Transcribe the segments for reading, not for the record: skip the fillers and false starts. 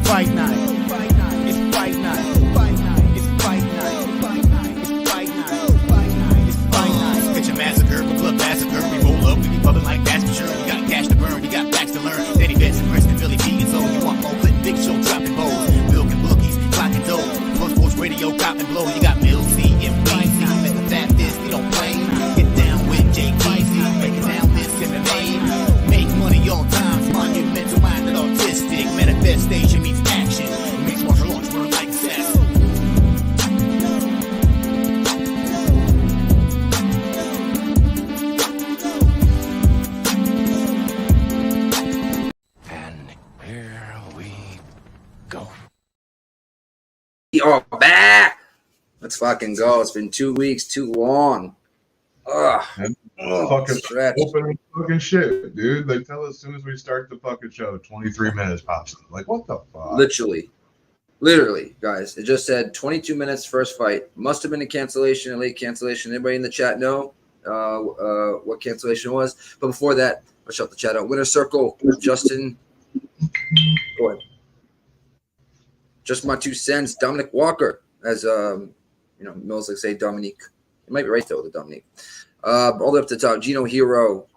fight night. It's fight night. It's fight night. It's fight night. It's fight night. Catch a massacre, a blood massacre. We roll up, we be bubbling like that's for sure. You got cash to burn, you got facts to learn. Danny Benson, Preston, Philly, P, and so you want more clip, big show, dropping bowls, milking bookies, clocking dough. Plus Force Radio, cop and blow. You got Mills, C, and BC. Make a fat fist, we don't play. Get down with JKC, break it down this MMA. Make money all time, monumental, minded, artistic. Manifestation meets action. It makes martial arts work like sex. And here we go. We are back. Let's fucking go. It's been 2 weeks, too long. Ugh. Fucking Stretch. opening fucking shit, dude. They tell us as soon as we start the fucking show, 23 minutes pops up. Like, what the fuck? Literally, guys. It just said 22 minutes first fight. Must have been a cancellation, a late cancellation. Anybody in the chat know what cancellation was? But before that, let's shut the chat out. Winner circle, Justin. Go ahead. Just my 2 cents. Dominic Walker, as Mills like say Dominique. It might be right though, the Dominique. All the way up to the top. Gino Hero.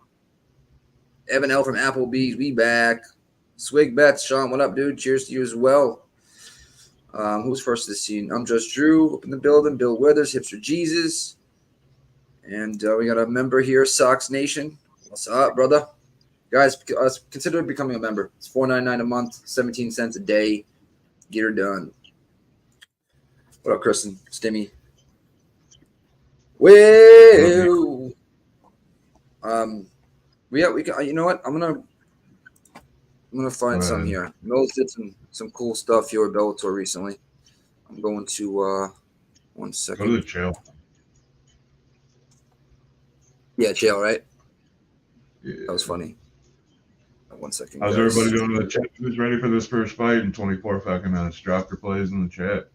Evan L from Applebee's. We back. Swig Bets. Sean, what up, dude? Cheers to you as well. Who's first to the scene? I'm just Drew. Up in the building. Bill Withers. Hipster Jesus. And we got a member here. Sox Nation. What's up, brother? Guys, consider becoming a member. It's $4.99 a month. 17 cents a day. Get her done. What up, Kristen? Stimmy. Well, we can, you know what? I'm gonna find some here. Mills did some cool stuff here at Bellator recently. I'm going to 1 second. Go to the Chael. Yeah, Chael, right? Yeah. That was funny. 1 second. How's guys. everybody doing in the chat? Who's ready for this first fight in 24 fucking minutes? Drop your plays in the chat.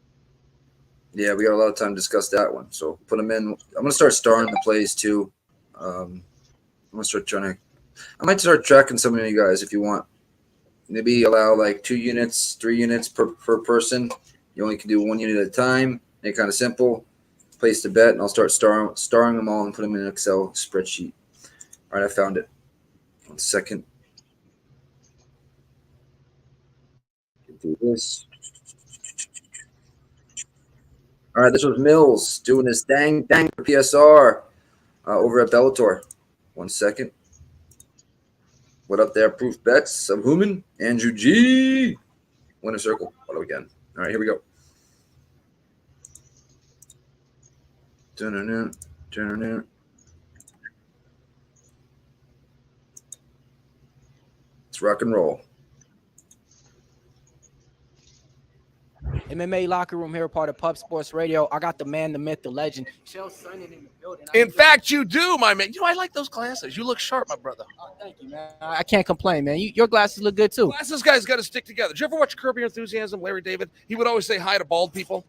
Yeah, we got a lot of time to discuss that one. So put them in. I'm gonna start starring the plays too. I'm gonna start I might start tracking some of you guys if you want. Maybe allow like 2 units, 3 units per person. You only can do 1 unit at a time. Make it kind of simple. Place the bet, and I'll start starring them all and put them in an Excel spreadsheet. All right, I found it. 1 second. Do this. All right, this was Mills doing his dang for PSR over at Bellator. 1 second. What up there? Proof bets. Subhuman. Andrew G. Winner circle. What again? All right, here we go. Dun-dun-dun. Let's rock and roll. MMA Locker Room here, part of Pub Sports Radio. I got the man, the myth, the legend, Chael Sonnen in the building. In fact, you do, my man. You know, I like those glasses. You look sharp, my brother. Oh, thank you, man. I can't complain, man. Your glasses look good, too. Glasses guys got to stick together. Did you ever watch Curb Your Enthusiasm, Larry David? He would always say hi to bald people.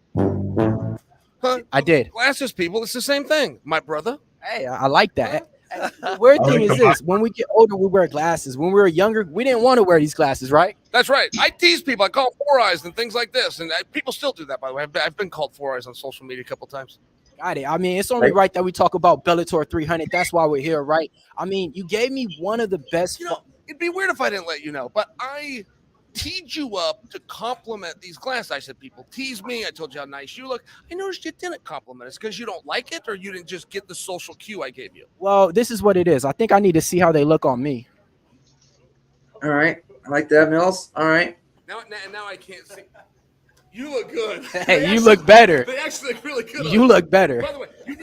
Huh? I did. Glasses people, it's the same thing, my brother. Hey, I like that. The weird thing is this. When we get older, we wear glasses. When we were younger, we didn't want to wear these glasses, right? That's right. I tease people. I call 4 eyes and things like this. And people still do that, by the way. I've been called 4 eyes on social media a couple times. Got it. I mean, it's only right that we talk about Bellator 300. That's why we're here, right? I mean, you gave me one of the best. It'd be weird if I didn't let you know, but I teed you up to compliment these glasses. I said, people tease me. I told you how nice you look. I noticed you didn't compliment us because you don't like it, or you didn't just get the social cue I gave you. Well, this is what it is. I think I need to see how they look on me. All right. I like that, Mills. All right. Now I can't see. You look good. Hey, you look better. They actually look really good. You look better. By the way, you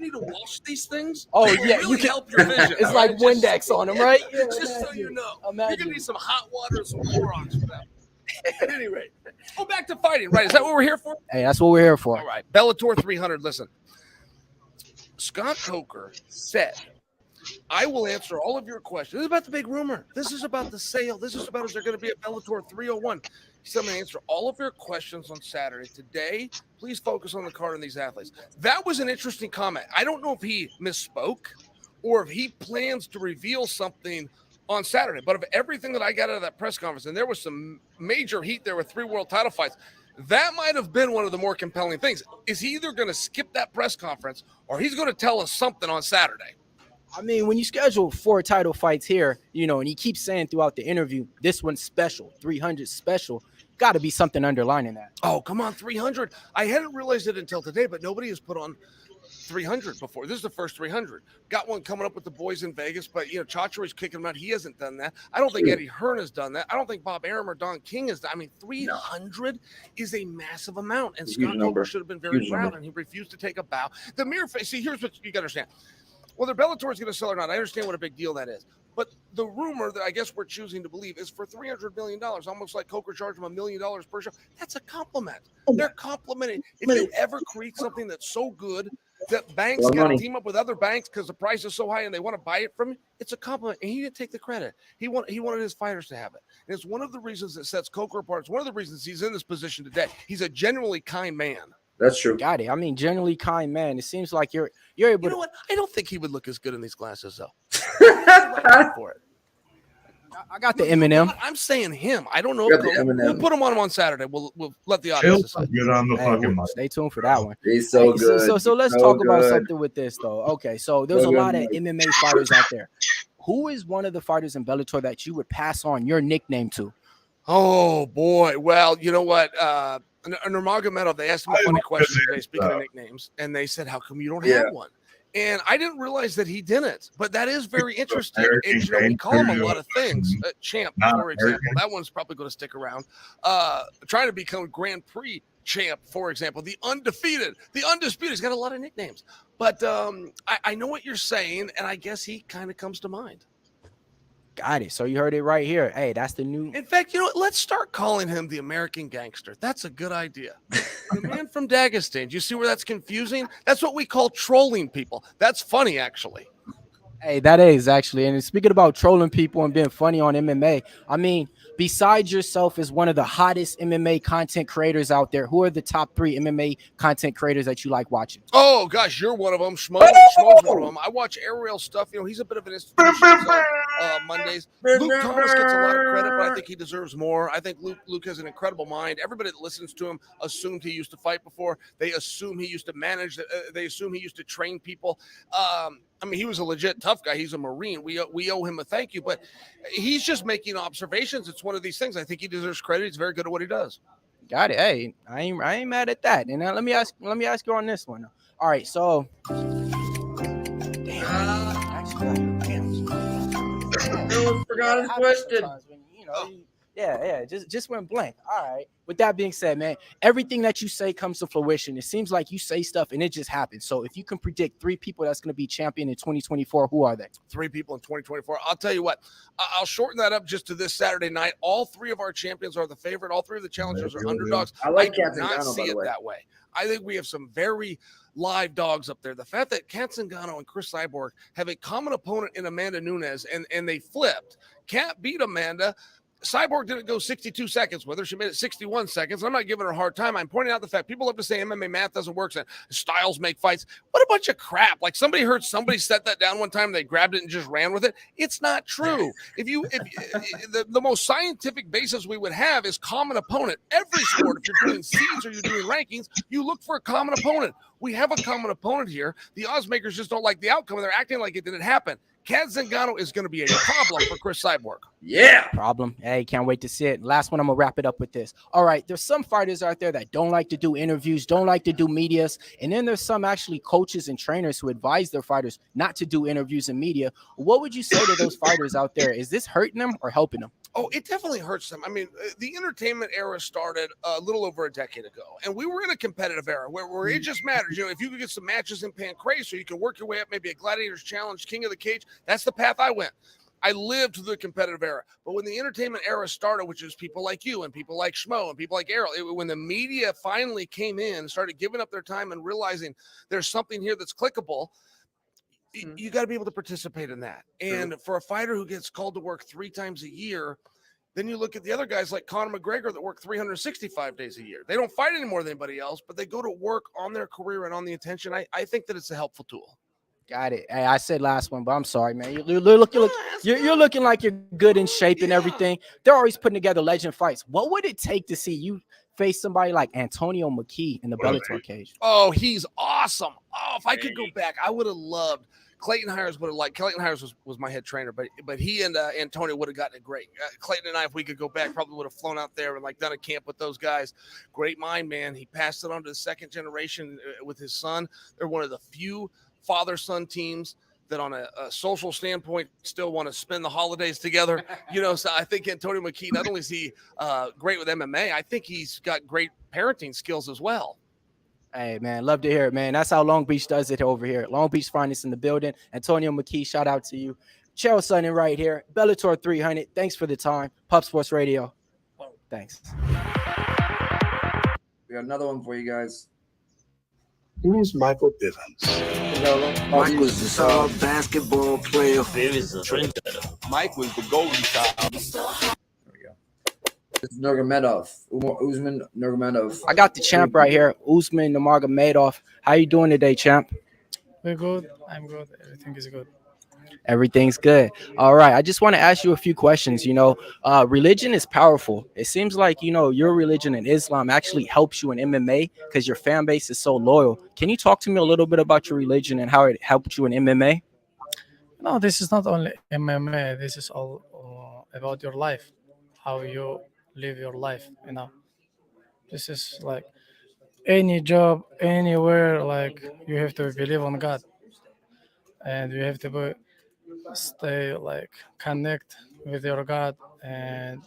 need to wash these things. Oh, It yeah. really You can help your vision. It's like Windex on them, right? Yeah, just so you know. Imagine. You're going to need some hot water and some Clorox for that. At any rate, let's go back to fighting, right? Is that what we're here for? Hey, that's what we're here for. All right. Bellator 300. Listen, Scott Coker said, I will answer all of your questions. This is about the big rumor. This is about the sale. This is about, is there going to be a Bellator 301? He said, I'm going to answer all of your questions on Saturday. Today, please focus on the card and these athletes. That was an interesting comment. I don't know if he misspoke or if he plans to reveal something on Saturday. But of everything that I got out of that press conference, and there was some major heat there with 3 world title fights, that might have been one of the more compelling things. Is he either going to skip that press conference or he's going to tell us something on Saturday? I mean, when you schedule 4 title fights here, you know, and he keeps saying throughout the interview, this one's special, 300 special, got to be something underlining that. Oh, come on, 300. I hadn't realized it until today, but nobody has put on 300 before. This is the first 300. Got one coming up with the boys in Vegas, but, you know, Chachary's kicking him out. He hasn't done that. I don't think Eddie Hearn has done that. I don't think Bob Arum or Don King has done. I mean, 300 is a massive amount, and Scott Coker should have been very proud, and he refused to take a bow. The mere face, see, here's what you got to understand. Whether Bellator is going to sell or not, I understand what a big deal that is. But the rumor that I guess we're choosing to believe is for $300 million, almost like Coker charged him $1 million per show. That's a compliment. They're complimenting. If you ever create something that's so good that banks got to team up with other banks because the price is so high and they want to buy it from you, it's a compliment. And he didn't take the credit. He wanted his fighters to have it. And it's one of the reasons that sets Coker apart. It's one of the reasons he's in this position today. He's a genuinely kind man. That's true. Got it. I mean, generally kind man. It seems like you're able. You know what? I don't think he would look as good in these glasses though. For it. I got the Eminem. I'm saying him. I don't know. We'll put him on Saturday. We'll let the audience decide. Get on the fucking mic. Stay tuned for that one. He's so good. So let's talk about something with this though. Okay, so there's a lot of MMA fighters out there. Who is one of the fighters in Bellator that you would pass on your nickname to? Oh boy. Well, you know what? Nurmagomedov, they asked him a funny question today, speaking of nicknames, and they said, how come you don't have one? And I didn't realize that he didn't, but that is very interesting. And, you know, we call him a lot of things. Champ, for example, that one's probably going to stick around. Trying to become Grand Prix champ, for example, the undefeated, the undisputed. He's got a lot of nicknames, but I know what you're saying, and I guess he kind of comes to mind. Got it. So you heard it right here. Hey, that's the new. In fact, you know what? Let's start calling him the American Gangster. That's a good idea. The man from Dagestan. Do you see where that's confusing? That's what we call trolling people. That's funny, actually. Hey, that is actually. And speaking about trolling people and being funny on MMA, I mean, besides yourself as one of the hottest MMA content creators out there, who are the top 3 MMA content creators that you like watching? Oh, gosh, you're one of them. Schmo's one of them. I watch Aerial stuff. You know, he's a bit of an institution. Mondays. Luke Thomas gets a lot of credit, but I think he deserves more. I think Luke has an incredible mind. Everybody that listens to him assumed he used to fight before. They assume he used to manage. They assume he used to train people. I mean, he was a legit tough guy. He's a Marine. We owe him a thank you, but he's just making observations. It's one of these things. I think he deserves credit. He's very good at what he does. Got it. Hey, I ain't mad at that. And now let me ask you on this one. All right, so forgot his question. You know, yeah, just went blank. All right. With that being said, man, everything that you say comes to fruition. It seems like you say stuff and it just happens. So if you can predict 3 people that's going to be champion in 2024, who are they? 3 people in 2024. I'll tell you what, I'll shorten that up just to this Saturday night. All 3 of our champions are the favorite. All 3 of the challengers are underdogs. I do not see it that way. I think we have some very live dogs up there. The fact that Kat Zingano and Chris Cyborg have a common opponent in Amanda Nunes and they flipped. Kat beat Amanda. Cyborg didn't go 62 seconds with her. She made it 61 seconds. I'm not giving her a hard time. I'm pointing out the fact people love to say MMA math doesn't work. And styles make fights. What a bunch of crap. Like somebody heard somebody set that down one time. They grabbed it and just ran with it. It's not true. The most scientific basis we would have is common opponent. Every sport, if you're doing seeds or you're doing rankings, you look for a common opponent. We have a common opponent here. The odds makers just don't like the outcome, and they're acting like it didn't happen. Kat Zingano is going to be a problem for Chris Cyborg. Yeah. Problem. Hey, can't wait to see it. Last one, I'm going to wrap it up with this. All right, there's some fighters out there that don't like to do interviews, don't like to do medias, and then there's some actually coaches and trainers who advise their fighters not to do interviews and media. What would you say to those fighters out there? Is this hurting them or helping them? Oh, it definitely hurts them. I mean, the entertainment era started a little over a decade ago, and we were in a competitive era where it just matters. You know, if you could get some matches in Pancrase, or you could work your way up, maybe a Gladiators Challenge, King of the Cage, that's the path I went. I lived through the competitive era. But when the entertainment era started, which is people like you and people like Schmo and people like Errol, when the media finally came in and started giving up their time and realizing there's something here that's clickable, you got to be able to participate in that. And for a fighter who gets called to work 3 times a year, then you look at the other guys like Conor McGregor that work 365 days a year. They don't fight any more than anybody else, but they go to work on their career and on the attention. I think that it's a helpful tool. Got it. Hey, I said last one, but I'm sorry, man. You're looking like you're good in shape and everything. They're always putting together legend fights. What would it take to see you face somebody like Antonio McKee in the Bellator cage? Oh, he's awesome. Oh, if I could go back, I would have loved. Clayton Hires would have liked. Clayton Hires was my head trainer, but he and Antonio would have gotten it great. Clayton and I, if we could go back, probably would have flown out there and like done a camp with those guys. Great mind, man. He passed it on to the second generation with his son. They're one of the few father-son teams that on a social standpoint still want to spend the holidays together. So I think Antonio McKee, not only is he great with MMA, I think he's got great parenting skills as well. Hey, man, love to hear it, man. That's how Long Beach does it over here. Long Beach Finest in the building. Antonio McKee, shout out to you. Chael Sonnen right here. Bellator 300. Thanks for the time. Pup Sports Radio. Thanks. We got another one for you guys. Who's Michael Bivens? Mike was the star basketball player. There is a trend. Mike was the golden child. There we go. This is Nurmagomedov. Usman Nurmagomedov. I got the champ right here, Usman Nurmagomedov. How you doing today, champ? We're good. I'm good. Everything is good. Everything's good. All right. I just want to ask you a few questions. Religion is powerful. It seems like, your religion in Islam actually helps you in MMA because your fan base is so loyal. Can you talk to me a little bit about your religion and how it helped you in MMA? No, this is not only MMA. This is all about your life, how you live your life. This is like any job, anywhere. Like you have to believe on God, and you have to stay like connect with your God and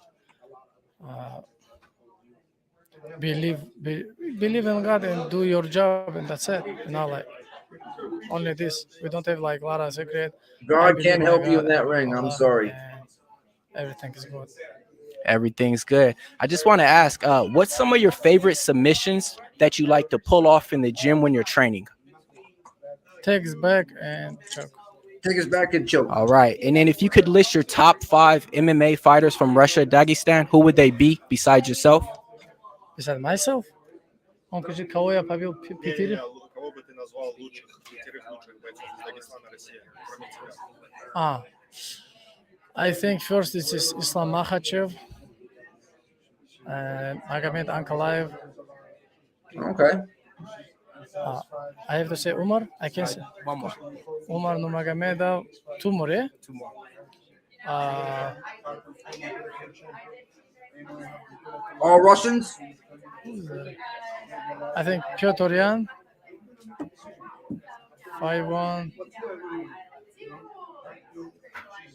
believe in God and do your job, and that's it. Like only this. We don't have like a lot of secret. God can't help you in that ring. I'm sorry. Everything is good. Everything's good. I just want to ask, what's some of your favorite submissions that you like to pull off in the gym when you're training? Take his back and choke. Take his back and choke. All right. And then if you could list your top 5 MMA fighters from Russia, Dagestan, who would they be besides yourself? Besides myself? Он кажет, кого я побил 4? I think first it is Islam Makhachev and Magomed Ankalaev. Okay. I have to say Umar. I can say One more. Umar Nurmagomedov. 2 more, yeah? 2 more. All Russians? I think Piotr Yan. 5-1.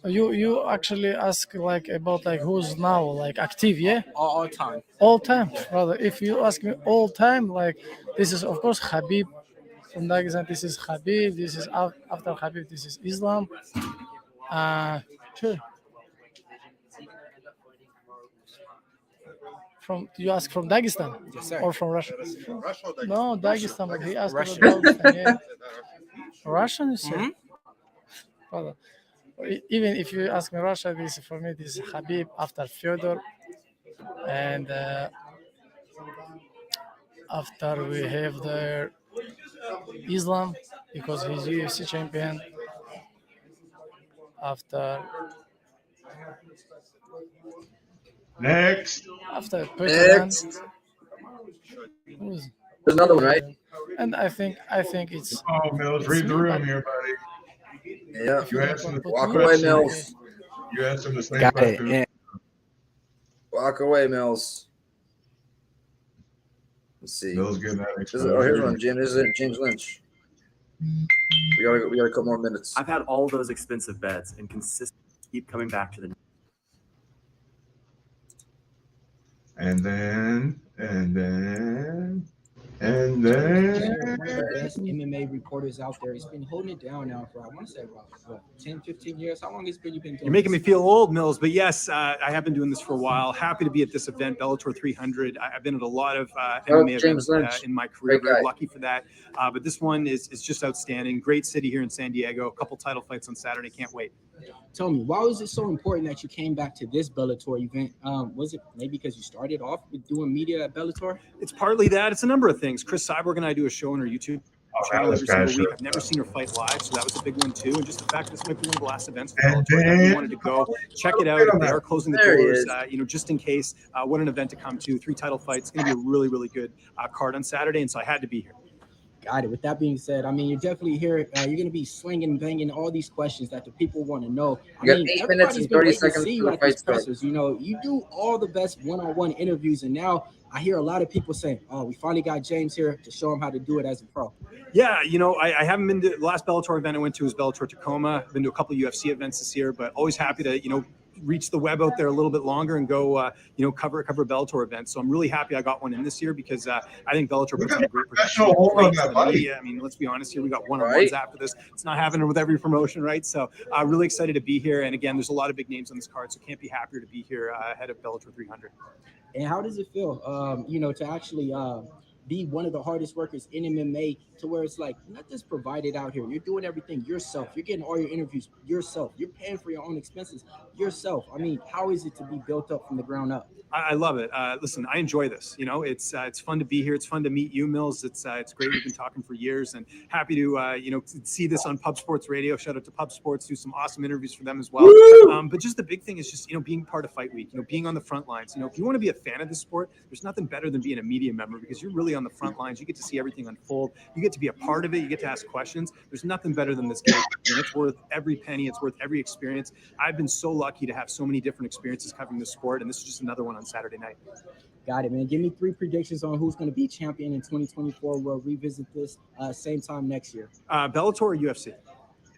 You actually ask like about like who's now like active, yeah? All time. All time, brother. If you ask me all time, like this is of course Khabib from Dagestan. This is Khabib. This is after Khabib. This is Islam. Sure. You ask from Dagestan? Yes, sir. Or from Russia? No, Dagestan. But he asked Russia. about Dagestan. Yeah. Russian, you say? Brother. Even if you ask me Russia, this for me this is Khabib after Fyodor, and after we have the Islam because he's UFC champion. After Next. Next. There's another one, right? And I think it's. Oh, Mills, read the room here, buddy. Yeah. You asked him Walk away, Mills. You asked him the same Got question. it. Walk away, Mills. Let's see. Mills getting that Here's one, Jim. This is James Lynch. We got a couple more minutes. I've had all those expensive bets and consistently keep coming back to the. And then. One of the best MMA reporters out there. He's been holding it down now for, I want to say, about 10, 15 years. How long has you been doing You're making me feel old, Mills. But yes, I have been doing this for a while. Happy to be at this event, Bellator 300. I've been at a lot of MMA James events in my career. Great guy. Very lucky for that. But this one is just outstanding. Great city here in San Diego. A couple title fights on Saturday. Can't wait. Tell me, why was it so important that you came back to this Bellator event? Was it maybe because you started off with doing media at Bellator? It's partly that. It's a number of things. Chris Cyborg and I do a show on our YouTube channel every single week. I've never seen her fight live, so that was a big one too. And just the fact that this might be one of the last events for Bellator, I definitely wanted to go check it out. If they are closing the doors, just in case. What an event to come to. 3 title fights. It's going to be a really, really good card on Saturday, and so I had to be here. Got it. With that being said, I mean, you're definitely here. You're going to be swinging, banging all these questions that the people want to know. You got 8 minutes and 30 seconds for the fight start. You know, you do all the best one-on-one interviews, and now I hear a lot of people saying, "Oh, we finally got James here to show him how to do it as a pro." Yeah, you know, I haven't been to the last Bellator event I went to was Bellator Tacoma. I've been to a couple of UFC events this year, but always happy to, you know, reach the web out there a little bit longer and go, cover a Bellator events. So I'm really happy I got one in this year because I think Bellator puts on a great production. I mean, let's be honest here. We got one-on-ones after this. It's not happening with every promotion, right? So really excited to be here. And again, there's a lot of big names on this card, so can't be happier to be here ahead of Bellator 300. And how does it feel, to actually be one of the hardest workers in MMA, to where it's like nothing's provided out here? You're doing everything yourself. You're getting all your interviews yourself. You're paying for your own expenses yourself. I mean, how is it to be built up from the ground up? I love it. Listen, I enjoy this. You know, it's fun to be here. It's fun to meet you, Mills. It's great. We've been talking for years, and happy to see this on Pub Sports Radio. Shout out to Pub Sports. Do some awesome interviews for them as well. But just the big thing is just being part of Fight Week. Being on the front lines. If you want to be a fan of the sport, there's nothing better than being a media member because you're really on the front lines. You get to see everything unfold. You get to be a part of it. You get to ask questions. There's nothing better than this game, and it's worth every penny. It's worth every experience. I've been so lucky to have so many different experiences covering the sport, and this is just another one on Saturday night. Got it, man. Give me 3 predictions on who's going to be champion in 2024. We'll revisit this same time next year. Bellator or UFC?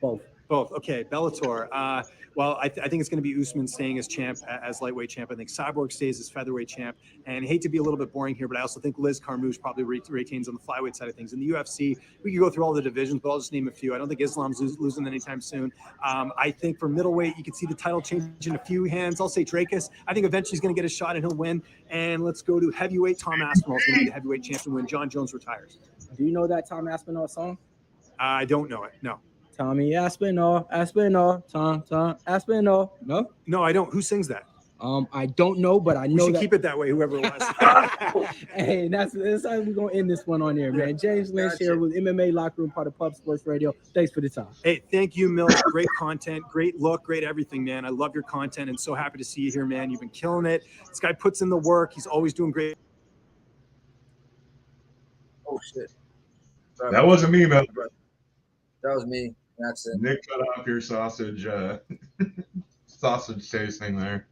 Both. Okay, Bellator. Well, I think it's going to be Usman staying as champ, as lightweight champ. I think Cyborg stays as featherweight champ. And I hate to be a little bit boring here, but I also think Liz Carmouche probably retains on the flyweight side of things. In the UFC, we could go through all the divisions, but I'll just name a few. I don't think Islam's losing anytime soon. I think for middleweight, you could see the title change in a few hands. I'll say Drakus. I think eventually he's going to get a shot and he'll win. And let's go to heavyweight. Tom Aspinall is going to be the heavyweight champion when John Jones retires. Do you know that Tom Aspinall song? I don't know it. No. Tommy Aspinall, Tom Aspinall. No, I don't. Who sings that? I don't know, but I know. We should keep it that way, whoever it was. Hey, that's how we're gonna end this one on there, man. James Lynch here with MMA Locker Room, part of Pub Sports Radio. Thanks for the time. Hey, thank you, Mills. Great content, great look, great everything, man. I love your content and so happy to see you here, man. You've been killing it. This guy puts in the work. He's always doing great. Oh shit! That wasn't me, man. That was me. That's it. Nick cut off your sausage tasting there.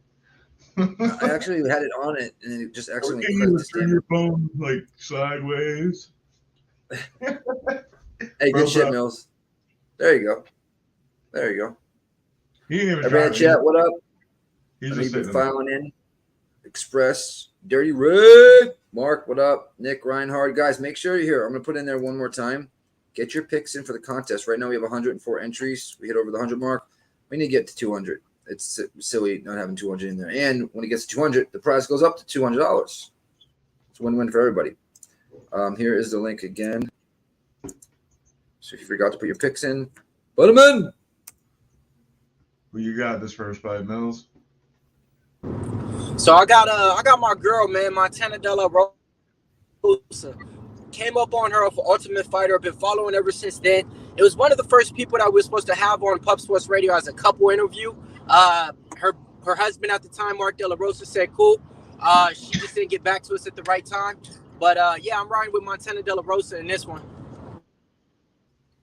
I actually had it on it, and it just accidentally turn your phone like sideways. Hey, good shit, Mills. There you go. He didn't even Everybody chat, what up? He's just been filing in. Express, Dirty Red. Mark, what up? Nick Reinhardt. Guys, make sure you're here. I'm going to put in there one more time. Get your picks in for the contest. Right now we have 104 entries. We hit over the 100 mark. We need to get to 200. It's silly not having 200 in there. And when it gets to 200, the prize goes up to $200. It's a win-win for everybody. Here is the link again. So if you forgot to put your picks in, put them in. Who you got this first fight, Mills? So I got my girl, man, Montana De La Rosa. Came up on her for Ultimate Fighter. I've been following ever since then. It was one of the first people that we were supposed to have on Pub Sports Radio as a couple interview. Her husband at the time, Mark De La Rosa, said cool. She just didn't get back to us at the right time. But yeah, I'm riding with Montana De La Rosa in this one.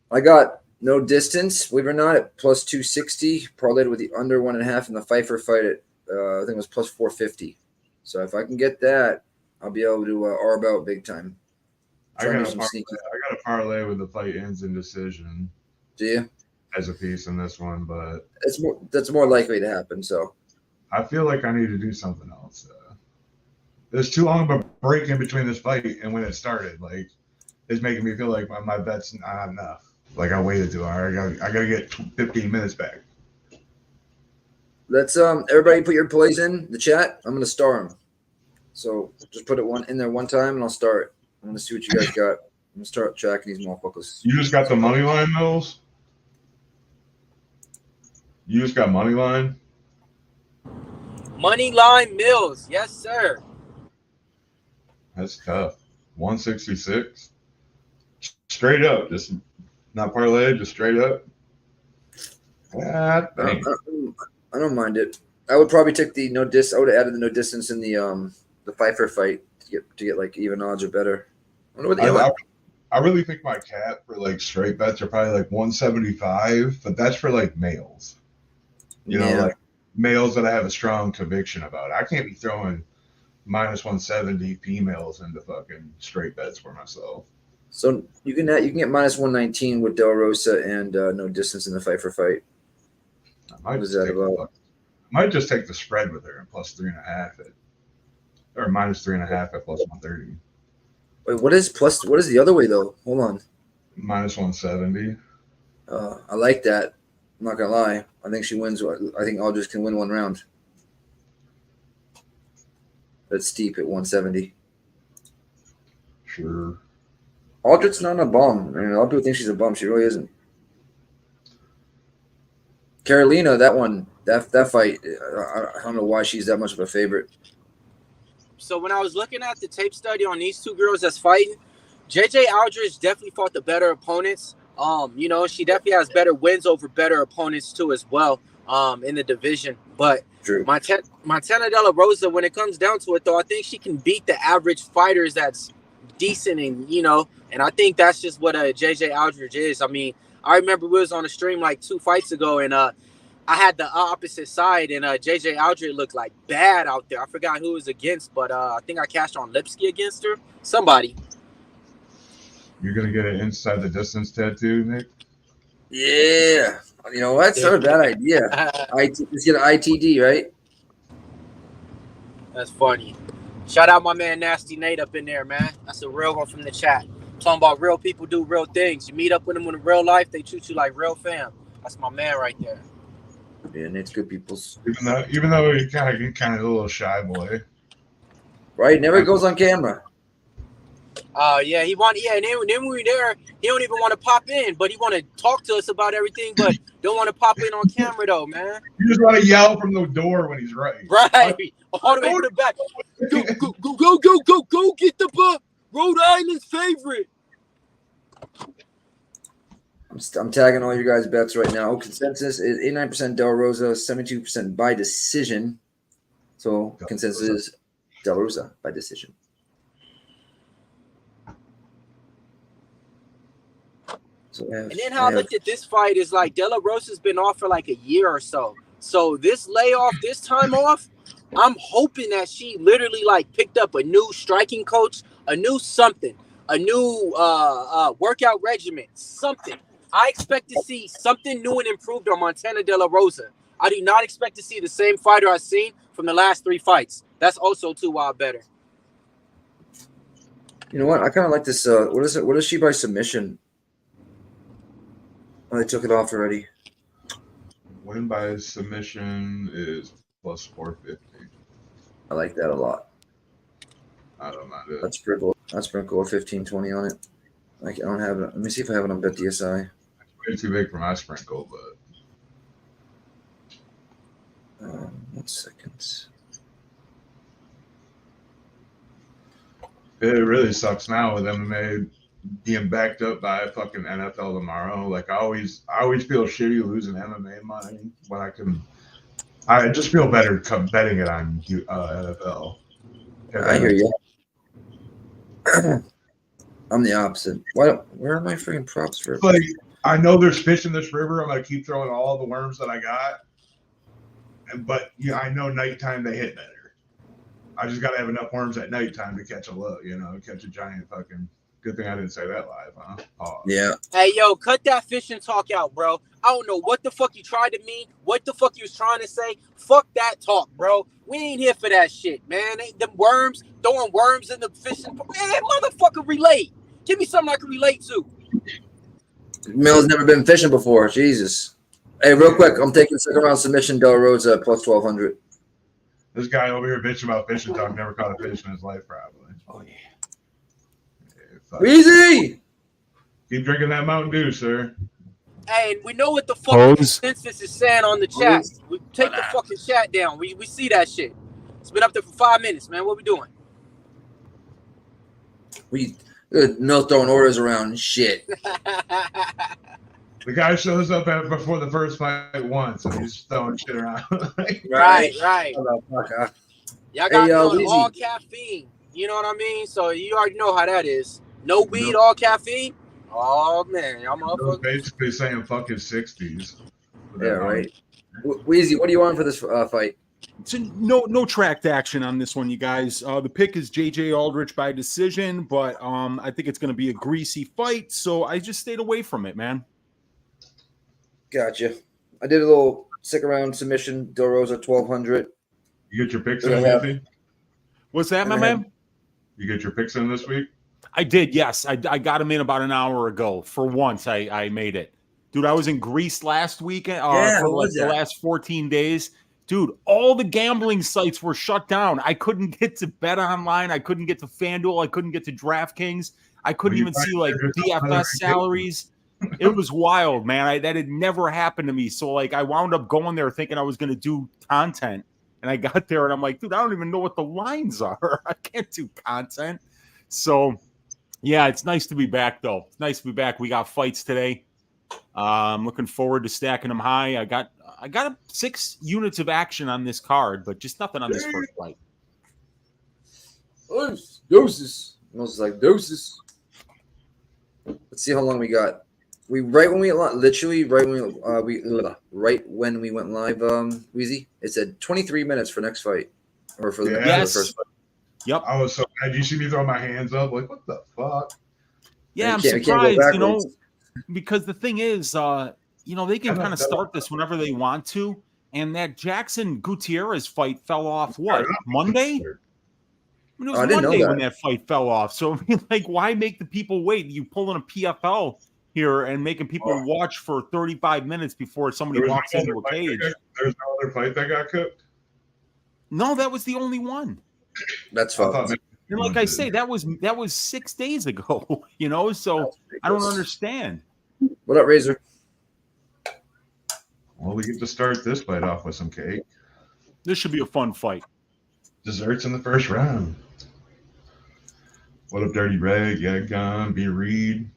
I got no distance, believe it or not, at plus 260. Parlayed with the under 1.5 in the Pyfer fight at I think it was plus 450. So if I can get that, I'll be able to arb out big time. I got a parlay with the fight ends in decision. Do you? As a piece in this one, but that's more likely to happen. So I feel like I need to do something else. There's too long of a break in between this fight and when it started. Like, it's making me feel like my bet's not enough. Like, I waited too hard. I gotta get 15 minutes back. Let's everybody put your plays in the chat. I'm gonna star them. So just put it in there one time, and I'll start. I'm going to see what you guys got. I'm going to start tracking these motherfuckers. You just got the money line, Mills? You just got money line? Money line Mills. Yes, sir. That's tough. 166. straight up, just not parlay, just straight up. I don't mind it. I would probably take the no dis. I would have added the no distance in the Pyfer fight to get like even odds or better. I really think my cap for like straight bets are probably like 175, but that's for like males. You know, like males that I have a strong conviction about. I can't be throwing minus 170 females into fucking straight bets for myself. So you can get minus 119 with Del Rosa and no distance in the Pyfer fight. What is that about? I might just take the spread with her and plus 3.5 or minus 3.5 at plus 130. Wait, what is the other way though? Hold on. Minus 170. I like that. I'm not gonna lie. I think she wins. I think Aldrich can win one round. That's steep at 170. Sure. Aldrich's not a bum. I mean, a lot of people think she's a bum. She really isn't. Karolina, that fight, I don't know why she's that much of a favorite. So when I was looking at the tape study on these two girls that's fighting, JJ Aldrich definitely fought the better opponents. You know, she definitely has better wins over better opponents too as well in the division. But Montana De La Rosa, when it comes down to it, though, I think she can beat the average fighters that's decent and, you know, and I think that's just what JJ Aldrich is. I mean, I remember we was on a stream like 2 fights ago, and I had the opposite side, and JJ Aldrich looked like bad out there. I forgot who it was against, but I think I cashed on Lipsky against her. Somebody. You're going to get an inside the distance tattoo, Nick? Yeah. You know what? That's not a bad idea. Let's get an ITD, right? That's funny. Shout out my man Nasty Nate up in there, man. That's a real one from the chat. Talking about real people do real things. You meet up with them in real life, they treat you like real fam. That's my man right there. Yeah, Nate's good people's. Even though he's kind of a little shy boy. Right? Never goes on camera. Yeah, and then when we're there, he don't even want to pop in, but he want to talk to us about everything, but don't want to pop in on camera though, man. You just want to yell from the door when he's right. Right. All the way to the back. Go get the Rhode Island's favorite. I'm tagging all you guys' bets right now. Consensus is 89% Del Rosa, 72% by decision. So consensus is Del Rosa by decision. And then how I looked at this fight is like De La Rosa's been off for like a year or so. So this layoff, this time off, I'm hoping that she literally like picked up a new striking coach, a new something, a new workout regimen, something. I expect to see something new and improved on Montana De La Rosa. I do not expect to see the same fighter I've seen from the last 3 fights. That's also 2 wild better. You know what? I kind of like this. What is it? What is she by submission? Oh, they took it off already. Win by submission is plus 450. I like that a lot. I don't mind it. Let's sprinkle a 15-20 on it. I don't have it. Let me see if I have it on BetDSI. It's way too big for my sprinkle, but 1 second. It really sucks now with MMA being backed up by fucking NFL tomorrow. Like I always feel shitty losing MMA money when I just feel better betting it on NFL. I hear you. I'm the opposite. Where are my freaking props for? Like I know there's fish in this river. I'm gonna keep throwing all the worms that I got. But yeah, I know nighttime they hit better. I just gotta have enough worms at nighttime to catch a giant fucking. Good thing I didn't say that live, huh? Pause. Yeah. Hey, yo, cut that fishing talk out, bro. I don't know what the fuck you tried to mean, what the fuck you was trying to say. Fuck that talk, bro. We ain't here for that shit, man. Them worms, throwing worms in the fishing. Man, motherfucker, relate. Give me something I can relate to. Mill's never been fishing before. Jesus. Hey, real quick, I'm taking second round submission Del Rosa plus 1,200. This guy over here bitching about fishing talk never caught a fish in his life, probably. Oh, yeah. Easy. Keep drinking that Mountain Dew, sir. Hey, we know what the fuck consensus is saying on the chat. We take the fucking chat down. We see that shit. It's been up there for 5 minutes, man. What we doing? Good, no throwing orders around and shit. The guy shows up before the first fight once, and he's throwing shit around. Right. Motherfucker. Y'all got me on Weezy. all caffeine. You know what I mean? So you already know how that is. No weed, all caffeine. Oh man, y'all motherfuckers. Basically saying fucking 60s. Yeah, right. Weezy, what do you want for this fight? So no tracked action on this one, you guys. The pick is JJ Aldrich by decision, but I think it's going to be a greasy fight, so I just stayed away from it, man. Gotcha. I did a little stick around submission. Del Rosa 1200. You get your picks in, Anthony? What's that, my man? You get your picks in this week? I did, yes. I got him in about an hour ago. For once, I made it. Dude, I was in Greece last weekend for like the last 14 days. Dude, all the gambling sites were shut down. I couldn't get to Bet Online. I couldn't get to FanDuel. I couldn't get to DraftKings. I couldn't even see like DFS salaries. It was wild, man. That had never happened to me. So like I wound up going there thinking I was going to do content. And I got there and I'm like, dude, I don't even know what the lines are. I can't do content. So yeah, it's nice to be back though. It's nice to be back. We got fights today. I'm looking forward to stacking them high. I got 6 units of action on this card, but just nothing on this first fight. Doses. Almost like doses. Let's see how long we got. Right when we went live, Weezy, it said 23 minutes for next fight, or for the first fight. Yep. I was so mad. You see me throw my hands up, like what the fuck? Yeah, I'm surprised, because the thing is, they can kind of start this whenever they want to, and that Jackson Gutierrez fight fell off Monday. It was Monday when that fight fell off. So I mean, like, why make the people wait? You pulling a PFL here and making people watch for 35 minutes before somebody walks into a cage. There's no other fight that got cooked? No, that was the only one. That's fine. And like I say, that was 6 days ago, so I don't understand. What up, Razor? Well, we get to start this fight off with some cake. This should be a fun fight. Desserts in the first round. What up, Dirty Red? Yeah, Gun, B Reed.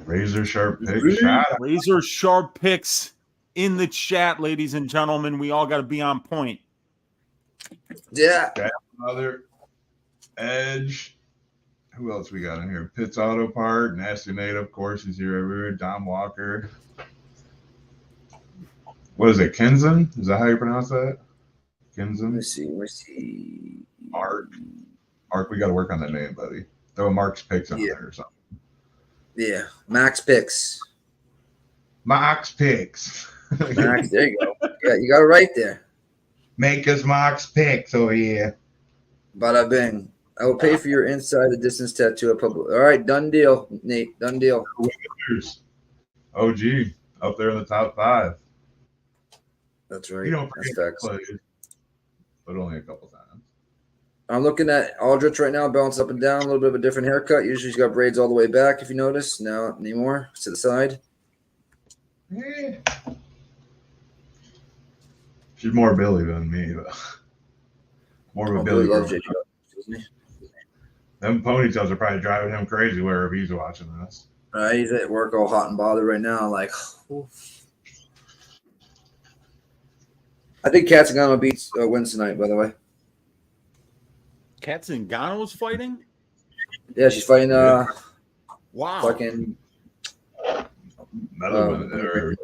Razor sharp picks. Razor sharp picks in the chat, ladies and gentlemen. We all got to be on point. Yeah. Another Edge. Who else we got in here? Pitts Auto Part. Nasty Nate, of course, is here everywhere. Don Walker. What is it? Kenzen? Is that how you pronounce that? Kenzen? Let's see. Mark, we got to work on that name, buddy. Throw Mark's picks on there or something. Yeah, Max Picks. Max Picks. Max, there you go. Yeah, you got it right there. Make us Max Picks over here. Bada bing. I will pay for your inside the distance tattoo at public. All right, done deal, Nate. Done deal. OG up there in the top 5. That's right. You don't That's facts. But only a couple times. I'm looking at Aldrich right now, bounce up and down, a little bit of a different haircut. Usually she's got braids all the way back, if you notice. Now, not anymore. It's to the side. Yeah. She's more Billy than me, though. More of a Billy girl. Them ponytails are probably driving him crazy wherever he's watching this. He's at work all hot and bothered right now. Like, oof. I think Katzengano wins tonight, by the way. Katzengano's fighting? Yeah, she's fighting wow. Fucking Maryland,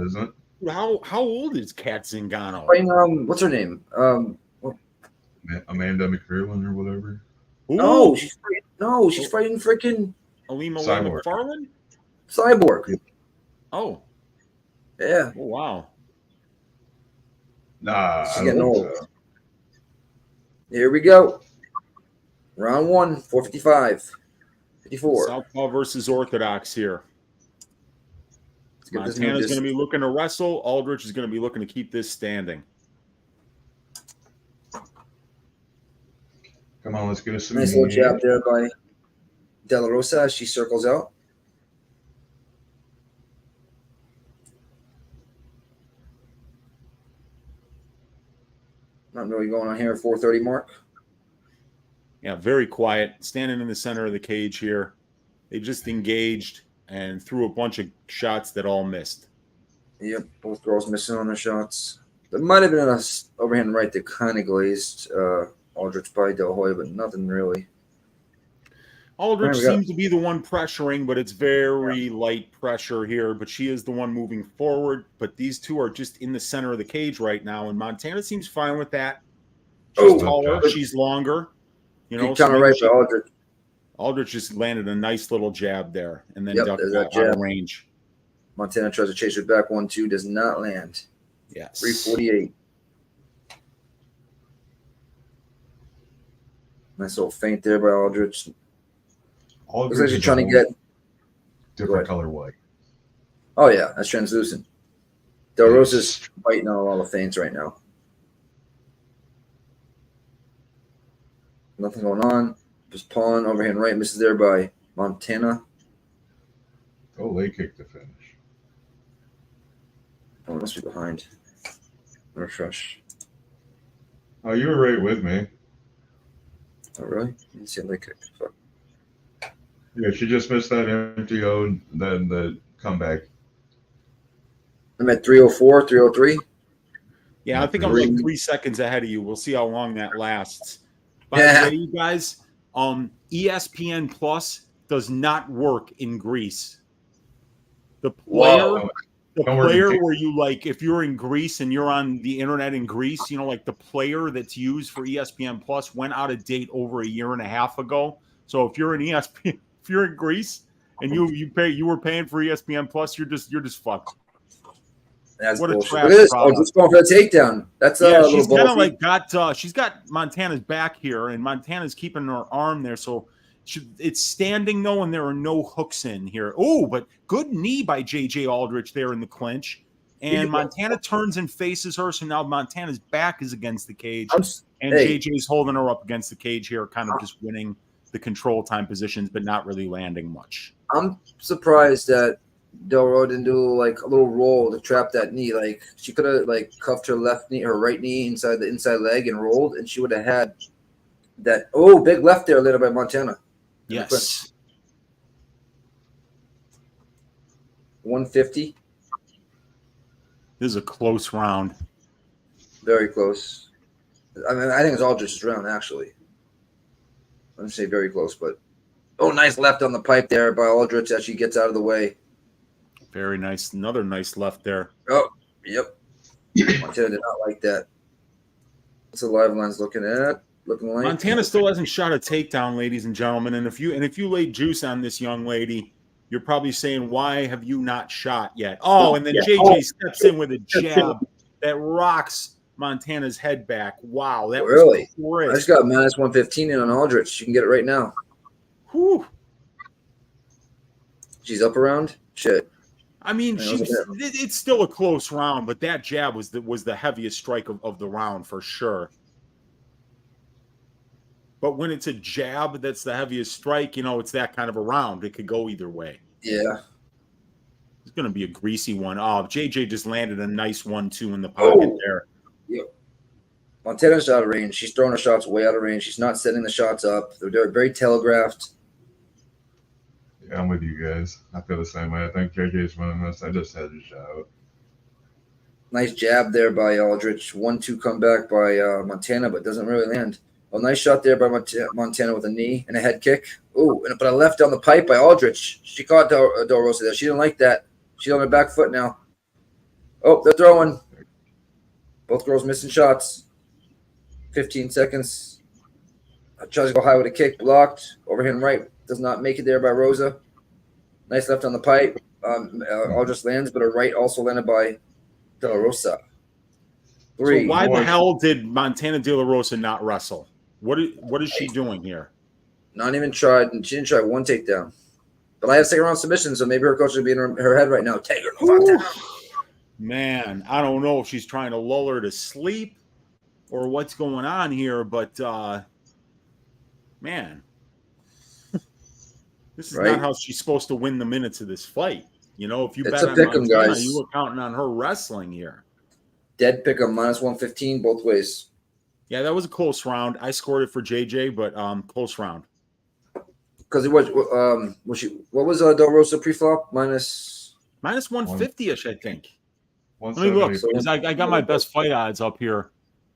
isn't it? How old is Katzengano? Fighting, what's her name? Amanda McFarland or whatever. Ooh. She's fighting freaking Alima Cyborg. McFarland? Cyborg. Oh. Yeah. Oh, wow. Nah, she's getting old. Here we go. Round 1, 455. 54. Southpaw versus Orthodox here. Montana's going to be looking to wrestle. Aldrich is going to be looking to keep this standing. Come on, let's get us some. Nice little jab there by De La Rosa as she circles out. Not really going on here at 4:30 mark. Yeah, very quiet, standing in the center of the cage here. They just engaged and threw a bunch of shots that all missed. Yep, both girls missing on their shots. There might have been an overhand right that kind of glazed Aldrich by De La Hoya, but nothing really. Aldrich seems to be the one pressuring, but it's very light pressure here. But she is the one moving forward. But these two are just in the center of the cage right now, and Montana seems fine with that. She's taller, she's longer. You know, kind of right by Aldrich. Aldrich just landed a nice little jab there, and then ducked out of range. Montana tries to chase her back 1-2, does not land. Yes. 348. Nice little feint there by Aldrich. Looks like she's trying to get different color white. Oh yeah, that's translucent. Del Rosa's biting on all the feints right now. Nothing going on. Just pawn overhand right, misses there by Montana. Oh, leg kick to finish. Oh, it must be behind. Refresh. Oh, you were right with me. Oh, really? Didn't see a leg kick. Fuck. Yeah, she just missed that MTO, then the comeback. I'm at 304, 303. Yeah, I think I'm like 3 seconds ahead of you. We'll see how long that lasts. By the way, you guys, ESPN Plus does not work in Greece. The player, where you like, if you're in Greece and you're on the internet in Greece, you know, like the player that's used for ESPN Plus went out of date over a year and a half ago. So if you're in ESPN, if you're in Greece and you were paying for ESPN Plus, you're just fucked. That's what bullshit. a trap. Look at this. Oh, just going for a takedown. That's she's kind of like she's got Montana's back here, and Montana's keeping her arm there. So it's standing though, and there are no hooks in here. Oh, but good knee by JJ Aldrich there in the clinch. And Montana turns and faces her, so now Montana's back is against the cage, and JJ's holding her up against the cage here, kind of just winning the control time positions, but not really landing much. I'm surprised that Del Ro didn't do like a little roll to trap that knee. Like she could have like cuffed her left knee, her right knee inside the inside leg and rolled, and she would have had that big left there later by Montana. Yes. 150. This is a close round. Very close. I mean, I think it's Aldrich's round actually. Let me say very close, but nice left on the pipe there by Aldrich as she gets out of the way. Very nice. Another nice left there. Oh, yep. Montana did not like that. What's the live lines looking like? Montana still hasn't shot a takedown, ladies and gentlemen. And if you laid juice on this young lady, you're probably saying, why have you not shot yet? Oh, and then JJ steps in with a jab that rocks Montana's head back. Wow, that really? Was great. I just got minus 115 in on Aldrich. You can get it right now. Whew. She's up around? Shit. I mean, it's still a close round, but that jab was the heaviest strike of the round for sure. But when it's a jab that's the heaviest strike, it's that kind of a round. It could go either way. Yeah. It's going to be a greasy one. Oh, JJ just landed a nice 1-2 in the pocket there. Yep. Montana's out of range. She's throwing her shots way out of range. She's not setting the shots up. They're very telegraphed. Yeah, I'm with you guys. I feel the same way. I think JJ's winning this. I just had to shout. Nice jab there by Aldrich. 1-2 comeback by Montana, but doesn't really land. A nice shot there by Montana with a knee and a head kick. But a left on the pipe by Aldrich. She caught Del Rosa there. She didn't like that. She's on her back foot now. Oh, they're throwing. Both girls missing shots. 15 seconds. Tries to go high with a kick. Blocked. Overhand right. Does not make it there by Rosa. Nice left on the pipe. Aldrich lands, but a right also landed by De La Rosa. So why the hell did Montana De La Rosa not wrestle? What is she doing here? Not even tried. She didn't try one takedown. But I have second round submission, so maybe her coach would be in her head right now. Take her down. Man, I don't know if she's trying to lull her to sleep or what's going on here, but man, this is not how she's supposed to win the minutes of this fight. If you bet on Montana, you were counting on her wrestling here. Dead pick 'em, minus 115 both ways. Yeah, that was a close round. I scored it for JJ, but close round. Because it was what was Del Rosa pre-flop? Minus 150-ish, I think. Let me look, because I got my best fight odds up here.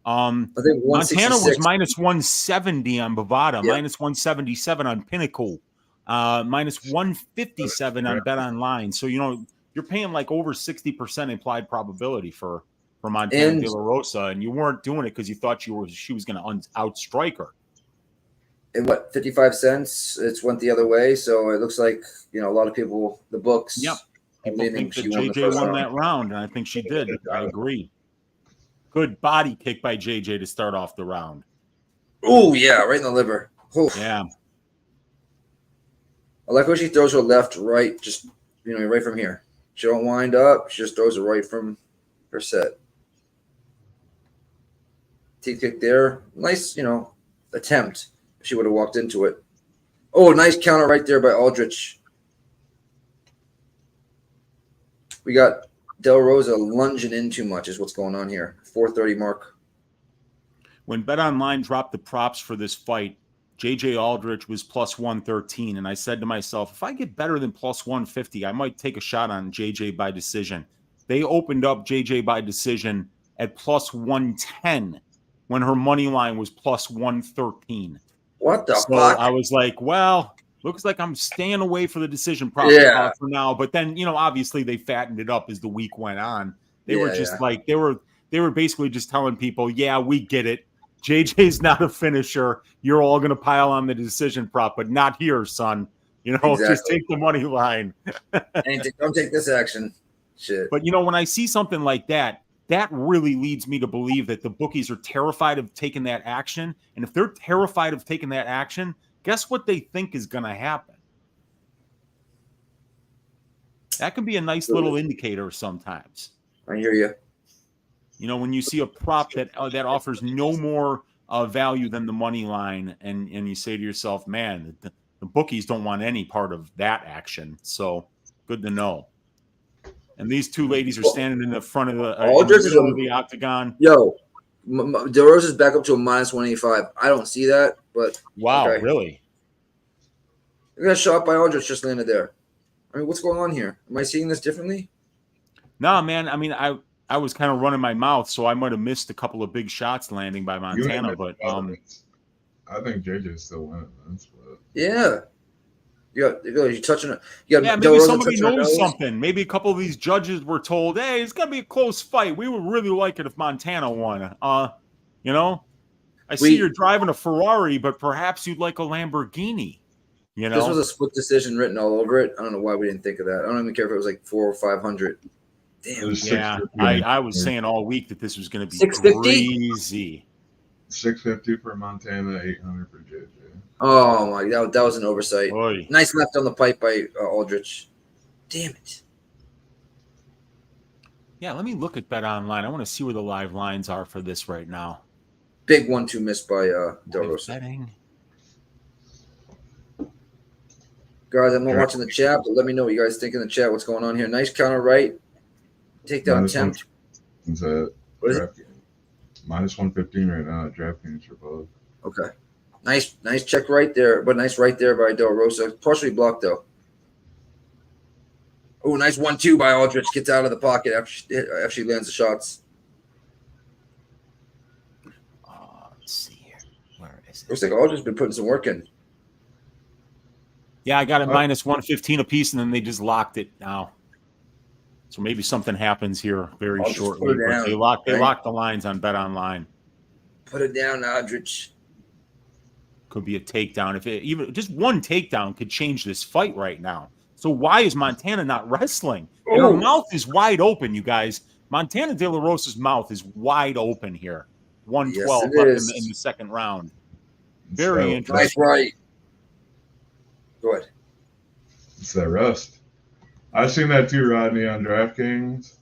I think Montana was minus 170 on Bovada, minus 177 on Pinnacle, minus 157 on Bet Online. So, you're paying like over 60% implied probability for Montana De La Rosa, and you weren't doing it because you thought she was going to outstrike her. And 55 cents? It's went the other way, so it looks like a lot of people, the books. Yep. People think that JJ won that round, and I think she did. I agree. Good body kick by JJ to start off the round. Oh, yeah, right in the liver. Oof. Yeah. I like when she throws her left, right, just, right from here. She don't wind up. She just throws it right from her set. Teeth kick there. Nice, attempt. If she would have walked into it. Oh, nice counter right there by Aldrich. We got Del Rosa lunging in too much is what's going on here. 4:30 mark. When Bet Online dropped the props for this fight, JJ Aldrich was plus 113, and I said to myself, if I get better than plus 150, I might take a shot on JJ by decision. They opened up JJ by decision at plus 110 when her money line was plus 113. What the fuck? I was like, well, looks like I'm staying away for the decision prop for now. But then, obviously they fattened it up as the week went on. They were just like, they were basically just telling people, yeah, we get it. JJ's not a finisher. You're all going to pile on the decision prop, but not here, son. Just take the money line. Don't take this action. Shit. But, when I see something like that, that really leads me to believe that the bookies are terrified of taking that action. And if they're terrified of taking that action, guess what they think is going to happen? That can be a nice little indicator sometimes. I hear you. When you see a prop that offers no more value than the money line, and you say to yourself, man, the bookies don't want any part of that action. So good to know. And these two ladies are standing in the front of the octagon. Yo, De Rosa's back up to a minus 185. I don't see that, but wow, really? We got a shot by Aldrich just landed there. I mean, what's going on here? Am I seeing this differently? No, man. I mean, I was kind of running my mouth, so I might have missed a couple of big shots landing by Montana. But I think JJ's still winning this. But yeah. You're touching it. Maybe somebody knows something. Maybe a couple of these judges were told, hey, it's going to be a close fight. We would really like it if Montana won. I see you're driving a Ferrari, but perhaps you'd like a Lamborghini. This was a split decision written all over it. I don't know why we didn't think of that. I don't even care if it was like 400 or 500. Damn. Yeah, I was saying all week that this was going to be 650? crazy. 650 for Montana, 800 for JJ. Oh my God, that was an oversight. Oy. Nice left on the pipe by Aldrich. Damn it. Yeah, let me look at Bet Online. I want to see where the live lines are for this right now. Big 1-2 miss by Del Rosa. Betting. Guys, I'm not watching the chat, but let me know what you guys think in the chat. What's going on here? Nice counter right. Takedown attempt. What is it? Minus 115 right now at DraftKings for both. Okay. Nice check right there, but nice right there by Del Rosa. Partially blocked, though. Oh, nice 1-2 by Aldrich. Gets out of the pocket after she lands the shots. Let's see here. Where is it? Looks like Aldrich's been putting some work in. Yeah, I got it minus 115 apiece, and then they just locked it now. So maybe something happens here very shortly. But they locked the lines on Bet Online. Put it down, Aldrich. Could be a takedown. If it even just one takedown could change this fight right now. So why is Montana not wrestling? And her mouth is wide open, you guys. Montana De La Rosa's mouth is wide open here. 112 left in the second round. Very interesting. Nice right. Go ahead. It's that rust. I've seen that too, Rodney, on DraftKings.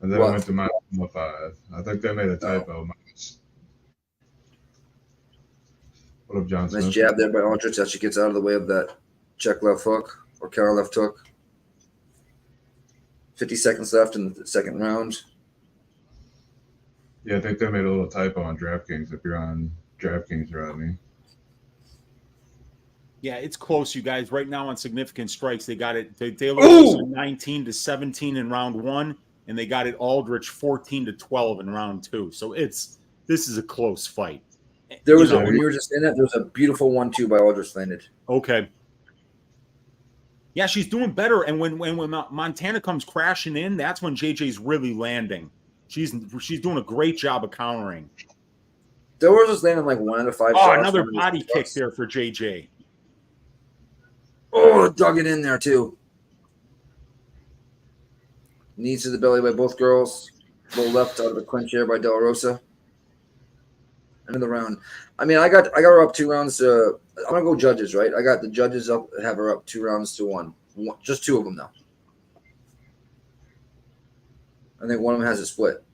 And then it went to minus 105. I think they made a typo. What up, John Smith? Nice jab there by Aldrich as she gets out of the way of that check left hook or counter left hook. 50 seconds left in the second round. Yeah, I think they made a little typo on DraftKings. If you're on DraftKings, Rodney. Yeah, it's close, you guys. Right now on significant strikes, they got it. De La Rosa 19-17 in round 1, and they got it Aldrich 14-12 in round 2. So this is a close fight. There was when you were just in it, there was a beautiful 1-2 by Aldrich landed. Okay. Yeah, she's doing better. And when Montana comes crashing in, that's when JJ's really landing. She's doing a great job of countering. There was just landing like 1 out of 5 Oh, shots. another body kick there for JJ. Oh, dug it in there too. Knees to the belly by both girls. Low left out of the clinch here by De La Rosa. End of the round. I mean, I got her up 2 rounds. I'm gonna go judges, right? I got the judges up, have her up 2 rounds to 1. Just 2 of them now. I think one of them has a split.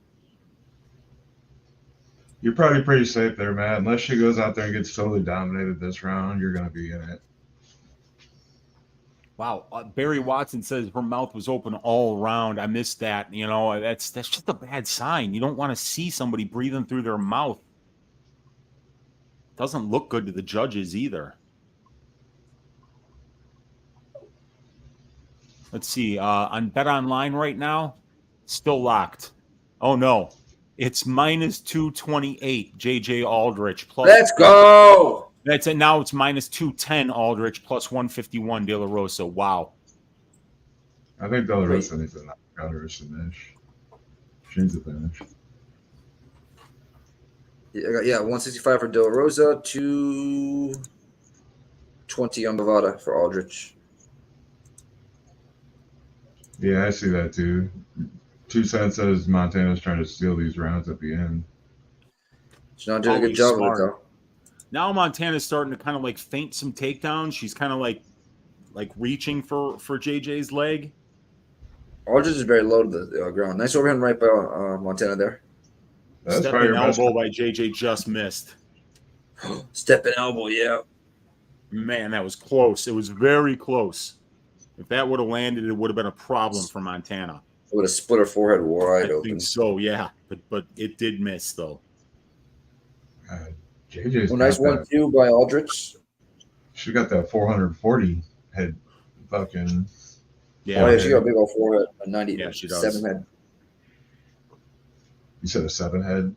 You're probably pretty safe there, Matt. Unless she goes out there and gets totally dominated this round, you're going to be in it. Wow. Barry Watson says her mouth was open all around. I missed that. You know, that's just a bad sign. You don't want to see somebody breathing through their mouth. Doesn't look good to the judges either. Let's see. On Bet Online right now, still locked. Oh, no. It's -228, JJ Aldrich. Plus Let's go. That's it. Now it's -210 Aldrich plus 151 De La Rosa. Wow. I think De La Rosa needs to knock out her finish. She needs a finish. Yeah, 165 for De La Rosa, 220 on Bovada for Aldrich. Yeah, I see that too. 2 cents says Montana's trying to steal these rounds at the end. She's not doing a good job with it, though. Now Montana's starting to kind of like feint some takedowns. She's kind of like reaching for JJ's leg. Aldrich is very low to the ground. Nice overhand right by Montana there. Stepping elbow by JJ just missed. Stepping elbow, yeah. Man, that was close. It was very close. If that would have landed, it would have been a problem for Montana. It would have split her forehead wide open. I think so, yeah. But it did miss, though. JJ's nice 1-2 by Aldrich. She got that 440 head fucking. Yeah, oh, yeah, she got a big old forehead, a 97 head. You said a 7 head?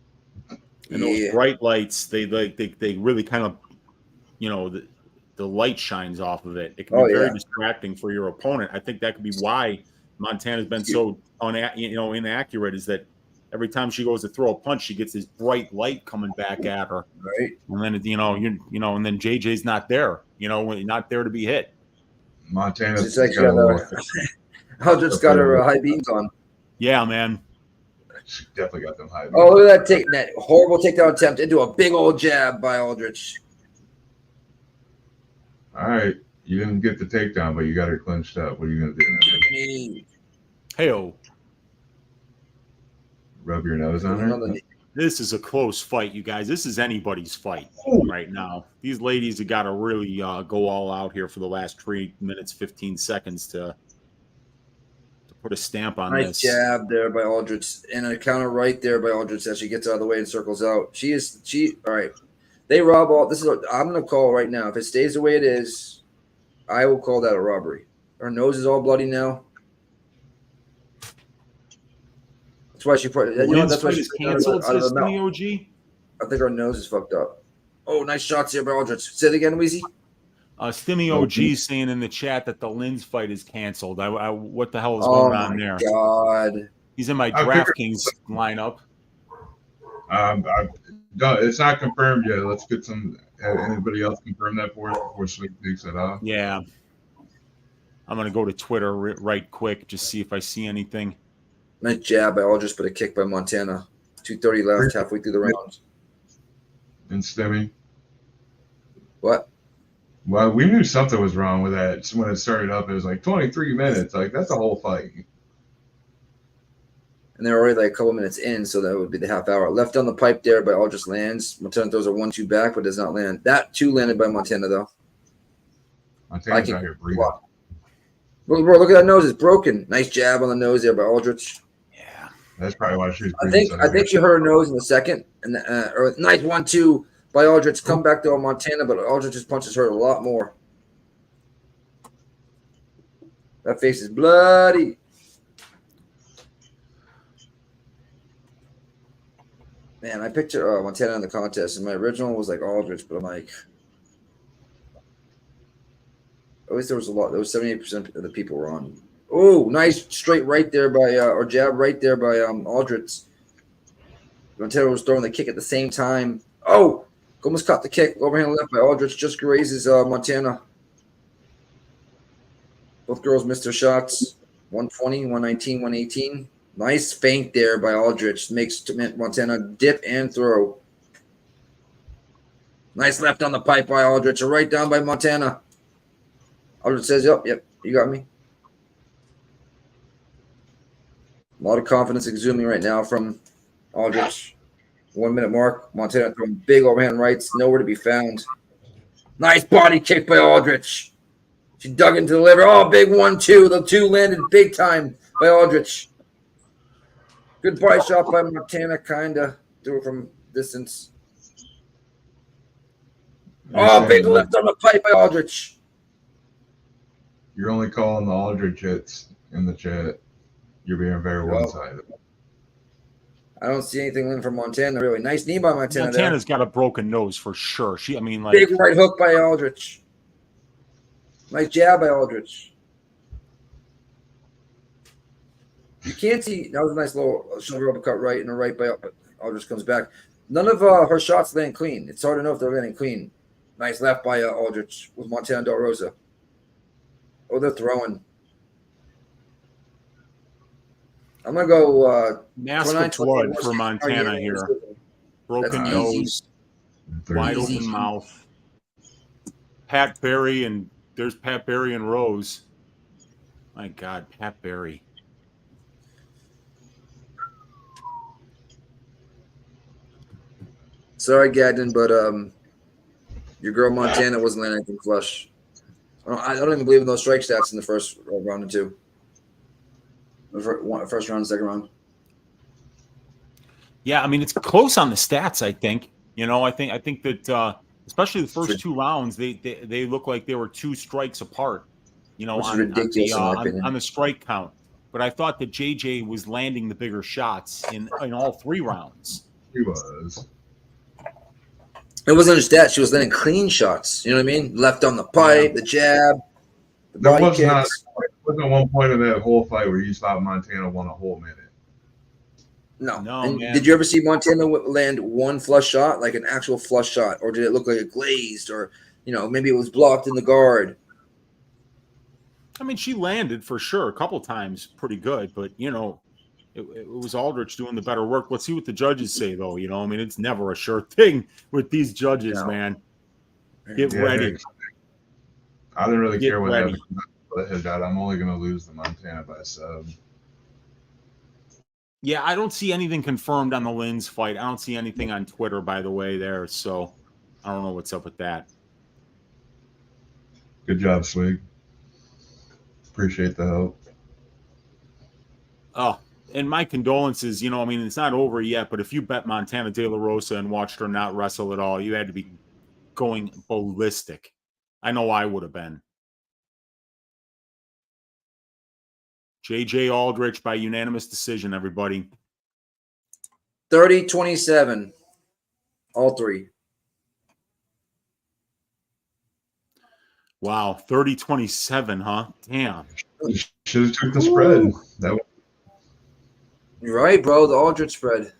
And those bright lights, they really kind of, you know, the light shines off of it. It can be very distracting for your opponent. I think that could be why Montana's been so inaccurate, is that every time she goes to throw a punch, she gets this bright light coming back at her. Right. And then and then JJ's not there. Not there to be hit. Montana's Aldrich got her high beams on. Yeah, man. She definitely got them high beams. Oh, look at that horrible takedown attempt into a big old jab by Aldrich. All right. You didn't get the takedown, but you got her clinched up. What are you going to do now? Hey-o. Rub your nose on her? This is a close fight, you guys. This is anybody's fight right now. These ladies have got to really go all out here for the last 3 minutes, 15 seconds to put a stamp on this. Nice jab there by Aldrich, and a counter right there by Aldrich as she gets out of the way and circles out. All right. They rob all. This is what I'm going to call right now. If it stays the way it is, I will call that a robbery. Her nose is all bloody now. That's why she put. That's why she's canceled. Out of the mouth. OG. I think her nose is fucked up. Oh, nice shots here by Aldrich. Say it again, Weezy. Stimmy OG saying in the chat that the Linz fight is canceled. What the hell is going on there? Oh my God. He's in my DraftKings lineup. It's not confirmed yet. Let's get some. Anybody else confirm that for us before Sweet takes it off? Yeah. I'm going to go to Twitter right quick, just see if I see anything. Nice jab by Aldrich, but a kick by Montana. 2:30 left, halfway through the round. And Stimmy. What? Well, we knew something was wrong with that when it started up. It was like 23 minutes. Like, that's a whole fight. And they're already like a couple minutes in, so that would be the half hour. Left on the pipe there by Aldrich lands. Montana throws a 1-2 back, but does not land. That 2 landed by Montana, though. Montana's out here breathing. Bro, look at that nose. It's broken. Nice jab on the nose there by Aldrich. Yeah. That's probably why she was. I think you hurt her nose in the second, and or nice 1-2 by Aldrich. Come back to Montana, but Aldrich's punches hurt a lot more. That face is bloody. Man, I picked Montana in the contest, and my original was like Aldrich, but I'm like, at least there was a lot. There was 78% of the people were on. Oh, nice straight right there by or jab right there by Aldrich. Montana was throwing the kick at the same time. Oh, almost caught the kick. Overhand left by Aldrich. Just grazes Montana. Both girls missed their shots. 120, 119, 118. Nice feint there by Aldrich. Makes Montana dip and throw. Nice left on the pipe by Aldrich. A right down by Montana. Aldrich says, yep, you got me. A lot of confidence exuding right now from Aldrich. 1 minute mark. Montana throwing big overhand rights. Nowhere to be found. Nice body kick by Aldrich. She dug into the liver. Oh, big 1-2. The two landed big time by Aldrich. Good body shot by Montana. Kind of threw it from distance. Oh, big lift on the pipe by Aldrich. You're only calling the Aldrich hits in the chat. You're being very one-sided. I don't see anything in from Montana, really. Nice knee by Montana. Montana's got a broken nose for sure. Big right hook by Aldrich. Nice jab by Aldrich. You can't see. That was a nice little shoulder uppercut right and a right by Aldrich comes back. None of her shots land clean. It's hard to know if they're landing clean. Nice left by Aldrich with Montana Del Rosa. Oh, they're throwing. I'm going to go mask of blood for Montana here. Broken nose, wide open mouth. Pat Barry, and there's Pat Barry and Rose. My God, Pat Barry. Sorry, Gagnon, but your girl Montana wasn't landing anything flush. I don't even believe in those strike stats in the first round and two. First round, second round. Yeah, I mean it's close on the stats. I think I think that especially the first two rounds, they look like they were 2 strikes apart. On the strike count. But I thought that JJ was landing the bigger shots in all 3 rounds. He was. It wasn't just that; she was landing clean shots. You know what I mean? Left on the pipe, the jab, the body kicks. There wasn't one point of that whole fight where you thought Montana won a whole minute. No. Did you ever see Montana land one flush shot, like an actual flush shot, or did it look like it glazed, or maybe it was blocked in the guard? I mean, she landed for sure a couple times, pretty good, but it was Aldrich doing the better work. Let's see what the judges say, though. I mean, it's never a sure thing with these judges, man. Get ready. I didn't really care what happened. I'm only going to lose the Montana by sub. Yeah, I don't see anything confirmed on the Lynn's fight. I don't see anything on Twitter, by the way, there. So I don't know what's up with that. Good job, Swig. Appreciate the help. Oh, and my condolences. I mean, it's not over yet, but if you bet Montana De La Rosa and watched her not wrestle at all, you had to be going ballistic. I know I would have been. JJ Aldrich by unanimous decision, everybody. 30-27. All 3. Wow, 30-27, huh? Damn. Should have took the spread. You're right, bro. The Aldrich spread.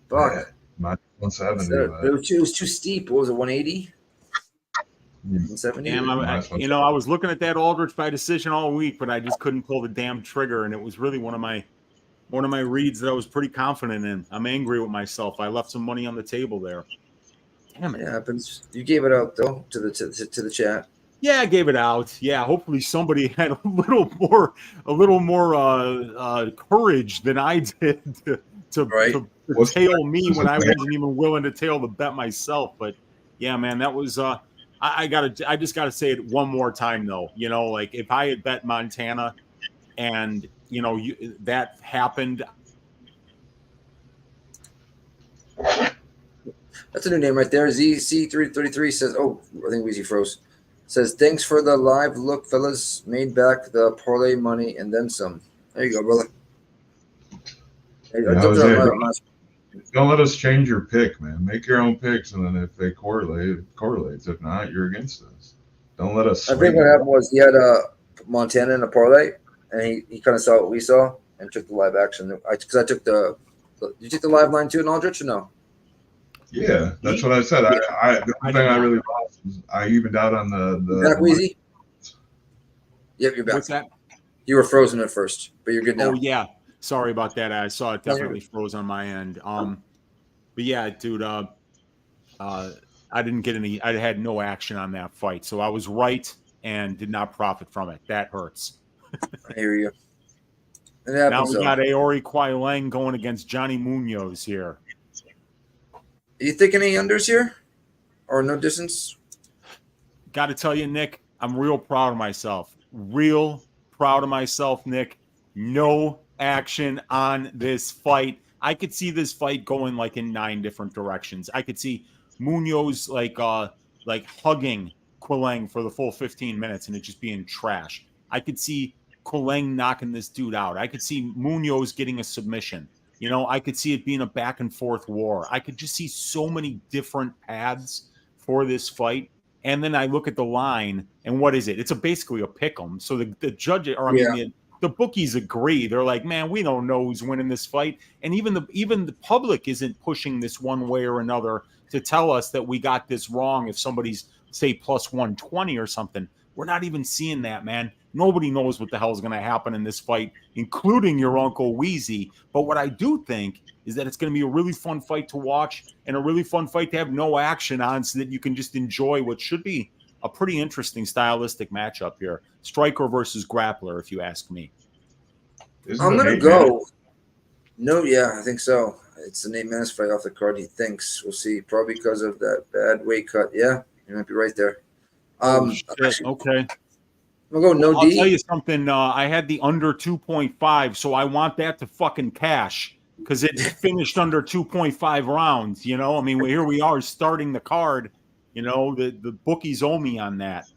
Fuck. Yeah, my 170. It was too steep. What was it, 180? 170? Damn, I was looking at that Aldrich by decision all week, but I just couldn't pull the damn trigger, and it was really one of my reads that I was pretty confident in. I'm angry with myself. I left some money on the table there. Damn it. It happens. You gave it out though to the chat. Yeah, I gave it out. Yeah, hopefully somebody had a little more courage than I did to tail me when I wasn't even willing to tail the bet myself. But yeah, man, that was I just gotta say it one more time though. Like if I had bet Montana and that happened, That's a new name right there. ZC333 says, oh, I think Weezy froze. Says, thanks for the live look, fellas. Made back the parlay money and then some. There you go, brother. Don't let us change your pick, man. Make your own picks, and then if they correlate, it correlates. If not, you're against us. Don't let us. I think what happened was he had Montana in a parlay, and he kind of saw what we saw and took the live action. Because I took the you took the live line too in Aldrich or no? Yeah, that's what I said. The one thing I really lost was I evened out on the back Weezy. Yep, you're back. What's that? You were frozen at first, but you're good now. Oh yeah, sorry about that. I saw it definitely froze on my end. But yeah, dude. I didn't get any. I had no action on that fight, so I was right and did not profit from it. That hurts. I hear you. Now we got Aori Quang going against Johnny Munoz here. Are you thinking any unders here, or no distance? Got to tell you, Nick, I'm real proud of myself. Real proud of myself, Nick. No action on this fight. I could see this fight going like in 9 different directions. I could see Munoz like hugging Quang for the full 15 minutes and it just being trash. I could see Quang knocking this dude out. I could see Munoz getting a submission. You know, I could see it being a back and forth war. I could just see so many different paths for this fight. And then I look at the line, and what is it? It's basically a pick'em. So the judge, or I mean, the bookies agree. They're like, man, we don't know who's winning this fight, and even the public isn't pushing this one way or another to tell us that we got this wrong. If somebody's say plus 120 or something, we're not even seeing that, man. Nobody knows what the hell is going to happen in this fight, including your Uncle Weezy. But what I do think is that it's going to be a really fun fight to watch and a really fun fight to have no action on so that you can just enjoy what should be a pretty interesting stylistic matchup here. Striker versus grappler, if you ask me. I'm going to go. No, yeah, I think so. It's an 8-minute fight off the card, he thinks. We'll see. Probably because of that bad weight cut. Yeah, you might be right there. Okay. I'll go no I'll D. tell you something. I had the under 2.5, so I want that to fucking cash because it finished under 2.5 rounds. You know, I mean, here we are starting the card. You know, the bookies owe me on that.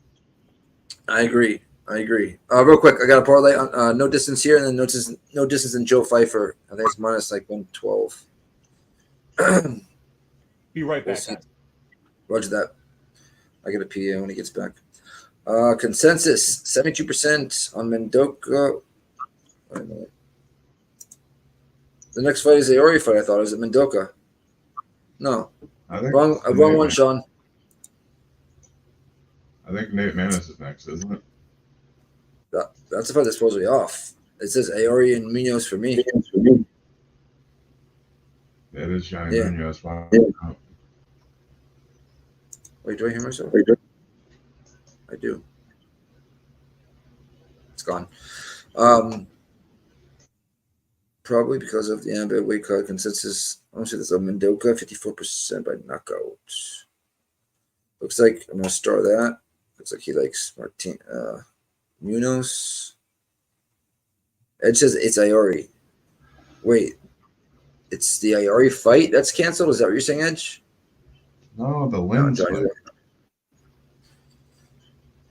I agree. Real quick, I got a parlay on no distance here, and then no distance in Joe Pyfer. I think it's minus like 112. Be right back. Roger that. I get a PA when he gets back. Consensus 72% on Mendoza. Wait a minute. The next fight is the Aori fight. I thought is it Mendoza? No, wrong one, Sean. I think Nate Maness is next, isn't it? That's the fight that's supposedly off. It says Aori and Munoz for me. That is Johnny Munoz. Wow. Wait, do I hear myself? I do. It's gone. Probably because of the ambit weight cut consensus. I want to say this. Mendoza 54% by knockout. Looks like I'm gonna start that. Looks like he likes Munoz. Edge says it's Aori. Wait, it's the Aori fight that's canceled. Is that what you're saying, Edge? No, the Lynch fight.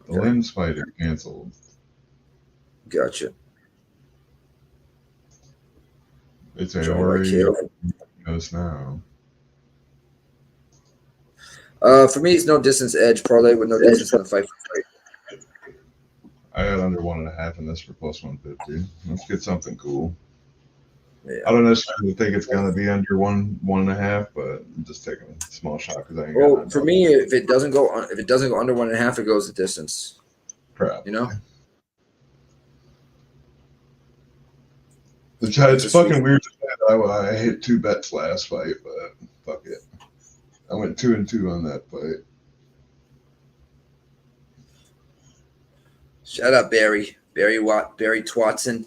The Lynch fight is canceled. Gotcha. It's Aori knows now. For me, it's no distance Edge parlay with no distance on the fight. I had under 1.5 in this for plus 150. Let's get something cool. Yeah. I don't necessarily think it's gonna be under 1.5, but I'm just taking a small shot because I ain't. Well, for me, if it doesn't go under 1.5, it goes the distance. Crap. You know. It's fucking weird. I hit 2 bets last fight, but fuck it. I went 2-2 on that fight. Shout out Barry Twatson.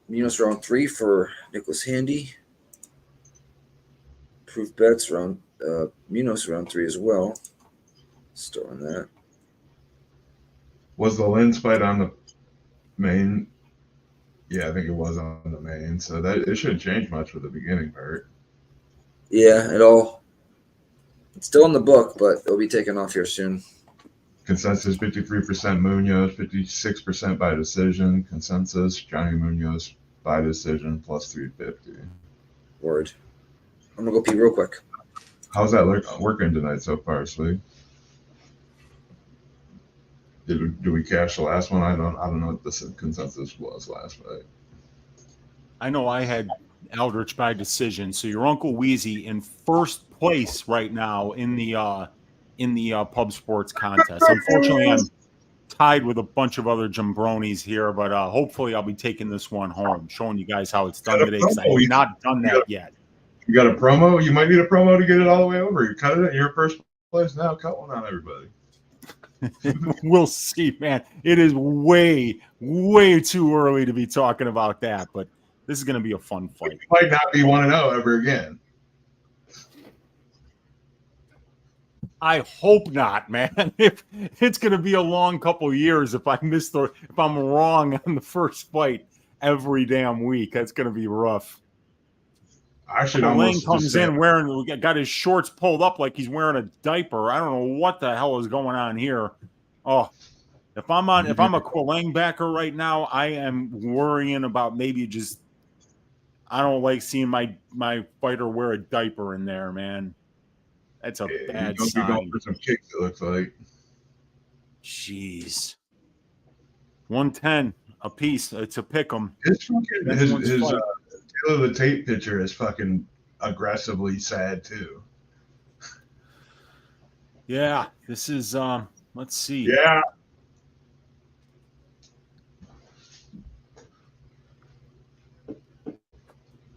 Munoz round 3 for Nicholas Handy. Proof bets round Munoz round 3 as well. Still on that. Was the Lens fight on the main? Yeah, I think it was on the main. So that it shouldn't change much for the beginning part. Yeah, it's still in the book, but it'll be taken off here soon. Consensus 53% Munoz, 56% by decision. Consensus Johnny Munoz by decision plus 350. Word. I'm gonna go pee real quick. How's that working tonight so far, Sweet? Did we cash the last one? I don't know what the consensus was last fight. I know I had Aldrich by decision. So your Uncle Wheezy in first place right now in the pub sports contest. Unfortunately, I'm tied with a bunch of other jambronis here, but hopefully I'll be taking this one home, showing you guys how it's done today, because I have not done that yet. You got a promo? You might need a promo to get it all the way over. You cut it. You're first place now. Cut one on everybody. We'll see, man. It is way, way too early to be talking about that, but this is going to be a fun fight. You might not be 1-0 ever again. I hope not, man. If it's going to be a long couple years if I'm wrong on the first fight every damn week, that's going to be rough. I should Lane comes in got his shorts pulled up like he's wearing a diaper. I don't know what the hell is going on here. Oh, if I'm a Quang backer right now, I am worrying about maybe just. I don't like seeing my fighter wear a diaper in there, man. That's a bad sign. Going for some kicks, it looks like. Jeez. 110 a piece. It's a pick 'em. His Taylor the Tape picture is fucking aggressively sad too. Yeah, this is let's see. Yeah.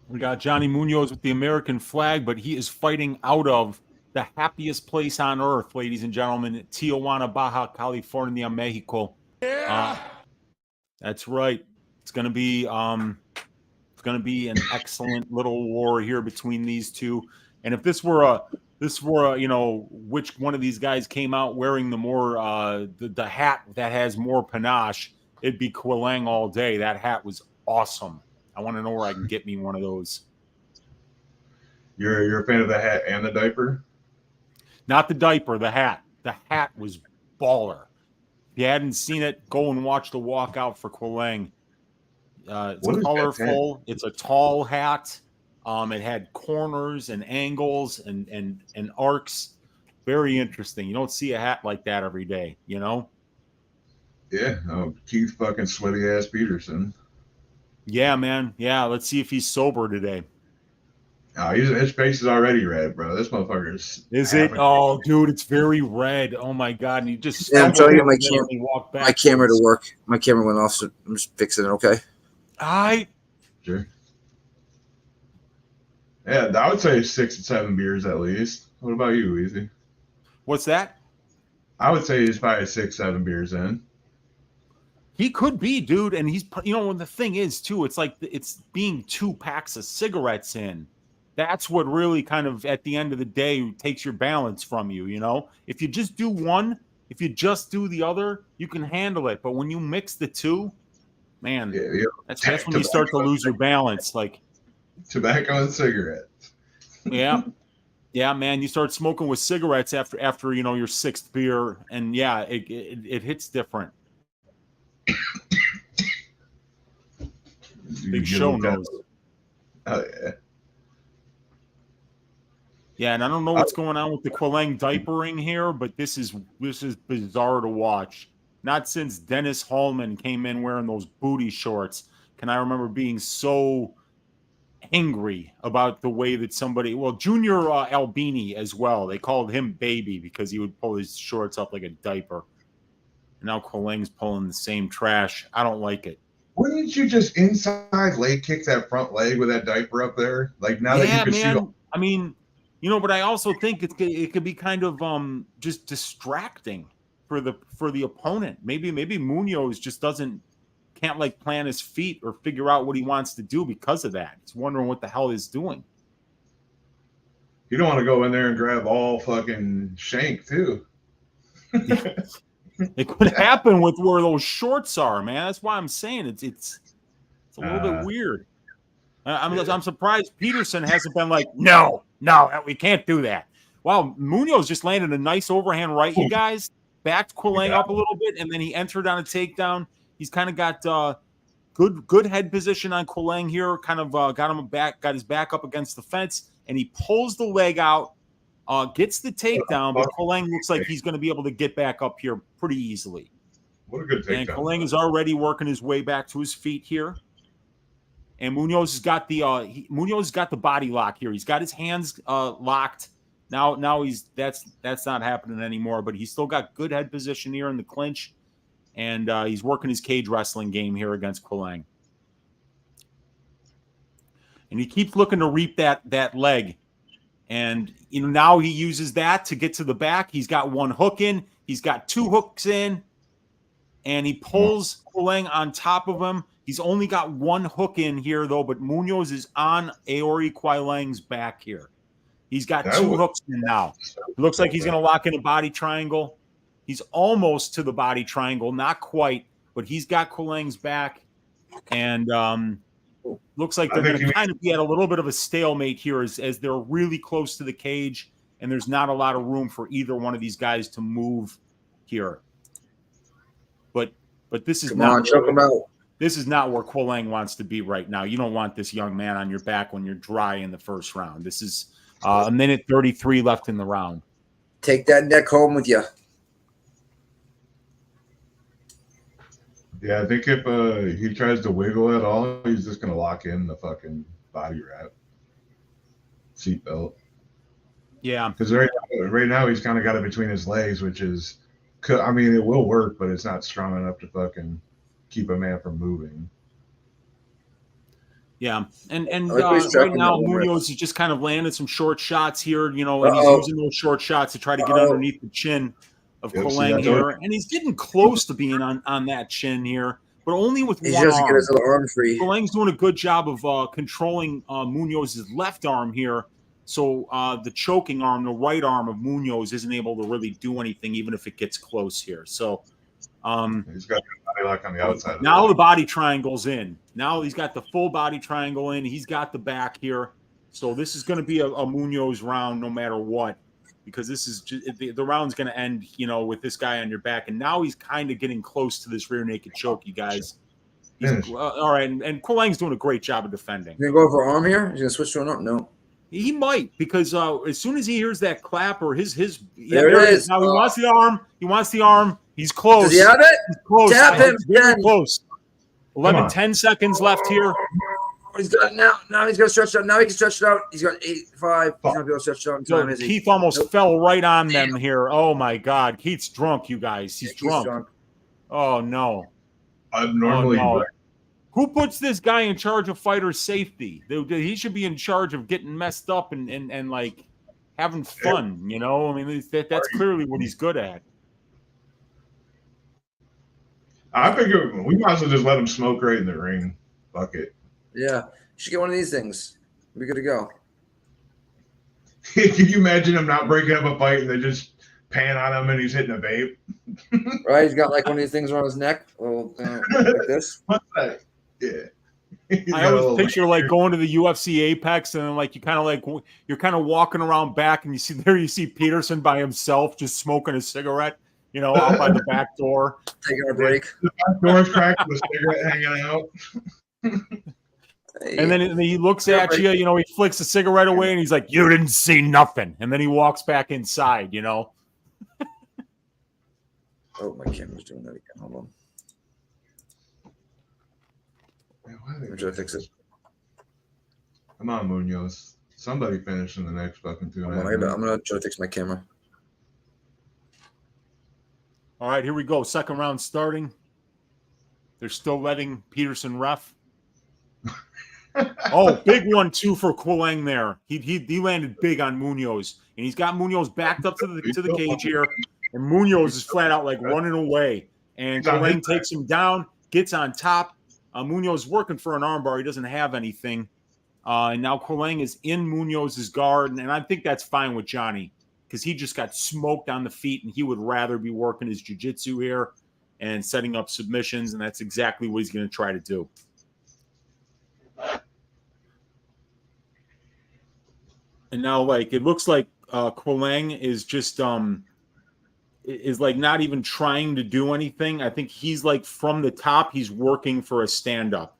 We got Johnny Munoz with the American flag, but he is fighting out of the happiest place on earth, ladies and gentlemen, Tijuana, Baja California, Mexico. Yeah. That's right. It's going to be an excellent little war here between these two. And if this were a which one of these guys came out wearing the more the hat that has more panache, it'd be Quang all day. That hat was awesome. I want to know where I can get me one of those. You're a fan of the hat and the diaper? Not the diaper, the hat. The hat was baller. If you hadn't seen it, go and watch the walkout for Quang. It's colorful. It's a tall hat. It had corners and angles and arcs. Very interesting. You don't see a hat like that every day, you know? Yeah. Oh, Keith fucking sweaty ass Peterson. Yeah, man. Yeah, let's see if he's sober today. Oh, his face is already red, bro. This motherfucker is it? Oh, dude, it's very red. Oh my god! And he just I'm trying to get my camera to work. My camera went off, so I'm just fixing it. Okay. Sure. Yeah, I would say 6 to 7 beers at least. What about you, Easy? What's that? I would say he's probably 6, 7 beers in. He could be, dude. And he's, the thing is, too, it's like it's being 2 packs of cigarettes in. That's what really kind of, at the end of the day, takes your balance from you, you know? If you just do one, if you just do the other, you can handle it. But when you mix the two, man, that's when you start to lose your balance. Like tobacco and cigarettes. Yeah. Yeah, man, you start smoking with cigarettes after your 6th beer, and yeah, it hits different. Big Show knows. Oh yeah. Yeah, and I don't know what's going on with the Quang diapering here, but this is bizarre to watch. Not since Dennis Hallman came in wearing those booty shorts can I remember being so angry about the way that Junior Albini as well. They called him baby because he would pull his shorts up like a diaper. And now Quang's pulling the same trash. I don't like it. Wouldn't you just inside leg kick that front leg with that diaper up there? Like now that you can see. I mean, but I also think it could be kind of just distracting for the opponent. Maybe Munoz just can't plan his feet or figure out what he wants to do because of that. He's wondering what the hell he's doing. You don't want to go in there and grab all fucking shank too. It could happen with where those shorts are, man. That's why I'm saying it's a little bit weird. I'm surprised Peterson hasn't been like, no, No, we can't do that. Wow, Munoz just landed a nice overhand right, you guys. Backed Quang up a little bit, and then he entered on a takedown. He's kind of got good head position on Quang here. Kind of got his back up against the fence, and he pulls the leg out, gets the takedown, but Quang looks like he's going to be able to get back up here pretty easily. What a good takedown. And Quang is already working his way back to his feet here. And Munoz has got the body lock here. He's got his hands locked. Now that's not happening anymore, but he's still got good head position here in the clinch, and he's working his cage wrestling game here against Quang. And he keeps looking to reap that leg, and now he uses that to get to the back. He's got one hook in, he's got two hooks in, and he pulls Quang on top of him. He's only got one hook in here though, but Munoz is on Aori Quailang's back here. He's got two hooks in now. It looks like he's going to lock in a body triangle. He's almost to the body triangle, not quite, but he's got Qualang's back. And looks like they're going to kind of be at a little bit of a stalemate here as they're really close to the cage, and there's not a lot of room for either one of these guys to move here. But this is This is not where Quang wants to be right now. You don't want this young man on your back when you're dry in the first round. This is a minute 33 left in the round. Take that neck home with you. Yeah, I think if he tries to wiggle at all, he's just going to lock in the fucking body wrap. Seatbelt. Yeah. Because right now he's kind of got it between his legs, which is, I mean, it will work, but it's not strong enough to fucking keep a man from moving. Yeah, and right now Munoz is just kind of landed some short shots here, and he's using those short shots to try to get underneath the chin of Quang here, and he's getting close to being on that chin here, but only with one arm. Get his little arm free. Quang's doing a good job of controlling Munoz's left arm here, so the choking arm, the right arm of Munoz, isn't able to really do anything, even if it gets close here. So he's got the body lock on the outside. Now the body triangle's in. Now he's got the full body triangle in. He's got the back here. So this is going to be a Munoz round no matter what, because this is the round's going to end, with this guy on your back. And now he's kind of getting close to this rear naked choke, you guys. All right, and Qualang's doing a great job of defending. You going to go for arm here? He's going to switch to an arm? No. He might, because as soon as he hears that clap or his there it is. Now he wants the arm. He wants the arm. He's close. Does he have it? He's close. Tap him. Very close. 10 seconds left here. He's got it now. Now he's going to stretch it out. Now he can stretch it out. He's got 8-5. He's going to be able to stretch it out in time, is he? Keith almost fell right on them here. Oh, my God. Keith's drunk, you guys. He's drunk. Oh, no. I'm normally drunk. Who puts this guy in charge of fighter safety? He should be in charge of getting messed up and like having fun, I mean, that's clearly what he's good at. I figure we might as well just let him smoke right in the ring. Fuck it. Yeah. You should get one of these things. We're good to go. Can you imagine him not breaking up a fight and they just pan on him and he's hitting a vape? Right? He's got like one of these things around his neck. Like this. What's that? Yeah. I always picture like going to the UFC Apex and then like you're kind of walking around back and you see Peterson by himself just smoking a cigarette, out by the back door. Taking a break. The back door's cracked with a cigarette hanging out. And then he looks at you, he flicks the cigarette away and he's like, "You didn't see nothing." And then he walks back inside, Oh, my camera's doing that again. Hold on. I'm trying to fix it. Come on, Munoz. Somebody finish in the next fucking 2 minutes. I'm going to try to fix my camera. All right, here we go. Second round starting. They're still letting Peterson ref. Oh, big 1-2 for Quang there. He landed big on Munoz, and he's got Munoz backed up to the cage here, and Munoz is flat out like running away, and Quang takes him down, gets on top. Munoz working for an armbar. He doesn't have anything, and now Quang is in Munoz's guard, and I think that's fine with Johnny because he just got smoked on the feet, and he would rather be working his jiu-jitsu here and setting up submissions, and that's exactly what he's going to try to do. And now, like, it looks like Quang is just is like not even trying to do anything. I think he's like from the top, he's working for a stand-up.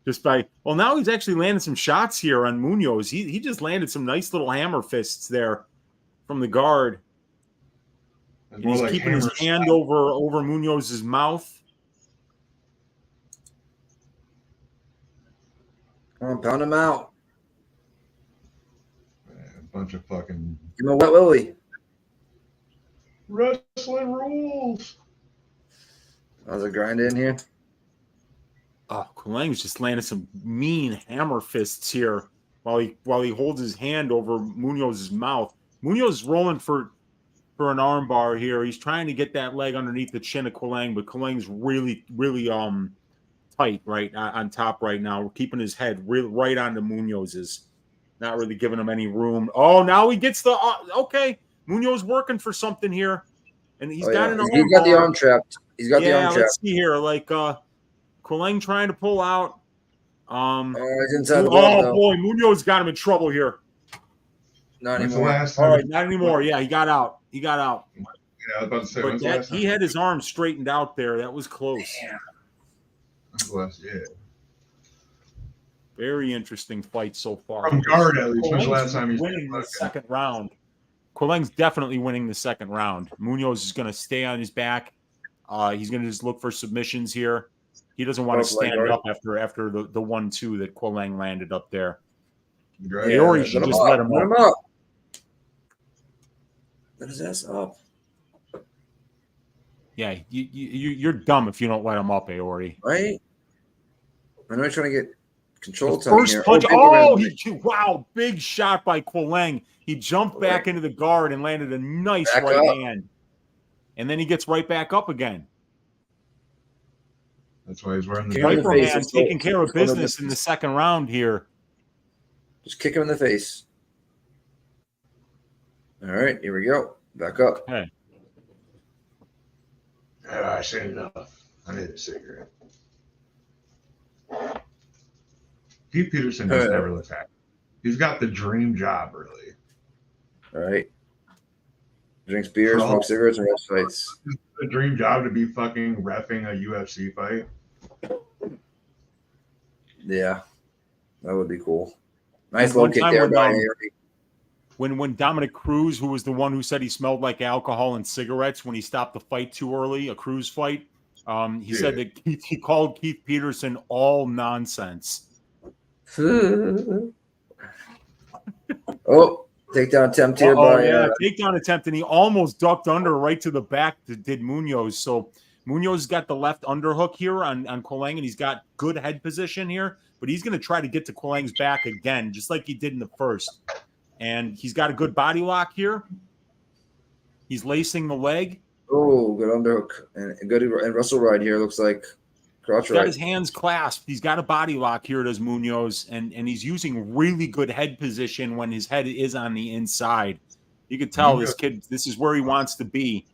Just by now he's actually landed some shots here on Munoz. He just landed some nice little hammer fists there from the guard. And he's like keeping his hand over Munoz's mouth. Come on, pound him out. A bunch of fucking. Give him a wet willy. Wrestling rules. How's it grind in here? Oh, Quang's just landed some mean hammer fists here while he holds his hand over Munoz's mouth. Munoz is rolling for an arm bar here. He's trying to get that leg underneath the chin of Quang, but Quang's really tight right on top right now. We're keeping his head right onto Munoz's, not really giving him any room. Oh, now he gets the okay. Munoz working for something here, and he's got an arm. He's got the arm trapped. He's got the arm trapped. Let's see here, like Quang trying to pull out. He's inside the ball, boy, Munoz got him in trouble here. Not anymore. All right, not anymore. Yeah, he got out. Yeah, I was about to say. But he had his arm straightened out there. That was close. Yeah. Very interesting fight so far. From guard, at least. When's the last time he's winning the second round? Quang's definitely winning the second round. Munoz is going to stay on his back. He's going to just look for submissions here. He doesn't want to stand up after the 1-2 that Quang landed up there. Aori should just let him up. Let his ass up. Yeah, you're dumb if you don't let him up, Aori. Right? I'm not trying to get control the time first here. punch. Wow, big shot by Quang. He jumped back into the guard and landed a nice right hand. And then he gets right back up again. That's why he's wearing the Pyfer man taking care of business in the second round here. Just kick him in the face. All right, here we go. Back up. Okay. I said enough. I need a cigarette. Pete Peterson has never looked happy. He's got the dream job, really. All right. Drinks beer, smokes cigarettes, and refs fights. The dream job to be fucking reffing a UFC fight. Yeah, that would be cool. Nice low kick there by when Dominic Cruz, who was the one who said he smelled like alcohol and cigarettes when he stopped the fight too early, a Cruz fight, he said that he called Keith Peterson all nonsense. Oh, takedown attempt here by takedown attempt, and he almost ducked under right to the back. Did Munoz? So Munoz got the left underhook here on Quang, and he's got good head position here, but he's going to try to get to Quang's back again, just like he did in the first. And he's got a good body lock here. He's lacing the leg. Oh, good underhook and good and wrestle ride here. Looks like crotch He's got his hands clasped. He's got a body lock here, does Munoz, and he's using really good head position when his head is on the inside. You could tell this kid, this is where he wants to be.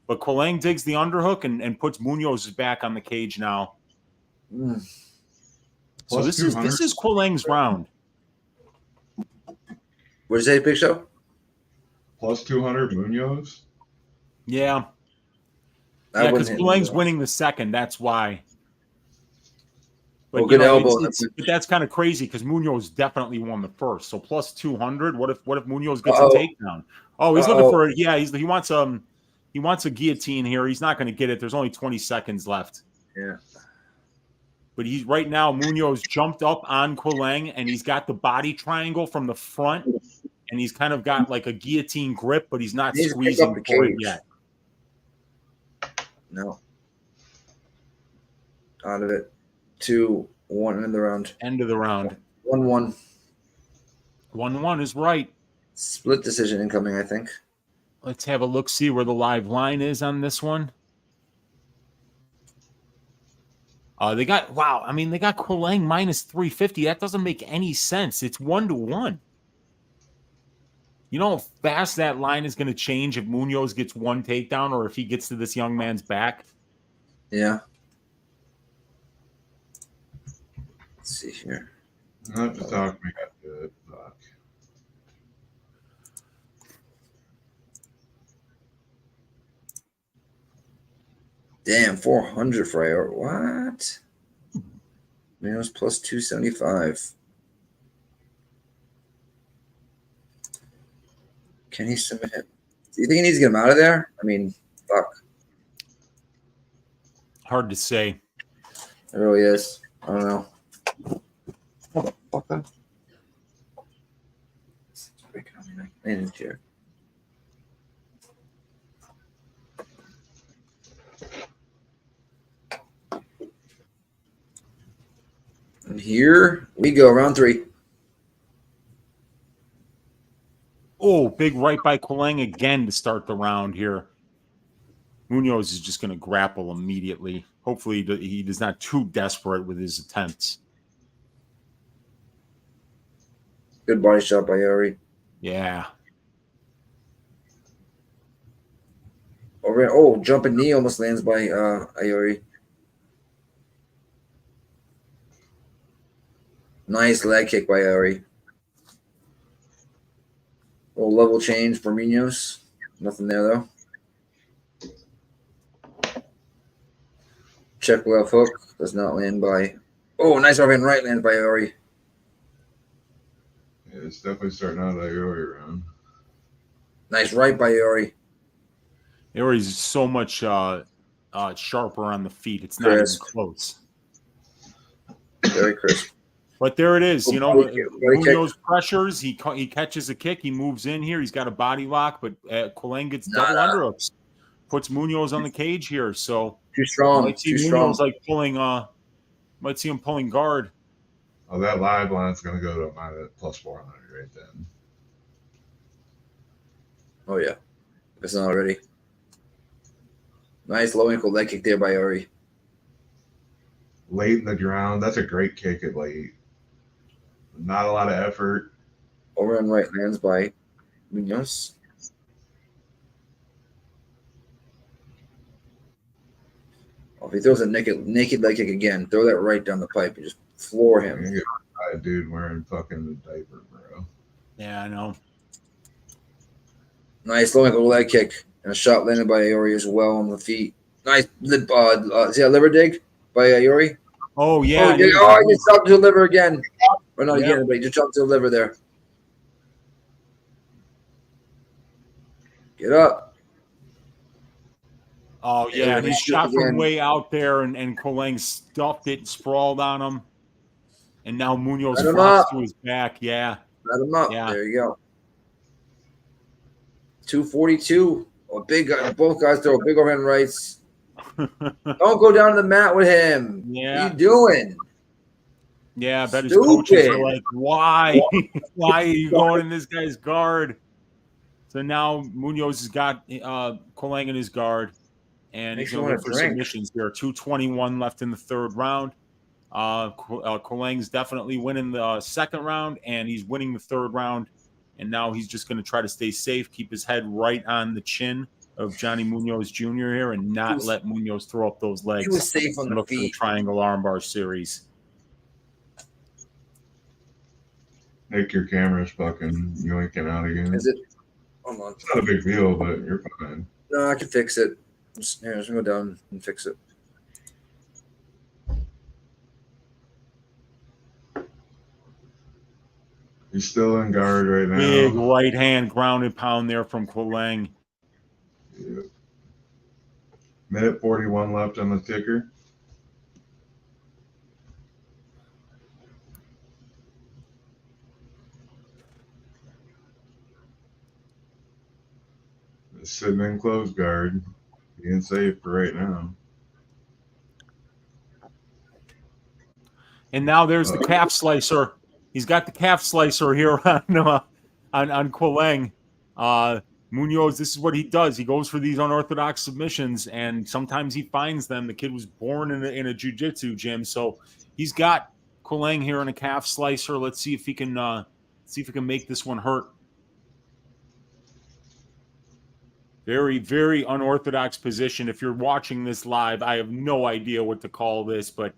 But Quang digs the underhook and puts Munoz's back on the cage now. So this is Quang's round. What did you say, Big Show? Plus 200 Munoz? Yeah. Yeah, because Quang's winning the second. That's why. But, good elbow. But that's kind of crazy because Munoz definitely won the first. So plus 200. What if Munoz gets a takedown? Oh, he's looking for it. Yeah, he wants a guillotine here. He's not going to get it. There's only 20 seconds left. Yeah. But he's right now, Munoz jumped up on Quang, and he's got the body triangle from the front, and he's kind of got like a guillotine grip, but he's not squeezing for it yet. No. Out of it. 2-1 end of the round. End of the round. 1-1. 1-1 is right. Split decision incoming, I think. Let's have a look, see where the live line is on this one. They got Quang minus 350. That doesn't make any sense. It's 1-1. You know how fast that line is going to change if Munoz gets one takedown or if he gets to this young man's back? Yeah. Let's see here. Not to talk me up to it. Fuck. Damn, 400 for Iori. What? Munoz plus 275. Can he submit him? Do you think he needs to get him out of there? I mean, fuck. Hard to say. It really is. I don't know. Motherfucker. It's breaking on me neck. I need a chair. And here we go, round 3. Oh, big right by Quang again to start the round here. Munoz is just going to grapple immediately. Hopefully he is not too desperate with his attempts. Good body shot by Iori. Yeah. Oh, jumping knee almost lands by Iori. Nice leg kick by Iori. Little level change for Munoz. Nothing there, though. Check left hook. Does not land by... Oh, nice overhand right lands by Iori. Yeah, it's definitely starting out that Iori round. Nice right by Iori. Iori's so much sharper on the feet. It's not even close. Very crisp. But there it is. You know, body Munoz pressures. He catches a kick. He moves in here. He's got a body lock, but Quang gets double underhooks. Puts Munoz on the cage here. So too strong. Might see Munoz like pulling. Might see him pulling guard. Oh, that live line's going to go to minus plus 400 right then. Oh yeah, if it's not already. Nice low ankle leg kick there by Iori. Late in the round, that's a great kick at late. Not a lot of effort. Overhand right lands by Munoz. Oh, if he throws a naked leg kick again, throw that right down the pipe and just floor him. You get a dude wearing fucking a diaper, bro. Yeah, I know. Nice low ankle leg kick and a shot landed by Iori as well on the feet. Nice, see that liver dig by Iori? Oh yeah. He just dropped to the liver again. Or not again, but he just dropped to the liver there. Get up. Oh yeah, he shot from way out there, and Quang stuffed it and sprawled on him. And now Munoz drops to his back. Yeah. Let him up. Yeah. There you go. 242. Oh, big guy. Both guys throw big overhand rights. Don't go down to the mat with him. Yeah. What are you doing? Yeah, I bet his coaches are like, why? Why are you going in this guy's guard? So now Munoz has got Quang in his guard, and he's going for submissions. There are 2:21 left in the third round. Quang's definitely winning the second round, and he's winning the third round. And now he's just going to try to stay safe, keep his head right on the chin of Johnny Munoz Jr. here, and not let Munoz throw up those legs. He was safe on the feet. For the triangle armbar series. Nick, your camera's fucking yoinking out again. Is it? Hold on. It's not a big deal, but you're fine. No, I can fix it. Just gonna go down and fix it. He's still in guard right now. Big right hand grounded pound there from Quang. Yep. Minute 41 left on the ticker. Sitting in closed guard, being safe for right now. And now there's the calf slicer. He's got the calf slicer here on Quang. Munoz, this is what he does. He goes for these unorthodox submissions, and sometimes he finds them. The kid was born in a jiu-jitsu gym, so he's got Quang here in a calf slicer. Let's see if he can make this one hurt. Very, very unorthodox position. If you're watching this live, I have no idea what to call this, but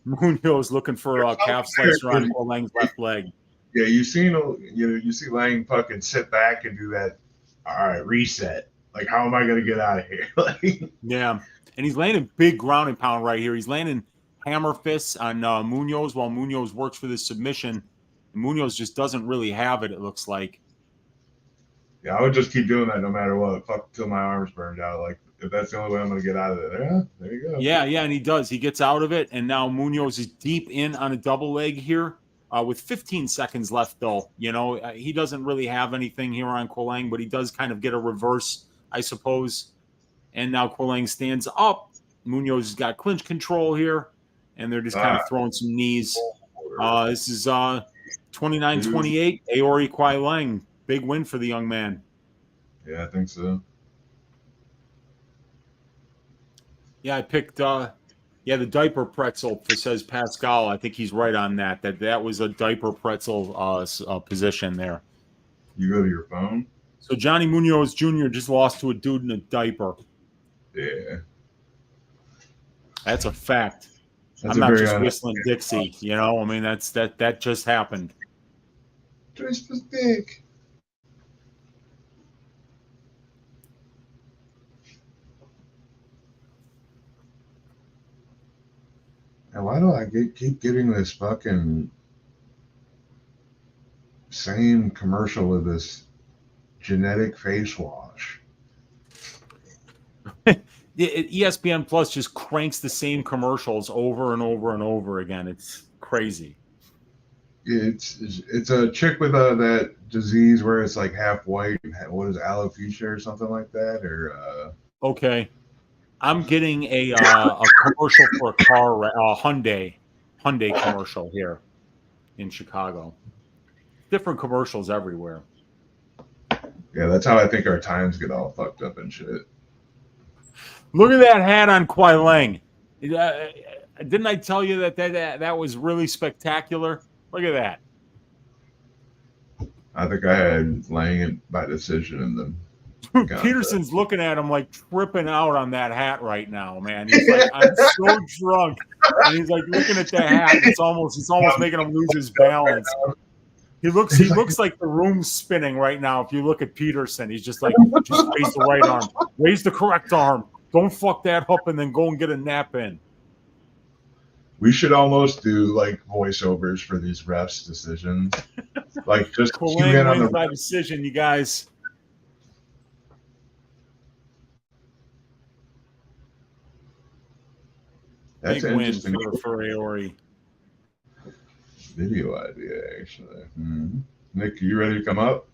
Munoz looking for a calf slicer on Lang's left leg. Yeah, you see Lang fucking sit back and do that. All right, reset. Like, how am I going to get out of here? Yeah, and he's landing big ground and pound right here. He's landing hammer fists on Munoz while Munoz works for this submission. And Munoz just doesn't really have it, it looks like. Yeah, I would just keep doing that no matter what. Fuck till my arms burned out. Like, if that's the only way I'm going to get out of it, yeah, there you go. Yeah, and he does. He gets out of it, and now Munoz is deep in on a double leg here with 15 seconds left, though. You know, he doesn't really have anything here on Quang, but he does kind of get a reverse, I suppose. And now Quang stands up. Munoz has got clinch control here, and they're just kind of throwing some knees. This is 29-28, Aori Quang. Big win for the young man. Yeah, I think so. Yeah, I picked the diaper pretzel, says Pascal. I think he's right on that. That was a diaper pretzel position there. You go to your phone? So Johnny Munoz Jr. just lost to a dude in a diaper. Yeah. That's a fact. I'm not just whistling Dixie, you know? I mean, that just happened. Twist was big. And why do I keep getting this fucking same commercial with this genetic face wash? ESPN Plus just cranks the same commercials over and over and over again. It's crazy. It's a chick with that disease where it's like half white. What is alopecia or something like that? Or okay. I'm getting a commercial for a car, Hyundai commercial here in Chicago. Different commercials everywhere. Yeah, that's how I think our times get all fucked up and shit. Look at that hat on Quang. Didn't I tell you that was really spectacular? Look at that. I think I had Lang it by decision in the. Peterson's looking at him like tripping out on that hat right now, man. He's like, I'm so drunk, and he's like looking at that hat. It's almost making him lose his balance. He looks like the room's spinning right now. If you look at Peterson, he's just like, just raise the right arm, raise the correct arm. Don't fuck that up, and then go and get a nap in. We should almost do like voiceovers for these refs' decisions, like just Quang wins by decision, you guys. That's big win for Aori. Video idea, actually. Mm-hmm. Nick, you ready to come up?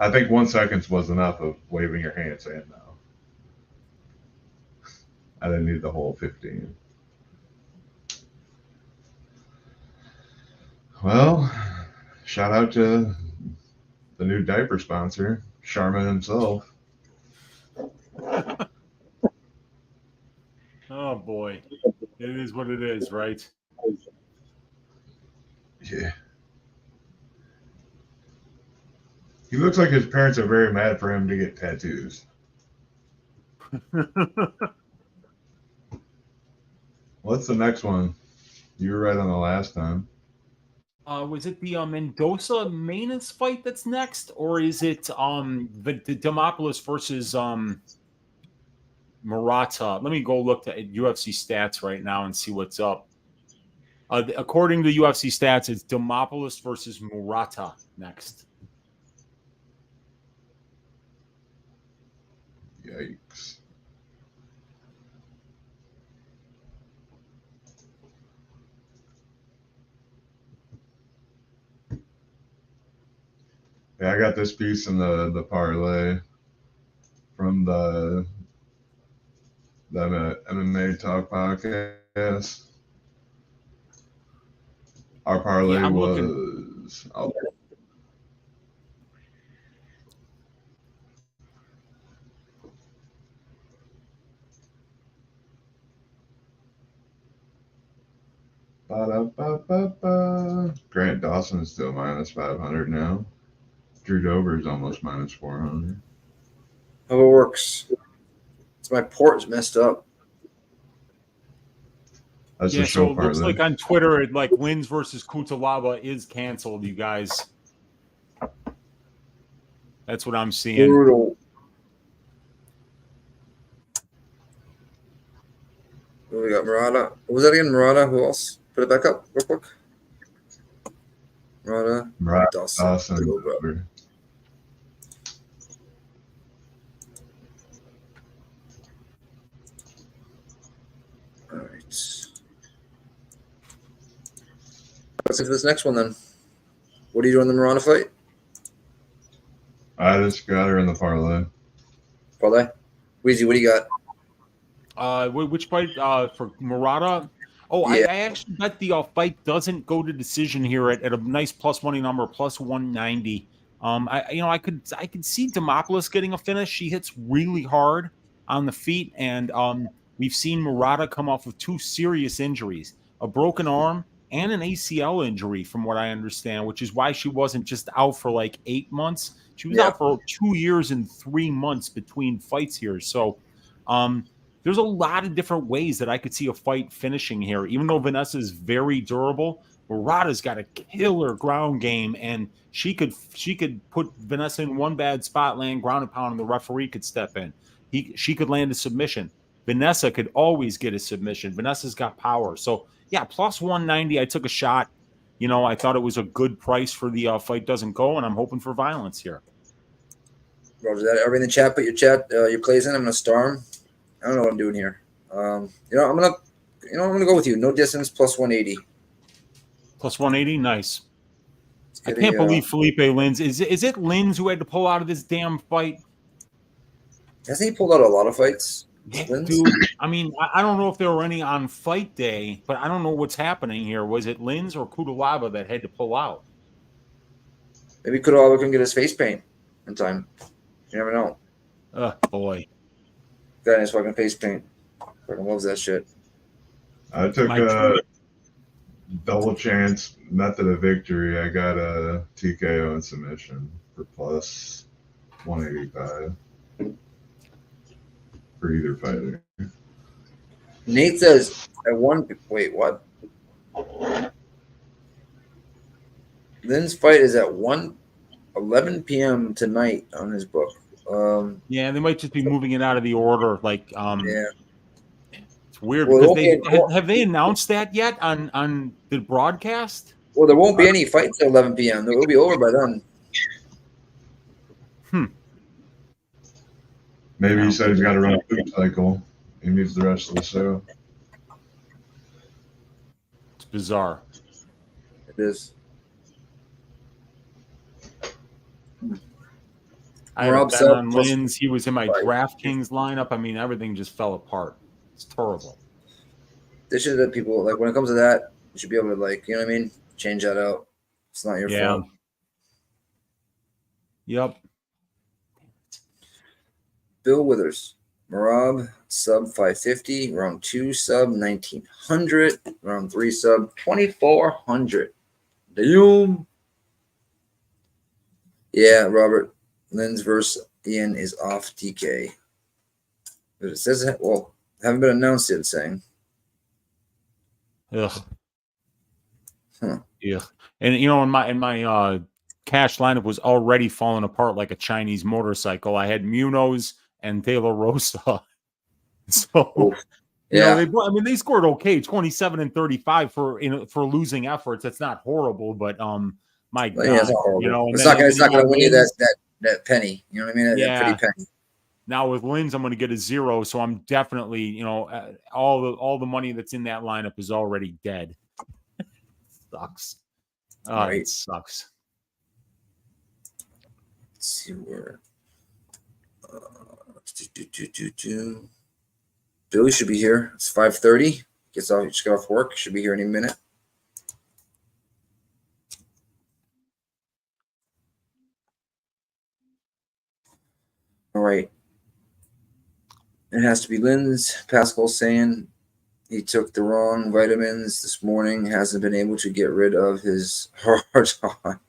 I think 1 second was enough of waving your hand saying no. I didn't need the whole 15. Well, shout out to the new diaper sponsor, Sharma himself. Oh boy, it is what it is, right? Yeah. He looks like his parents are very mad for him to get tattoos. What's the next one? You were right on the last time. Was it the Mendoza Manus fight that's next, or is it the Demopoulos versus Murata? Let me go look at UFC stats right now and see what's up. According to UFC stats, it's Demopoulos versus Murata next. Yikes. Yeah, I got this piece in the parlay from the MMA Talk podcast. Our parlay was Grant Dawson is still minus 500 now. Drew Dober is almost minus 400. How it works? My port's messed up. That's yeah, the so show it part. looks like on Twitter, it like Lins versus Cuțelaba is canceled, you guys. That's what I'm seeing. Brutal. We got Murata. What was that again? Murata. Who else? Put it back up real quick. Murata. Dawson. Dober. All right. Let's get to this next one then. What are you doing in the Murata fight? I just got her in the parlay. Parlay? Weezy, what do you got? Which fight for Murata? Oh, Yeah. I actually bet the fight doesn't go to decision here at a nice plus money number, plus 190. I could see Demopoulos getting a finish. She hits really hard on the feet, and we've seen Murata come off with 2 serious injuries, a broken arm and an ACL injury, from what I understand, which is why she wasn't just out for like 8 months. She was out for 2 years and 3 months between fights here. So there's a lot of different ways that I could see a fight finishing here. Even though Vanessa is very durable, Murata's got a killer ground game, and she could put Vanessa in one bad spot, land ground and pound, and the referee could step in. She could land a submission. Vanessa could always get a submission. Vanessa's got power. So yeah, plus 190. I took a shot. I thought it was a good price for the fight doesn't go, and I'm hoping for violence here. Roger that. Everybody in the chat, put your plays in. I'm gonna star them. I don't know what I'm doing here. I'm gonna go with you. No distance, plus 180. Plus 180, nice. I can't believe Philipe Lins. Is it Lins who had to pull out of this damn fight? Hasn't he pulled out a lot of fights? Yeah, dude. I mean, I don't know if there were any on fight day, but I don't know what's happening here. Was it Lins or Cuțelaba that had to pull out? Maybe Cuțelaba couldn't get his face paint in time. You never know. Oh, boy. Guy in his fucking face paint. Fucking loves that shit. I took a double chance method of victory. I got a TKO and submission for plus 185 for either fighter. Nate says at one. Wait, what? Lynn's fight is at 11 p.m. tonight on his book. Yeah, they might just be moving it out of the order. Like, yeah, it's weird because have they announced that yet on the broadcast? Well, there won't be any fights at 11 p.m. It will be over by then. Maybe he said he's got to run a food cycle. He needs the rest of the show. It's bizarre. It is. I had a bet on Lins. He was in my DraftKings lineup. I mean, everything just fell apart. It's terrible. This should that people like when it comes to that, you should be able to you know what I mean? Change that out. It's not your fault. Yep. Bill Withers, Marab, sub 550, round 2 sub 1900, round 3 sub 2400. Damn. Yeah, Robert. Lins versus Ian is off TK. But it says, well, haven't been announced yet, saying. Ugh. Huh. Yeah. And, in my cash lineup was already falling apart like a Chinese motorcycle. I had Munoz and De La Rosa. So, they scored okay, 27 and 35 for losing efforts. That's not horrible, but my God, it's not going to win you that penny. You know what I mean? That pretty penny. Now with Lins, I'm going to get a 0, so I'm definitely, all the money that's in that lineup is already dead. Sucks. Right. It sucks. Let's see where. Billy should be here. It's 5:30. Just got off work. Should be here any minute. All right. It has to be Lynn's. Pascal saying he took the wrong vitamins this morning. Hasn't been able to get rid of his heart on.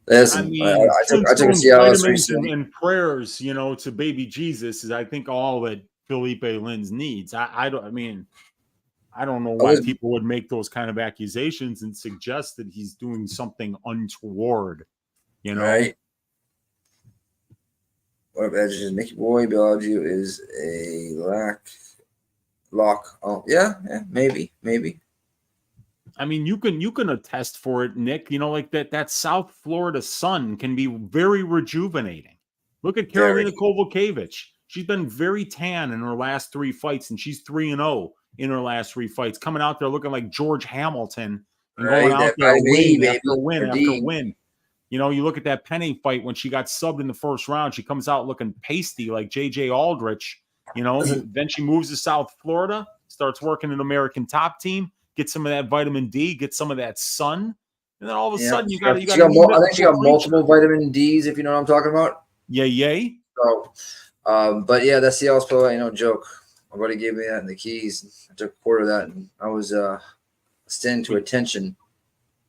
Listen, I mean, I took a Cialis vitamins recently. and prayers, you know, to baby Jesus is, I think, all that Philipe Lins needs. I don't know why people would make those kind of accusations and suggest that he's doing something untoward, you know? Right. What if Edge is Nicky Boy? Algeo is a lock. Oh, yeah, maybe. I mean, you can attest for it, Nick. You know, like that South Florida sun can be very rejuvenating. Look at Karolina Kowalkiewicz. She's been very tan in her last 3 fights, and she's 3-0 in her last 3 fights, coming out there looking like George Hamilton and going out there win after win after win. You know, you look at that Penny fight when she got subbed in the first round, she comes out looking pasty like JJ Aldrich. You know, then she moves to South Florida, starts working an American top team, get some of that vitamin D, get some of that sun, and then all of a sudden you got. I think she got multiple vitamin Ds, if you know what I'm talking about. Yay. So, but yeah, that's the Cialis pill. Ain't no joke. My buddy gave me that in the keys. I took a quarter of that, and I was standing to attention.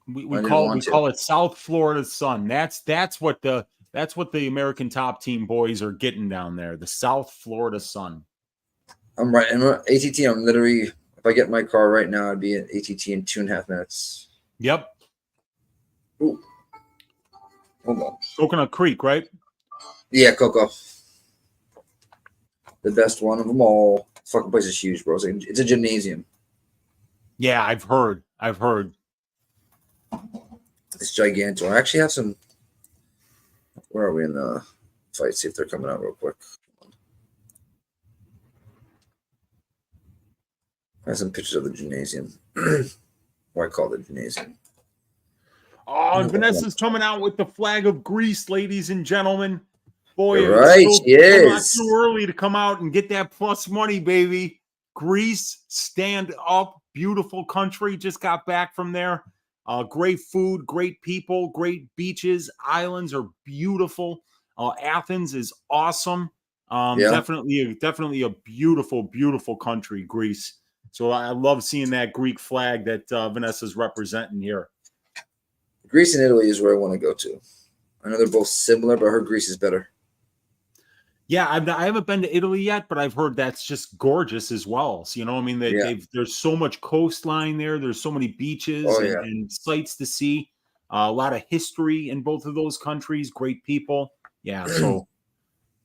We call it South Florida sun. That's what the American top team boys are getting down there. The South Florida sun. I'm right. And ATT, I'm literally, if I get my car right now, I'd be at ATT in 2.5 minutes. Yep. Ooh. Hold on. Coconut Creek, right? Yeah, Coco. The best one of them all. This fucking place is huge, bro. It's a gymnasium. Yeah, I've heard. It's gigantic. I actually have some. Where are we in the fight? See if they're coming out real quick. I have some pictures of the gymnasium. What I call the gymnasium. Oh, and Vanessa's coming out with the flag of Greece, ladies and gentlemen. Boy, you're right. It's not too early to come out and get that plus money, baby. Greece, stand up. Beautiful country. Just got back from there. Great food, great people, great beaches. Islands are beautiful. Athens is awesome. Definitely a beautiful, beautiful country, Greece. So I love seeing that Greek flag that Vanessa's representing here. Greece and Italy is where I want to go to. I know they're both similar, but I heard Greece is better. Yeah, I haven't been to Italy yet, but I've heard that's just gorgeous as well. So, you know, I mean, there's so much coastline there. There's so many beaches and sights to see. A lot of history in both of those countries. Great people. Yeah, so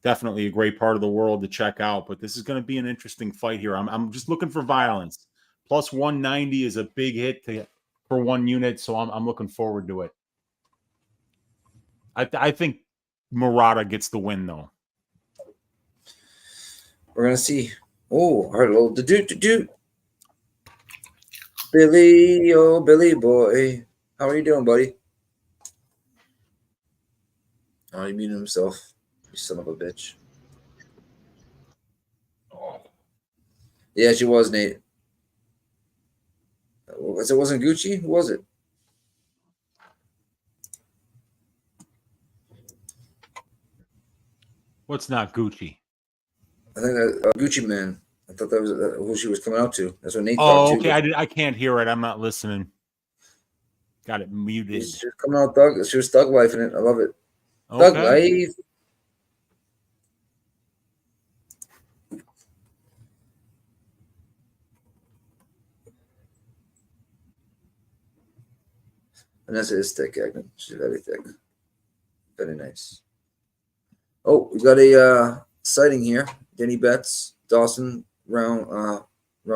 definitely a great part of the world to check out. But this is going to be an interesting fight here. I'm just looking for violence. Plus 190 is a big hit for one unit, so I'm looking forward to it. I think Murata gets the win, though. We're gonna see. Oh, I heard a little do. Billy, oh Billy boy, how are you doing, buddy? Oh, he muted himself. You son of a bitch. Yeah, she was, Nate. It wasn't Gucci. Who was it? What's not Gucci? I think that Gucci Man. I thought that was who she was coming out to. That's what Nate thought. Oh, okay. I can't hear it. I'm not listening. Got it muted. She was coming out thug. She was Thug Life in it. I love it. Okay. Thug Life. Vanessa is thick, Agnew. She's very thick. Very nice. Oh, we got a sighting here. Denny Betts, Dawson, round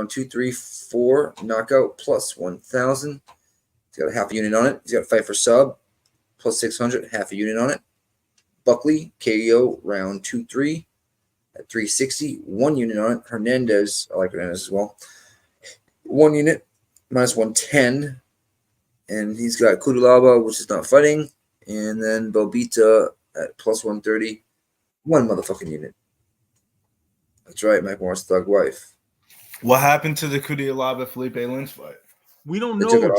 2, 3, 4, knockout, plus 1,000. He's got a half a unit on it. He's got a fight for sub, plus 600, half a unit on it. Buckley, KO, round 2, 3, at 360, 1 unit on it. Hernandez, I like Hernandez as well. 1 unit, minus 110. And he's got Cuțelaba, which is not fighting. And then Belbiţă at plus 130. 1 motherfucking unit. That's right, Mike Moore's Thug Wife. What happened to the Cuțelaba Philipe Lynch fight? We don't know, dude,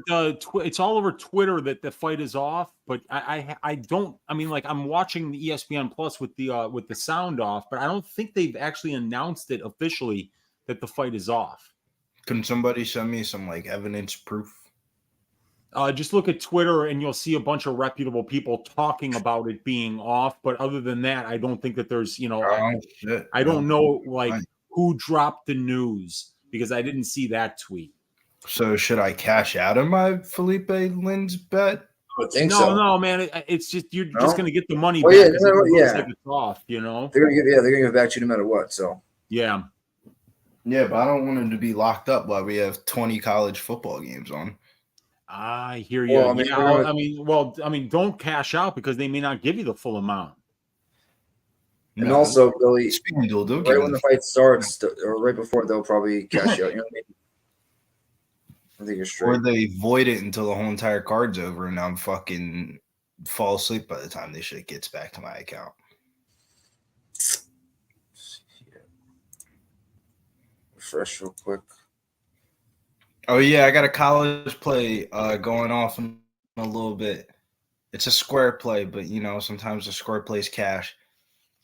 but it's all over Twitter that the fight is off. But I don't. I mean, like, I'm watching the ESPN Plus with the sound off, but I don't think they've actually announced it officially that the fight is off. Can somebody send me some like evidence proof? Just look at Twitter and you'll see a bunch of reputable people talking about it being off. But other than that, I don't think that there's, I don't know who dropped the news because I didn't see that tweet. So should I cash out of my Philipe Lynch bet? I would think so. No, man. It's just you're just going to get the money back. Yeah, it looks like it's off. They're gonna give it back to you no matter what. So yeah. Yeah, but I don't want him to be locked up while we have 20 college football games on. I hear you. Well, I mean, don't cash out because they may not give you the full amount. And also, Billy, right when the fight starts or right before, they'll probably cash you out. You know what I mean? I think you're straight. Or they void it until the whole entire card's over and I'm fucking fall asleep by the time this shit gets back to my account. Refresh real quick. Oh, yeah, I got a college play going off in a little bit. It's a square play, but, sometimes the square plays cash.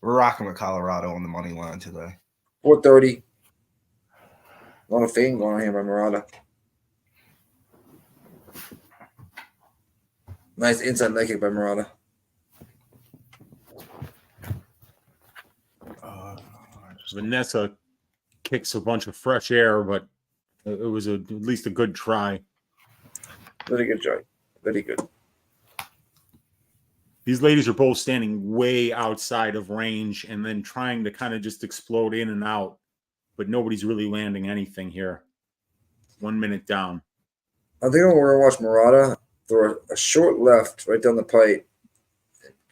We're rocking with Colorado on the money line today. 430. A lot of fame going on here by Murata. Nice inside leg kick by Murata. Vanessa kicks a bunch of fresh air, but it was at least a good try. Very good try. Very good. These ladies are both standing way outside of range and then trying to kind of just explode in and out, but nobody's really landing anything here. 1 minute down. I think we're going to watch Murata throw a short left right down the pipe.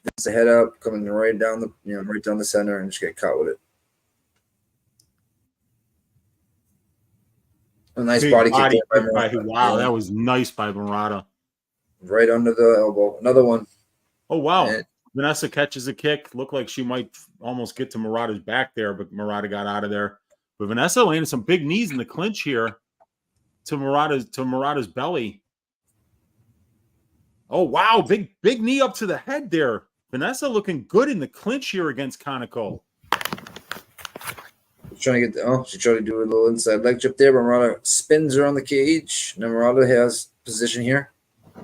It's the head up, coming right down right down the center and just get caught with it. A nice body kick by Murata. Wow, that was nice by Murata. Right under the elbow. Another one. Oh, wow. And Vanessa catches a kick. Looked like she might almost get to Murata's back there, but Murata got out of there. But Vanessa landed some big knees in the clinch here to Murata's belly. Oh, wow. Big knee up to the head there. Vanessa looking good in the clinch here against Conoco. Trying to get she tried to do a little inside leg chip there, but Murata spins around the cage. Now Murata has position here.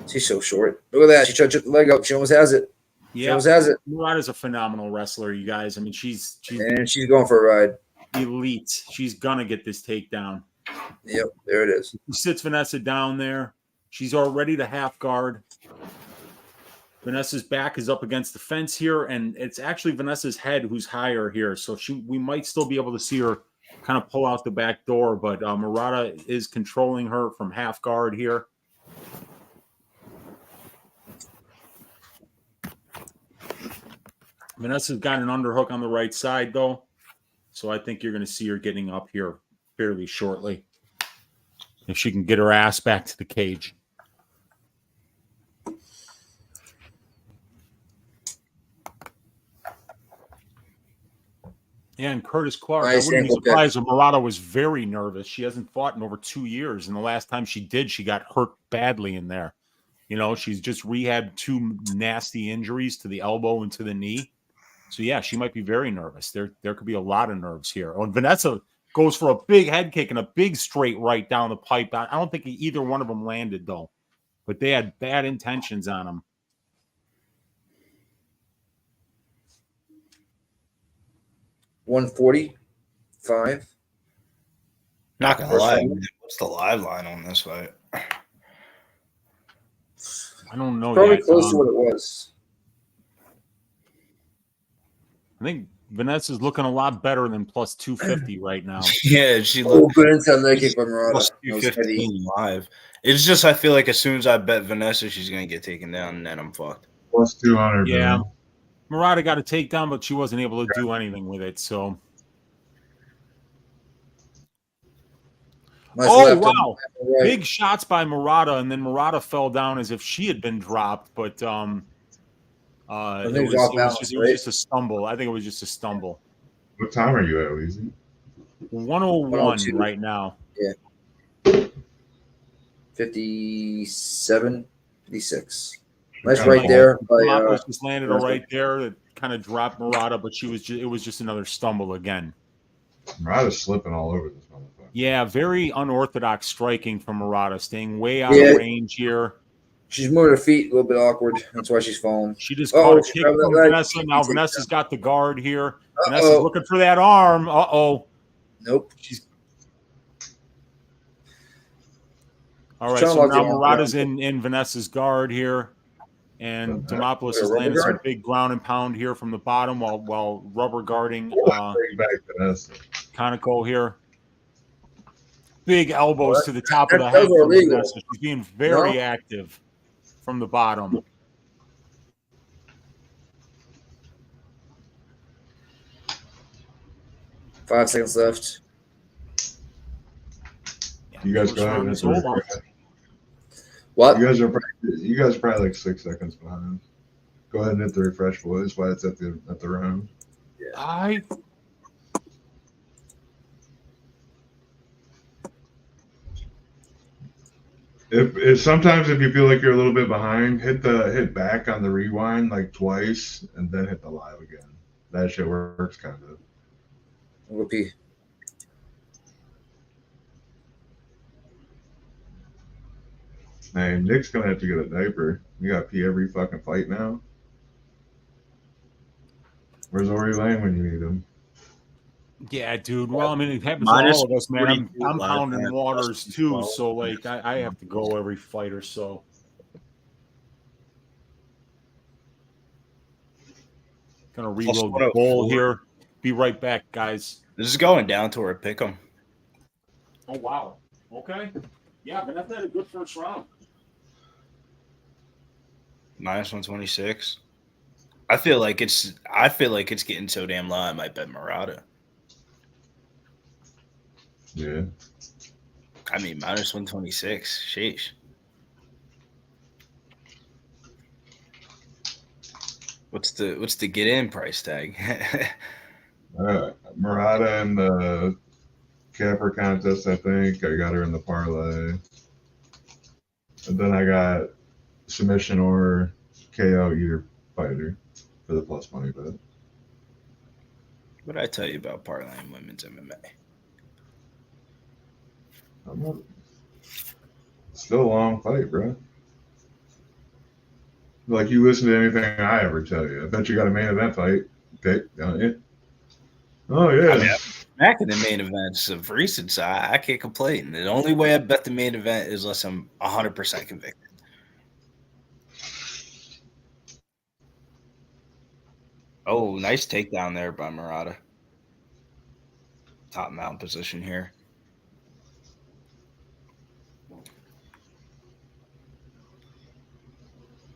She's so short. Look at that. She tried to chip the leg out. She almost has it. Yeah, she almost has it. Murata's a phenomenal wrestler, you guys. I mean, she's going for a ride. Elite. She's gonna get this takedown. Yep, there it is. She sits Vanessa down there. She's already to half guard. Vanessa's back is up against the fence here, and it's actually Vanessa's head who's higher here. So we might still be able to see her kind of pull out the back door, but Murata is controlling her from half guard here. Vanessa's got an underhook on the right side, though. So I think you're going to see her getting up here fairly shortly if she can get her ass back to the cage. Yeah, and Curtis Clark, I wouldn't be surprised if Murata was very nervous. She hasn't fought in over 2 years, and the last time she did, she got hurt badly in there. She's just rehabbed 2 nasty injuries to the elbow and to the knee. So, yeah, she might be very nervous. There could be a lot of nerves here. Oh, and Vanessa goes for a big head kick and a big straight right down the pipe. I don't think either one of them landed, though. But they had bad intentions on them. $145. Not gonna lie. What's the live line on this fight? I don't know. Probably close to what it was. I think Vanessa's looking a lot better than plus 250 right now. Yeah, she looks good inside leg kick by Murata. Plus 215 live. It's just I feel like as soon as I bet Vanessa, she's gonna get taken down, and then I'm fucked. Plus 200. Yeah. Man. Murata got a takedown, but she wasn't able to do anything with it. So, nice wow, right. Big shots by Murata, and then Murata fell down as if she had been dropped. But it was just a stumble. I think it was just a stumble. What time are you at, Weezy? 101 right now. Yeah. 57, 56. Nice right there. Demopoulos just landed right there that kind of dropped Murata, but it was just another stumble again. Murata's slipping all over this motherfucker. Yeah, very unorthodox striking from Murata, staying way out of range here. She's moving her feet a little bit awkward. That's why she's falling. She just caught a kick from leg. Vanessa. Now Vanessa's got the guard here. Vanessa's looking for that arm. Nope. She's all right. So now Murata's in Vanessa's guard here. And Demopoulos is landing some big ground and pound here from the bottom while rubber guarding Kaneko here. Big elbows to the top of the head from Vanessa. She's being very active from the bottom. Five seconds left. You guys go ahead and hit the refresh. What? You guys are probably like 6 seconds behind. Go ahead and hit the refresh, boys. While it's at the round. Yeah. If sometimes if you feel like you're a little bit behind, hit back on the rewind like twice and then hit the live again. That shit works kind of. Whoopee. Man, Nick's gonna have to get a diaper. You gotta pee every fucking fight now. Where's Ori Lane when you need him? Yeah, dude. Well, I mean, it happens to all of us, man. I'm pounding waters too, so like I have to go every fight or so. Gonna reload the bowl here. Be right back, guys. This is going down to where I pick them. Oh wow. Okay. Yeah, but that's not a good first round. Minus 126. I feel like it's getting so damn low. I might bet Murata. Yeah. I mean, minus 126. Sheesh. What's the get in price tag? Murata in the Capper contest, I think. I got her in the parlay. And then I got submission or KO either fighter for the plus money bet. What did I tell you about parlaying women's MMA? Still a long fight, bro. Like you listen to anything I ever tell you. I bet you got a main event fight. Okay, don't you? Oh yeah. I mean, back in the main events of recent, so I can't complain. The only way I bet the main event is unless I'm 100% convicted. Oh, nice takedown there by Murata. Top mount position here.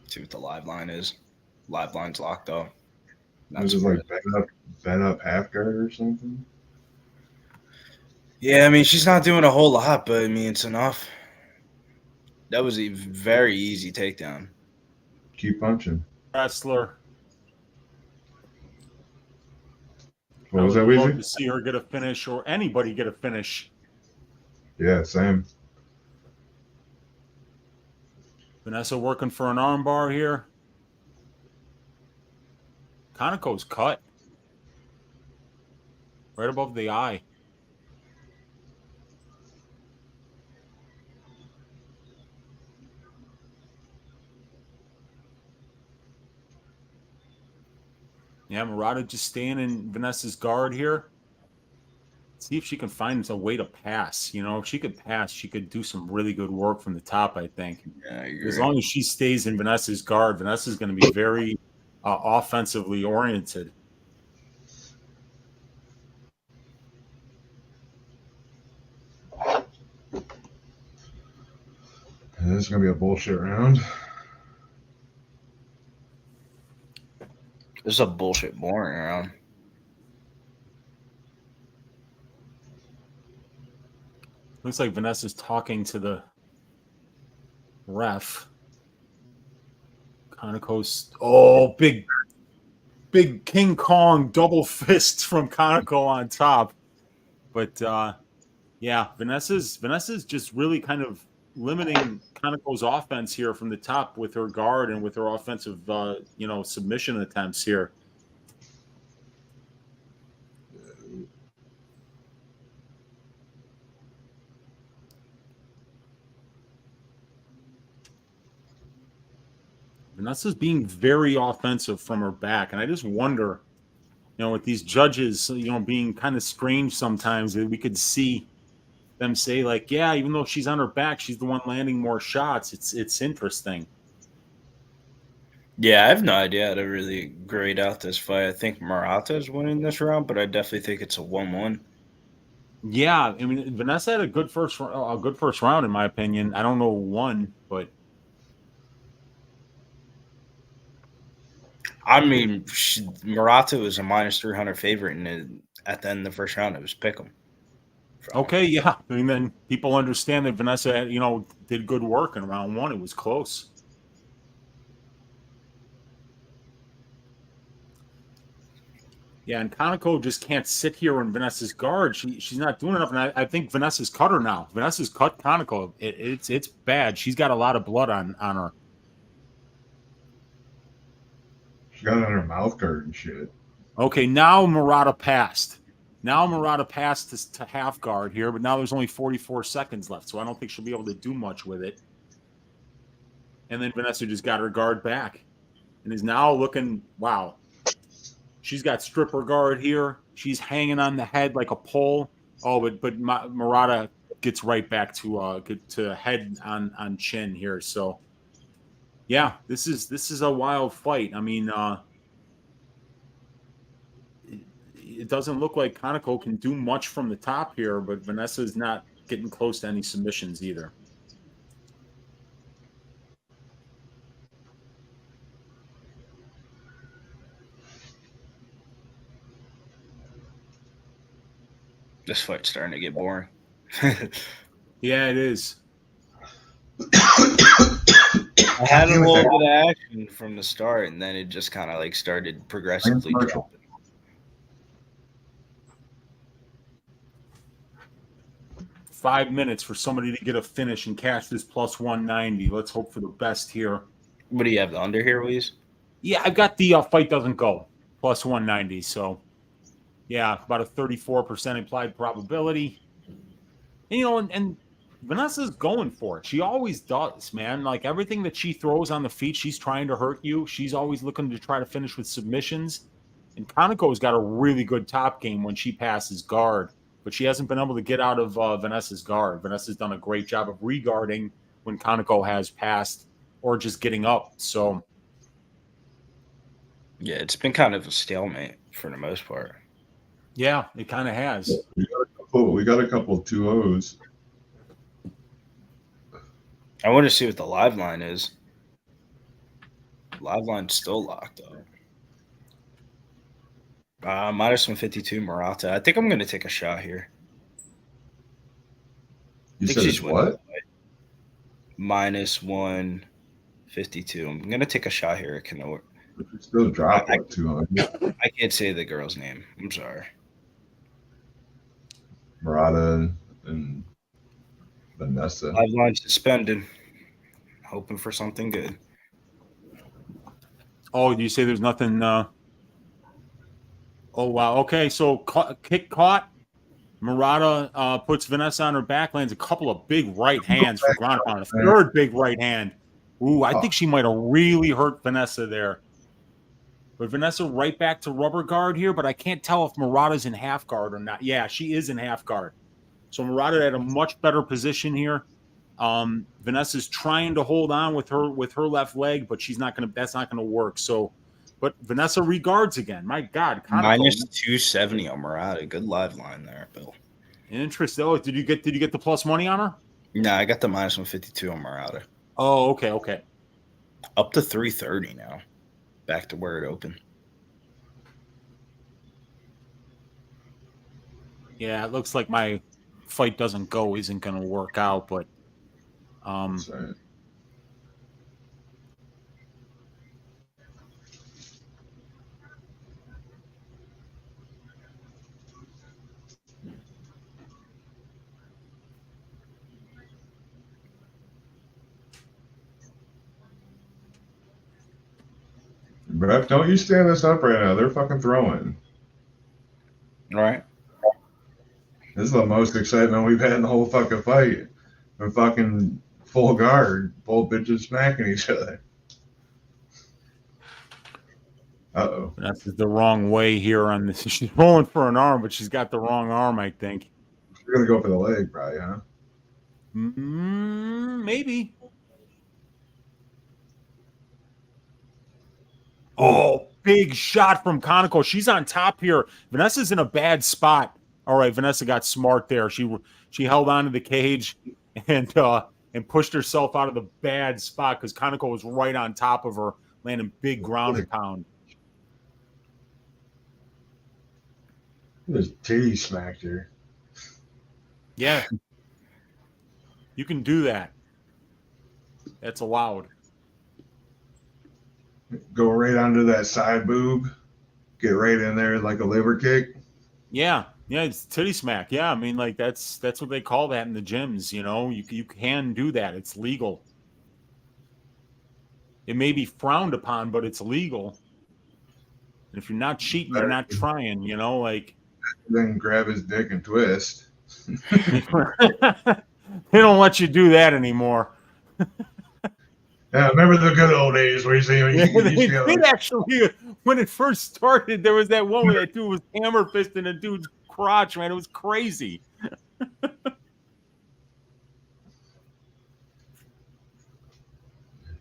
See what the live line is. Live line's locked up. Is it like bet up half guard or something? Yeah, I mean, she's not doing a whole lot, but I mean, it's enough. That was a very easy takedown. Keep punching. Wrestler. What was that, We'd love Weezy? to see her get a finish or anybody get a finish. Yeah, same. Vanessa working for an armbar here. Kaneko's cut. Right above the eye. Yeah, Murata just staying in Vanessa's guard here. See if she can find a way to pass. You know, if she could pass, she could do some really good work from the top, I think. Yeah, I agree. As long as she stays in Vanessa's guard, Vanessa's going to be very offensively oriented. This is going to be a bullshit round. This is a bullshit boring round. Looks like Vanessa's talking to the ref. Kaneko's big King Kong double fist from Kaneko on top. But yeah, Vanessa's just really kind of limiting Kaneko's offense here from the top with her guard and with her offensive submission attempts here. Vanessa's being very offensive from her back, and I just wonder, with these judges, being kind of strange sometimes, that we could see them say like, yeah, even though she's on her back, she's the one landing more shots. It's interesting. Yeah, I have no idea how to really grade out this fight. I think Murata is winning this round, but I definitely think it's a 1-1. Yeah, I mean, Vanessa had a good first round in my opinion. I don't know who won, but I mean, Murata was a minus 300 favorite, and at the end of the first round, it was pick'em. Okay, yeah. I mean, then people understand that Vanessa, did good work in round one. It was close. Yeah, and Conoco just can't sit here in Vanessa's guard. She's not doing enough, and I think Vanessa's cut her now. Vanessa's cut Conoco. It's bad. She's got a lot of blood on her. She got it on her mouth guard and shit. Okay, now Murata passed. Now Murata passed to half guard here, but now there's only 44 seconds left, so I don't think she'll be able to do much with it. And then Vanessa just got her guard back and is now looking, wow. She's got stripper guard here. She's hanging on the head like a pole. Oh, but Murata gets right back to head on chin here. So, yeah, this is a wild fight. I mean, it doesn't look like Conoco can do much from the top here, but Vanessa's not getting close to any submissions either. This fight's starting to get boring. Yeah, it is. I had a little bit of action from the start, and then it just kind of like started progressively dropping. Five minutes for somebody to get a finish and cash this plus 190. Let's hope for the best here. What do you have, the under here, Louise? Yeah, I've got the fight doesn't go plus 190. So, yeah, about a 34% implied probability. And, and Vanessa's going for it. She always does, man. Like everything that she throws on the feet, she's trying to hurt you. She's always looking to try to finish with submissions. And Conoco's got a really good top game when she passes guard, but she hasn't been able to get out of Vanessa's guard. Vanessa's done a great job of regarding when Conoco has passed or just getting up. So, yeah, it's been kind of a stalemate for the most part. Yeah, it kind of has. We got a couple 2-0s. I want to see what the live line is. Live line's still locked up. Minus 152 Murata. I think I'm going to take a shot here. You said it's what? Minus 152. I'm going to take a shot here. It can work. It's still drop like 200. I can't say the girl's name. I'm sorry. Murata and Vanessa. Live line suspended. Hoping for something good. Oh, do you say there's nothing? Oh, wow. Okay, so kick caught. Murata puts Vanessa on her back, lands a couple of big right hands for ground pound. A third big right hand. Ooh, I think she might have really hurt Vanessa there. But Vanessa right back to rubber guard here, but I can't tell if Murata's in half guard or not. Yeah, she is in half guard. So Murata had a much better position here. Vanessa's trying to hold on with her left leg, but she's not gonna. That's not gonna work. So, but Vanessa regards again. My God, minus 270 on Murata. Good live line there, Bill. Interesting. Oh, did you get the plus money on her? No, I got the minus 152 on Murata. Oh, okay. Up to 330 now. Back to where it opened. Yeah, it looks like my fight doesn't go isn't going to work out, but Sorry. Ref, don't you stand this up right now. They're fucking throwing. All right. This is the most excitement we've had in the whole fucking fight. We're fucking full guard, both bitches smacking each other. Uh-oh. That's the wrong way here on this. She's rolling for an arm, but she's got the wrong arm, I think. You're going to go for the leg, probably, huh? Maybe. Oh, big shot from Conoco. She's on top here. Vanessa's in a bad spot. All right, Vanessa got smart there. She held on to the cage and pushed herself out of the bad spot because Conoco was right on top of her, landing big ground and pound. This titty smacked her. Yeah. You can do that. That's allowed. Go right under that side boob. Get right in there like a liver kick. Yeah. Yeah, it's titty smack. Yeah, I mean, like that's what they call that in the gyms, you know. You can do that. It's legal. It may be frowned upon, but it's legal. And if you're not cheating, you're not trying, you know, like then grab his dick and twist. They don't let you do that anymore. Yeah, remember the good old days where you see Actually, when it first started, there was that one where that dude was hammer fisting a dude's crotch, man. It was crazy.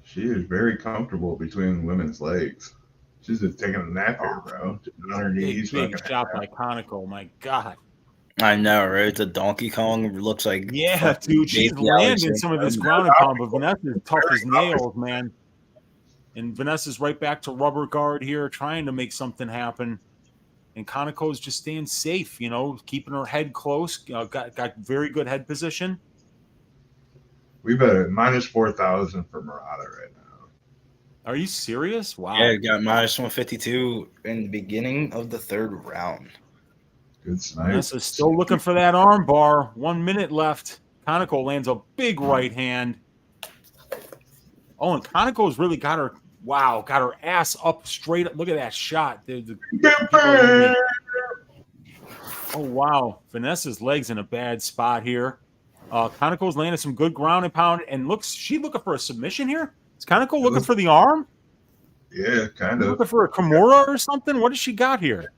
She is very comfortable between women's legs. She's just taking a nap here, bro. Just on her knees. Big shot by Conoco. My God. I know, right? The Donkey Kong looks like dude. She's landing some of this ground and pound, but Vanessa's tough as nails, man. And Vanessa's right back to rubber guard here, trying to make something happen. And Conoco's just staying safe, you know, keeping her head close. Got very good head position. We bet at minus 4,000 for Murata right now. Are you serious? Wow. Yeah, got minus 152 in the beginning of the third round. Good snipe. Vanessa's still looking for that arm bar. 1 minute left. Conoco lands a big right hand. Oh, and Conoco's really got her. Wow, got her ass up straight up. Look at that shot. Oh, wow. Vanessa's leg's in a bad spot here. Conoco's landing some good ground and pound. And she looking for a submission here? Is Conoco looking for the arm? Yeah, kind of. Looking for a Kimura or something? What does she got here?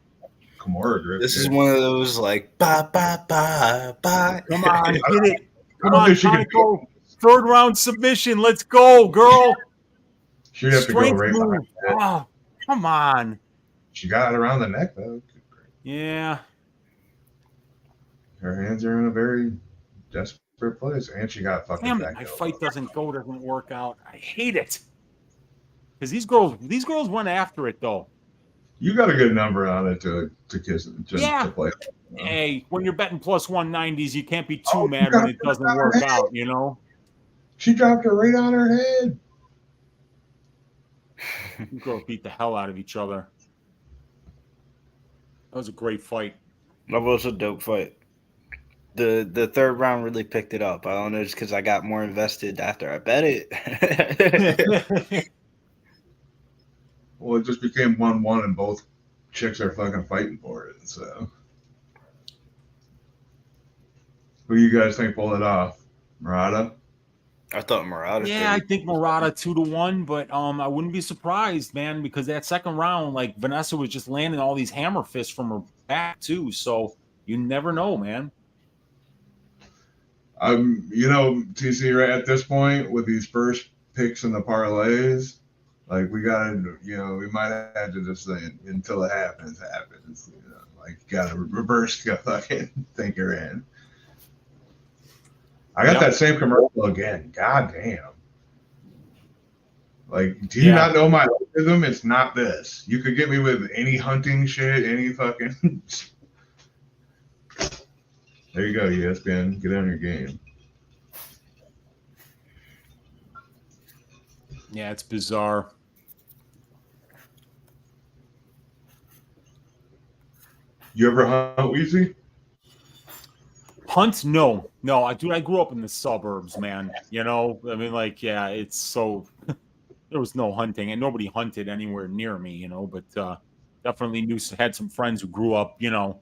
Kimura grip. This is one of those like ba ba ba ba. Come on, hit it. Come on, Conoco. Third round submission. Let's go, girl. She'd have to go right behind that. Oh, come on. She got it around the neck, though. Yeah. Her hands are in a very desperate place, and she got fucking Damn it, back. my fight doesn't work out. I hate it. Because these girls went after it, though. You got a good number on it to kiss it, to play. Hey, when you're betting plus 190s, you can't be too mad when it doesn't work out, you know? She dropped her right on her head. You girls beat the hell out of each other. That was a great fight. That was a dope fight. The third round really picked it up. I don't know, just because I got more invested after I bet it. Well, it just became 1-1, and both chicks are fucking fighting for it. So, who you guys think pulled it off? Murata? I thought Murata. Yeah, I think Murata 2-1, but I wouldn't be surprised, man, because that second round, like Vanessa was just landing all these hammer fists from her back too. So you never know, man. You know, TC, right at this point with these first picks in the parlays, like we gotta, you know, we might have to just say until it happens. You know, like gotta reverse the fucking thinker in. I got that same commercial again. God damn. Like, do you not know my rhythm? It's not this. You could get me with any hunting shit, any fucking. There you go, ESPN. Get on your game. Yeah, it's bizarre. You ever hunt Weezy? Hunt? No. I grew up in the suburbs, man. You know, I mean, like, yeah, it's so there was no hunting and nobody hunted anywhere near me, you know, but definitely had some friends who grew up, you know,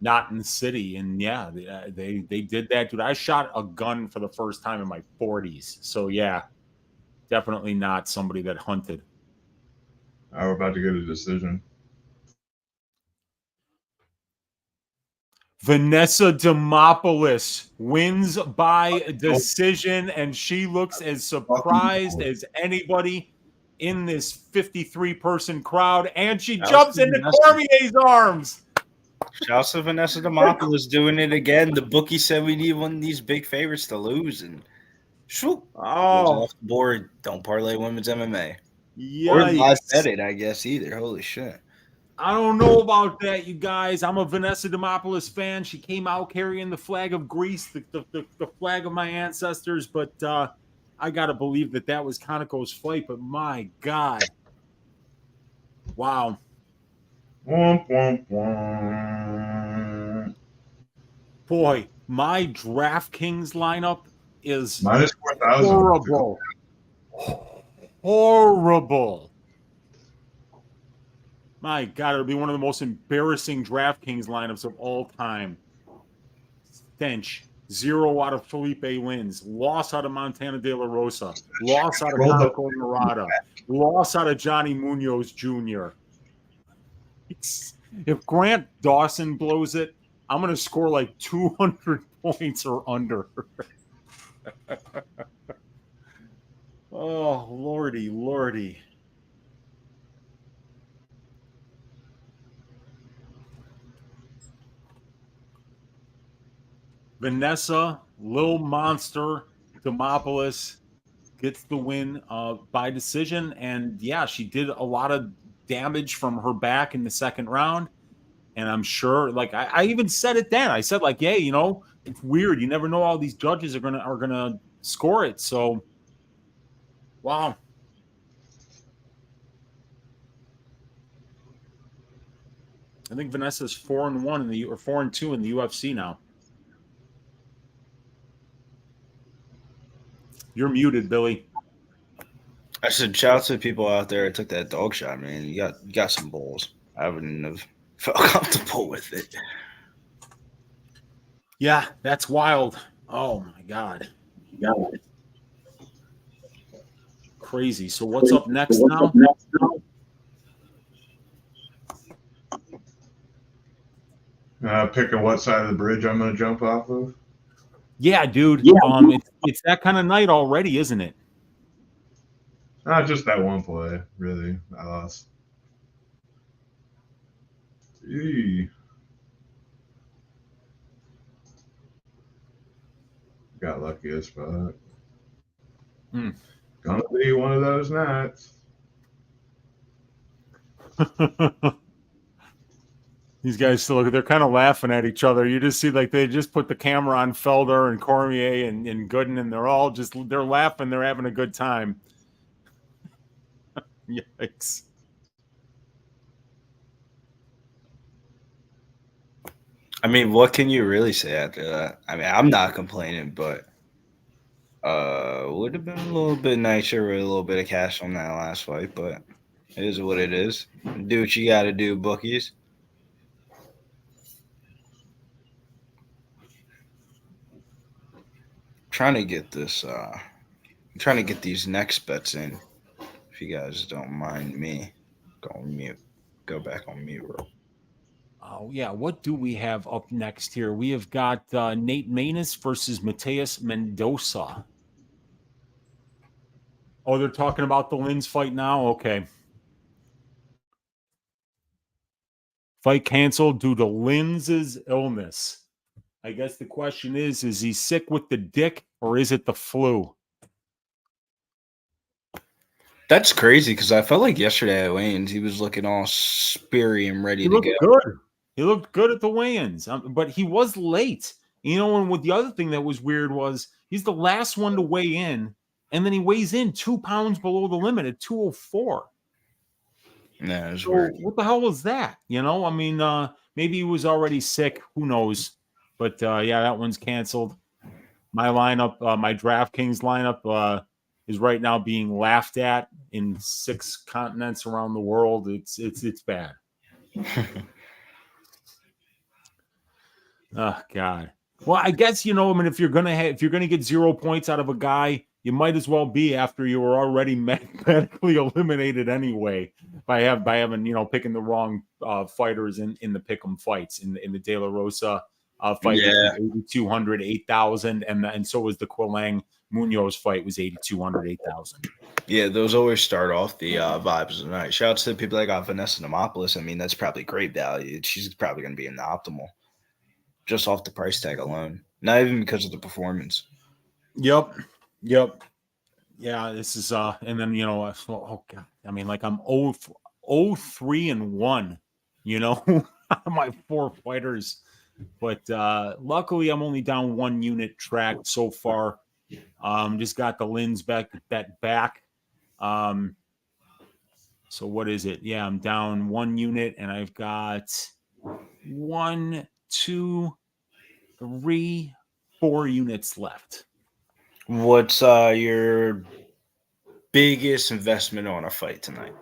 not in the city. And yeah, they did that, dude. I shot a gun for the first time in my 40s. So yeah, definitely not somebody that hunted. We're about to get a decision. Vanessa Demopoulos wins by decision, and she looks as surprised as anybody in this 53-person crowd, and she jumps into Cormier's arms. Shouts to Vanessa Demopoulos doing it again. The bookie said we need one of these big favorites to lose, and goes off the board. Don't parlay women's MMA. Yikes. Or live bet it, I guess, either. Holy shit. I don't know about that, you guys. I'm a Vanessa Demopoulos fan. She came out carrying the flag of Greece, the flag of my ancestors, but I got to believe that was Kaneko's fight, but my God. Wow. Womp, womp, womp. Boy, my DraftKings lineup is minus 4,000. Horrible. Horrible. My God, it'll be one of the most embarrassing DraftKings lineups of all time. Stench. 0 out of Philipe wins. Loss out of Montana De La Rosa. Loss out of Carlos Murata. Loss out of Johnny Munoz Jr. If Grant Dawson blows it, I'm going to score like 200 points or under. Oh, lordy, lordy. Vanessa, Lil Monster, Demopoulos gets the win by decision. And yeah, she did a lot of damage from her back in the second round. And I'm sure, like I even said it then. I said, like, hey, it's weird. You never know how these judges are gonna score it. So wow. I think Vanessa's 4-1 or 4-2 in the UFC now. You're muted, Billy. I said, shout out to the people out there that took that dog shot, man. You got some balls. I wouldn't have felt comfortable with it. Yeah, that's wild. Oh my God. Crazy. So what's up next now? Picking what side of the bridge I'm going to jump off of. Yeah, dude. It's that kind of night already, isn't it? Not just that one play, really. I lost. Eee. Got lucky as fuck. Gonna be one of those nights. These guys still they're kind of laughing at each other. You just see like they just put the camera on Felder and Cormier and Gooden, and they're laughing, they're having a good time. Yikes. I mean, what can you really say after that? I mean, I'm not complaining, but would have been a little bit nicer with a little bit of cash on that last fight, but it is what it is. Do what you got to do, bookies. Trying to get this. I'm trying to get these next bets in. If you guys don't mind me, go on mute. Go back on mute, bro. Oh yeah, what do we have up next here? We have got Nate Maness versus Mateus Mendoza. Oh, they're talking about the Linz fight now. Okay. Fight canceled due to Linz's illness. I guess the question is he sick with the dick or is it the flu? That's crazy because I felt like yesterday at weigh-ins he was looking all speary and ready to go. Good. He looked good at the weigh-ins, but he was late. And with the other thing that was weird was he's the last one to weigh in, and then he weighs in 2 pounds below the limit at 204. Yeah, it was weird. What the hell was that? I mean, maybe he was already sick. Who knows? But yeah, that one's canceled. My lineup, my DraftKings lineup, is right now being laughed at in 6 continents around the world. It's bad. Oh God. Well, I guess I mean, if you're gonna get 0 points out of a guy, you might as well be after you were already mathematically eliminated anyway by having picking the wrong fighters in the pick'em fights in the De La Rosa fight. Yeah. 8,200, 8,000, and so was the Quang Munoz fight was 8,200, 8,000. Yeah, those always start off the vibes of the night. Shout out to the people that got Vanessa Demopoulos. I mean, that's probably great value. She's probably going to be in the optimal just off the price tag alone, not even because of the performance. Yep. Yeah, this is and then oh god, I mean, like I'm 0-3-1, my 4 fighters, but luckily I'm only down 1 unit tracked so far. Just got the Lins back. So what is it? Yeah, I'm down 1 unit, and I've got 1, 2, 3, 4 units left. What's your biggest investment on a fight tonight?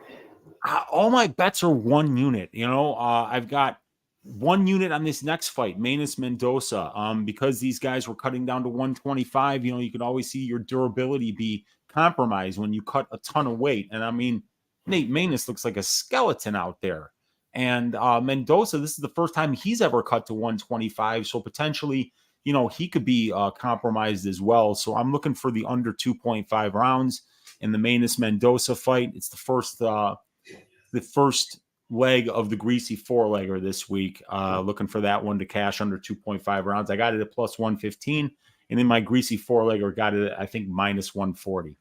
All my bets are 1 unit. I've got 1 unit on this next fight, Manus Mendoza. Because these guys were cutting down to 125. You could always see your durability be compromised when you cut a ton of weight. And I mean, Nate Manus looks like a skeleton out there. And Mendoza, this is the first time he's ever cut to 125. So potentially, he could be compromised as well. So I'm looking for the under 2.5 rounds in the Manus Mendoza fight. It's the first leg of the greasy 4-legger this week. Looking for that one to cash under 2.5 rounds. I got it at plus 115. And then my greasy 4-legger got it at, I think, minus 140.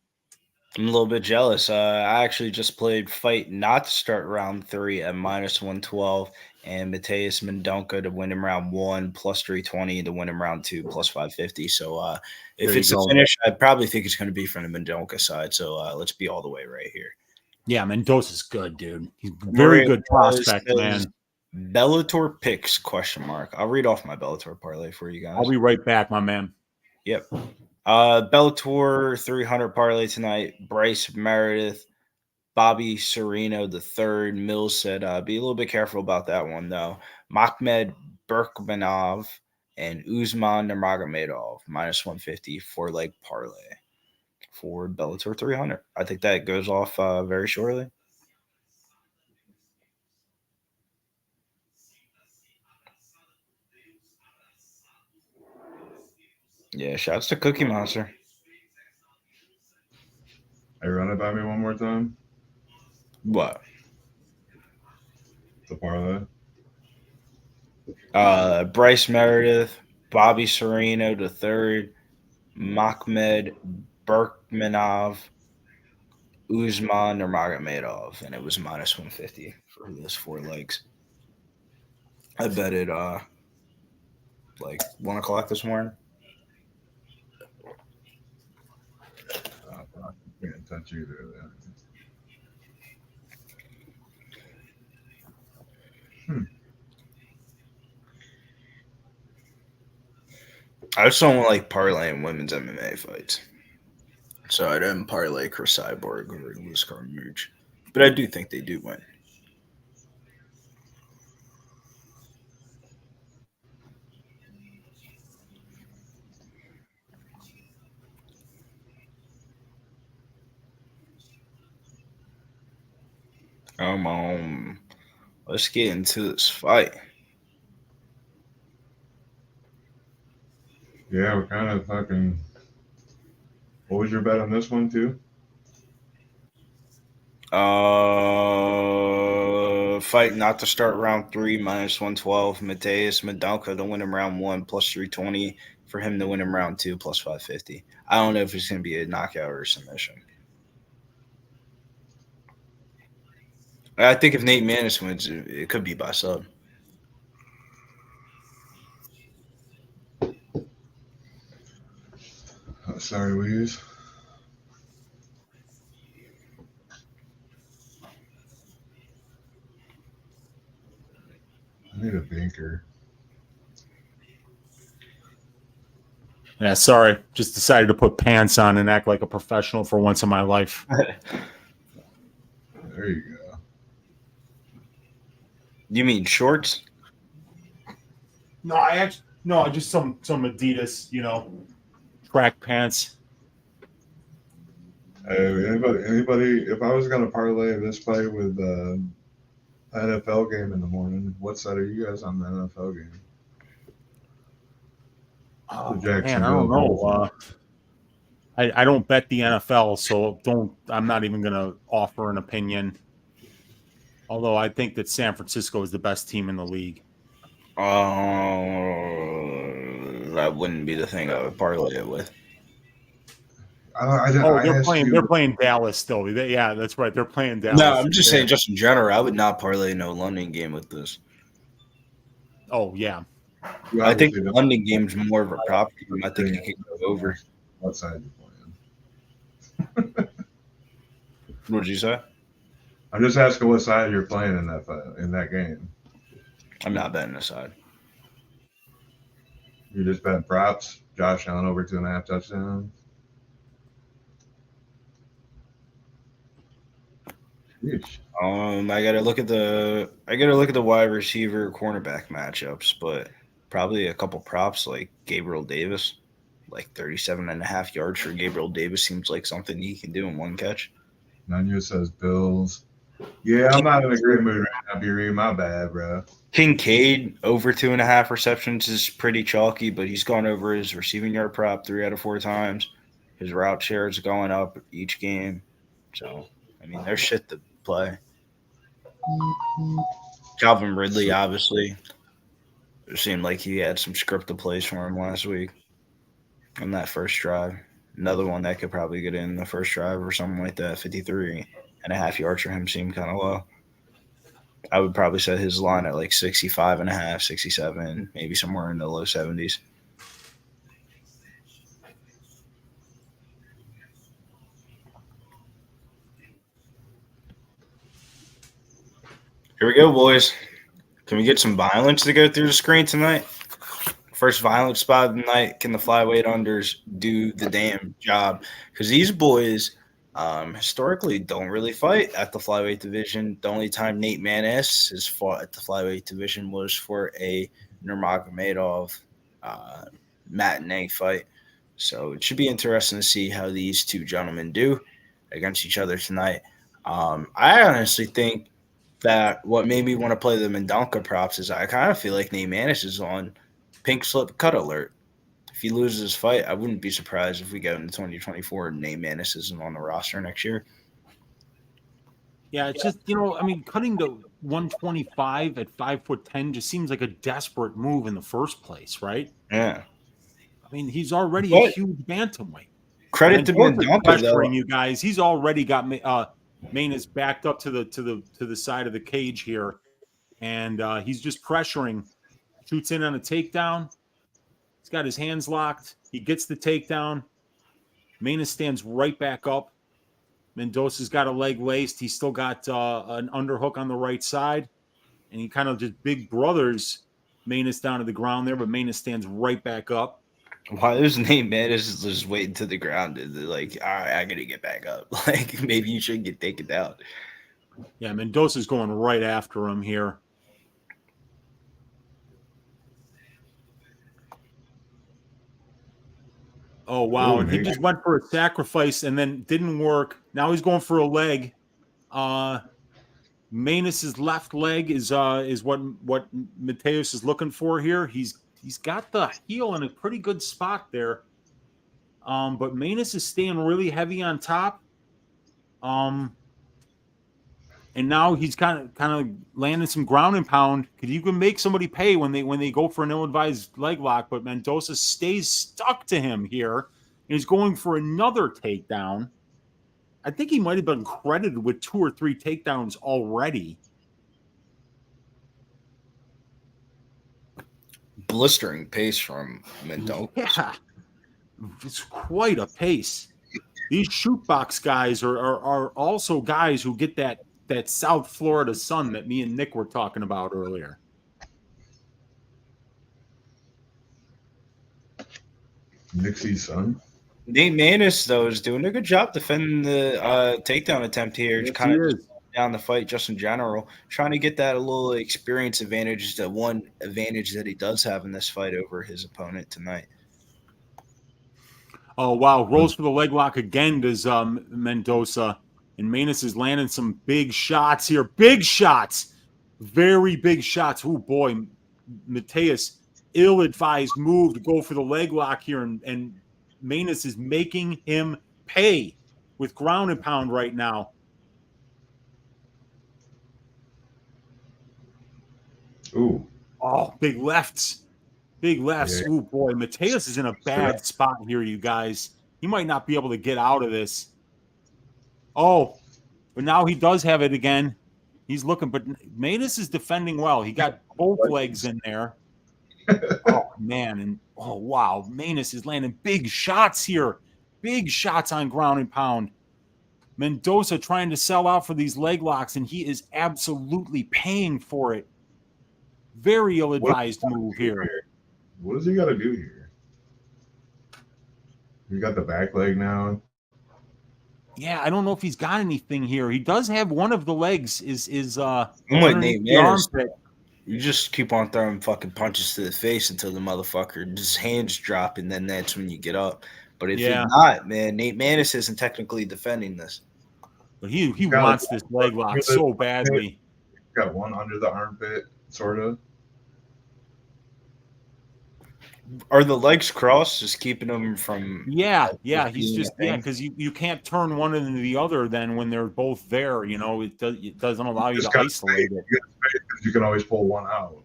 I'm a little bit jealous. I actually just played fight not to start round 3 at minus 112, and Mateus Mendonca to win in round 1 plus 320, to win in round 2 plus 550. So if it's a finish, I probably think it's going to be from the Mendonca side. So let's be all the way right here. Yeah, Mendoza's good, dude. He's very good prospect, man. Bellator picks ? I'll read off my Bellator parlay for you guys. I'll be right back, my man. Yep. Bellator 300 parlay tonight. Bryce Meredith, Bobby Sereno III. Mills said, be a little bit careful about that one, though. Makhmed Berkmanov and Usman Nurmagomedov, minus 150, 4-leg parlay for Bellator 300. I think that goes off very shortly. Yeah, shouts to Cookie Monster. Hey, run it by me one more time. What? The parlay. Bryce Meredith, Bobby Sereno III, Makhmed Berkmanov, Usman Nurmagomedov, and it was minus 150 for those 4 legs. I bet it like 1 o'clock this morning. I can't touch either of that. I just don't like parlaying women's MMA fights. So I didn't parlay Chris Cyborg or Liz Carmouche. But I do think they do win. Come on. Let's get into this fight. Yeah, we're kind of fucking. What was your bet on this one, too? Fight not to start round 3, minus 112. Mateus Mendonca to win in round 1, plus 320. For him to win in round 2, plus 550. I don't know if it's going to be a knockout or a submission. I think if Nate Maness wins, it could be by sub. Sorry, Louise. I need a banker. Yeah, sorry. Just decided to put pants on and act like a professional for once in my life. There you go. You mean shorts? No, just some Adidas, track pants. Hey, anybody, if I was gonna parlay this fight with NFL game in the morning, what side are you guys on the NFL game? Oh, man, I don't know. I don't bet the NFL, so I'm not even going to offer an opinion. Although I think that San Francisco is the best team in the league. That wouldn't be the thing I would parlay it with. They're playing Dallas still. Yeah, that's right. They're playing Dallas. No, I'm just saying, just in general, I would not parlay no London game with this. Oh, yeah. I think the London game's more of a prop game. I think you can go over. What side you playing? What did you say? I'm just asking what side you're playing in that game. I'm not betting a side. You just bet props. Josh Allen over 2.5 touchdowns. I gotta look at the wide receiver cornerback matchups, but probably a couple props like Gabriel Davis, like 37.5 yards for Gabriel Davis seems like something he can do in one catch. Nanu says Bills. Yeah, I'm not in a great mood right now, B-Ree. My bad, bro. Kincaid over 2.5 receptions is pretty chalky, but he's gone over his receiving yard prop 3 out of 4 times. His route share is going up each game. So, I mean, there's shit to play. Calvin Ridley, obviously. It seemed like he had some scripted plays for him last week on that first drive. Another one that could probably get in the first drive or something like that. 53.5 yards for him seemed kind of low. I would probably set his line at like 65.5, 67, maybe somewhere in the low 70s. Here we go, boys. Can we get some violence to go through the screen tonight? First violent spot of the night. Can the flyweight unders do the damn job? Because these boys historically don't really fight at the flyweight division. The only time Nate Maness has fought at the flyweight division was for a Nurmagomedov matinee fight. So it should be interesting to see how these two gentlemen do against each other tonight. I honestly think that what made me want to play the Mendonca props is I kind of feel like Nate Maness is on pink slip cut alert. If he loses his fight, I wouldn't be surprised if we go into 2024 and Nate Maness isn't on the roster next year. Yeah, it's just, cutting to 125 at 5'10" just seems like a desperate move in the first place, right? Yeah. I mean, he's already a huge bantamweight. Credit to Mendonca, though. You guys, he's already got Maness backed up to the side of the cage here, and he's just pressuring. Shoots in on a takedown. He's got his hands locked. He gets the takedown. Maness stands right back up. Mendoza's got a leg laced. He's still got an underhook on the right side, and he kind of just big brothers Maness down to the ground there, but Maness stands right back up. Why is Nate Maness just waiting to the ground? Like, all right, I got to get back up. Like, maybe you should get taken down. Yeah, Mendoza's going right after him here. Oh, wow. And he just went for a sacrifice and then didn't work. Now he's going for a leg. Maness's left leg is what Mateus is looking for here. He's got the heel in a pretty good spot there. But Maness is staying really heavy on top. And now he's kind of landing some ground and pound because you can make somebody pay when they go for an ill-advised leg lock. But Mendoza stays stuck to him here, and he's going for another takedown. I think he might have been credited with 2 or 3 takedowns already. Blistering pace from Mendoza. Yeah, it's quite a pace. These shootbox guys are also guys who get that South Florida sun that me and Nick were talking about earlier. Nixie's son. Nate Maness, though, is doing a good job defending the takedown attempt here. Yes, kind of down the fight just in general. Trying to get that a little experience advantage, the one advantage that he does have in this fight over his opponent tonight. Oh, wow. Rolls for the leg lock again, does Mendoza. And Manus is landing some big shots here. Big shots. Very big shots. Oh, boy. Mateus, ill-advised move to go for the leg lock here. And Manus is making him pay with ground and pound right now. Ooh. Oh, big lefts. Big lefts. Yeah. Oh, boy. Mateus is in a bad spot here, you guys. He might not be able to get out of this. Oh, but now he does have it again. He's looking, but Manus is defending well. He got both legs in there. Oh, man. And oh, wow. Manus is landing big shots here. Big shots on ground and pound. Mendoza trying to sell out for these leg locks, and he is absolutely paying for it. Very ill-advised move here. What does he got to do here? He got the back leg now. Yeah, I don't know if he's got anything here. He does have one of the legs is I'm like Nate the Manus. armpit. You just keep on throwing fucking punches to the face until the motherfucker just hands drop, and then that's when you get up. But if you're not, man, Nate Manus isn't technically defending this. But he wants this leg lock so badly. Got one under the armpit, sort of. Are the legs crossed, just keeping them from? Yeah. He's just because you can't turn one into the other. Then when they're both there, it doesn't allow you to isolate it. You can always pull one out.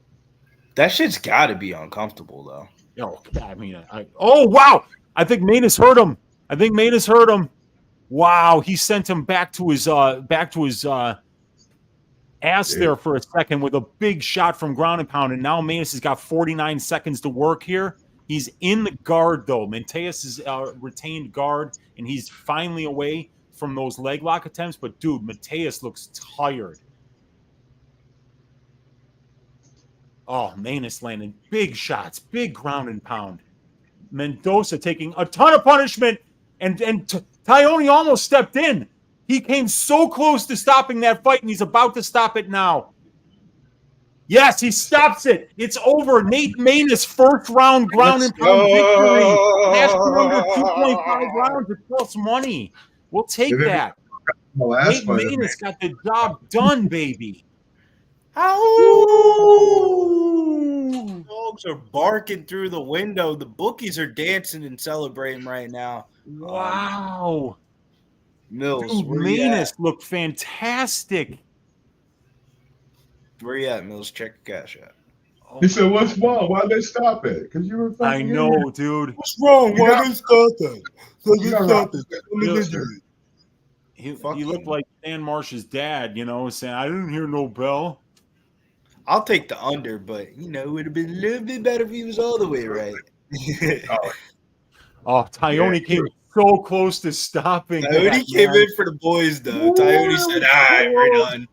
That shit's got to be uncomfortable, though. Oh, I mean, oh wow! I think Manus hurt him. Wow, he sent him back to his ass there for a second with a big shot from ground and pound, and now Manus has got 49 seconds to work here. He's in the guard, though. Mateus is retained guard, and he's finally away from those leg lock attempts. But, dude, Mateus looks tired. Oh, Manus landing big shots, big ground and pound. Mendoza taking a ton of punishment, and Tyone almost stepped in. He came so close to stopping that fight, and he's about to stop it now. Yes, he stops it. It's over. Nate Manus, first round ground and pound victory. Cash under 2.5 rounds. It's plus money. We'll take that. Nate Manus got the job done, baby. Ow! Dogs are barking through the window. The bookies are dancing and celebrating right now. Wow. Mills, dude, Manus looked fantastic. Where you at, Mills? Check your cash out. He said, "What's wrong? Why'd they stop it? Because you were." I know, dude. What's wrong? Why they stop that? He looked like Dan Marsh's dad, saying, "I didn't hear no bell." I'll take the under, but it would have been a little bit better if he was all the way right. Tyone came so close to stopping. Tyone came in for the boys, though. Tyone said, "All right, we're done."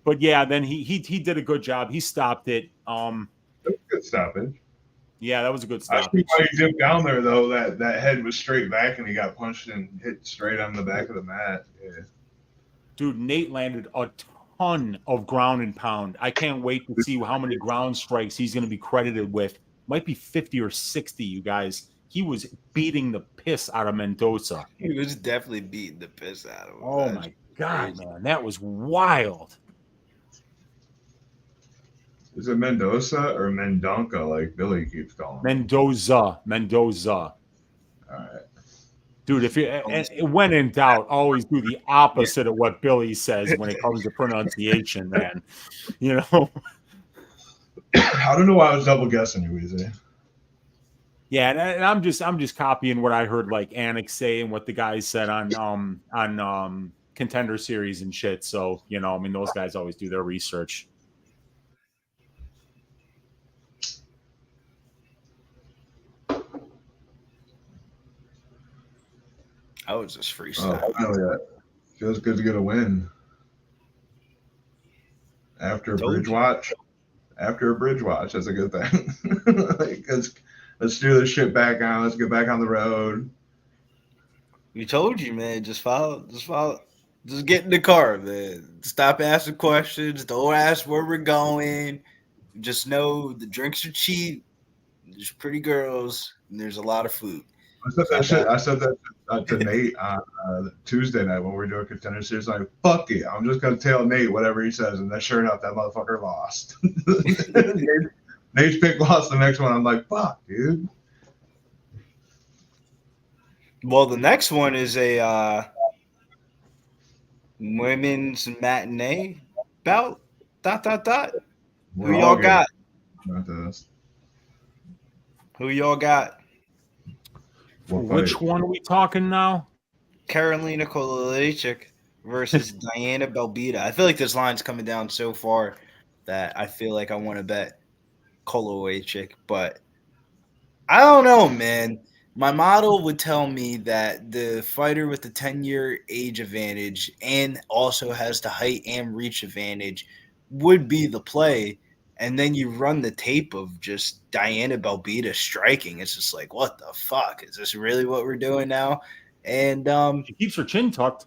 But yeah, then he did a good job. He stopped it. That was a good stoppage. Yeah, that was a good I stoppage. see why he dipped down there though. That head was straight back, and he got punched and hit straight on the back of the mat. Yeah. Dude, Nate landed a ton of ground and pound. I can't wait to see how many ground strikes he's going to be credited with. Might be 50 or 60, you guys. He was beating the piss out of Mendoza. He was definitely beating the piss out of him. Oh my God, man, that was wild. Is it Mendoza or Mendonca, like Billy keeps calling? Mendoza. All right. Dude, when in doubt, always do the opposite of what Billy says when it comes to pronunciation, man. I don't know why I was double guessing you, Weezy. Yeah, and I'm just copying what I heard like Anik say and what the guys said on Contender Series and shit. So, those guys always do their research. I was just freestyle. Yeah. Feels good to get a win. After a bridge watch, that's a good thing. Let's do this shit back on. Let's get back on the road. We told you, man. Just follow. Just get in the car, man. Stop asking questions. Don't ask where we're going. Just know the drinks are cheap. There's pretty girls, and there's a lot of food. I said that to Nate on Tuesday night when we were doing Contender Series. Like, fuck it, I'm just gonna tell Nate whatever he says, and then sure enough, that motherfucker lost. Nate's pick lost the next one. I'm like, fuck, dude. Well, the next one is a women's matinee bout. ... Who y'all got? Who y'all got? Which one are we talking now? Karolina Kowalkiewicz versus Diana Belbiţă. I feel like this line's coming down so far that I feel like I want to bet Kowalkiewicz, but I don't know, man. My model would tell me that the fighter with the 10-year age advantage and also has the height and reach advantage would be the play. And then you run the tape of just Diana Belbiţă striking. It's just like, what the fuck? Is this really what we're doing now? And she keeps her chin tucked.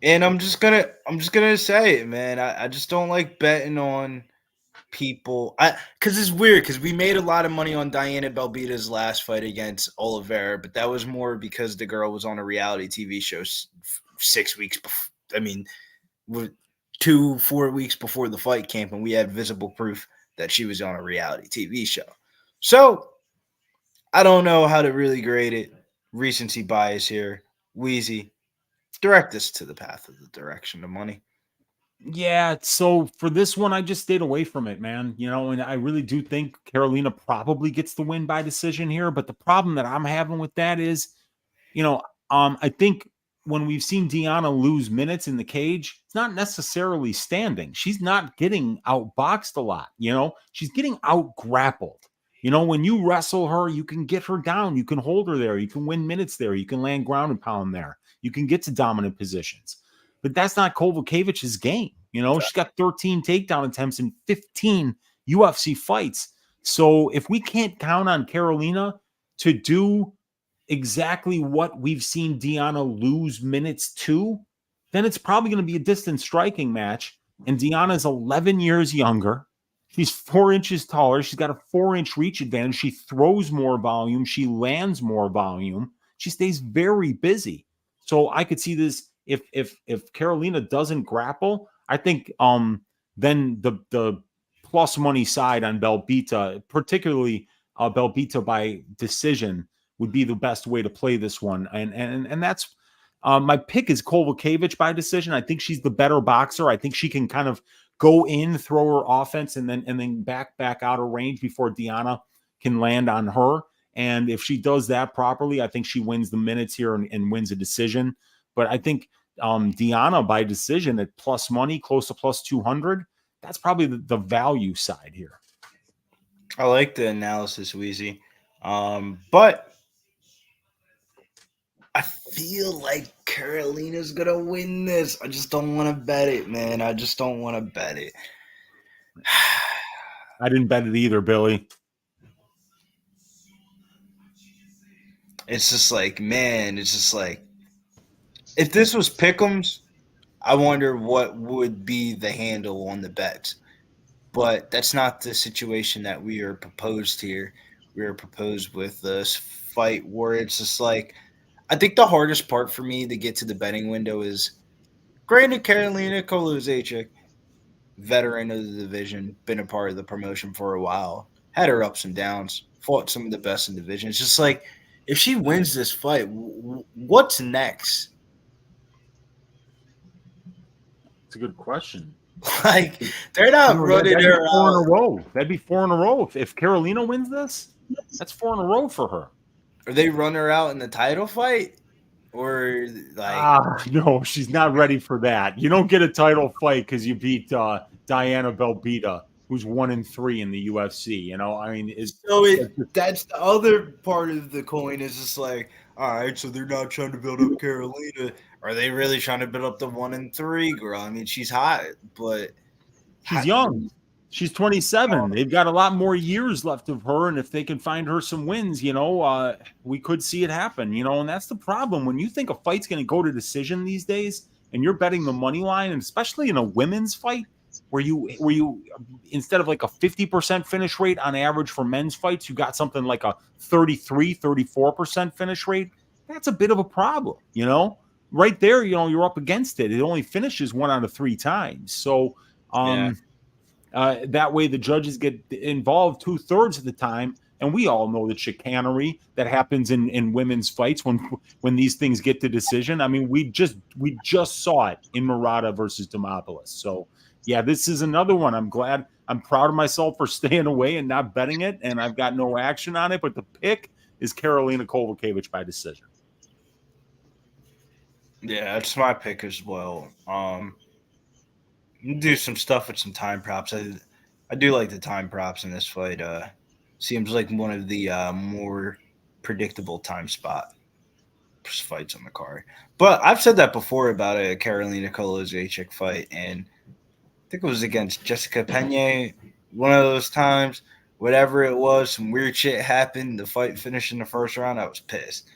And I'm just gonna say it, man. I just don't like betting on people. Because it's weird, because we made a lot of money on Diana Belbiţă's last fight against Oliveira, but that was more because the girl was on a reality TV show 6 weeks before. I mean, 2-4 weeks before the fight camp, and we had visible proof that she was on a reality TV show. So I don't know how to really grade it. Recency bias here. Wheezy, direct us to the path of the direction of money. Yeah, so for this one, I just stayed away from it, man. You know, and I really do think Karolina probably gets the win by decision here. But the problem that I'm having with that is, you know, I think when we've seen Diana lose minutes in the cage, it's not necessarily standing. She's not getting outboxed a lot. You know, she's getting out grappled. You know, when you wrestle her, you can get her down. You can hold her there. You can win minutes there. You can land ground and pound there. You can get to dominant positions. But that's not Kowalkiewicz's game. You know, she's got 13 takedown attempts in 15 UFC fights. So if we can't count on Karolina to do exactly what we've seen Diana lose minutes to, then it's probably going to be a distant striking match. And Diana's 11 years younger. She's 4 inches taller. She's got a 4-inch reach advantage. She throws more volume. She lands more volume. She stays very busy. So I could see this if Karolina doesn't grapple, I think then the plus money side on Belbiţă, particularly Belbiţă by decision, would be the best way to play this one. And that's my pick is Kowalkiewicz by decision. I think she's the better boxer. I think she can kind of go in, throw her offense, and then back out of range before Diana can land on her. And if she does that properly, I think she wins the minutes here and wins a decision. But I think Diana by decision at plus money, close to plus 200, that's probably the value side here. I like the analysis, Wheezy. But I feel like Karolina's going to win this. I just don't want to bet it, man. I just don't want to bet it. I didn't bet it either, Billy. It's just like, man, it's just like, if this was Pick'ems, I wonder what would be the handle on the bets. But that's not the situation that we are proposed here. We are proposed with this fight where it's just like, I think the hardest part for me to get to the betting window is, granted, Karolina Kowalkiewicz, veteran of the division, been a part of the promotion for a while, had her ups and downs, fought some of the best in the division. It's just like, if she wins this fight, what's next? It's a good question. Like, they're not running her out. 4 in a row. That'd be 4 in a row. If Karolina wins this, that's 4 in a row for her. Are they run her out in the title fight? Or like no, she's not ready for that. You don't get a title fight because you beat Diana Belbiţă, who's 1-3 in the UFC. You know, I mean, that's the other part of the coin is just like, all right, so they're not trying to build up Karolina. Are they really trying to build up the 1-3 girl? I mean, she's hot, but she's young. She's 27. They've got a lot more years left of her, and if they can find her some wins, you know, we could see it happen, you know, and that's the problem. When you think a fight's going to go to decision these days, and you're betting the money line, and especially in a women's fight, where you instead of like a 50% finish rate on average for men's fights, you got something like a 34% finish rate. That's a bit of a problem, you know. Right there, you know, you're up against it. It only finishes 1 out of 3 times. So that way the judges get involved 2/3 of the time. And we all know the chicanery that happens in women's fights when these things get to decision. I mean, we just saw it in Murata versus Demopoulos. So yeah, this is another one. I'm proud of myself for staying away and not betting it, and I've got no action on it. But the pick is Karolina Kowalkiewicz by decision. Yeah, that's my pick as well. Do some stuff with some time props. I do like the time props in this fight. Seems like one of the more predictable time spot fights on the card. But I've said that before about a Karolina Kowalkiewicz fight, and I think it was against Jessica Pena. One of those times, whatever it was, some weird shit happened. The fight finished in the first round. I was pissed.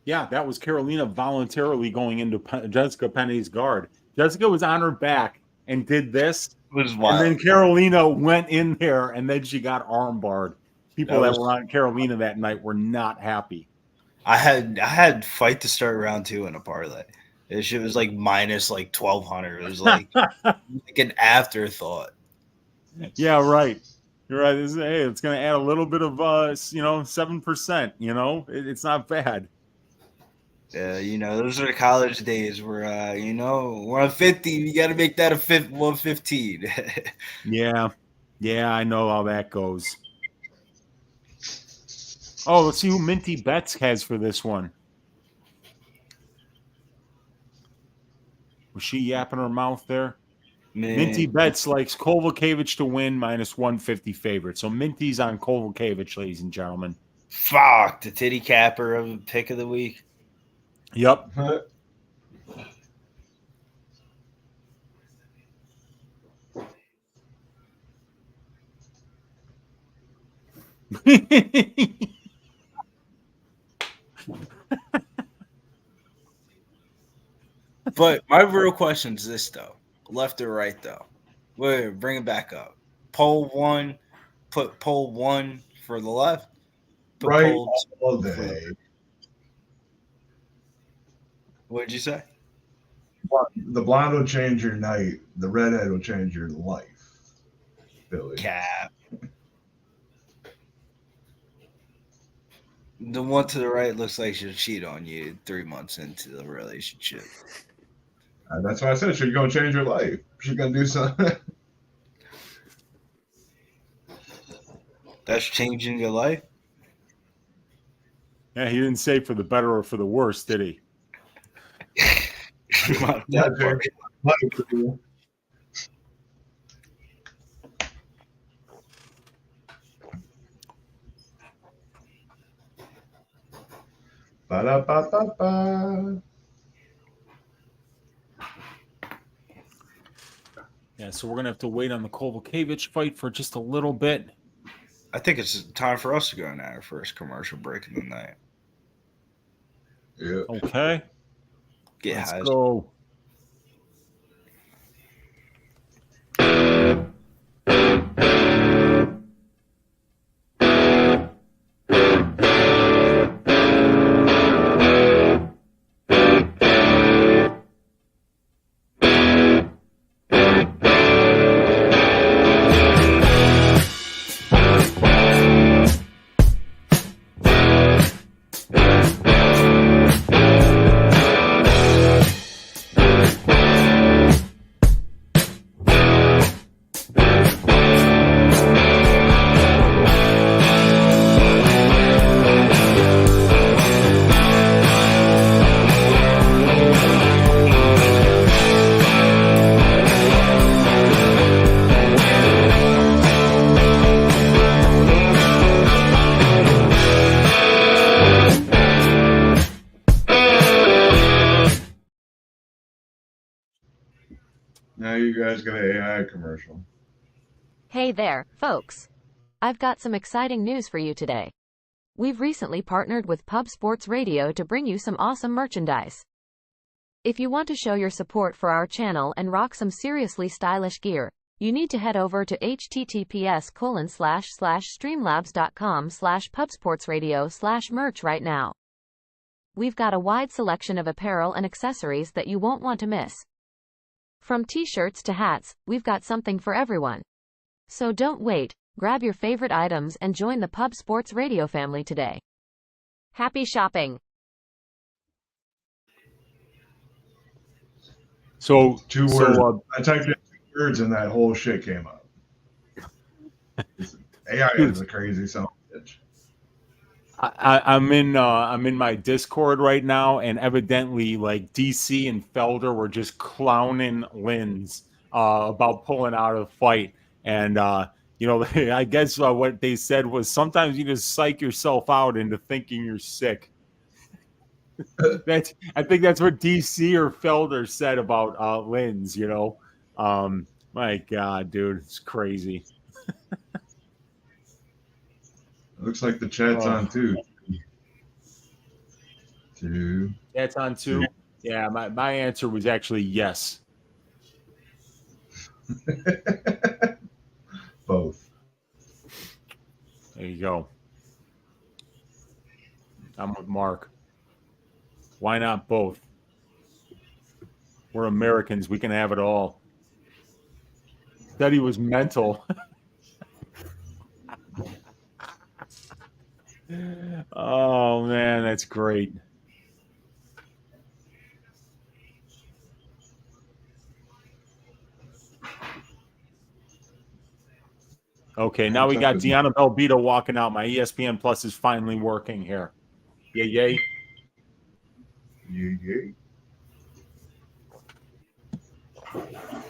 Yeah, that was Karolina voluntarily going into Jessica Pena's guard. Jessica was on her back and did this. It was wild. And then Karolina went in there, and then she got armbarred. People that were on Karolina that night were not happy. I had fight to start round 2 in a parlay. This shit was like minus like 1,200. It was like, like an afterthought. Yeah, right. You're right. It's going to add a little bit of 7%. You know, it's not bad. Yeah, you know, those are the college days where 150, you got to make that a 115. Yeah, I know how that goes. Oh, let's see who Minty Bets has for this one. Was she yapping her mouth there? Minty Bets likes Kowalkiewicz to win minus 150 favorite. So Minty's on Kowalkiewicz, ladies and gentlemen. Fuck, the titty capper of the pick of the week. Yep. But my real question is this, though. Left or right, though? Wait, bring it back up. Poll 1, put poll 1 for the left. Put Right poll all day. What did you say? The blonde will change your night. The redhead will change your life. Billy. Cap. The one to the right looks like she'll cheat on you 3 months into the relationship. That's why I said she's going to change her life. She's going to do something. That's changing your life? Yeah, he didn't say for the better or for the worse, did he? Ba-da-ba-ba-ba. Yeah, so we're going to have to wait on the Kowalkiewicz fight for just a little bit. I think it's time for us to go into our first commercial break of the night. Yeah. Okay. Let's go. Now you guys got an AI commercial. Hey there, folks. I've got some exciting news for you today. We've recently partnered with Pub Sports Radio to bring you some awesome merchandise. If you want to show your support for our channel and rock some seriously stylish gear, you need to head over to https://streamlabs.com/pubsportsradio/merch right now. We've got a wide selection of apparel and accessories that you won't want to miss. From t-shirts to hats, we've got something for everyone. So don't wait, grab your favorite items and join the Pub Sports Radio family today. Happy shopping! So 2 words. I typed in 2 words and that whole shit came up. AI is a crazy son of a bitch. I'm in my Discord right now, and evidently, like DC and Felder were just clowning Lins about pulling out of the fight, and you know, I guess what they said was sometimes you just psych yourself out into thinking you're sick. I think that's what DC or Felder said about Lins. You know, my God, dude, it's crazy. Looks like the chat's on too. Chat's on too. Yeah, my answer was actually yes. Both. There you go. I'm with Mark. Why not both? We're Americans. We can have it all. Said he was mental. Oh, man, that's great. Okay, now we got Deanna Belbiţă walking out. My ESPN Plus is finally working here. Yay, yay. Yay, yay.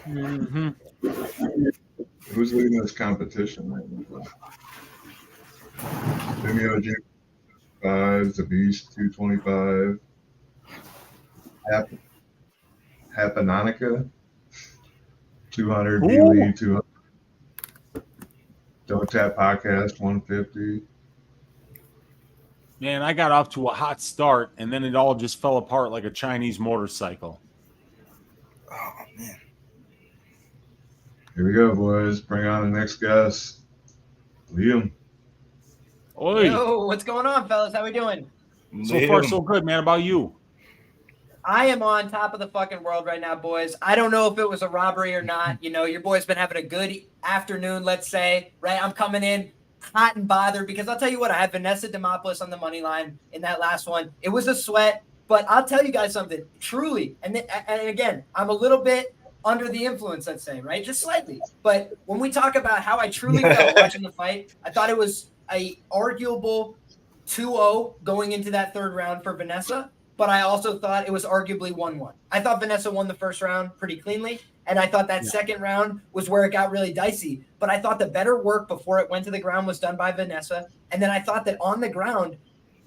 Mm-hmm. Who's leading this competition right now? Vimeo James 5, The Beast 225, Hapanonica 200, B-Lee 200, Don't Tap Podcast 150. Man, I got off to a hot start, and then it all just fell apart like a Chinese motorcycle. Oh, man. Here we go, boys. Bring on the next guest, Liam. Oi. Yo, what's going on, fellas? How we doing? So far, so good, man. About you? I am on top of the fucking world right now, boys. I don't know if it was a robbery or not. You know, your boy's been having a good afternoon, let's say, right? I'm coming in hot and bothered because I'll tell you what, I had Vanessa Demopoulos on the money line in that last one. It was a sweat, but I'll tell you guys something, truly. And again, I'm a little bit under the influence, let's say, right? Just slightly. But when we talk about how I truly felt watching the fight, I thought it was a arguable 2-0 going into that third round for Vanessa, but I also thought it was arguably 1-1. I thought Vanessa won the first round pretty cleanly, and I thought that second round was where it got really dicey. But I thought the better work before it went to the ground was done by Vanessa, and then I thought that on the ground,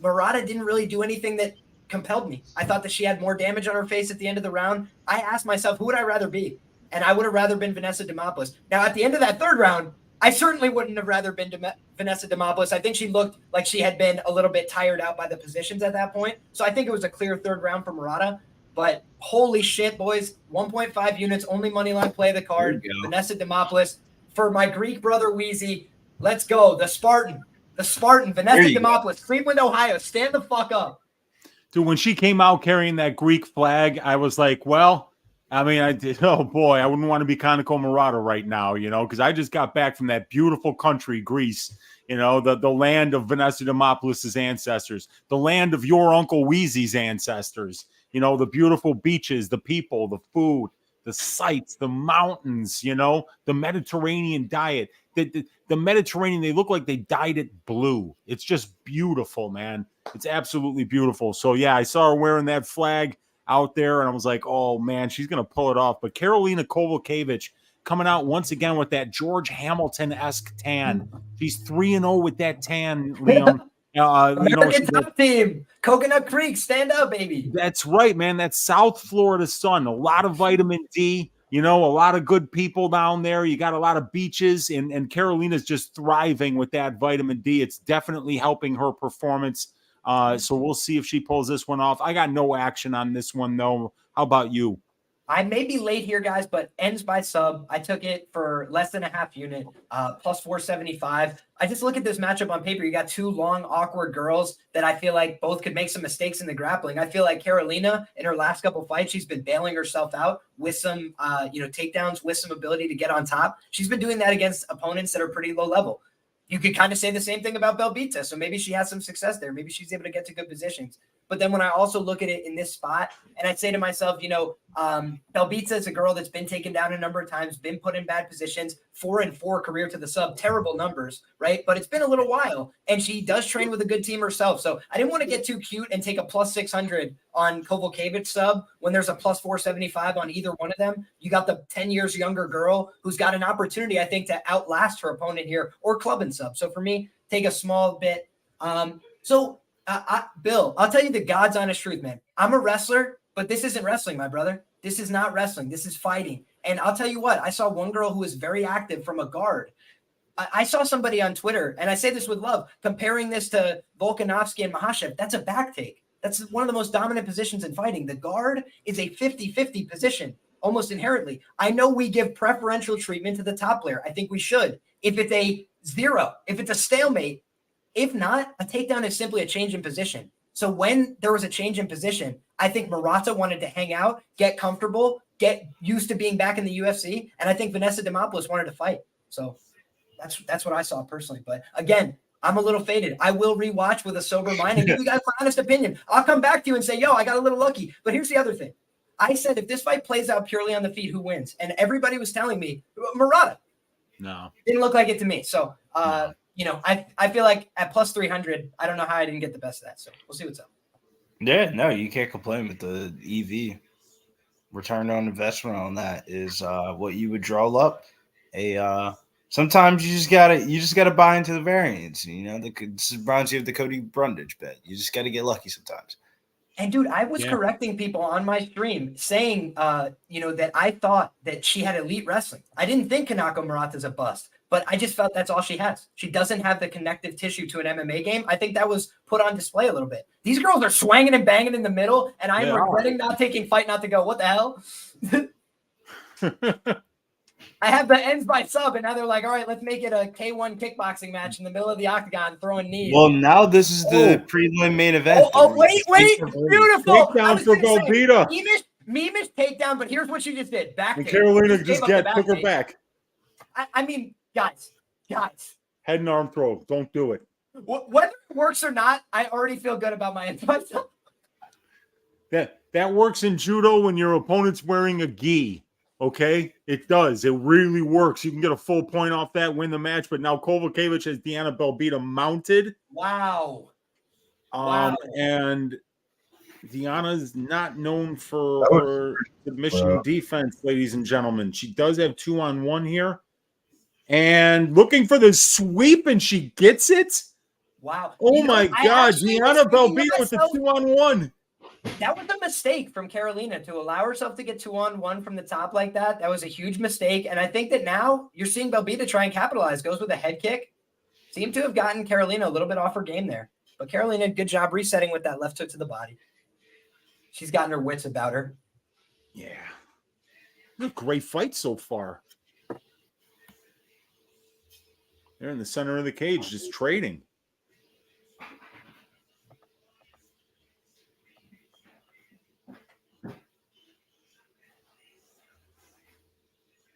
Murata didn't really do anything that compelled me. I thought that she had more damage on her face at the end of the round. I asked myself, who would I rather be? And I would have rather been Vanessa Demopoulos. Now, at the end of that third round, I certainly wouldn't have rather been Vanessa Demopoulos. I think she looked like she had been a little bit tired out by the positions at that point. So I think it was a clear third round for Murata. But holy shit, boys, 1.5 units, only money line play of the card. Vanessa Demopoulos. For my Greek brother Wheezy, let's go. The Spartan, Vanessa Demopoulos, Cleveland, Ohio. Stand the fuck up. Dude, when she came out carrying that Greek flag, I was like, well, I mean, I did. Oh boy, I wouldn't want to be Kaneko Murata right now, you know, because I just got back from that beautiful country, Greece. You know, the land of Vanessa Demopoulos' ancestors, the land of your Uncle Wheezy's ancestors. You know, the beautiful beaches, the people, the food, the sights, the mountains. You know, the Mediterranean diet. The Mediterranean, they look like they dyed it blue. It's just beautiful, man. It's absolutely beautiful. So yeah, I saw her wearing that flag out there, and I was like, oh man, she's gonna pull it off. But Karolina Kowalkiewicz coming out once again with that George Hamilton-esque tan. She's 3-0 with that tan, Liam. American top team, Coconut Creek, stand up, baby. That's right, man. That's South Florida sun. A lot of vitamin D. You know, a lot of good people down there. You got a lot of beaches, and Karolina's just thriving with that vitamin D. It's definitely helping her performance. So we'll see if she pulls this one off. I got no action on this one, though. How about you? I may be late here, guys, but ends by sub. I took it for less than a half unit, plus 475. I just look at this matchup on paper. You got two long, awkward girls that I feel like both could make some mistakes in the grappling. I feel like Karolina, in her last couple fights, she's been bailing herself out with some, takedowns, with some ability to get on top. She's been doing that against opponents that are pretty low level. You could kind of say the same thing about Belbiţă. So maybe she has some success there. Maybe she's able to get to good positions. But then when I also look at it in this spot, and I'd say to myself, Belbiţă is a girl that's been taken down a number of times, been put in bad positions, 4-4 career to the sub, terrible numbers, right? But it's been a little while, and she does train with a good team herself. So I didn't want to get too cute and take a plus 600 on Kowalkiewicz sub when there's a plus 475 on either one of them. You got the 10 years younger girl who's got an opportunity, I think, to outlast her opponent here, or club and sub. So for me, take a small bit. Bill, I'll tell you the God's honest truth, man. I'm a wrestler, but this isn't wrestling, my brother. This is not wrestling. This is fighting. And I'll tell you what, I saw one girl who was very active from a guard. I saw somebody on Twitter, and I say this with love, comparing this to Volkanovski and Makhachev. That's a back take. That's one of the most dominant positions in fighting. The guard is a 50-50 position, almost inherently. I know we give preferential treatment to the top player. I think we should. If it's a 0, if it's a stalemate, if not, a takedown is simply a change in position. So when there was a change in position, I think Murata wanted to hang out, get comfortable, get used to being back in the UFC, and I think Vanessa Demopoulos wanted to fight. So that's what I saw personally. But again, I'm a little faded. I will rewatch with a sober mind and give you guys my honest opinion. I'll come back to you and say, I got a little lucky. But here's the other thing. I said if this fight plays out purely on the feet, who wins? And everybody was telling me, Murata. No. Didn't look like it to me. So, I feel like at plus 300, I don't know how I didn't get the best of that. So we'll see what's up. Yeah, no, you can't complain with the EV. Return on investment on that is what you would draw up. Sometimes you just gotta buy into the variance. This reminds you of the Cody Brundage bet. You just gotta get lucky sometimes. And dude, I was correcting people on my stream saying, that I thought that she had elite wrestling. I didn't think Kanako Murata's a bust, but I just felt that's all she has. She doesn't have the connective tissue to an MMA game. I think that was put on display a little bit. These girls are swanging and banging in the middle, and I'm regretting not taking Fight Not to Go. What the hell? I have the ends by sub, and now they're like, all right, let's make it a K1 kickboxing match in the middle of the octagon, throwing knees. Well, now this is the prelim main event. Wait, beautiful. Takedown for Belbiţă. Mimish takedown, but here's what she just did. Back and Karolina just took her back. I mean, guys. Head and arm throw. Don't do it. Whether it works or not, I already feel good about my ends by sub. That works in judo when your opponent's wearing a gi. Okay, it does. It really works. You can get a full point off that, win the match. But now Kowalkiewicz has Diana Belbiţă mounted. Wow. And Diana's not known for her submission defense, ladies and gentlemen. She does have 2-on-1 here. And looking for the sweep, and she gets it. Wow. Oh, my God. Diana Belbiţă with the 2-on-1. That was a mistake from Karolina to allow herself to get 2-on-1 from the top like that. That was a huge mistake. And I think that now you're seeing Belbiţă try and capitalize. Goes with a head kick. Seemed to have gotten Karolina a little bit off her game there. But Karolina, good job resetting with that left hook to the body. She's gotten her wits about her. Yeah. A great fight so far. They're in the center of the cage just trading.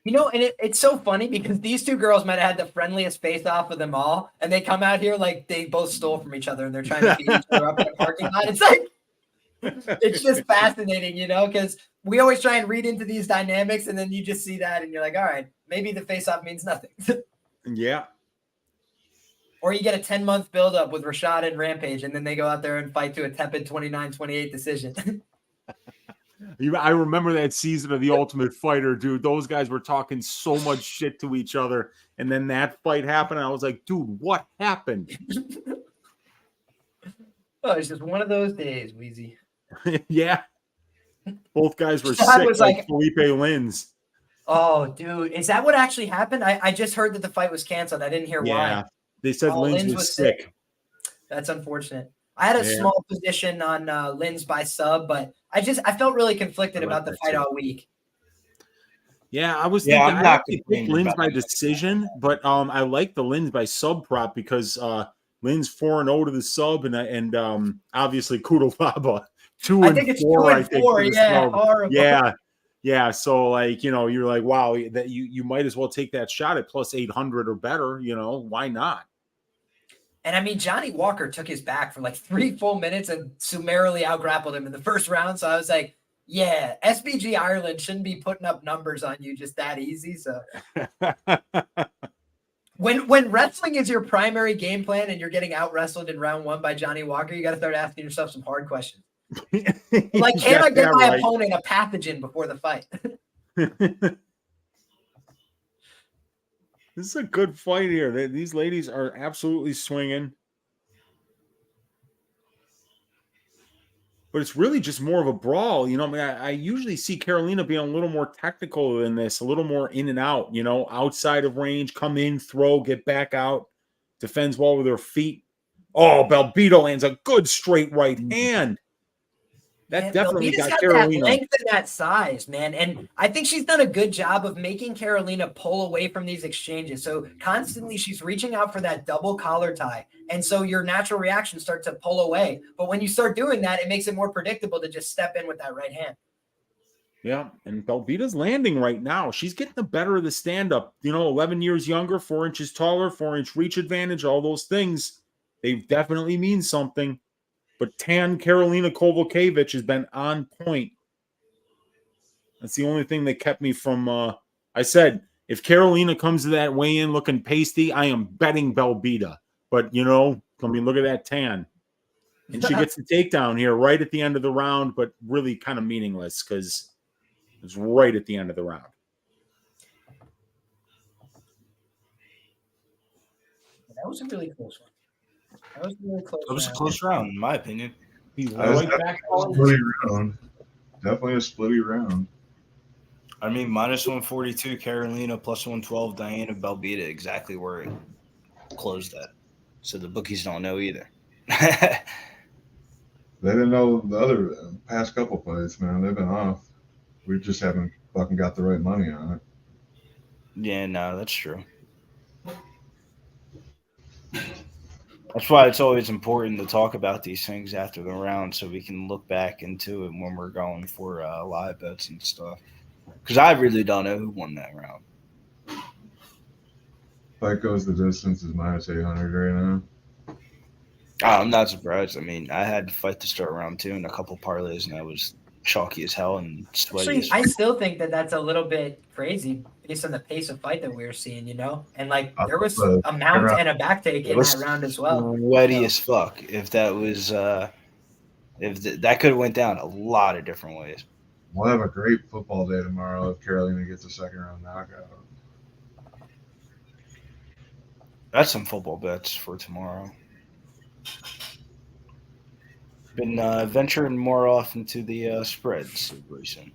And it's so funny because these two girls might have had the friendliest face off of them all, and they come out here like they both stole from each other and they're trying to beat each other up in a parking lot. It's like, it's just fascinating, because we always try and read into these dynamics, and then you just see that and you're like, all right, maybe the face off means nothing. Yeah. Or you get a 10-month buildup with Rashad and Rampage, and then they go out there and fight to a tepid 29-28 decision. I remember that season of The Ultimate Fighter, dude. Those guys were talking so much shit to each other. And then that fight happened. And I was like, dude, what happened? It's just one of those days, Wheezy. Yeah. Both guys were sick like Felipe Lins. Oh, dude. Is that what actually happened? I just heard that the fight was canceled. I didn't hear why. They said Lins was sick. That's unfortunate. I had a small position on Lynn's by sub, but I felt really conflicted about the fight all week. Yeah, I was thinking I actually picked Lynn's by decision, but I like the Lynn's by sub prop because Lynn's 4-0 to the sub, and obviously Cuțelaba 2-4. I think it's 2-4. Yeah, horrible. Yeah. So like you're like, wow, that you might as well take that shot at plus 800 or better. Why not? And I mean, Johnny Walker took his back for like 3 full minutes and summarily outgrappled him in the first round. So I was like, yeah, SBG Ireland shouldn't be putting up numbers on you just that easy. So when wrestling is your primary game plan and you're getting out wrestled in round 1 by Johnny Walker, you got to start asking yourself some hard questions. Like, can I get my opponent a pathogen before the fight? This is a good fight here. These ladies are absolutely swinging. But it's really just more of a brawl. I usually see Karolina being a little more technical than this, a little more in and out, outside of range, come in, throw, get back out, defends well with her feet. Oh, Belbiţă lands a good straight right hand. That definitely got Karolina. That length and that size, man. And I think she's done a good job of making Karolina pull away from these exchanges. So constantly she's reaching out for that double collar tie. And so your natural reactions start to pull away. But when you start doing that, it makes it more predictable to just step in with that right hand. Yeah, and Belbiţă's landing right now. She's getting the better of the stand-up. 11 years younger, 4 inches taller, 4-inch reach advantage, all those things. They definitely mean something. But tan Karolina Kowalkiewicz has been on point. That's the only thing that kept me from I said, if Karolina comes to that weigh-in looking pasty, I am betting Belbiţă. But, look at that tan. And she gets the takedown here right at the end of the round, but really kind of meaningless because it's right at the end of the round. That was a really close one. That was really close. It was a close round, in my opinion. Definitely a splitty round. I mean, minus 142 Karolina, plus 112 Diana Belbiţă, exactly where it closed at. So the bookies don't know either. They didn't know the other past couple fights, man. They've been off. We just haven't fucking got the right money on it. Yeah, no, that's true. That's why it's always important to talk about these things after the round so we can look back into it when we're going for live bets and stuff. Because I really don't know who won that round. Fight goes the distance is minus 800 right now. I'm not surprised. I mean, I had to fight to start round 2 and a couple parlays, and I was chalky as hell and sweaty. Actually, I still think that that's a little bit crazy based on the pace of fight that we were seeing, And like there was a mount and a back take in that round as well. Sweaty as fuck. If that was, that could have went down a lot of different ways. We'll have a great football day tomorrow if Karolina gets a second round knockout. That's some football bets for tomorrow. Been venturing more off into the spreads recently.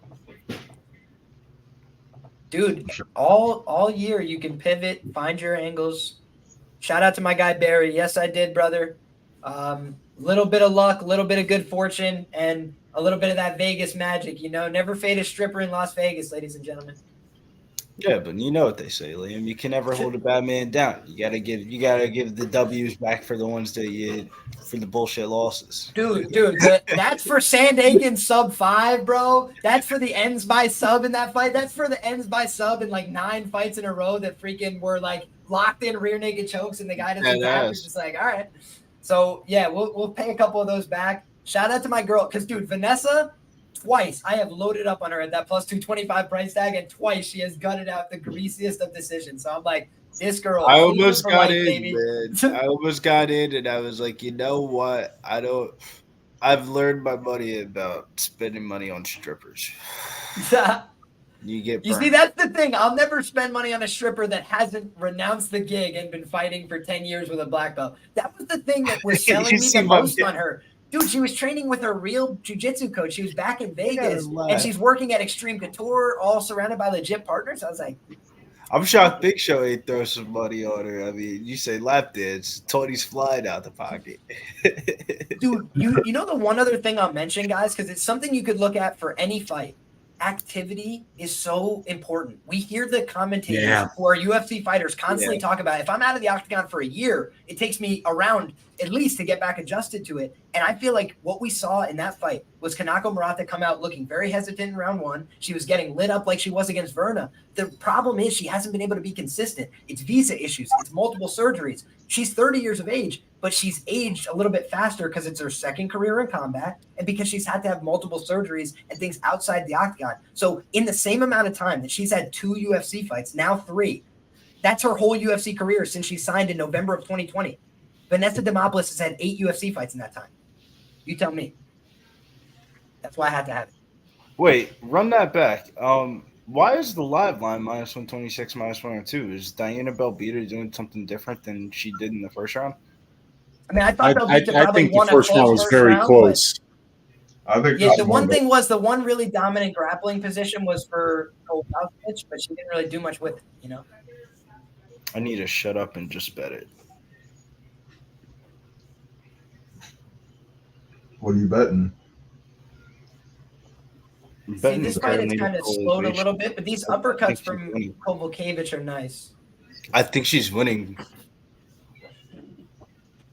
Dude, all year you can pivot, find your angles. Shout out to my guy Barry. Yes, I did, brother. Little bit of luck, a little bit of good fortune, and a little bit of that Vegas magic. Never fade a stripper in Las Vegas, ladies and gentlemen. Yeah, but you know what they say, Liam. You can never hold a bad man down. You gotta give the W's back for the ones that for the bullshit losses. Dude, that's for Sandhagen sub 5, bro. That's for the ends by sub in that fight. That's for the ends by sub in like 9 fights in a row that freaking were like locked in rear naked chokes and the guy doesn't tap. It's just like, all right. So yeah, we'll pay a couple of those back. Shout out to my girl, because dude, Vanessa. Twice I have loaded up on her at that plus 225 price tag, and twice she has gutted out the greasiest of decisions. So I'm like, this girl. I almost got in, man. I almost got in, and I was like, you know what? I've learned my money about spending money on strippers. You see, that's the thing. I'll never spend money on a stripper that hasn't renounced the gig and been fighting for 10 years with a black belt. That was the thing that was selling me the most on her. Dude, she was training with her real jiu-jitsu coach. She was back in Vegas, and she's working at Extreme Couture, all surrounded by legit partners. I was like, I'm shocked Big Show ain't throw some money on her. I mean, you say lap dance, Tony's flying out the pocket. Dude, you know the one other thing I'll mention, guys, because it's something you could look at for any fight. Activity is so important. We hear the commentators who are UFC fighters constantly talk about, if I'm out of the octagon for a year, it takes me around at least to get back adjusted to it. And I feel like what we saw in that fight was Kanako Murata come out looking very hesitant in round one. She was getting lit up like she was against Verna. The problem is she hasn't been able to be consistent. It's visa issues. It's multiple surgeries. She's 30 years of age, but she's aged a little bit faster because it's her second career in combat and because she's had to have multiple surgeries and things outside the octagon. So in the same amount of time that she's had 2 UFC fights, now 3, that's her whole UFC career since she signed in November of 2020. Vanessa Demopoulos has had 8 UFC fights in that time. You tell me. That's why I had to have it. Wait, run that back. Why is the live line minus 126, minus 102? Is Diana Belbiţă doing something different than she did in the first round? I mean, I thought Belbiţă I probably think the won first round was very close. I think the one thing was the one really dominant grappling position was for Kowalkiewicz, but she didn't really do much with it, you know? I need to shut up and just bet it. What are you betting? See, this fight is kind of slowed a little bit, but these uppercuts from Kowalkiewicz are nice. I think she's winning.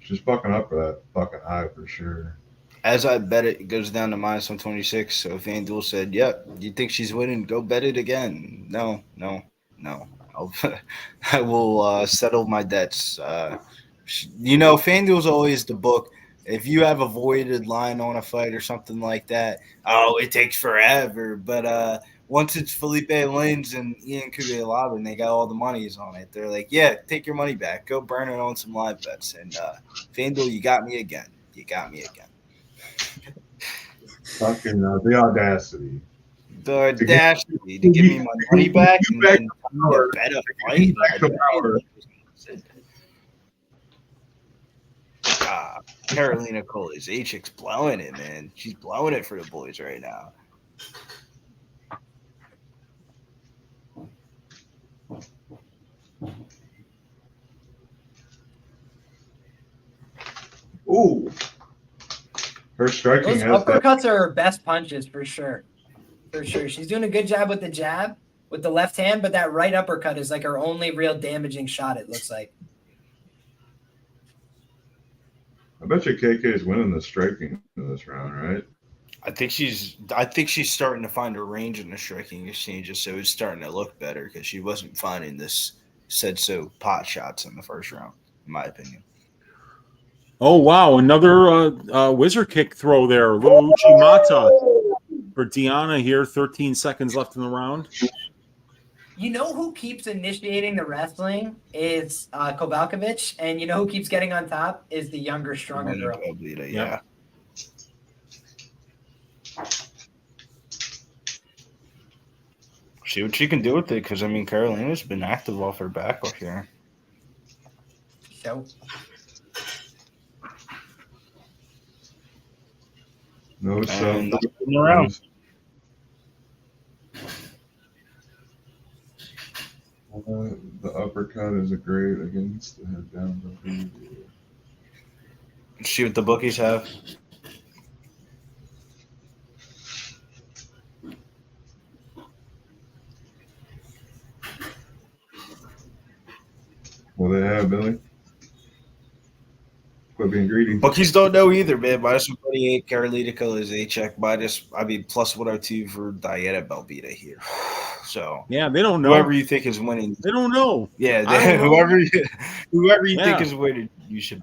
She's fucking up for that fucking high for sure. As I bet it, it goes down to minus 126. So if FanDuel said, yep, you think she's winning, go bet it again. No. I will settle my debts. FanDuel's always the book. If you have a voided line on a fight or something like that, it takes forever. But once it's Philipe Lins and Ian Cuțelaba and they got all the monies on it, they're like, yeah, take your money back. Go burn it on some live bets. And FanDuel, you got me again. Fucking the audacity. The audacity to give me my money back and then bet a fight. Karolina Kowalkiewicz blowing it, man. She's blowing it for the boys right now. Ooh. Her striking Those uppercuts are her best punches for sure. For sure. She's doing a good job with the jab, with the left hand, but that right uppercut is like her only real damaging shot, it looks like. I bet you KK is winning the striking in this round, right? I think she's starting to find her range in the striking exchanges, so it's starting to look better because she wasn't finding this said-so pot shots in the first round, in my opinion. Oh, wow. Another wizard kick throw there. Little Uchimata for Diana here. 13 seconds left in the round. You know who keeps initiating the wrestling is Kowalkiewicz, and you know who keeps getting on top is the younger, stronger girl. Yeah. See what she can do with it, because, I mean, Karolina's been active off her back off here. So. No, and around. The uppercut is a great against the head down. See what the bookies have. Well, they have, Billy. Quit being greedy. Bookies don't know either, man. Minus 128, Karolina Kowalkiewicz. Plus 102 for Diana Belbiţă here. So yeah, they don't know. Whoever you think is winning, they don't know. Yeah, whoever you think is winning, you should.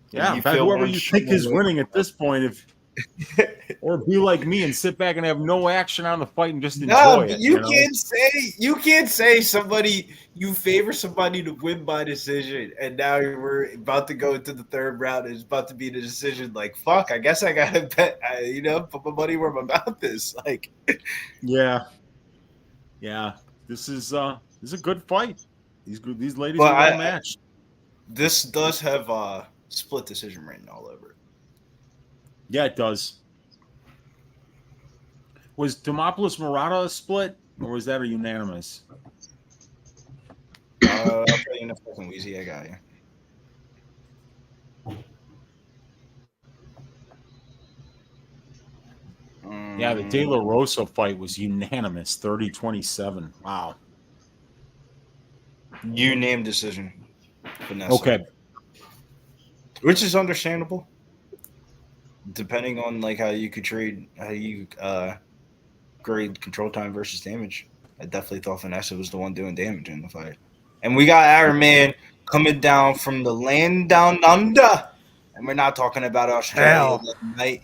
Yeah, in fact, whoever you think is winning at this point, or be like me and sit back and have no action on the fight and just enjoy it. You can't say somebody you favor somebody to win by decision, and now we're about to go into the third round and it's about to be the decision. Like, fuck, I guess I gotta bet. Put my money where my mouth is. Like, yeah. This is a good fight. These ladies are well matched. This does have split decision written all over it. Yeah, it does. Was Demopoulos Murata a split, or was that a unanimous? second, Weezy. I got you. Yeah, the De La Rosa fight was unanimous, 30-27. Wow. Unanimous decision. Vanessa. Okay. Which is understandable. Depending on like how you grade control time versus damage. I definitely thought Vanessa was the one doing damage in the fight. And we got our man coming down from the land down under. And we're not talking about Australia tonight.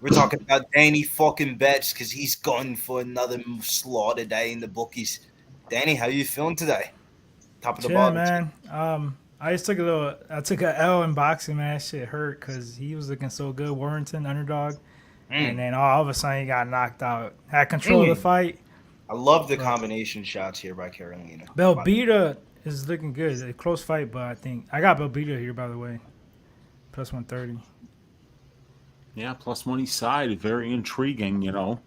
We're talking about Danny fucking Betts because he's gone for another slaughter day in the bookies. Danny, how you feeling today? Top of the bottom, man. I just took I took a L in boxing, man. That shit hurt because he was looking so good. Warrington, underdog. And then all of a sudden he got knocked out. Had control of the fight. I love the combination shots here by Karolina. Belbiţă is looking good. A close fight, but I think I got Belbiţă here, by the way. Plus 130. Yeah, plus money side. Very intriguing, you know.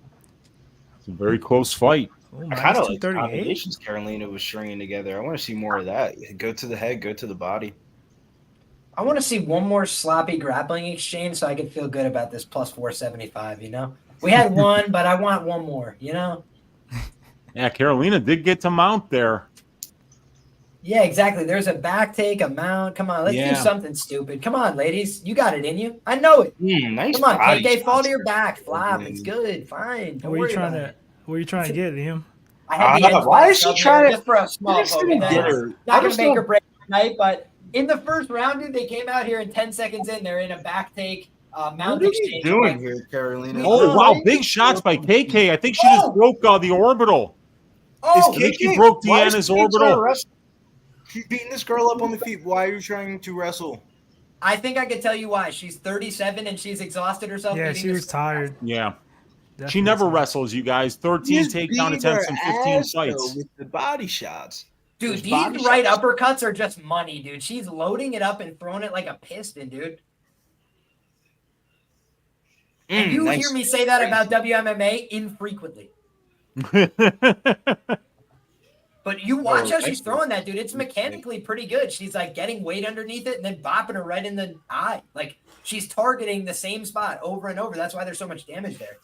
It's a very close fight. I kind of like the combinations Karolina was stringing together. I want to see more of that. Go to the head, go to the body. I want to see one more sloppy grappling exchange so I can feel good about this plus 475, you know? We had one, but I want one more, you know? Yeah, Karolina did get to mount there. Yeah, exactly. There's a back take, a mount. Come on, let's do something stupid. Come on, ladies. You got it in you. I know it. Nice. Come on, KK, fall to your back. Flop. It's good. Fine. Don't worry about it. What are you trying to get, Liam? I had the why is she trying just for a small poke? Not going to make or break tonight, but in the first round, dude, they came out here and 10 seconds in, they're in a back take, mount exchange. What are you doing here, Karolina? Oh, wow. Big shots by KK. I think she just broke the orbital. Oh, I think she broke Deanna's orbital. She's beating this girl up on the feet. Why are you trying to wrestle? I think I could tell you why. She's 37 and she's exhausted herself. Yeah, she was tired. Yeah. Definitely she never wrestles, you guys. 13 takedown attempts in 15 fights. With the body shots. Dude, these right uppercuts are just money, dude. She's loading it up and throwing it like a piston, dude. You hear me say that about WMMA infrequently. But you watch how she's throwing that, dude. It's mechanically pretty good. She's like getting weight underneath it and then bopping her right in the eye. Like she's targeting the same spot over and over. That's why there's so much damage there.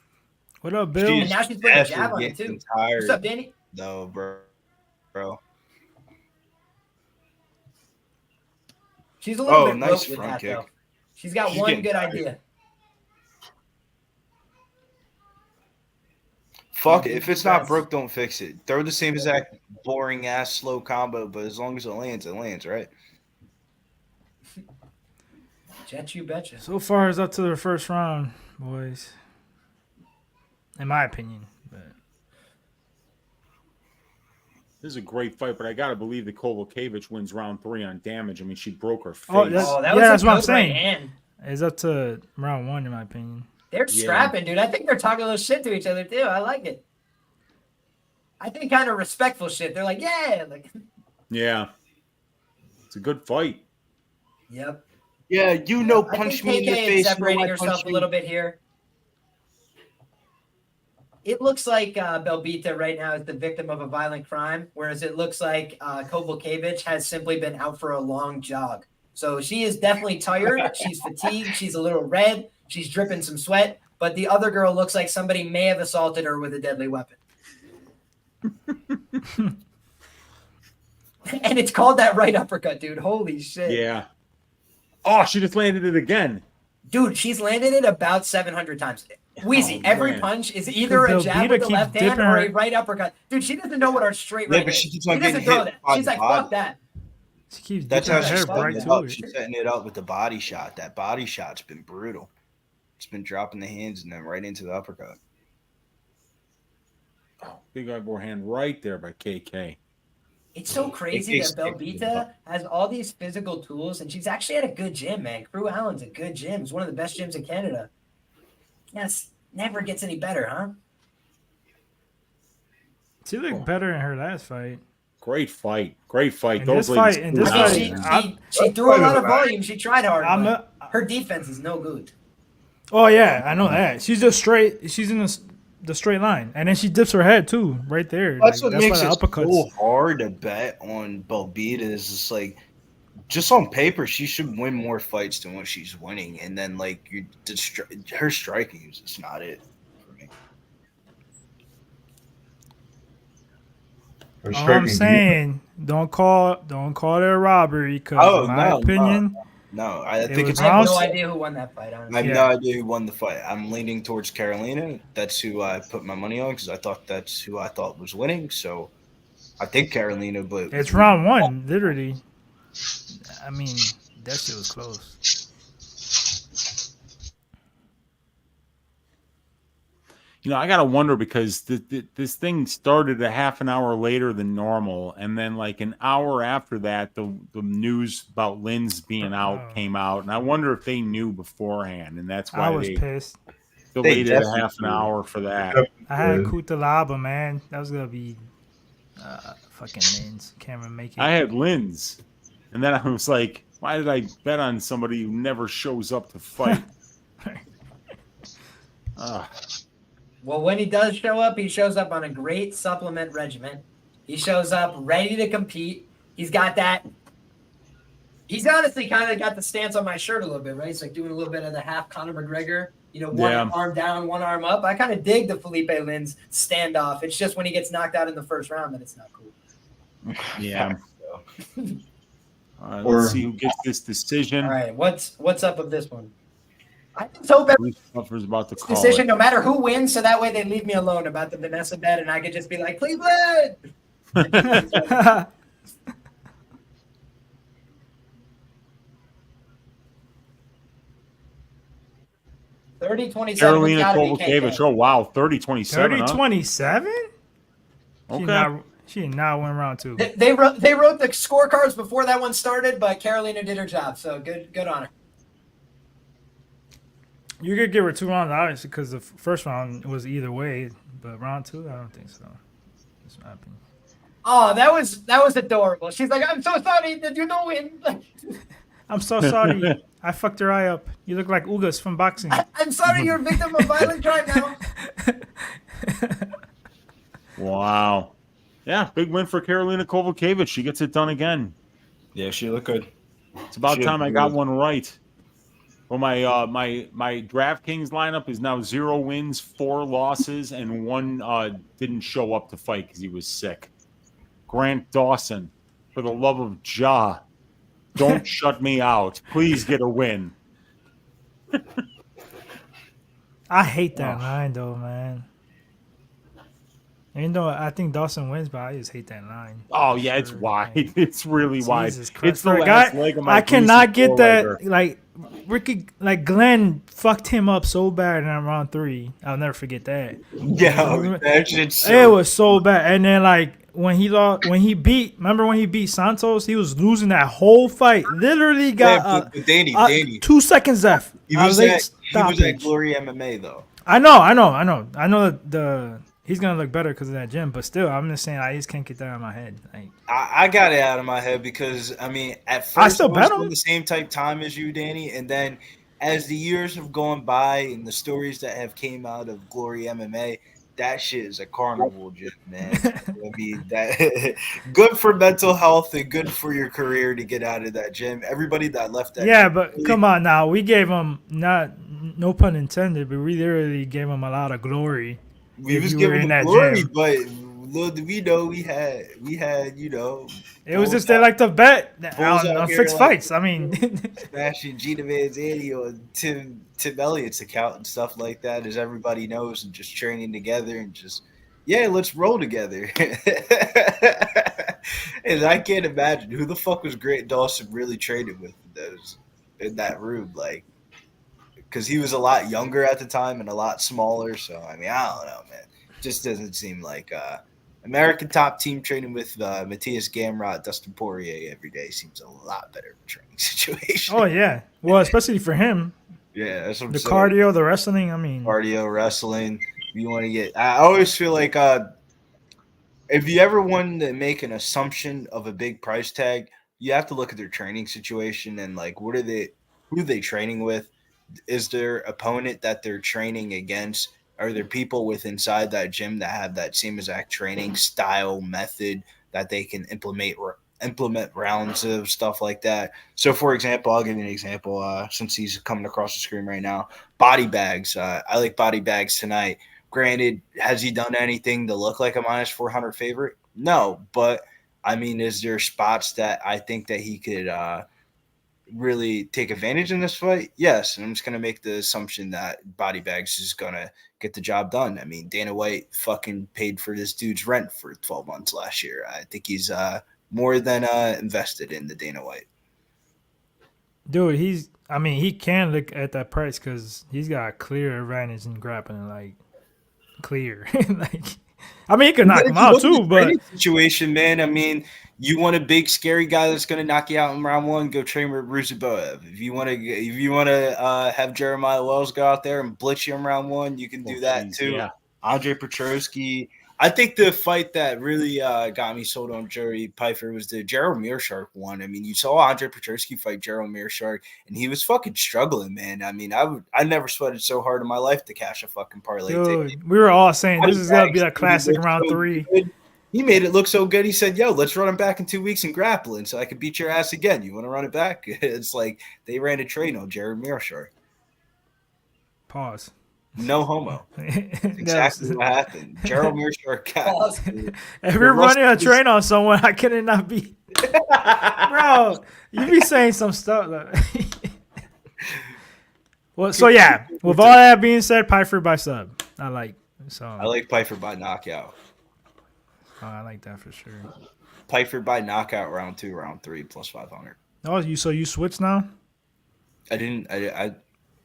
What up, Bill? And now she's putting a jab on it too. What's up, Danny? No, bro. She's a little bit nice broke with front that, kick. though. She's got one good idea. Fuck it. If it's not broke, don't fix it. Throw the same exact boring ass slow combo, but as long as it lands, right? Jet you betcha. So far, it's up to the first round, boys. In my opinion. But this is a great fight, but I got to believe that Kowalkiewicz wins round 3 on damage. I mean, she broke her face. That's what I'm saying. It's up to round 1, in my opinion. They're strapping, dude. I think they're talking a little shit to each other, too. I like it. I think kind of respectful shit. They're like, yeah. Yeah. It's a good fight. Yep. Yeah, punch me in the face. Separating herself a little bit here. It looks like Belbiţă right now is the victim of a violent crime, whereas it looks like Kowalkiewicz has simply been out for a long jog. So she is definitely tired. She's fatigued. She's a little red. She's dripping some sweat. But the other girl looks like somebody may have assaulted her with a deadly weapon. And it's called that right uppercut, dude. Holy shit. Yeah. Oh, she just landed it again. Dude, she's landed it about 700 times. Wheezy, every punch is either a jab with the left hand or a right uppercut. Dude, she doesn't know what our straight right is. She doesn't throw that. She's like, fuck that. She keeps That's how she's setting it up. She's setting it up with the body shot. That body shot's been brutal. It's been dropping the hands and then right into the uppercut. Oh, big eyeball hand right there by KK. It's so crazy that Belbiţă has all these physical tools, and she's actually at a good gym, man. Crew Allen's a good gym. It's one of the best gyms in Canada. Yes, never gets any better, huh? She looked better in her last fight. Great fight. Great fight. Those ladies. She threw a lot of volume. She tried hard. Her defense is no good. Oh, yeah, I know that. She's just straight. She's in the straight line. And then she dips her head, too, right there. That's what makes it so hard to bet on Belbiţă is just like just on paper, she should win more fights than what she's winning. And then, like, her striking is just not it for me. All I'm saying, don't call it a robbery because, in my opinion, no. I think I have no idea who won that fight. Honestly. I have no idea who won the fight. I'm leaning towards Karolina. That's who I put my money on because I thought that's who I thought was winning. So I think Karolina, but it's round one, literally. I mean, that shit was close. You know, I gotta wonder because this thing started a half an hour later than normal, and then like an hour after that, the news about Lynn's being out came out, and I wonder if they knew beforehand, and that's why I was pissed. Delayed it a half an hour for that. I had Cuțelaba, man. That was gonna be fucking Lynn's. Can't even make it. I had Lynn's, and then I was like, why did I bet on somebody who never shows up to fight? Well, when he does show up, he shows up on a great supplement regimen. He shows up ready to compete. He's got that. He's honestly kind of got the stance on my shirt a little bit, right? He's like doing a little bit of the half Conor McGregor, one arm down, one arm up. I kind of dig the Philipe Lynn's standoff. It's just when he gets knocked out in the first round that it's not cool. Yeah. Let's see who gets this decision. All right, what's up with this one? I just hope Buffer's about to call decision, it. no matter who wins, so that way they leave me alone about the Vanessa bet, and I could just be like, Cleveland! 30-27. Karolina Kowalkiewicz. Oh, wow. 30-27. 30-27? Okay. She did not win round two. They wrote the scorecards before that one started, but Karolina did her job, so good on her. You could give her 2 rounds, obviously, because the first round was either way, but round 2, I don't think so. That's my opinion. Oh, that was adorable. She's like, I'm so sorry that you don't win. I'm so sorry. I fucked your eye up. You look like Ugas from boxing. I'm sorry you're a victim of violent crime now. Wow. Yeah, big win for Karolina Kowalkiewicz. She gets it done again. Yeah, she looked good. It's about time I got one right. Well, my DraftKings lineup is now 0 wins, 4 losses, and 1 didn't show up to fight because he was sick. Grant Dawson, for the love of Jah, don't shut me out. Please get a win. I hate that line, though, man. Even though I think Dawson wins, but I just hate that line. Oh, yeah, it's wide. It's really wide. Jesus Christ. It's the last leg of my I cannot get that. legger. Like Glenn fucked him up so bad in round 3. I'll never forget that. Yeah, that shit's it was so bad. And then when he beat Santos, he was losing that whole fight. Literally got Danny. 2 seconds left. He was at Glory MMA though. I know that he's gonna look better because of that gym, but still, I'm just saying I just can't get that out of my head. I got it out of my head because at first I still bet was him on the same type time as you, Danny, and then as the years have gone by and the stories that have came out of Glory MMA, that shit is a carnival gym, man. I mean, that good for mental health and good for your career to get out of that gym. Everybody that left that yeah, gym, but come on now, we gave him no pun intended, but we literally gave him a lot of glory. We was giving him glory, but little did we know we had it was just they like to bet on fixed fights. I mean, smashing Gina Vanzanti on Tim Elliott's account and stuff like that, as everybody knows, and just training together and just let's roll together. And I can't imagine who the fuck was Grant Dawson really training with in that room, because he was a lot younger at the time and a lot smaller. So, I mean, I don't know, man. It just doesn't seem like American top team training with Matthias Gamrot, Dustin Poirier every day seems a lot better of a training situation. Oh, yeah. Well, especially for him. Yeah, that's what I'm the saying. Cardio, the wrestling, I mean. Cardio, wrestling. You want to get – I always feel like if you ever want to make an assumption of a big price tag, you have to look at their training situation and, who are they training with? Is their opponent that they're training against? Are there people inside that gym that have that same exact training style method that they can implement implement rounds of stuff like that. So, for example, I'll give you an example since he's coming across the screen right now. Body bags. I like body bags tonight. Granted, has he done anything to look like a minus 400 favorite? No, but I mean, is there spots that I think that he could really take advantage in this fight? Yes, and I'm just going to make the assumption that body bags is going to get the job done. I mean, Dana White fucking paid for this dude's rent for 12 months last year. I think he's more than invested in the Dana White. Dude, he can look at that price because he's got a clear advantage in grappling, like clear. Like, I mean, he could knock him out too, but situation, man. I mean, you want a big scary guy that's going to knock you out in round one, go train with Ruziboev. If you want to have Jeremiah Wells go out there and blitz you in round one, you can do that too. Yeah. Andre Petrosky. I think the fight that really got me sold on Joey Pyfer was the Gerald Meerschaert one. I mean, you saw Andre Petrosky fight Gerald Meerschaert, and he was fucking struggling, man. I mean, I never sweated so hard in my life to cash a fucking parlay ticket. We were all saying this is gonna be a classic round 3. He made it look so good. He said, "Yo, let's run him back in 2 weeks in grappling, so I could beat your ass again. You want to run it back?" It's like they ran a train on Gerald Meerschaert. Pause. No homo. Exactly what happened. Gerald Meerschaert got if you're running a train on someone, how can it not be? Bro, you be saying some stuff. Well, so yeah. With all that being said, Pyfer by sub. I like Pyfer by knockout. Oh, I like that for sure. Pyfer by knockout round 2, round 3 plus 500. Oh, you switched now? I didn't. I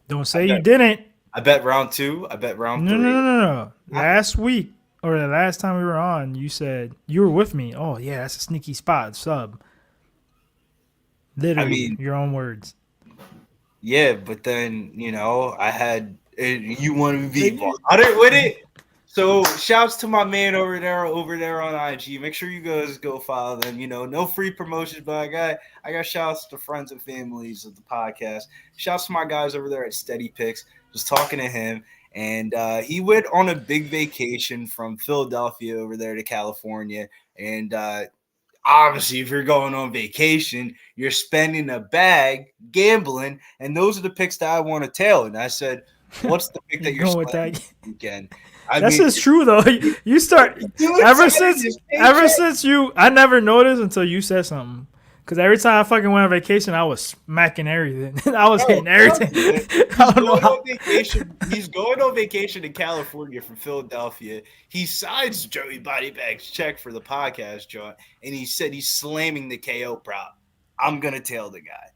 don't say you didn't. I bet round 2. I bet round 3. No. Last week or the last time we were on, you said you were with me. Oh yeah, that's a sneaky spot. Sub. Literally, your own words. Yeah, but then I had you want to be I didn't win it. So shouts to my man over there on IG. Make sure you guys go follow them. No free promotions, but I got shouts to friends and families of the podcast. Shouts to my guys over there at Steady Picks. Was talking to him, and he went on a big vacation from Philadelphia over there to California. And obviously, if you're going on vacation, you're spending a bag gambling, and those are the picks that I want to tail. And I said, "What's the pick that you're going with that again?" That's just true though. You start ever since you. I never noticed until you said something. Because every time I fucking went on vacation, I was smacking everything. I was hitting everything. He's going on vacation in California from Philadelphia. He signs Joey Bodybag's check for the podcast, John, and he said he's slamming the KO prop. I'm going to tail the guy.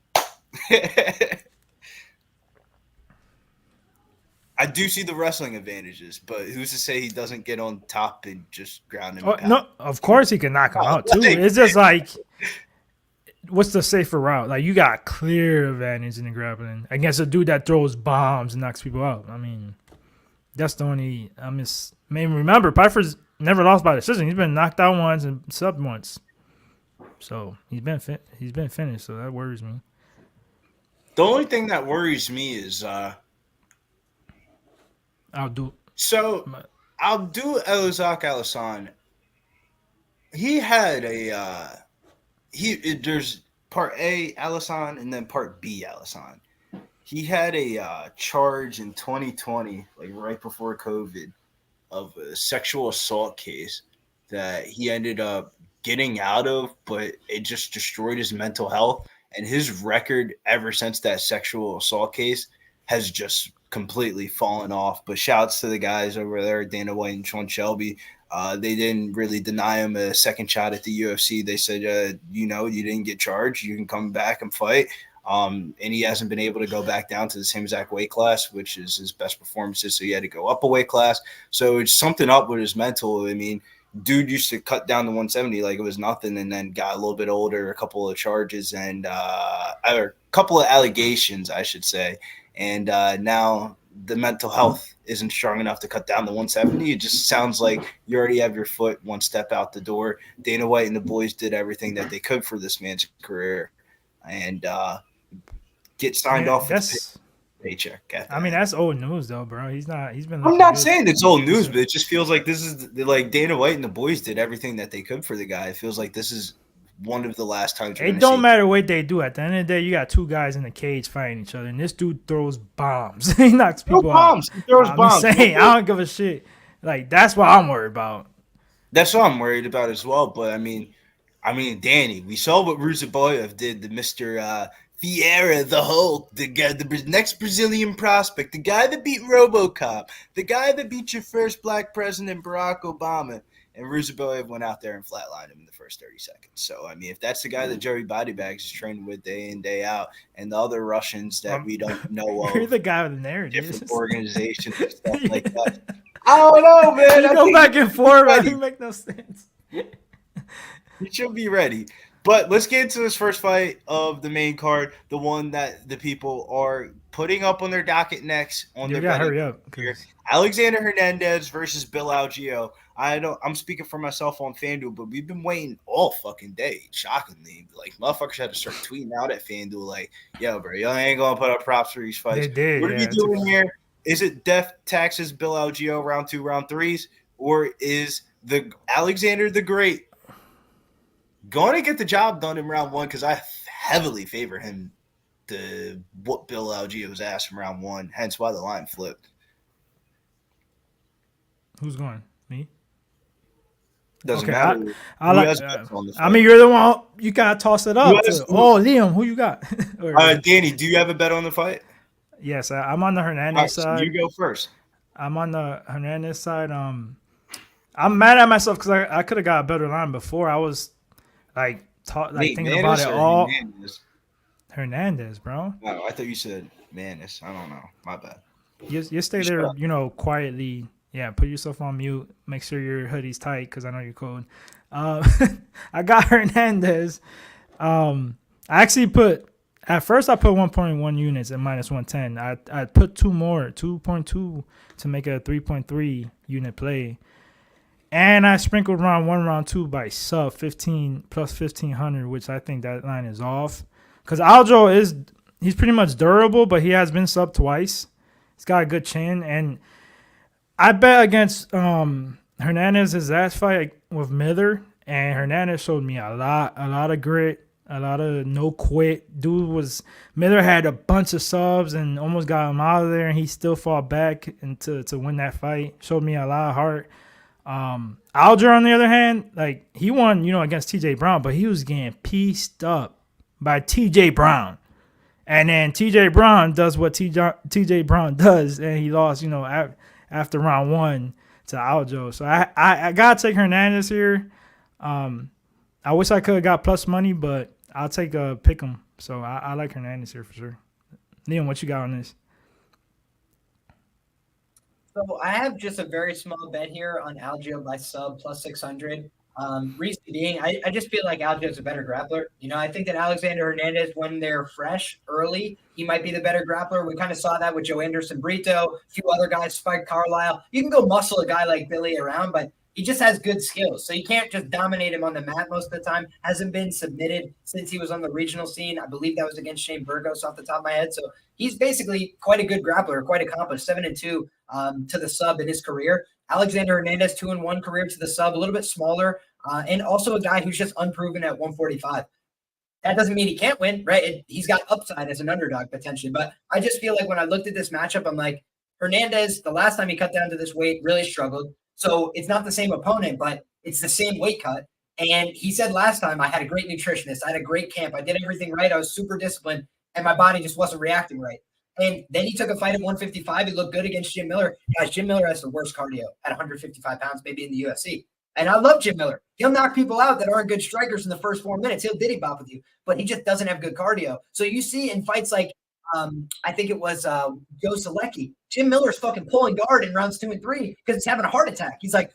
I do see the wrestling advantages, but who's to say he doesn't get on top and just ground him? No, of course he can knock him out, too. It's just like... What's the safer route? Like, you got clear advantage in the grappling against a dude that throws bombs and knocks people out. I mean, that's the only. Remember, Pyfer's never lost by decision. He's been knocked out once and subbed once. So he's been finished. So that worries me. The only thing that worries me is Abdul. So Abdul Alhassan, he had a. There's part A Alhassan and then part B Alhassan. He had a charge in 2020, like right before COVID, of a sexual assault case that he ended up getting out of, but it just destroyed his mental health. And his record ever since that sexual assault case has just completely fallen off. But shouts to the guys over there, Dana White and Sean Shelby. They didn't really deny him a second shot at the UFC. They said, you didn't get charged. You can come back and fight. And he hasn't been able to go back down to the same exact weight class, which is his best performances. So he had to go up a weight class. So it's something up with his mental. I mean, dude used to cut down to 170 like it was nothing, and then got a little bit older, a couple of charges and a couple of allegations, I should say. And now the mental health isn't strong enough to cut down to 170. It just sounds like you already have your foot one step out the door. Dana White and the boys did everything that they could for this man's career and get signed off with a paycheck. I mean, that's old news though, bro. He's been. I'm not saying it's old news, but it just feels like this is like Dana White and the boys did everything that they could for the guy. It feels like this is one of the last times. It don't matter what they do. At the end of the day, you got two guys in the cage fighting each other, and this dude throws bombs. He knocks people out. He throws bombs. I'm saying, I don't give a shit. Like, that's what I'm worried about. That's what I'm worried about as well. But I mean, Danny, we saw what Ruziboyev did to Mr. Vieira, the Hulk, the guy, the next Brazilian prospect, the guy that beat RoboCop, the guy that beat your first black president, Barack Obama. And Ruziboyev went out there and flatlined him in the first 30 seconds. So, I mean, if that's the guy that Joey Bodybags is training with day in, day out, and the other Russians that we don't know of, You're the guy with the narrative. Different organizations and stuff like that. I don't know, man. You go back and forth. It doesn't make no sense. You should be ready. But let's get into this first fight of the main card, the one that the people are putting up on their docket next. Hurry up. Alexander Hernandez versus Bill Algeo. I'm speaking for myself on FanDuel, but we've been waiting all fucking day, shockingly. Like, motherfuckers had to start tweeting out at FanDuel, like, yo, bro, y'all ain't going to put up props for these fights. They did, what are you doing here? Is it death taxes Bill Algeo round 2, round 3s, or is the Alexander the Great going to get the job done in round 1? Because I heavily favor him to whoop Bill Algeo's ass in round 1, hence why the line flipped. Who's going? Me? Doesn't matter. I mean, you're the one. You gotta toss it up. Liam, who you got? Danny, do you have a bet on the fight? Yes, I'm on the Hernandez side. So you go first. I'm on the Hernandez side. I'm mad at myself because I could have got a better line before. I was thinking about it all. Hernandez, bro. Oh, I thought you said Manis. I don't know. My bad. You stay there, quietly. Yeah, put yourself on mute. Make sure your hoodie's tight because I know you're cold. I got Hernandez. I actually put at first I put 1.1 units at -110. I put 2 more, 2.2 to make a 3.3 unit play. And I sprinkled round 1, round 2 by sub 15 plus 1,500, which I think that line is off. Because Algeo he's pretty much durable, but he has been sub twice. He's got a good chin, and I bet against Hernandez's last fight with Mither, and Hernandez showed me a lot of grit, a lot of no quit. Mither had a bunch of subs and almost got him out of there, and he still fought back and to win that fight. Showed me a lot of heart. Algeo, on the other hand, like, he won, against TJ Brown, but he was getting pieced up by TJ Brown. And then TJ Brown does what TJ Brown does, and he lost, after round 1 to Algeo. So I gotta take Hernandez here. I wish I could have got plus money, but I'll take a pick 'em. So I like Hernandez here for sure. Liam, what you got on this? So I have just a very small bet here on Algeo by sub plus 600. Reason being, I just feel like Algeo is a better grappler. I think that Alexander Hernandez, when they're fresh early, he might be the better grappler. We kind of saw that with Joe Anderson Brito, a few other guys, Spike Carlisle. You can go muscle a guy like Billy around, but he just has good skills. So you can't just dominate him on the mat most of the time. Hasn't been submitted since he was on the regional scene. I believe that was against Shane Burgos off the top of my head. So he's basically quite a good grappler, quite accomplished, 7-2 to the sub in his career. Alexander Hernandez, 2-1 career to the sub, a little bit smaller, and also a guy who's just unproven at 145. That doesn't mean he can't win, right? He's got upside as an underdog potentially. But I just feel like when I looked at this matchup, I'm like, Hernandez, the last time he cut down to this weight, really struggled. So it's not the same opponent, but it's the same weight cut. And he said last time, I had a great nutritionist. I had a great camp. I did everything right. I was super disciplined, and my body just wasn't reacting right. And then he took a fight at 155. He looked good against Jim Miller. Guys, Jim Miller has the worst cardio at 155 pounds, maybe in the UFC. And I love Jim Miller. He'll knock people out that aren't good strikers in the first 4 minutes. He'll diddy bop with you, but he just doesn't have good cardio. So you see in fights like, I think it was Joe Selecki, Jim Miller's fucking pulling guard in rounds 2 and 3 because he's having a heart attack. He's like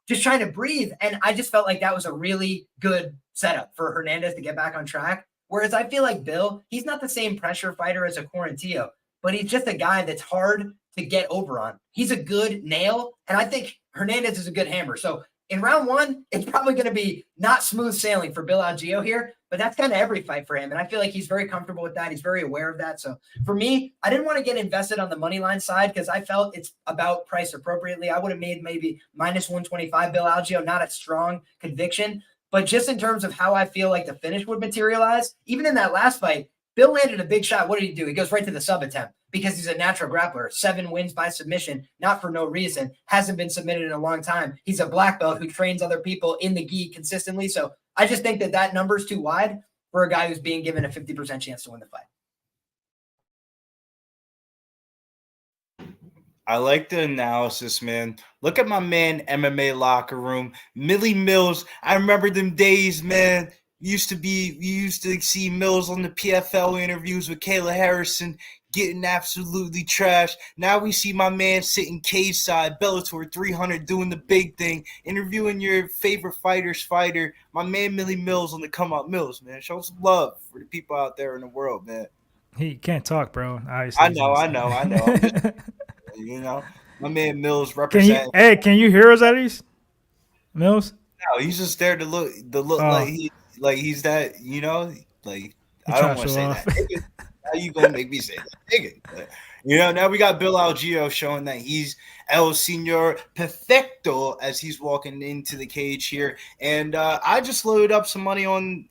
just trying to breathe. And I just felt like that was a really good setup for Hernandez to get back on track. Whereas I feel like Bill, he's not the same pressure fighter as a Quarantillo, but he's just a guy that's hard to get over on. He's a good nail, and I think Hernandez is a good hammer. So in round 1, it's probably going to be not smooth sailing for Bill Algeo here, but that's kind of every fight for him. And I feel like he's very comfortable with that. He's very aware of that. So for me, I didn't want to get invested on the money line side because I felt it's about price appropriately. I would have made maybe -125 Bill Algeo, not a strong conviction. But just in terms of how I feel like the finish would materialize, even in that last fight, Bill landed a big shot. What did he do? He goes right to the sub attempt because he's a natural grappler. 7 wins by submission, not for no reason. Hasn't been submitted in a long time. He's a black belt who trains other people in the gi consistently. So I just think that number is too wide for a guy who's being given a 50% chance to win the fight. I like the analysis, man. Look at my man MMA locker room. Millie Mills. I remember them days, man. We used to see Mills on the PFL interviews with Kayla Harrison getting absolutely trashed. Now we see my man sitting cage side, Bellator 300, doing the big thing, interviewing your favorite fighter's fighter. My man Millie Mills on the come up. Mills, man. Show some love for the people out there in the world, man. He can't talk, bro. I know. I'm just, you know, my man Mills represents. Can you hear us at least, Mills? No, he's just there to look like he's that, you know, like I don't want to say that. How you gonna make me say that? Nigga. But, you know, now we got Bill Algeo showing that he's El Señor Perfecto as he's walking into the cage here. And I just loaded up some money on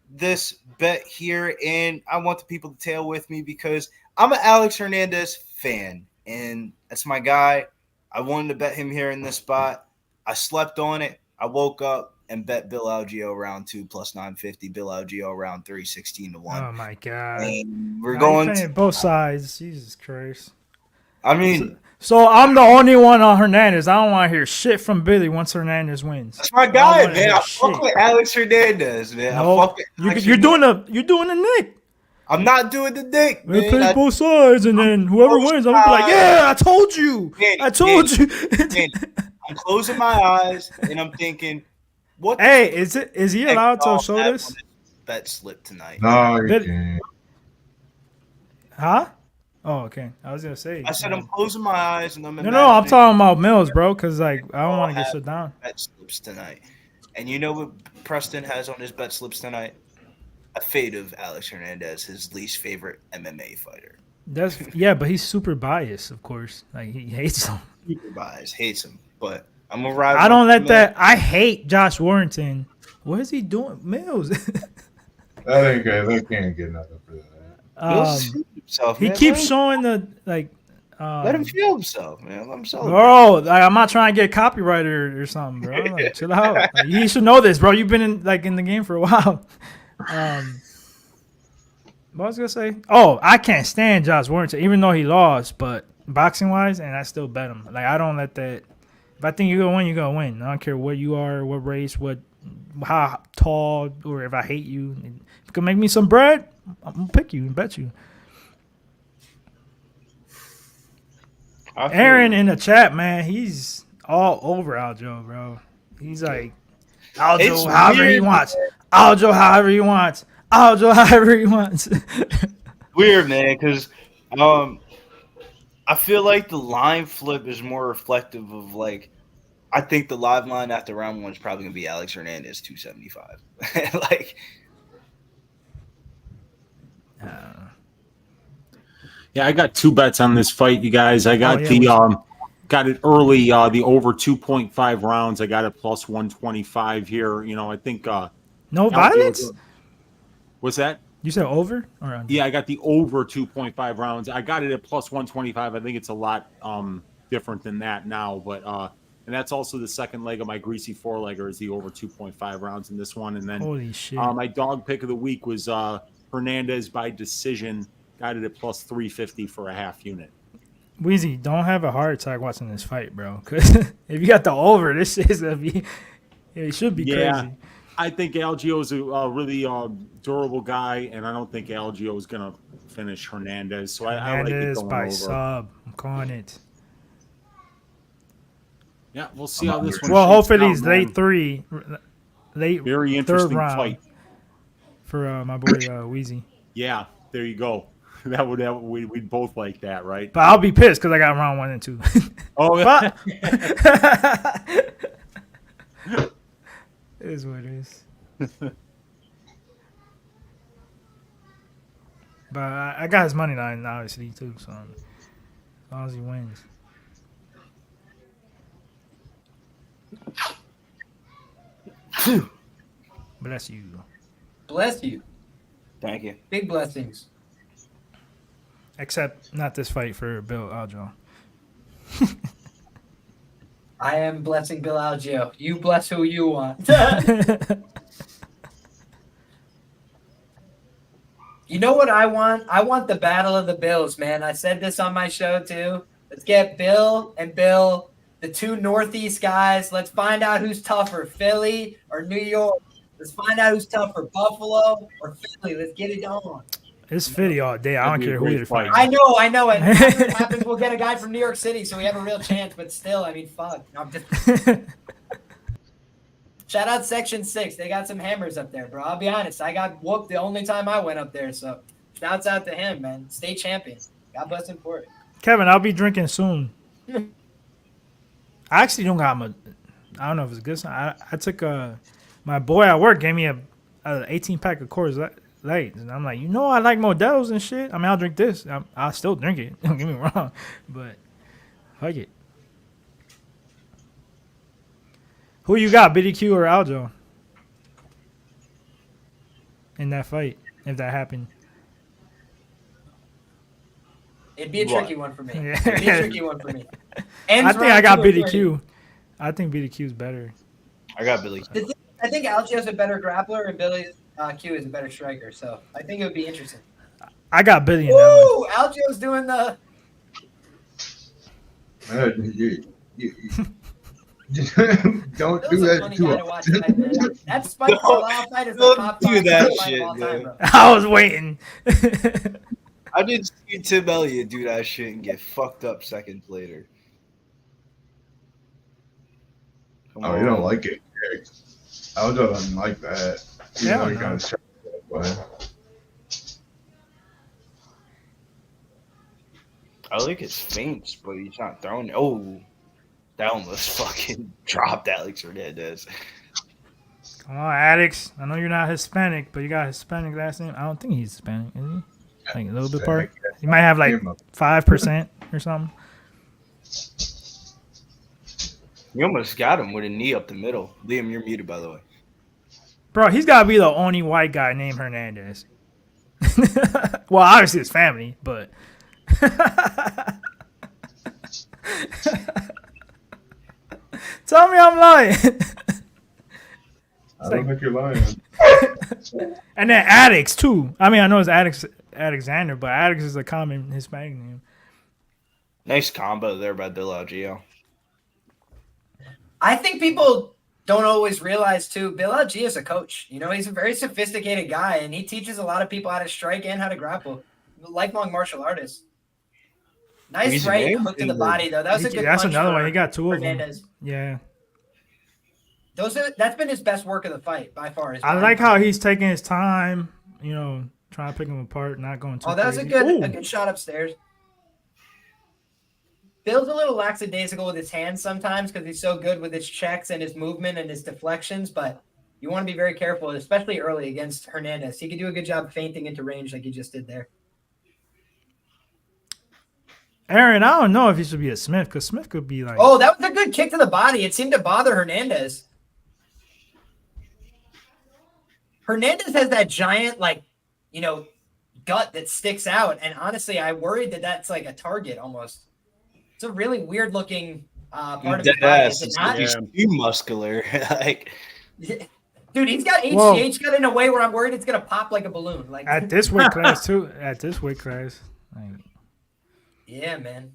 this bet here, and I want the people to tail with me because I'm an Alex Hernandez fan, and that's my guy. I wanted to bet him here in this spot. I slept on it. I woke up and bet Bill Algeo round 2 plus 950. Bill Algeo round 3 16-1. Oh my god! And we're going to both sides. Jesus Christ! I mean, so I'm the only one on Hernandez. I don't want to hear shit from Billy once Hernandez wins. That's my guy, man. I fuck with Alex Hernandez, man. No, you're doing the Nick. I'm not doing the Nick. We play both sides, and then whoever wins, I'm gonna be like, yeah, I told you. I told you. I'm closing my eyes and I'm thinking, what? Hey, is he allowed to show this? Bet slip tonight. No, you can't. Huh? Oh, okay. I was gonna say. I said I'm closing my eyes and I'm. No, I'm talking about Mills, bro, because like I don't want to get shut down. Bet slips tonight, and you know what Preston has on his bet slips tonight? A fade of Alex Hernandez, his least favorite MMA fighter. But he's super biased, of course. Like he hates him. Super biased, hates him. But I'm gonna ride. I don't let that. I hate Josh Warrington. What is he doing, Mills? That ain't good. They can't get nothing for that. He keeps showing the like. Let him feel himself, man. Let him celebrate. Bro, like, I'm not trying to get copyrighted or something, bro. Like, chill out. Like, you should know this, bro. You've been in the game for a while. What I was gonna say? Oh, I can't stand Josh Warrington, even though he lost. But boxing wise, and I still bet him. Like I don't let that. If I think you're gonna win, you're gonna win. I don't care what you are, what race, how tall, or if I hate you. If you can make me some bread, I'm gonna pick you and bet you. Aaron in the chat, man, he's all over Algeo, bro. He's like Algeo however he wants. Algeo however he wants. Algeo however he wants. Weird, man, because I feel like the line flip is more reflective of like I think the live line after round 1 is probably gonna be Alex Hernandez 275. Like yeah, I got 2 bets on this fight, you guys. I got got it early, the over 2.5 rounds. I got it plus 125 here. You know, I think no violence. What's that? You said over or under? Yeah, I got the over 2.5 rounds. I got it at plus 125. I think it's a lot different than that now, but and that's also the second leg of my greasy 4-legger is the over 2.5 rounds in this one. And then holy shit. My dog pick of the week was Hernandez by decision. Got it at plus 350 for a half unit. Weezy, don't have a heart attack watching this fight, bro. Because if you got the over, this shit's gonna be. It should be crazy. I think Algeo is a really durable guy, and I don't think Algeo is gonna finish Hernandez. So I like it going by over. sub. I'm calling it. Yeah, we'll see how this one. Well, hopefully it's very late interesting third round fight for my boy Weezy. Yeah, there you go. We'd both like that, right? But I'll be pissed because I got round 1 and 2. Oh, yeah. It is what it is. But I got his money line obviously too, so as long as he wins. Bless you. Bless you. Thank you. Big blessings. Except not this fight for Bill Algeo. I am blessing Bill Algeo. You bless who you want. You know what I want? I want the battle of the Bills, man. I said this on my show too. Let's get Bill and Bill, the two Northeast guys. Let's find out who's tougher, Philly or New York. Let's find out who's tougher, Buffalo or Philly. Let's get it on. It's Philly all day. I don't care who you're fighting. I know. And after it happens, we'll get a guy from New York City, so we have a real chance. But still, I mean, fuck. No, I'm just... Shout out Section 6. They got some hammers up there, bro. I'll be honest. I got whooped the only time I went up there. So shouts out to him, man. State champion. God bless him for it. Kevin, I'll be drinking soon. I actually don't got my... I don't know if it's good. I took my boy at work gave me a 18-pack of Coors Light. And I'm like, I like Modelo's and shit. I mean, I'll drink this. I'll still drink it. Don't get me wrong. But fuck it. Who you got, BDQ or Algeo? In that fight, if that happened. It'd be a tricky one for me. Yeah. It'd be a tricky one for me. I think I got BDQ. I think BDQ's better. I got Billy. I think Algeo's a better grappler and Billy Q is a better striker. So I think it would be interesting. I got Billy in that one. Algeo's doing the... Don't do that too often. That Spike Carlisle fight is the top do 5 that fight shit, of all time, dude. bro. I was waiting. I did see Tim Elliott do that shit and get fucked up seconds later. Oh, you don't like it? Algeo doesn't like that. Even though he kind of shot that way. I like his feints, but he's not throwing it. Oh, that almost fucking dropped Alex Hernandez. Come on, Alex. I know you're not Hispanic, but you got Hispanic last name. I don't think he's Hispanic, is he? Like a little bit part. He might have like 5% or something. You almost got him with a knee up the middle. Liam, you're muted, by the way. Bro, he's got to be the only white guy named Hernandez. Well, obviously his family, but... Tell me I'm lying. I don't think you're lying. And then Addicts, too. I mean, I know it's Alexander, but Addicts is a common Hispanic name. Nice combo there by Bill Algeo. I think people don't always realize, too, Bill Algeo is a coach. He's a very sophisticated guy, and he teaches a lot of people how to strike and how to grapple. Lifelong martial artist. Nice right hook to the body, though. That was a good That's punch another for one. He got two of Hernandez. them. Yeah. That's been his best work of the fight, by far. I like how he's taking his time, trying to pick them apart, not going too that was crazy. a good shot upstairs. Bill's a little lackadaisical with his hands sometimes because he's so good with his checks and his movement and his deflections, but you want to be very careful, especially early against Hernandez. He could do a good job feinting into range like he just did there. Aaron, I don't know if he should be a Smith because Smith could be like... Oh, that was a good kick to the body. It seemed to bother Hernandez. Hernandez has that giant, gut that sticks out. And honestly, I worried that that's like a target almost. It's a really weird looking part of his body. Is it not? He's too muscular. Dude, he's got HGH got in a way where I'm worried it's going to pop like a balloon. Like at this weight class, too. At this weight class. Yeah, man.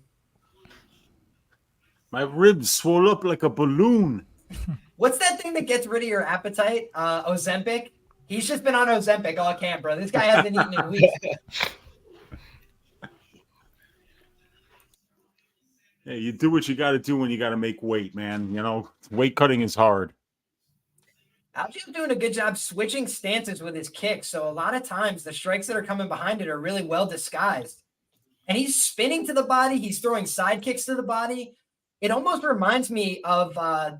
My ribs swell up like a balloon. What's that thing that gets rid of your appetite? Ozempic? He's just been on Ozempic all camp, bro. This guy hasn't eaten in weeks. Hey, you do what you got to do when you got to make weight, man. Weight cutting is hard. Algeo's doing a good job switching stances with his kicks. So a lot of times the strikes that are coming behind it are really well disguised. And he's spinning to the body. He's throwing side kicks to the body. It almost reminds me of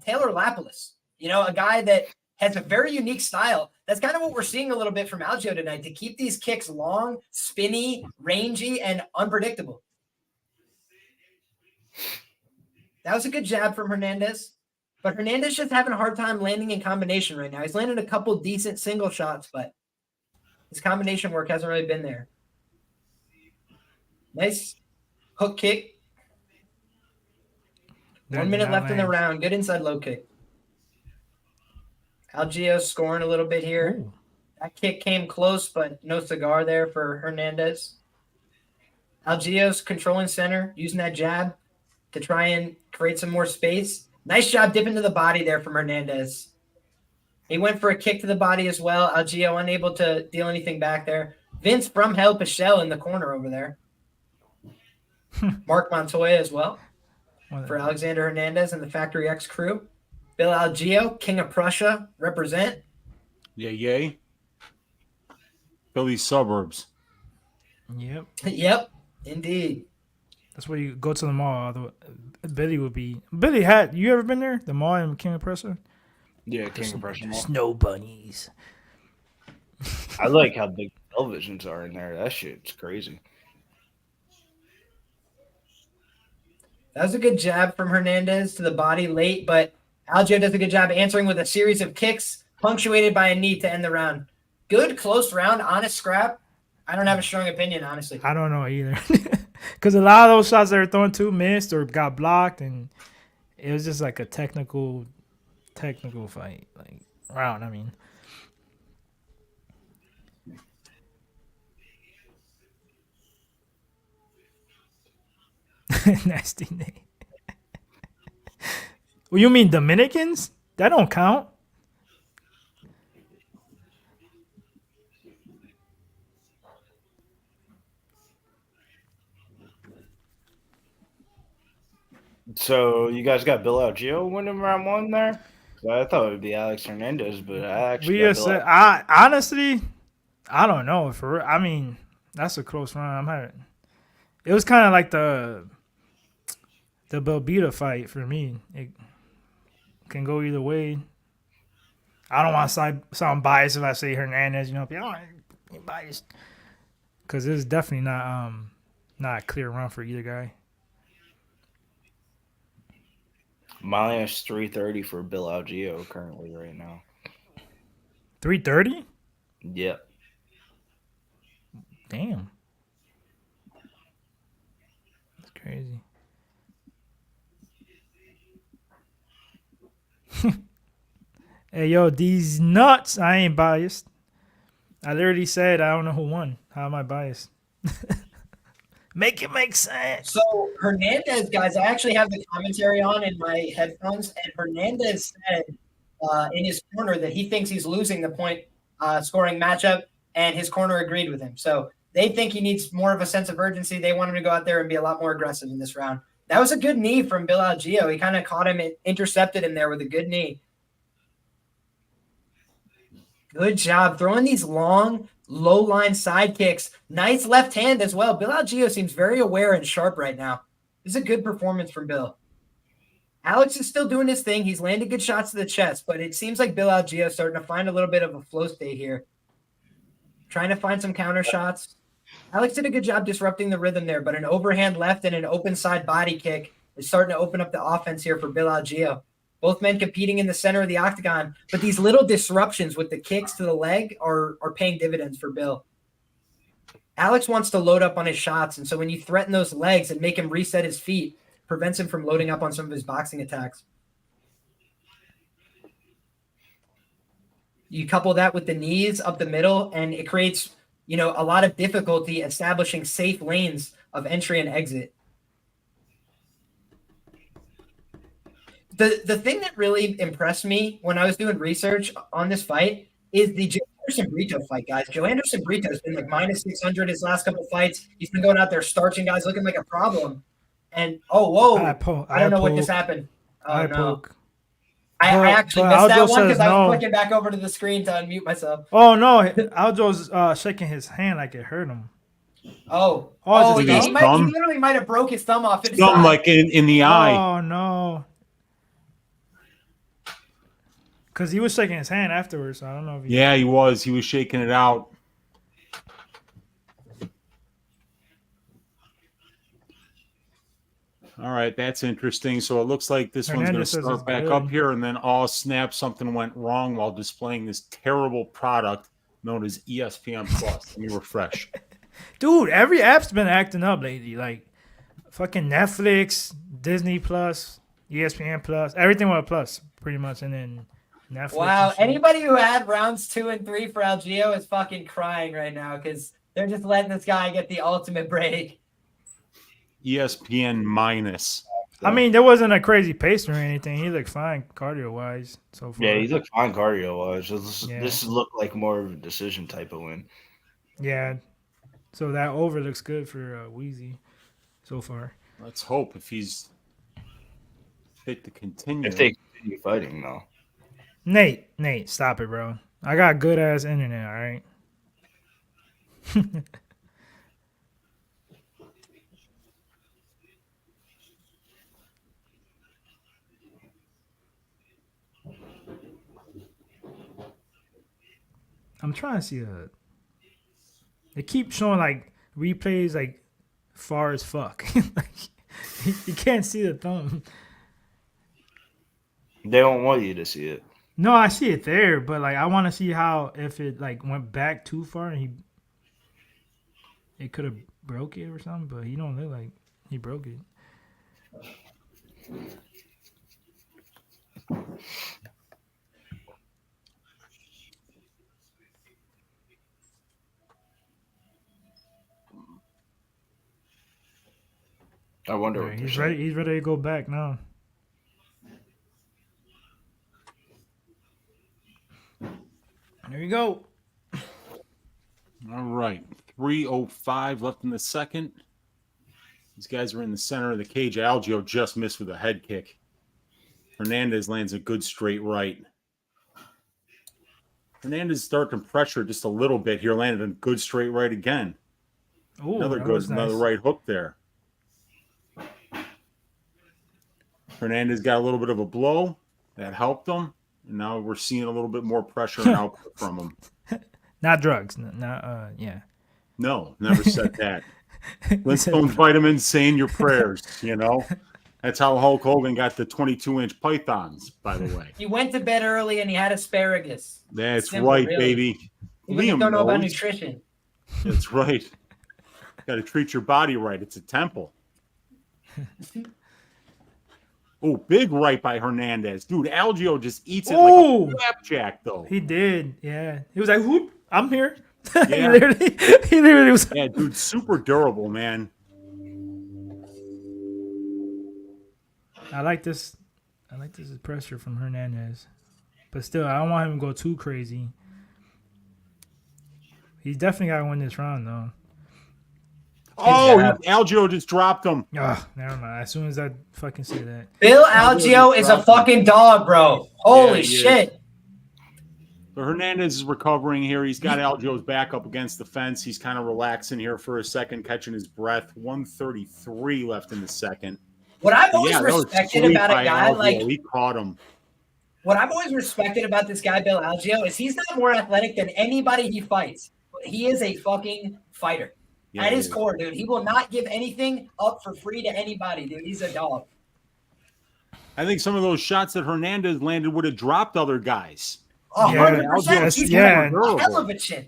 Taylor Lapillus, a guy that has a very unique style. That's kind of what we're seeing a little bit from Algeo tonight, to keep these kicks long, spinny, rangy, and unpredictable. That was a good jab from Hernandez. But Hernandez just having a hard time landing in combination right now. He's landed a couple decent single shots, but his combination work hasn't really been there. Nice hook kick. 1 minute left in the round. Good inside low kick. Algeo scoring a little bit here. Ooh. That kick came close, but no cigar there for Hernandez. Algeo's controlling center, using that jab to try and create some more space. Nice job dipping to the body there from Hernandez. He went for a kick to the body as well. Algeo unable to deal anything back there. Vince from Hell Pichel in the corner over there. Mark Montoya as well for Alexander Hernandez and the Factory X crew. Bill Algeo, King of Prussia, represent. Yeah, yay. Philly suburbs. Yep. Yep, indeed. That's where you go to the mall. Billy would be. Billy had. You ever been there? The mall in King of Prussia? Yeah, King of Prussia Mall. Snow bunnies. I like how big televisions are in there. That shit's crazy. That was a good jab from Hernandez to the body late, but Algeo does a good job answering with a series of kicks, punctuated by a knee to end the round. Good, close round, honest scrap. I don't have a strong opinion, honestly. I don't know either. Because a lot of those shots they were throwing too missed or got blocked, and it was just like a technical fight. Like, round, I mean. Nasty name. Well, you mean Dominicans? That don't count. So you guys got Bill Algeo winning round one there? I thought it would be Alex Hernandez, but I actually got Bill honestly, I don't know. I mean, that's a close round. It was kind of like the Belbiṭă fight for me. It can go either way. I don't want to sound biased if I say Hernandez. You know, I'm biased because it's definitely not a clear run for either guy. minus 330 for Bill Algeo currently right now. 330? Yep. Damn. That's crazy. Hey, yo, these nuts. I ain't biased. I literally said I don't know who won. How am I biased? Make it make sense. So Hernandez, guys, I actually have the commentary on in my headphones, and Hernandez said in his corner that he thinks he's losing the point scoring matchup, and his corner agreed with him. So they think he needs more of a sense of urgency. They want him to go out there and be a lot more aggressive in this round. That was a good knee from Bill Algeo. He kind of caught him and intercepted him there with a good knee. Good job throwing these long, low-line side kicks. Nice left hand as well. Bill Algeo seems very aware and sharp right now. This is a good performance from Bill. Alex is still doing his thing. He's landed good shots to the chest, but it seems like Bill Algeo is starting to find a little bit of a flow state here. Trying to find some counter shots. Alex did a good job disrupting the rhythm there, but an overhand left and an open side body kick is starting to open up the offense here for Bill Algeo. Both men competing in the center of the octagon, but these little disruptions with the kicks to the leg are paying dividends for Bill. Alex wants to load up on his shots, and so when you threaten those legs and make him reset his feet, prevents him from loading up on some of his boxing attacks. You couple that with the knees up the middle, and it creates, a lot of difficulty establishing safe lanes of entry and exit. The thing that really impressed me when I was doing research on this fight is the Joe Anderson Brito fight, guys. Joe Anderson Brito has been like minus 600 his last couple of fights. He's been going out there starching guys, looking like a problem. And whoa! I don't know what just happened. Oh no! I actually missed that one because I was clicking back over to the screen to unmute myself. Oh no! Aljo's shaking his hand like it hurt him. He literally might have broke his thumb off. Thumb like in the eye. Oh no! Because he was shaking his hand afterwards. So I don't know if he was. He was shaking it out. All right, that's interesting. So it looks like this one's going to start back up here, and then all snap, something went wrong while displaying this terrible product known as ESPN Plus. Let me refresh. Dude, every app's been acting up lately. Like fucking Netflix, Disney Plus, ESPN Plus, everything with a plus, pretty much, and then Netflix. Wow, anybody who had rounds 2 and 3 for Algeo is fucking crying right now because they're just letting this guy get the ultimate break. ESPN minus. I mean, there wasn't a crazy pace or anything. He looked fine cardio-wise so far. Yeah, he looked fine cardio-wise. This looked like more of a decision type of win. Yeah. So that over looks good for Wheezy so far. Let's hope if he's fit to continue. If they continue fighting, though. Nate, stop it, bro. I got good-ass internet, all right? I'm trying to see they keep showing like replays like far as fuck. Like, you can't see the thumb. They don't want you to see it. No, I see it there, but like I want to see how if it like went back too far and it could have broke it or something, but he don't look like he broke it. I wonder. Right, he's ready. He's ready to go back now. There you go. All right, 3:05 left in the second. These guys are in the center of the cage. Algeo just missed with a head kick. Hernandez lands a good straight right. Hernandez starting to pressure just a little bit here. Landed a good straight right again. Ooh, another right hook there. Hernandez got a little bit of a blow. That helped him. And now we're seeing a little bit more pressure and output from him. Not drugs. Yeah. No, never said that. Flintstone vitamins, saying your prayers, you know. That's how Hulk Hogan got the 22-inch pythons, by the way. He went to bed early and he had asparagus. That's right, really. Baby. Liam don't know about nutrition. That's right. Got to treat your body right. It's a temple. Oh, big right by Hernandez. Dude, Algeo just eats it like a flapjack, though. He did, yeah. He was like, whoop, I'm here. Yeah. he literally was. Yeah, dude, super durable, man. I like this. I like this pressure from Hernandez. But still, I don't want him to go too crazy. He's definitely got to win this round, though. Oh, Algeo just dropped him. Oh, never mind. As soon as I fucking say that. Bill Algeo is a fucking dog, bro. Holy shit. So Hernandez is recovering here. He's got Algeo's back up against the fence. He's kind of relaxing here for a second, catching his breath. 1:33 left in the second. What I've always respected about a guy like he caught him. What I've always respected about this guy, Bill Algeo, is he's not more athletic than anybody he fights. He is a fucking fighter. Yeah, at his core, dude. He will not give anything up for free to anybody, dude. He's a dog. I think some of those shots that Hernandez landed would have dropped other guys. 100%. He's got a hell of a chin.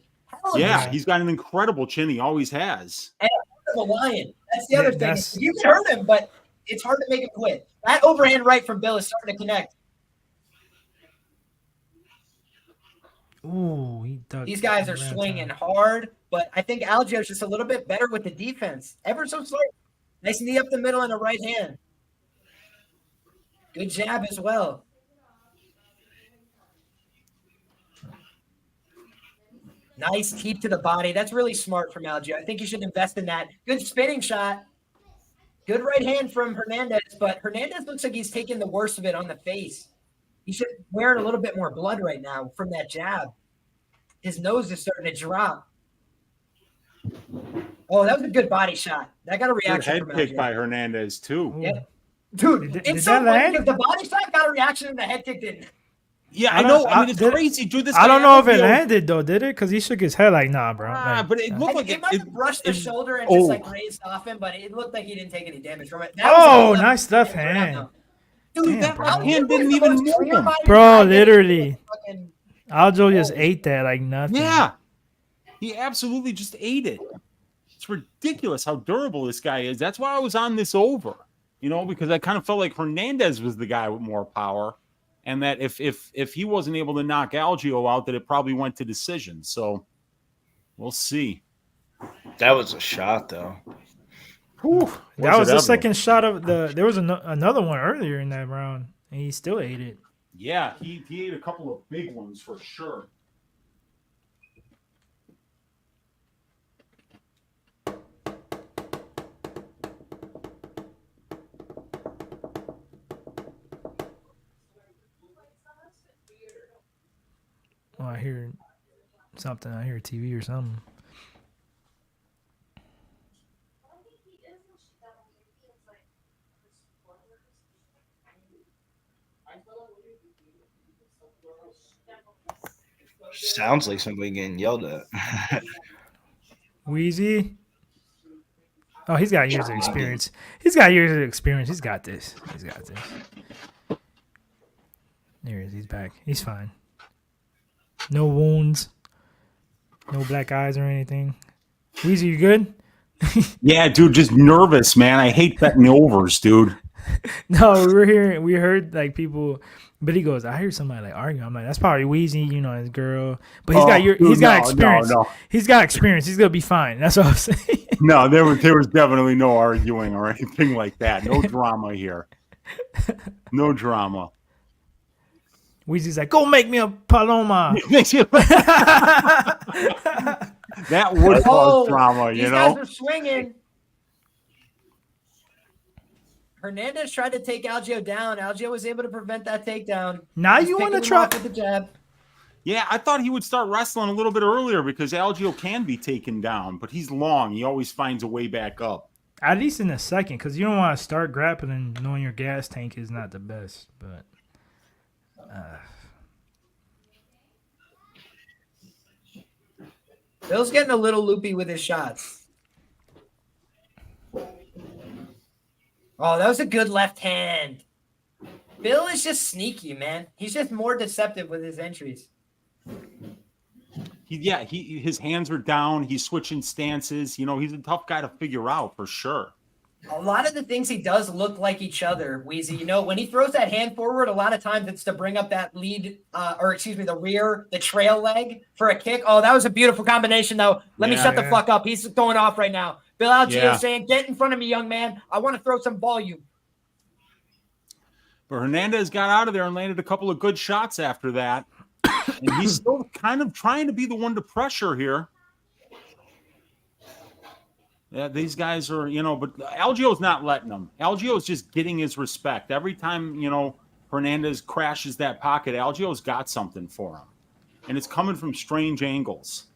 He's got an incredible chin. He always has. And a lion. That's the other thing. You can hurt him, but it's hard to make him quit. That overhand right from Bill is starting to connect. Ooh, he dug. These guys are swinging hard, but I think Algeo's just a little bit better with the defense. Ever so slight. Nice knee up the middle and a right hand. Good jab as well. Nice keep to the body. That's really smart from Algeo. I think you should invest in that. Good spinning shot. Good right hand from Hernandez, but Hernandez looks like he's taking the worst of it on the face. He should wear a little bit more blood right now from that jab. His nose is starting to drop. Oh, that was a good body shot. That got a reaction. Good head kick by Hernandez, too. Yeah. Dude, it's so funny because the body shot got a reaction and the head kick didn't. Yeah, I know. I mean, it's crazy, dude. This I don't guy know if it Algeo- landed though, did it? Because he shook his head like, nah, bro. Like, but it looked like It might have brushed the shoulder and oh. just like grazed off him, but it looked like he didn't take any damage from it. That was a Oh, good nice left left hand. Dude, Damn, that bro. left hand didn't even move him. Bro, literally. Algeo just ate that like nothing. Yeah, he absolutely just ate it. It's ridiculous how durable this guy is. That's why I was on this over, because I kind of felt like Hernandez was the guy with more power, and that if he wasn't able to knock Algeo out, that it probably went to decision. So we'll see. That was a shot, though. Whew, that was the second shot of the. There was another one earlier in that round, and he still ate it. Yeah, he ate a couple of big ones for sure. Oh, I hear something. I hear a TV or something. Sounds like somebody getting yelled at. Wheezy. Oh, he's got years of experience. He's got years of experience. He's got this. He's got this. There he is. He's back. He's fine. No wounds. No black eyes or anything. Wheezy, you good? Yeah, dude, just nervous, man. I hate betting overs, dude. No, we heard like people, but he goes, I heard somebody like arguing. I'm like, that's probably Wheezy, his girl. But he's got experience. No. He's got experience. He's gonna be fine. That's what I'm saying. No, there was definitely no arguing or anything like that. No drama here. No drama. Wheezy's like, go make me a paloma. That would cause drama, These guys are swinging. Hernandez tried to take Algeo down. Algeo was able to prevent that takedown. Now He's you want to picking him try off with the jab. Yeah, I thought he would start wrestling a little bit earlier because Algeo can be taken down, but he's long. He always finds a way back up. At least in a second, because you don't want to start grappling knowing your gas tank is not the best. But Bill's getting a little loopy with his shots. Oh, that was a good left hand. Bill is just sneaky, man. He's just more deceptive with his entries. His hands are down. He's switching stances. He's a tough guy to figure out for sure. A lot of the things he does look like each other, Wheezy. When he throws that hand forward, a lot of times it's to bring up that lead, the trail leg for a kick. Oh, that was a beautiful combination, though. Let me shut the fuck up. He's going off right now. Bill Algeo saying, get in front of me, young man. I want to throw some volume. But Hernandez got out of there and landed a couple of good shots after that. And he's still kind of trying to be the one to pressure here. Yeah, these guys are, but Algeo's not letting them. Algeo's just getting his respect. Every time, Hernandez crashes that pocket, Algeo's got something for him. And it's coming from strange angles.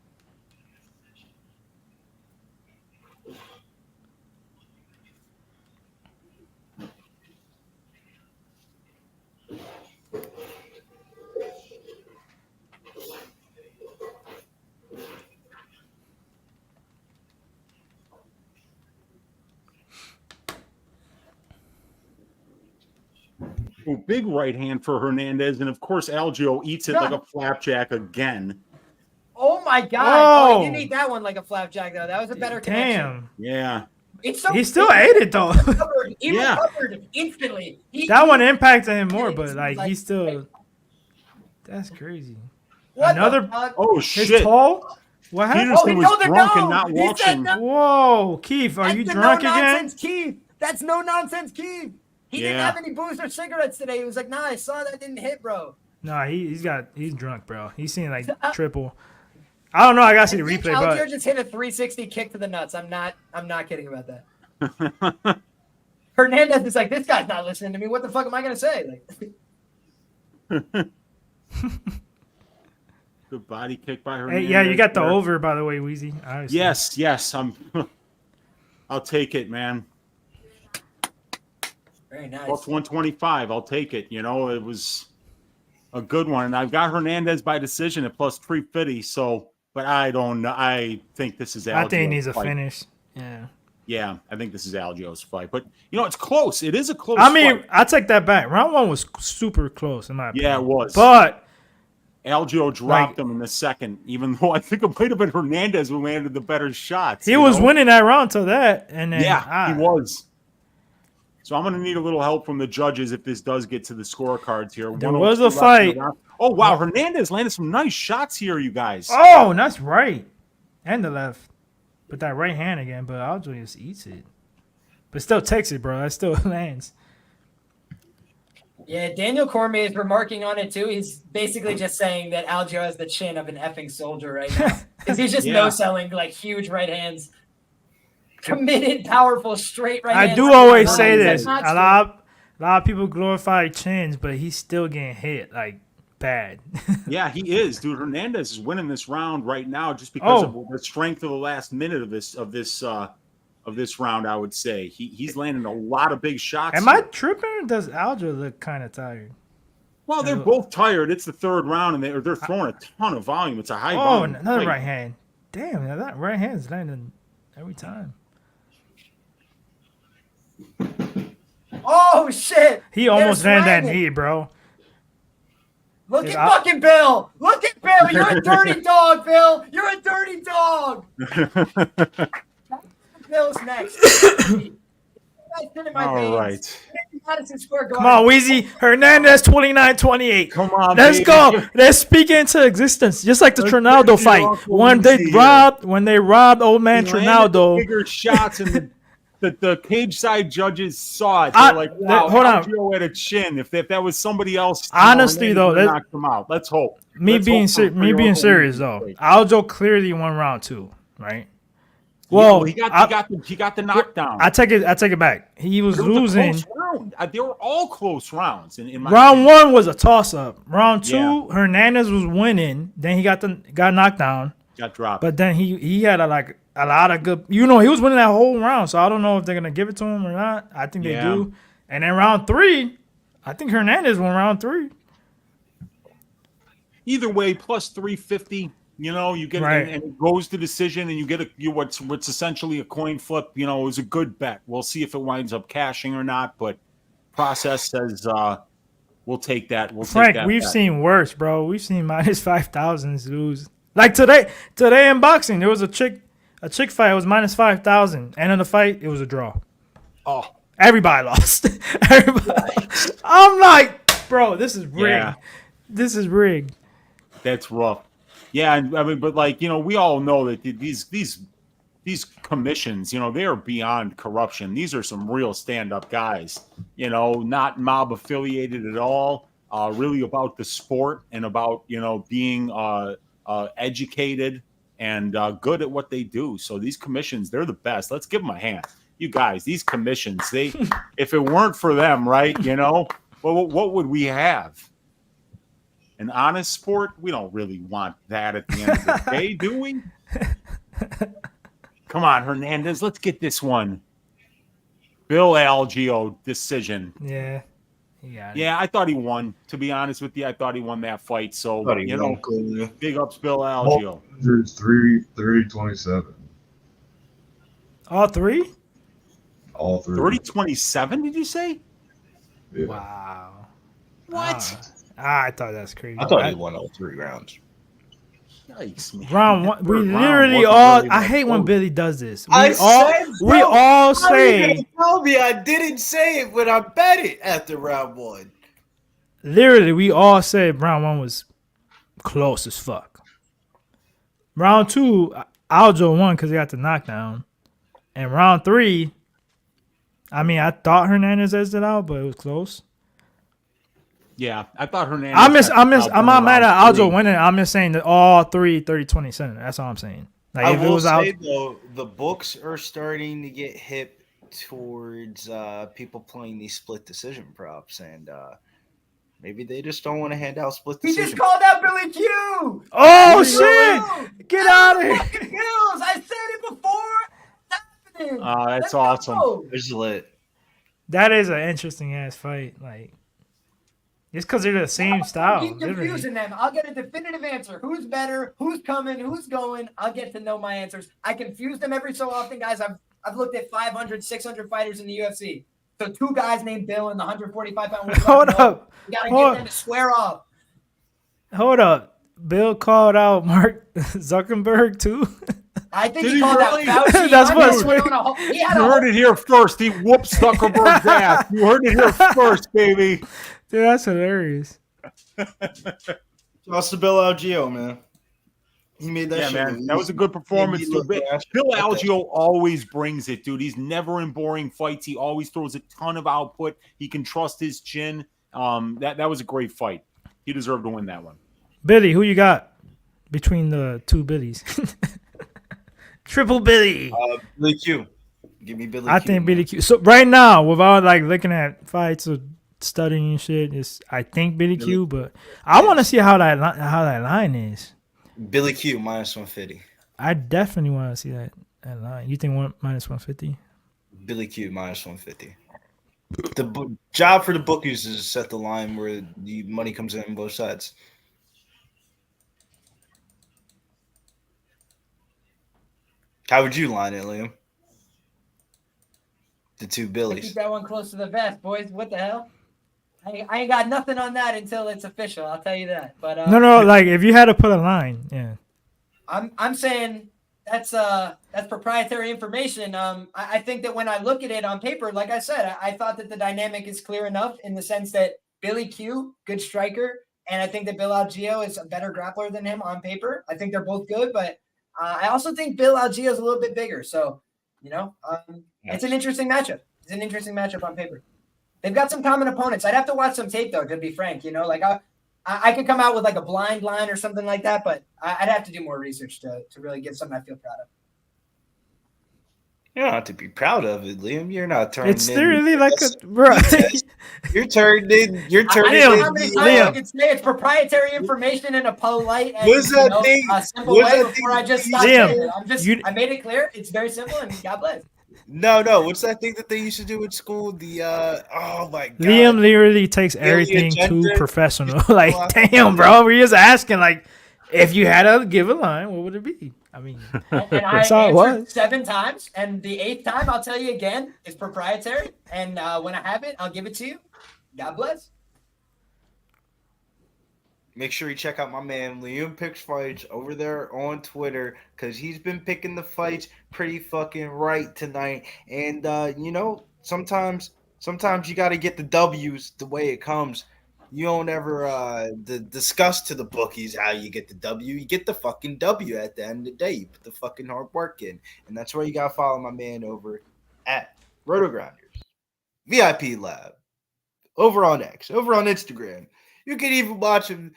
Oh, big right hand for Hernandez, and of course Algeo eats it like a flapjack again. Oh my God! Oh, he didn't eat that one like a flapjack though. That was a better connection. Damn. Yeah. He still ate it though. He recovered instantly. That one impacted him more, but like he still. That's crazy. Another. Oh his shit! Tall. What happened? Peterson was drunk and not watching. Whoa, Keith, are you drunk again? Keith. That's no nonsense, Keith. He didn't have any booze or cigarettes today. He was like, nah, I saw that didn't hit, bro. Nah, he's drunk, bro. He's seeing like triple. I don't know. I gotta see the replay, but Algeo just hit a 360 kick to the nuts. I'm not kidding about that. Hernandez is like, this guy's not listening to me. What the fuck am I gonna say? Like, good body kick by Hernandez. Hey, yeah, you got the over, by the way, Wheezy. Yes. I'll take it, man. Very nice. Plus 125. I'll take it. It was a good one. And I've got Hernandez by decision at plus 350. So, but I don't know. I think this is Algeo's I think he needs a fight. finish. Yeah. Yeah, I think this is Algeo's fight. But, it's close. It is a close I mean, fight. I take that back. Round 1 was super close in my opinion. Yeah, it was. But Algeo dropped him in the second, even though I think it might have been Hernandez who landed the better shots. He was winning that round till that. And then, he was. So I'm going to need a little help from the judges if this does get to the scorecards here. There was a fight. Oh, wow. Hernandez landed some nice shots here, you guys. Oh, that's right. And the left. With that right hand again, but Algeo just eats it. But still takes it, bro. That still lands. Yeah, Daniel Cormier is remarking on it too. He's basically just saying that Algeo has the chin of an effing soldier right now. Because he's just no-selling like huge right hands. Committed, powerful, straight right hands. I do always say this. A lot of people glorify chins, but he's still getting hit like bad. Yeah, he is, dude. Hernandez is winning this round right now just because of the strength of the last minute of this round. I would say he's landing a lot of big shots. Am I tripping? Or does Algeo look kind of tired? Well, they're both tired. It's the third round, and they're throwing a ton of volume. It's a high volume. Oh, another fight. right hand. Damn, that right hand's landing every time. Oh shit! He almost landed that knee, bro. Look at fucking Bill! Look at Bill! You're a dirty dog, Bill! You're a dirty dog! Bill's next. All right. Come on, Weezy. Hernandez 29-28. Come on, let's baby. go. Let's speak into existence. Just like the Trinaldo fight. When they robbed old man Trinaldo. Bigger shots and the cage side judges saw it. They're like, wow, hold on. Algeo had a chin. If that was somebody else, honestly though, knocked them out. Let's hope. Me being serious though, Algeo clearly won round 2, right? Well, he got the knockdown. I take it back. He was losing. They were all close rounds. In my round 1 was a toss up. Round 2, Hernandez was winning. Then he got knocked down. Got dropped. But then he had a lot of good. He was winning that whole round. So I don't know if they're gonna give it to him or not. I think they do. And then round 3, I think Hernandez won round 3. Either way, plus 350. You get and it goes to decision, and you get what's essentially a coin flip. It was a good bet. We'll see if it winds up cashing or not, but process says we'll take that. Frank, we've seen worse, bro. We've seen minus 5,000s lose. Like today in boxing, there was a chick fight. It was minus 5,000. End of the fight, it was a draw. Oh, everybody lost. I'm like, bro, this is rigged. Yeah. This is rigged. That's rough. Yeah, I mean, but we all know that these commissions, they are beyond corruption. These are some real stand-up guys, not mob affiliated at all. Really about the sport and about being educated and good at what they do. So these commissions, they're the best. Let's give them a hand. You guys, these commissions, if it weren't for them, right? What would we have? An honest sport? We don't really want that at the end of the day, do we? Come on, Hernandez. Let's get this one. Bill Algeo decision. Yeah. Yeah, I thought he won. To be honest with you, I thought he won that fight. So, big ups, Bill Algeo. 327. All three? All three. 30-27, did you say? Yeah. Wow. What? I thought that's crazy. I thought he won all 3 rounds. Yikes, man. Round 1, we literally all. Really I hate when Billy does this. We all say. Tell me I didn't say it when I bet it after round 1. Literally, we all said round 1 was close as fuck. Round 2, Algeo won because he got the knockdown, and round 3, I thought Hernandez edged it out, but it was close. Yeah, I thought Hernandez. I'm not mad at Algeo winning. I'm just saying that all 3 30-27. That's all I'm saying. Like, I will say though, the books are starting to get hip towards people playing these split decision props, and maybe they just don't want to hand out split decision. He just called out Billy Q. Oh shit! Get out of here! Bills. I said it before. Oh, that's awesome. It's lit. That is an interesting ass fight. Like, It's because they're the same style. Keep confusing them. I'll get a definitive answer. Who's better? Who's coming? Who's going? I'll get to know my answers. I confuse them every so often, guys. I've looked at 500, 600 fighters in the UFC. So 2 guys named Bill in the 145-pound weight. Hold up. You gotta get them to square off. Hold up. Bill called out Mark Zuckerberg too. I think he called out Fauci. That's what you heard it here first. He whoops Zuckerberg's ass. You heard it here first, baby. Dude, that's hilarious. Lost to Bill Algeo, man. He made that shit. Man. That was a good performance. Bill Algeo always brings it, dude. He's never in boring fights. He always throws a ton of output. He can trust his chin. That was a great fight. He deserved to win that one. Billy, who you got between the 2 Billies? Triple Billy. Billy Q. Give me Billy Q. I think Billy Q. So right now, without like looking at fights or studying and shit, I think Billy Q. But I want to see how that line is. Billy Q minus 150. I definitely want to see that line. You think minus 150? Billy Q minus 150. The job for the bookies is to set the line where the money comes in on both sides. How would you line it, Liam? The 2 Billies. Keep that one close to the vest, boys. What the hell? I ain't got nothing on that until it's official. I'll tell you that. But no. Like if you had to put a line, yeah. I'm saying that's proprietary information. I think that when I look at it on paper, like I said, I thought that the dynamic is clear enough in the sense that Billy Q, good striker, and I think that Bill Algeo is a better grappler than him on paper. I think they're both good, but I also think Bill Algeo is a little bit bigger. So, it's an interesting matchup. It's an interesting matchup on paper. They've got some common opponents. I'd have to watch some tape, though, to be frank. Like I could come out with like a blind line or something like that, but I'd have to do more research to really get something I feel proud of. You don't have to be proud of it, Liam. You're not turning. It's literally like a bro. You're turning in. You're turning I in. how many times I can say it's proprietary information in a polite and simple way before I just stop saying it. I made it clear. It's very simple, and God bless. No. What's that thing that they used to do in school? Oh my God. Liam literally takes everything too professional. Like, damn, bro. We're just asking, like, if you had to give a line, what would it be? I mean, and I answered 7 times, and the 8th time, I'll tell you again, it's proprietary. And when I have it, I'll give it to you. God bless. Make sure you check out my man Liam Picks Fights over there on Twitter because he's been picking the fights pretty fucking right tonight. And sometimes you got to get the W's the way it comes. You don't ever discuss to the bookies how you get the W. You get the fucking W at the end of the day. You put the fucking hard work in. And that's where you got to follow my man over at RotoGrinders, VIP Lab, over on X, over on Instagram. You can even watch him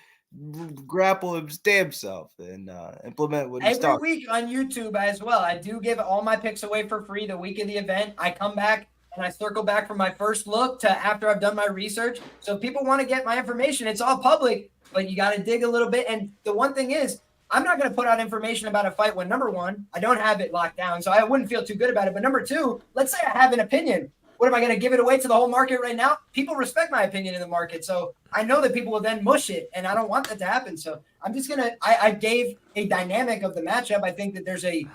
grapple his damn self and implement what he's talking. Every week on YouTube as well. I do give all my picks away for free the week of the event. I come back and I circle back from my first look to after I've done my research. So if people want to get my information, it's all public, but you got to dig a little bit. And the one thing is, I'm not going to put out information about a fight when, number 1, I don't have it locked down, so I wouldn't feel too good about it. But number 2, let's say I have an opinion. What am I going to give it away to the whole market right now? People respect my opinion in the market. So I know that people will then mush it, and I don't want that to happen. So I'm just going to – I gave a dynamic of the matchup. I think that there's a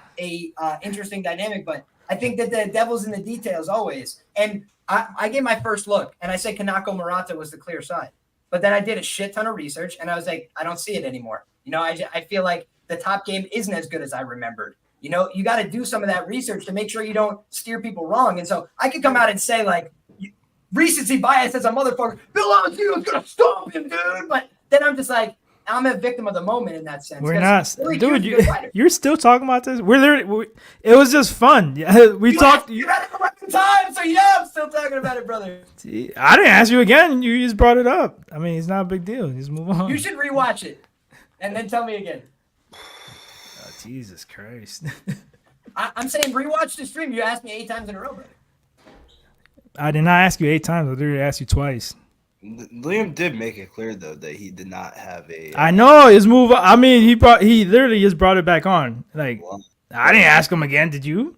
interesting dynamic, but I think that the devil's in the details always. And I gave my first look, and I said Kanako Murata was the clear side. But then I did a shit ton of research, and I was like, I don't see it anymore. I feel like the top game isn't as good as I remembered. You got to do some of that research to make sure you don't steer people wrong. And so I could come out and say, like, recency bias as a motherfucker. Bill Algeo is going to stomp him, dude. But then I'm just like, I'm a victim of the moment in that sense. We're not, dude. You're still talking about this. It was just fun. We talked. You had it correct in time, so yeah, I'm still talking about it, brother. See, I didn't ask you again. You just brought it up. I mean, it's not a big deal. Just move on. You should rewatch it and then tell me again. Jesus Christ. I'm saying rewatch the stream. You asked me 8 times in a row, brother. I did not ask you 8 times. I literally asked you twice. Liam did make it clear, though, that he did not have a... I know. His move... I mean, he literally just brought it back on. Like, I didn't ask him again. Did you?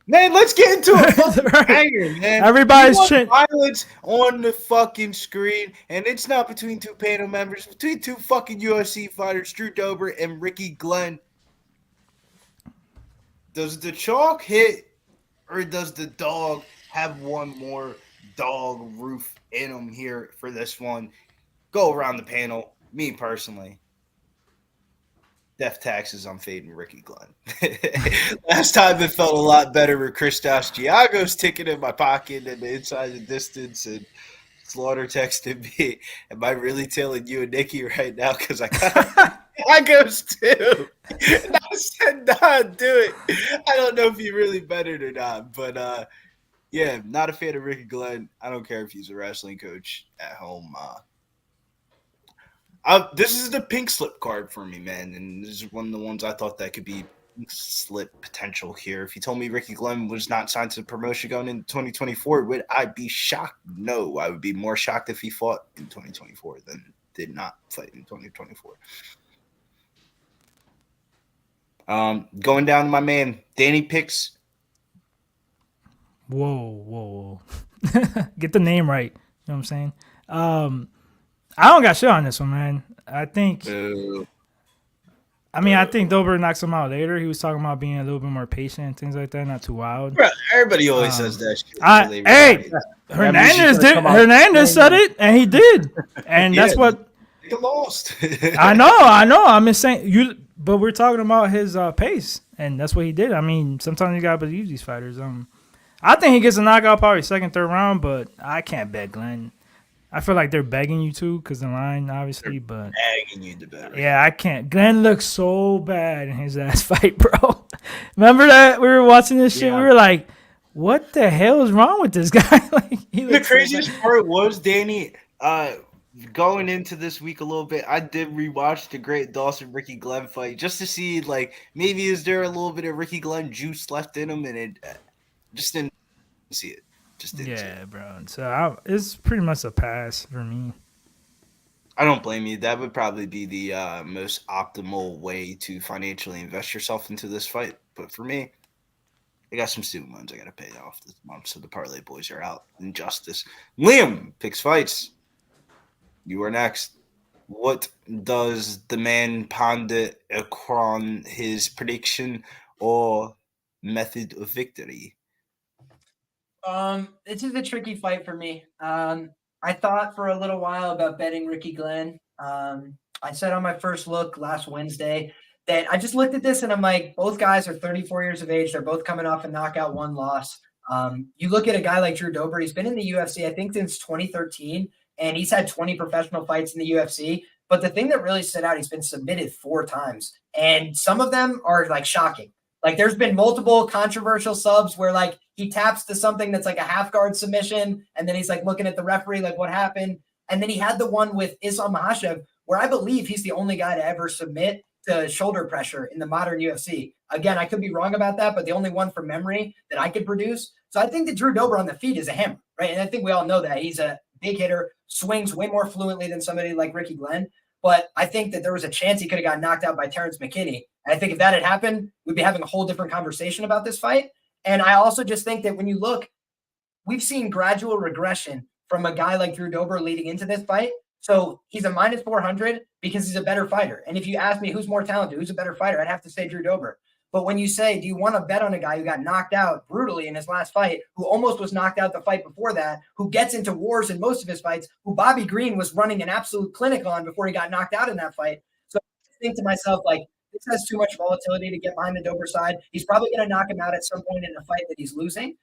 Man, let's get into a fucking banger, man. Everybody's violence on the fucking screen, and it's not between two panel members, between two fucking UFC fighters, Drew Dober and Ricky Glenn. Does the chalk hit, or does the dog have one more dog roof in him here for this one? Go around the panel. Me personally, death taxes, I'm fading Ricky Glenn. Last time it felt a lot better with Christos Giago's ticking in my pocket and the inside the distance, and Slaughter texted me, am I really telling you and Nikki right now? Because I got Giago's too. And I said, nah, do it. I don't know if he really bettered or not, but yeah, not a fan of Ricky Glenn. I don't care if he's a wrestling coach at home. This is the pink slip card for me, man, and this is one of the ones I thought that could be slip potential here. If you told me Ricky Glenn was not signed to the promotion going into 2024, would I be shocked? No, I would be more shocked if he fought in 2024 than did not fight in 2024. Going down to my man, Danny Picks. Whoa. Get the name right. You know what I'm saying? I don't got shit on this one, man. I think Dober knocks him out later. He was talking about being a little bit more patient and things like that, not too wild. Bro, everybody always says that shit. Hey, Hernandez did. Hernandez said it, and he did. And that's what you lost. I know. I'm just saying but we're talking about his pace, and that's what he did. I mean, sometimes you gotta believe these fighters. I think he gets a knockout probably second, third round, but I can't bet Glenn. I feel like they're begging you to because the line, obviously, but begging you to bet. Yeah, I can't. Glenn looks so bad in his last fight, bro. Remember that we were watching this shit? Yeah. We were like, "What the hell is wrong with this guy?" The craziest part was, Danny, going into this week a little bit, I did rewatch the Grant Dawson Ricky Glenn fight just to see, like, maybe is there a little bit of Ricky Glenn juice left in him, and it just didn't see it. Yeah, bro. So it's pretty much a pass for me. I don't blame you. That would probably be the most optimal way to financially invest yourself into this fight. But for me, I got some student loans I got to pay off this month, so the parlay boys are out. Injustice. Liam picks fights. You are next. What does the man ponder upon his prediction or method of victory? This is a tricky fight for me. I thought for a little while about betting Ricky Glenn. I said on my first look last Wednesday that I just looked at this and I'm like, both guys are 34 years of age. They're both coming off a knockout, one loss. You look at a guy like Drew Dober, he's been in the UFC, I think, since 2013, and he's had 20 professional fights in the UFC. But the thing that really stood out, he's been submitted 4 times, and some of them are like shocking. Like there's been multiple controversial subs where like he taps to something that's like a half guard submission, and then he's like looking at the referee like what happened. And then he had the one with Islam Makhachev where I believe he's the only guy to ever submit to shoulder pressure in the modern UFC. Again, I could be wrong about that, but the only one from memory that I could produce. So I think that Drew Dober on the feet is a hammer, right? And I think we all know that he's a big hitter, swings way more fluently than somebody like Ricky Glenn. But I think that there was a chance he could have got knocked out by Terrence McKinney. And I think if that had happened, we'd be having a whole different conversation about this fight. And I also just think that when you look, we've seen gradual regression from a guy like Drew Dober leading into this fight. So he's a minus 400 because he's a better fighter. And if you ask me who's more talented, who's a better fighter, I'd have to say Drew Dober. But when you say, do you want to bet on a guy who got knocked out brutally in his last fight, who almost was knocked out the fight before that, who gets into wars in most of his fights, who Bobby Green was running an absolute clinic on before he got knocked out in that fight? So I think to myself, like, this has too much volatility to get behind the Dober side. He's probably going to knock him out at some point in a fight that he's losing.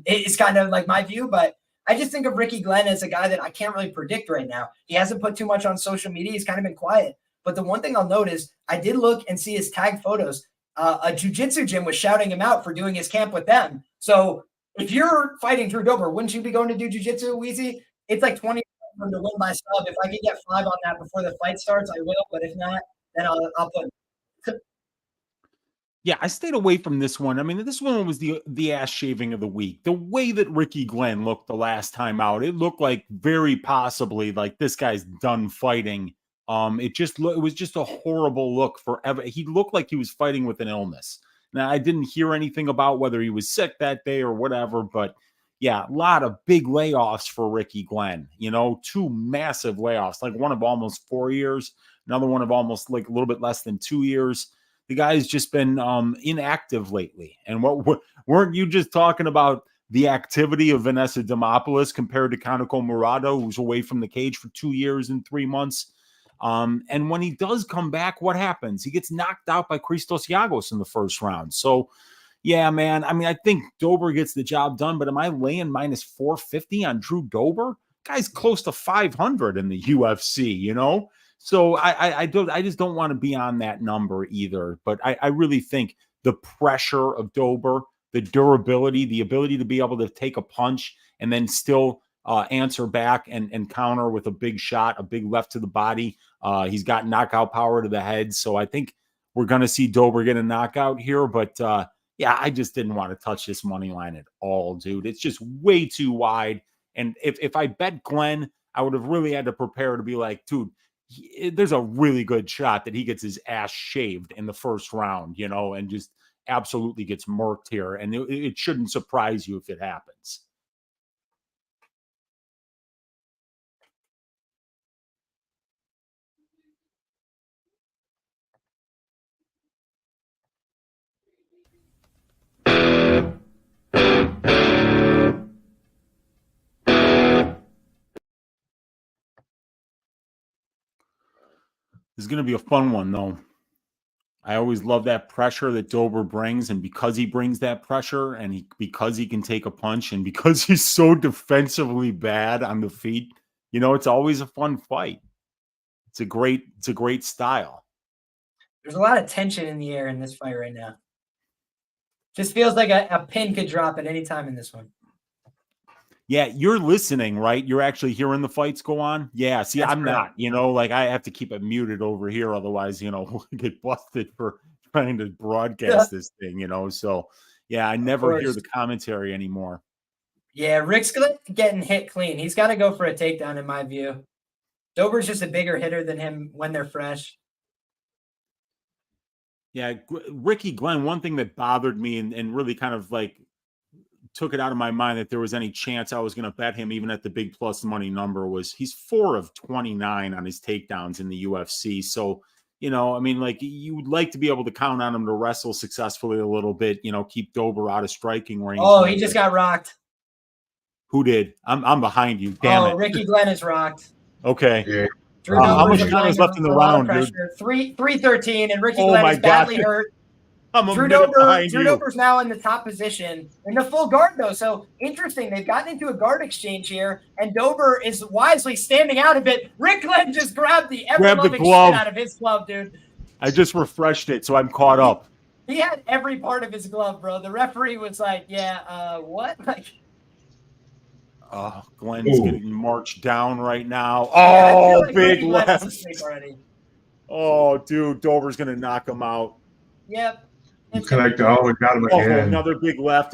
It's kind of like my view, but I just think of Ricky Glenn as a guy that I can't really predict right now. He hasn't put too much on social media. He's kind of been quiet. But the one thing I'll note is I did look and see his tag photos. A jiu-jitsu gym was shouting him out for doing his camp with them. So if you're fighting Drew Dober, wouldn't you be going to do jiu-jitsu, Weezy? It's like 20 to win by sub. If I could get 5 on that before the fight starts, I will. But if not, then I'll put. Yeah, I stayed away from this one. I mean, this one was the ass shaving of the week. The way that Ricky Glenn looked the last time out, it looked like very possibly like this guy's done fighting. It was just a horrible look forever. He looked like he was fighting with an illness. Now, I didn't hear anything about whether he was sick that day or whatever, but yeah, a lot of big layoffs for Ricky Glenn. You know, 2 massive layoffs, like one of almost 4 years, another one of almost like a little bit less than 2 years. The guy's just been inactive lately. And what weren't you just talking about the activity of Vanessa Demopoulos compared to Kaneko Murado, who's away from the cage for 2 years and 3 months? And when he does come back, what happens? He gets knocked out by Christos Giagos in the first round. So, yeah, man, I mean, I think Dober gets the job done, but am I laying minus 450 on Drew Dober? Guy's close to 500 in the UFC, you know? So I just don't want to be on that number either. But I really think the pressure of Dober, the durability, the ability to be able to take a punch and then still answer back and counter with a big shot, a big left to the body. He's got knockout power to the head. So I think we're going to see Dober get a knockout here. But yeah, I just didn't want to touch this money line at all, dude. It's just way too wide. And if I bet Glenn, I would have really had to prepare to be like, dude, there's a really good shot that he gets his ass shaved in the first round, you know, and just absolutely gets murked here. And it shouldn't surprise you if it happens. This is going to be a fun one, though. I always love that pressure that Dober brings, and because he brings that pressure, and because he can take a punch, and because he's so defensively bad on the feet, you know, it's always a fun fight. It's a great style. There's a lot of tension in the air in this fight right now. Just feels like a pin could drop at any time in this one. Yeah, you're listening, right? You're actually hearing the fights go on? Yeah, see, I'm not, you know, like I have to keep it muted over here. Otherwise, you know, we'll get busted for trying to broadcast this thing, you know? So, yeah, I never hear the commentary anymore. Yeah, Rick's getting hit clean. He's got to go for a takedown, in my view. Dober's just a bigger hitter than him when they're fresh. Yeah, Ricky Glenn, one thing that bothered me and really kind of like took it out of my mind that there was any chance I was going to bet him even at the big plus money number was he's 4 of 29 on his takedowns in the UFC. So, you know, I mean, like you would like to be able to count on him to wrestle successfully a little bit, you know, keep Dober out of striking range. Oh, he just got rocked. Who did? I'm behind you. Damn it. Ricky Glenn is rocked. Okay. Yeah. Drew Dober how much time is left in the round, dude? 3:13, and Ricky Glenn is badly hurt. Drew Dober's now in the top position in the full guard, though. So interesting. They've gotten into a guard exchange here, and Dober is wisely standing out a bit. Rick Glenn just grabbed the ever-loving shit out of his glove, dude. I just refreshed it, so I'm caught up. He had every part of his glove, bro. The referee was like, yeah, what? Like, Glenn's getting marched down right now. Oh, like big left. Oh, dude, Dober's going to knock him out. Yep. Connect. Oh, it got him again. Another big left.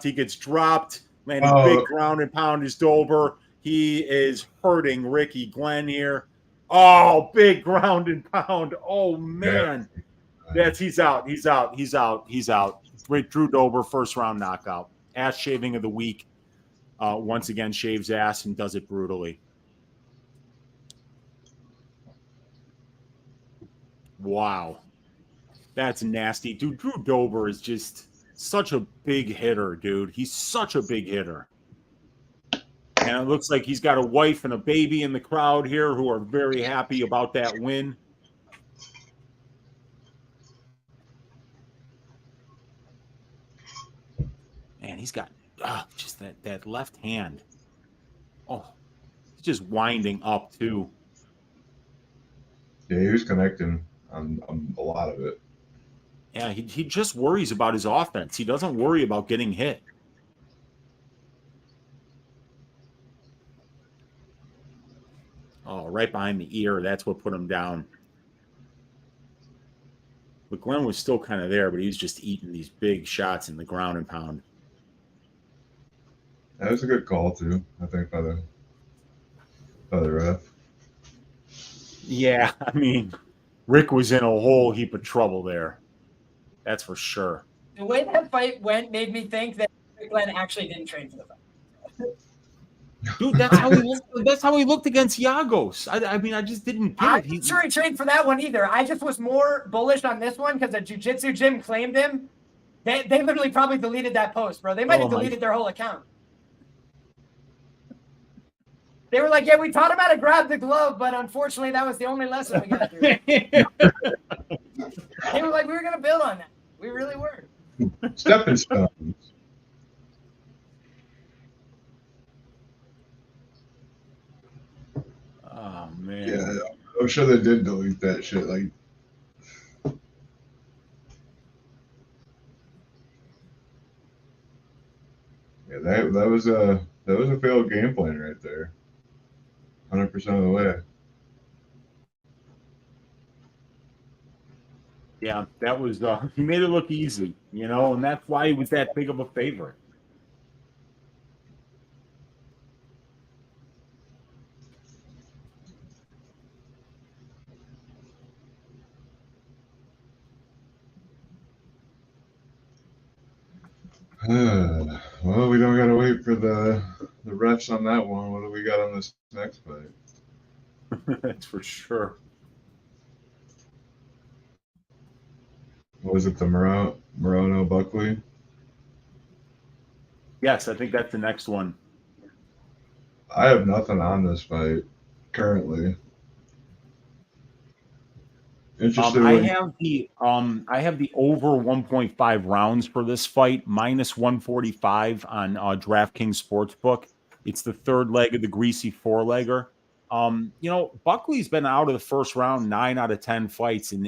He gets dropped. Landing big ground and pound is Dober. He is hurting Ricky Glenn here. Oh, big ground and pound. Oh, man. He's out. Drew Dober, first round knockout. Ass shaving of the week. Once again, shaves ass and does it brutally. Wow. That's nasty. Dude, Drew Dober is just such a big hitter, dude. He's such a big hitter. And it looks like he's got a wife and a baby in the crowd here who are very happy about that win. Man, he's got just that left hand. Oh, he's just winding up, too. Yeah, he was connecting on a lot of it. Yeah, he just worries about his offense. He doesn't worry about getting hit. Oh, right behind the ear. That's what put him down. But Glenn was still kind of there, but he was just eating these big shots in the ground and pound. That was a good call, too, I think, by the ref. Yeah, I mean, Rick was in a whole heap of trouble there. That's for sure. The way that fight went made me think that Glenn actually didn't train for the fight. Dude, that's how he looked. That's how he looked against Yagos. I mean, I just didn't get it. I'm not sure he trained for that one either. I just was more bullish on this one because the jiu-jitsu gym claimed him. They literally probably deleted that post, bro. They might have deleted their whole account. They were like, yeah, we taught him how to grab the glove, but unfortunately that was the only lesson we got through. They were like, we were going to build on that. We really were. Stepping stones. Oh, man. Yeah, I'm sure they did delete that shit. Like, yeah, that was a failed game plan right there. 100% of the way. Yeah, that was he made it look easy, you know, and that's why he was that big of a favorite. Well, we don't gotta wait for the refs on that one. What do we got on this next fight? That's for sure. What was it, the Morono Buckley? Yes, I think that's the next one. I have nothing on this fight currently. Interesting. I have the over 1.5 rounds for this fight, minus 145 on DraftKings Sportsbook. It's the third leg of the greasy four-legger. You know, Buckley's been out of the first round 9 out of 10 fights in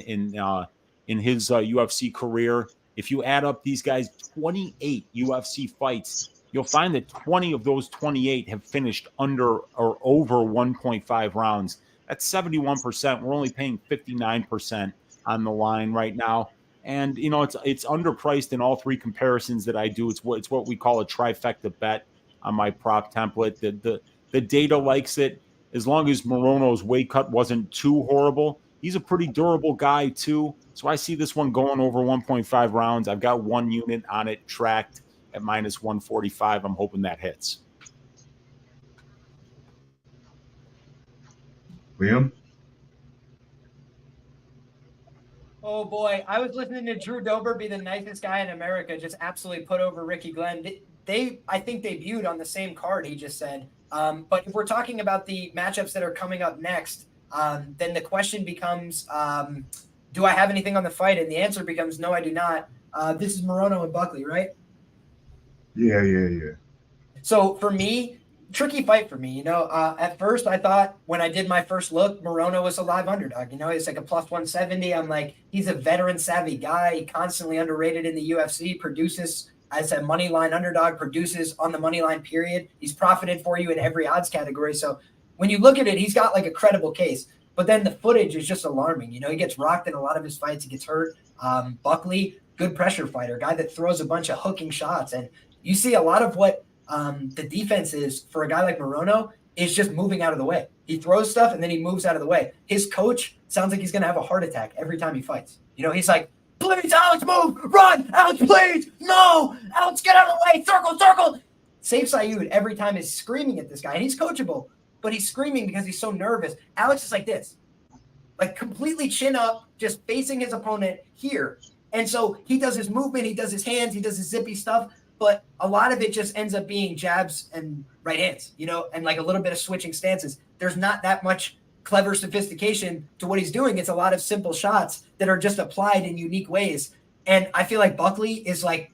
his UFC career. If you add up these guys' 28 UFC fights, you'll find that 20 of those 28 have finished under or over 1.5 rounds. That's 71%. We're only paying 59% on the line right now. And, you know, it's underpriced in all three comparisons that I do. It's what we call a trifecta bet on my prop template. The data likes it. As long as Morono's weight cut wasn't too horrible, he's a pretty durable guy too. So I see this one going over 1.5 rounds. I've got 1 unit on it tracked at minus 145. I'm hoping that hits. Liam? Oh boy, I was listening to Drew Dober be the nicest guy in America, just absolutely put over Ricky Glenn. I think debuted on the same card, he just said. But if we're talking about the matchups that are coming up next, then the question becomes, do I have anything on the fight? And the answer becomes, no, I do not. This is Morono and Buckley, right? Yeah. So for me, tricky fight for me. You know, at first I thought when I did my first look, Morono was a live underdog. You know, he's like a plus 170. I'm like, he's a veteran savvy guy. He constantly underrated in the UFC, produces as a money line underdog, produces on the money line period. He's profited for you in every odds category. So when you look at it, he's got like a credible case. But then the footage is just alarming. You know, he gets rocked in a lot of his fights. He gets hurt. Buckley, good pressure fighter, guy that throws a bunch of hooking shots. And you see a lot of what the defense is for a guy like Morono is just moving out of the way. He throws stuff and then he moves out of the way. His coach sounds like he's going to have a heart attack every time he fights. You know, he's like, please, Alex, move, run, Alex, please, no, Alex, get out of the way, circle. Saif Saud every time is screaming at this guy, and he's coachable, but he's screaming because he's so nervous. Alex is like this, like completely chin up, just facing his opponent here. And so he does his movement, he does his hands, he does his zippy stuff, but a lot of it just ends up being jabs and right hands, you know, and like a little bit of switching stances. There's not that much clever sophistication to what he's doing. It's a lot of simple shots that are just applied in unique ways. And I feel like Buckley is like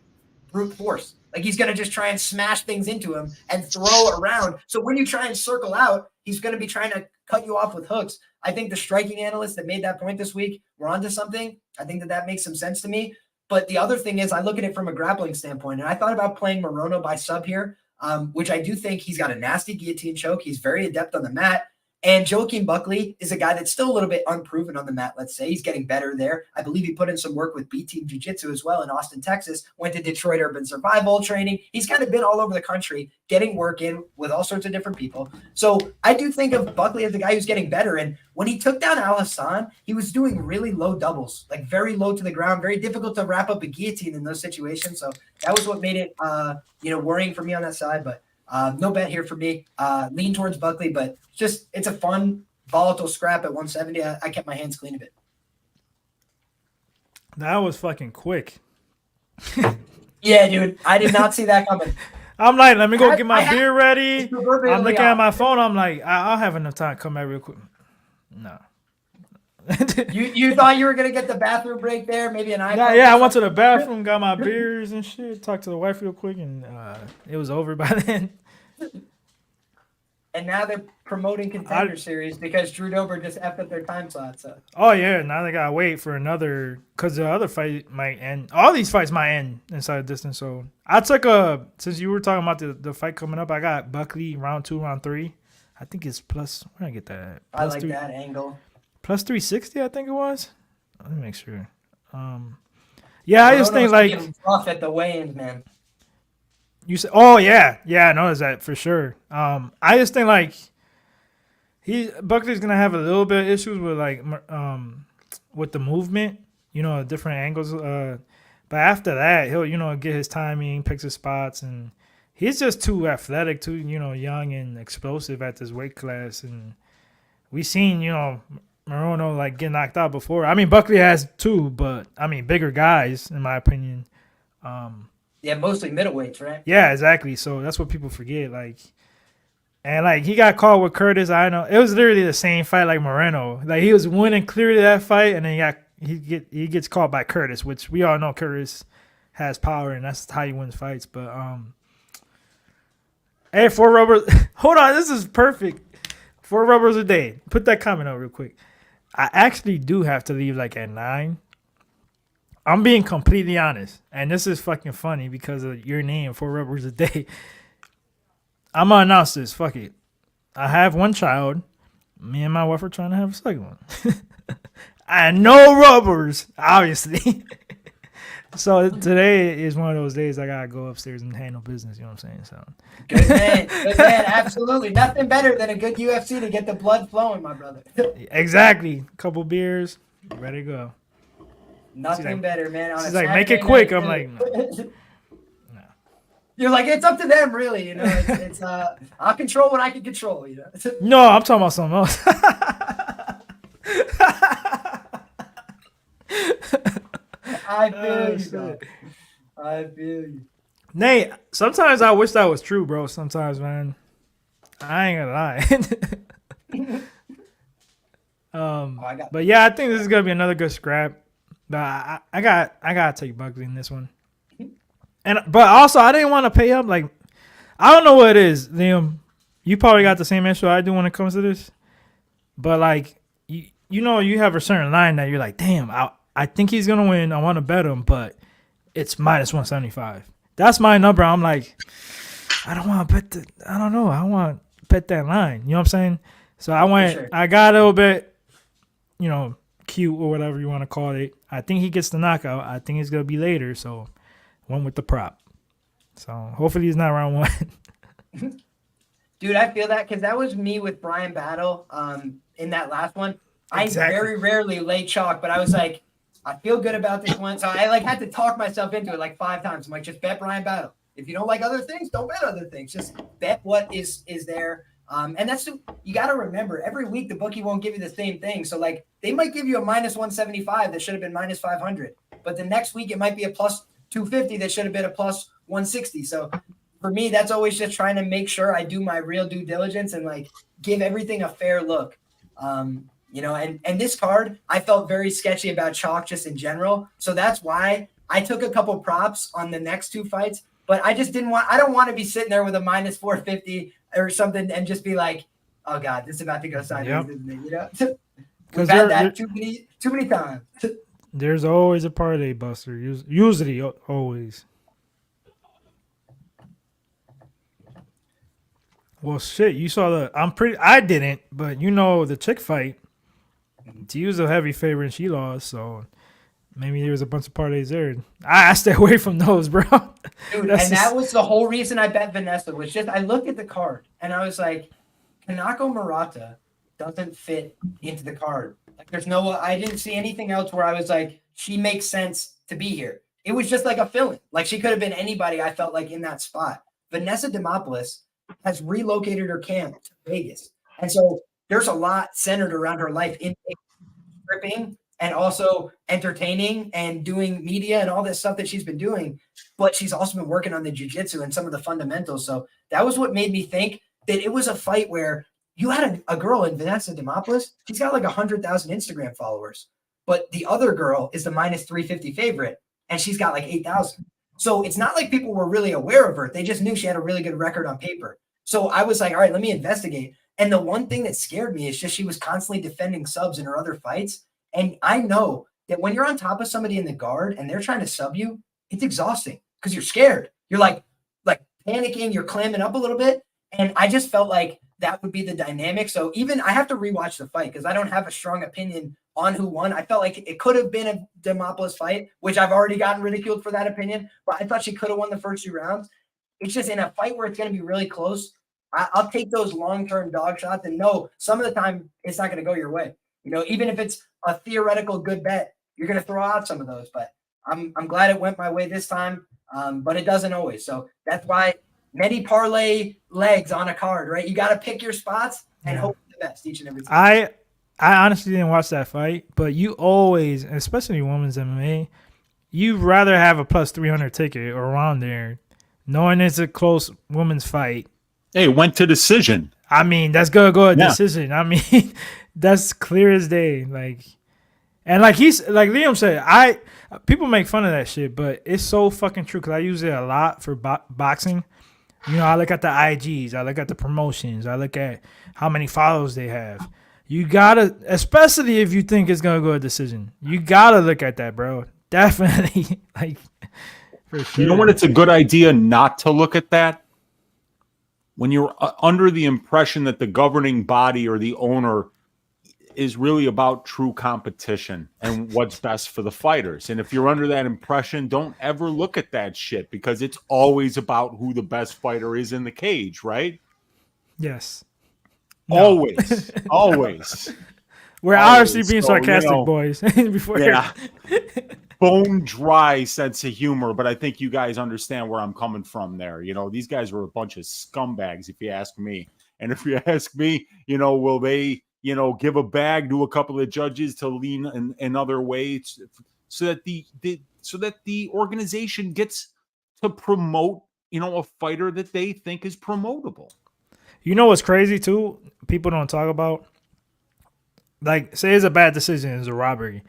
brute force. Like he's going to just try and smash things into him and throw around. So when you try and circle out, he's going to be trying to cut you off with hooks. I think the striking analysts that made that point this week were onto something. I think that makes some sense to me. But the other thing is I look at it from a grappling standpoint, and I thought about playing Morono by sub here, which I do think he's got a nasty guillotine choke. He's very adept on the mat. And Joaquin Buckley is a guy that's still a little bit unproven on the mat, let's say. He's getting better there. I believe he put in some work with B-Team Jiu-Jitsu as well in Austin, Texas, went to Detroit Urban Survival training. He's kind of been all over the country getting work in with all sorts of different people. So I do think of Buckley as the guy who's getting better. And when he took down Alhassan, he was doing really low doubles, like very low to the ground, very difficult to wrap up a guillotine in those situations. So that was what made it, worrying for me on that side. But no bet here for me. Lean towards Buckley, but it's a fun, volatile scrap at 170. I kept my hands clean of it. That was fucking quick. Yeah, dude. I did not see that coming. I'm like, let me go get my beer ready. I'm looking at my phone. I'm like, I'll have enough time to come back real quick. No. You thought you were going to get the bathroom break there? Maybe an iPhone? Yeah, I went to the bathroom, got my beers and shit, talked to the wife real quick, and it was over by then. And now they're promoting Contender Series because Drew Dober just effed up their time slot. So. Oh, yeah. Now they got to wait for another because the other fight might end. All these fights might end inside the distance. So I took since you were talking about the fight coming up, I got Buckley round 2, round 3. I think it's plus, where did I get that? I like that angle. Plus 360, I think it was. Let me make sure. Yeah, I just think like rough at the weigh-ins, man. You said, oh yeah, I noticed that for sure. I just think like Buckley's gonna have a little bit of issues with like with the movement, different angles. But after that, he'll get his timing, picks his spots, and he's just too athletic, too young and explosive at this weight class. And we seen Morono like get knocked out before. I mean, Buckley has too, but I mean bigger guys in my opinion. Yeah, mostly middleweights, right? Yeah, exactly. So that's what people forget. And he got caught with Curtis. I know it was literally the same fight like Morono. Like he was winning clearly that fight, and then he gets caught by Curtis, which we all know Curtis has power, and that's how he wins fights. But hey, 4 rubbers. Hold on, this is perfect. 4 rubbers a day. Put that comment out real quick. I actually do have to leave at 9. I'm being completely honest, and this is fucking funny because of your name, 4 rubbers a day. I'm gonna announce this. Fuck it. I have 1 child. Me and my wife are trying to have a second one. And no rubbers, obviously. So today is one of those days I gotta go upstairs and handle business. You know what I'm saying? So good man, absolutely. Nothing better than a good UFC to get the blood flowing, my brother. Exactly. Couple beers, ready to go. Nothing better, man. She's like, make it quick. I'm like, no. You're like, it's up to them, really. It's I'll control what I can control. No, I'm talking about something else. I feel you, dog. I feel you. Nate, sometimes I wish that was true, bro. Sometimes, man. I ain't gonna lie. But yeah, I think this is gonna be another good scrap. But I gotta take Buckley in this one. But also I didn't want to pay up. Like, I don't know what it is, Liam. You probably got the same issue I do when it comes to this. But like you have a certain line that you're like, damn, I think he's gonna win. I want to bet him, but it's minus 175. That's my number. I'm like, I don't want to bet I don't know. I want to bet that line. You know what I'm saying? So I went. Sure. I got a little bit, cute or whatever you want to call it. I think he gets the knockout. I think it's gonna be later. So went with the prop. So hopefully he's not round 1. Dude, I feel that because that was me with Brian Battle in that last one. Exactly. I very rarely lay chalk, but I was like, I feel good about this one. So I had to talk myself into it 5 times. I'm like, just bet Brian Battle. If you don't like other things, don't bet other things. Just bet what is there. And that's you got to remember, every week the bookie won't give you the same thing. So they might give you a minus 175 that should have been minus 500, but the next week it might be a plus 250 that should have been a plus 160. So for me, that's always just trying to make sure I do my real due diligence and give everything a fair look. And this card, I felt very sketchy about chalk just in general. So that's why I took a couple props on the next 2 fights, but I just I don't want to be sitting there with a minus 450 or something and just be like, oh God, this is about to go sideways, isn't it? We've had that too many times. There's always a parlay buster. Usually, always. Well, shit, you saw I didn't, but the chick fight. She was a heavy favorite and she lost, so maybe there was a bunch of parlays there. I stay away from those, bro. Dude, that was the whole reason I bet Vanessa was just I looked at the card and I was like, Kanako Murata doesn't fit into the card. Like I didn't see anything else where I was like, she makes sense to be here. It was just like a fill-in. Like she could have been anybody I felt like in that spot. Vanessa Demopoulos has relocated her camp to Vegas. And so there's a lot centered around her life in stripping and also entertaining and doing media and all this stuff that she's been doing. But she's also been working on the jiu-jitsu and some of the fundamentals. So that was what made me think that it was a fight where you had a girl in Vanessa Demopoulos. She's got like 100,000 Instagram followers. But the other girl is the minus 350 favorite, and she's got like 8,000. So it's not like people were really aware of her. They just knew she had a really good record on paper. So I was like, all right, let me investigate. And the one thing that scared me is just she was constantly defending subs in her other fights. And I know that when you're on top of somebody in the guard and they're trying to sub you, it's exhausting because you're scared. You're like panicking, you're clamming up a little bit. And I just felt like that would be the dynamic. So even I have to rewatch the fight because I don't have a strong opinion on who won. I felt like it could have been a Demopoulos fight, which I've already gotten ridiculed for that opinion, but I thought she could have won the first 2 rounds. It's just in a fight where it's going to be really close. I'll take those long-term dog shots and know some of the time it's not going to go your way. Even if it's a theoretical good bet, you're going to throw out some of those, but I'm glad it went my way this time. But it doesn't always. So that's why many parlay legs on a card, right? You got to pick your spots and hope for the best each and every time. I honestly didn't watch that fight, but you always, especially in women's MMA, you'd rather have a plus 300 ticket or around there, knowing it's a close women's fight. Hey, it went to decision. I mean, that's gonna go a decision. I mean, that's clear as day. Like Liam said, people make fun of that shit, but it's so fucking true because I use it a lot for boxing. I look at the IGs, I look at the promotions, I look at how many follows they have. You gotta, especially if you think it's gonna go a decision, you gotta look at that, bro. Definitely, for sure. You know when it's a good idea not to look at that? When you're under the impression that the governing body or the owner is really about true competition and what's best for the fighters. And if you're under that impression, don't ever look at that shit because it's always about who the best fighter is in the cage, right? Yes. Always. Always. We're obviously being sarcastic, boys. Before bone dry sense of humor, but I think you guys understand where I'm coming from there. These guys were a bunch of scumbags, if you ask me. And if you ask me, will they give a bag to a couple of judges to lean in other ways so that the organization gets to promote, a fighter that they think is promotable. You know what's crazy too? People don't talk about. Like, say it's a bad decision, it's a robbery.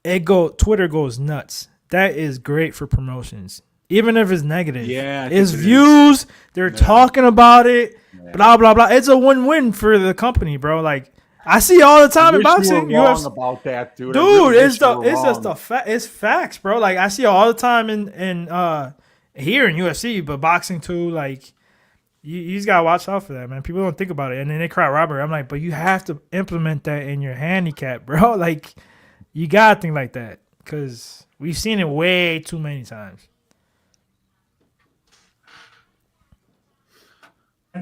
Twitter goes nuts. That is great for promotions. Even if it's negative. Yeah. It's views. They're talking about it. Blah, blah, blah. It's a win-win for the company, bro. Like, I see all the time in boxing. You were wrong about that, dude. Dude, it's facts, bro. Like, I see all the time in here in UFC, but boxing too. Like, you just gotta watch out for that, man. People don't think about it, and then they cry robbery. I'm like, but you have to implement that in your handicap, bro. Like, you gotta think like that because we've seen it way too many times.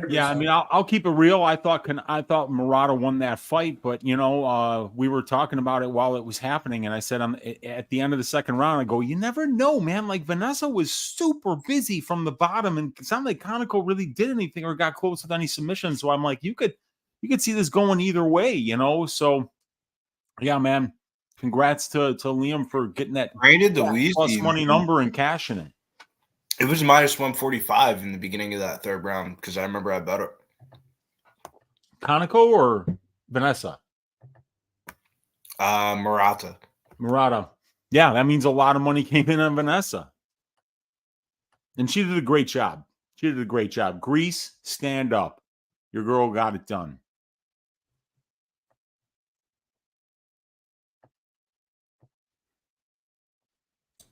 Yeah, I mean, I'll keep it real. I thought Murata won that fight, but we were talking about it while it was happening, and I said at the end of the second round, I go, you never know, man. Like Vanessa was super busy from the bottom, and it sounded like Conoco really did anything or got close with any submissions. So I'm like, you could see this going either way, So yeah, man, congrats to Liam for getting that plus money number and cashing it. It was minus 145 in the beginning of that third round because I remember I bet it. Conoco or Vanessa? Murata. Yeah, that means a lot of money came in on Vanessa. And she did a great job. Grease, stand up. Your girl got it done.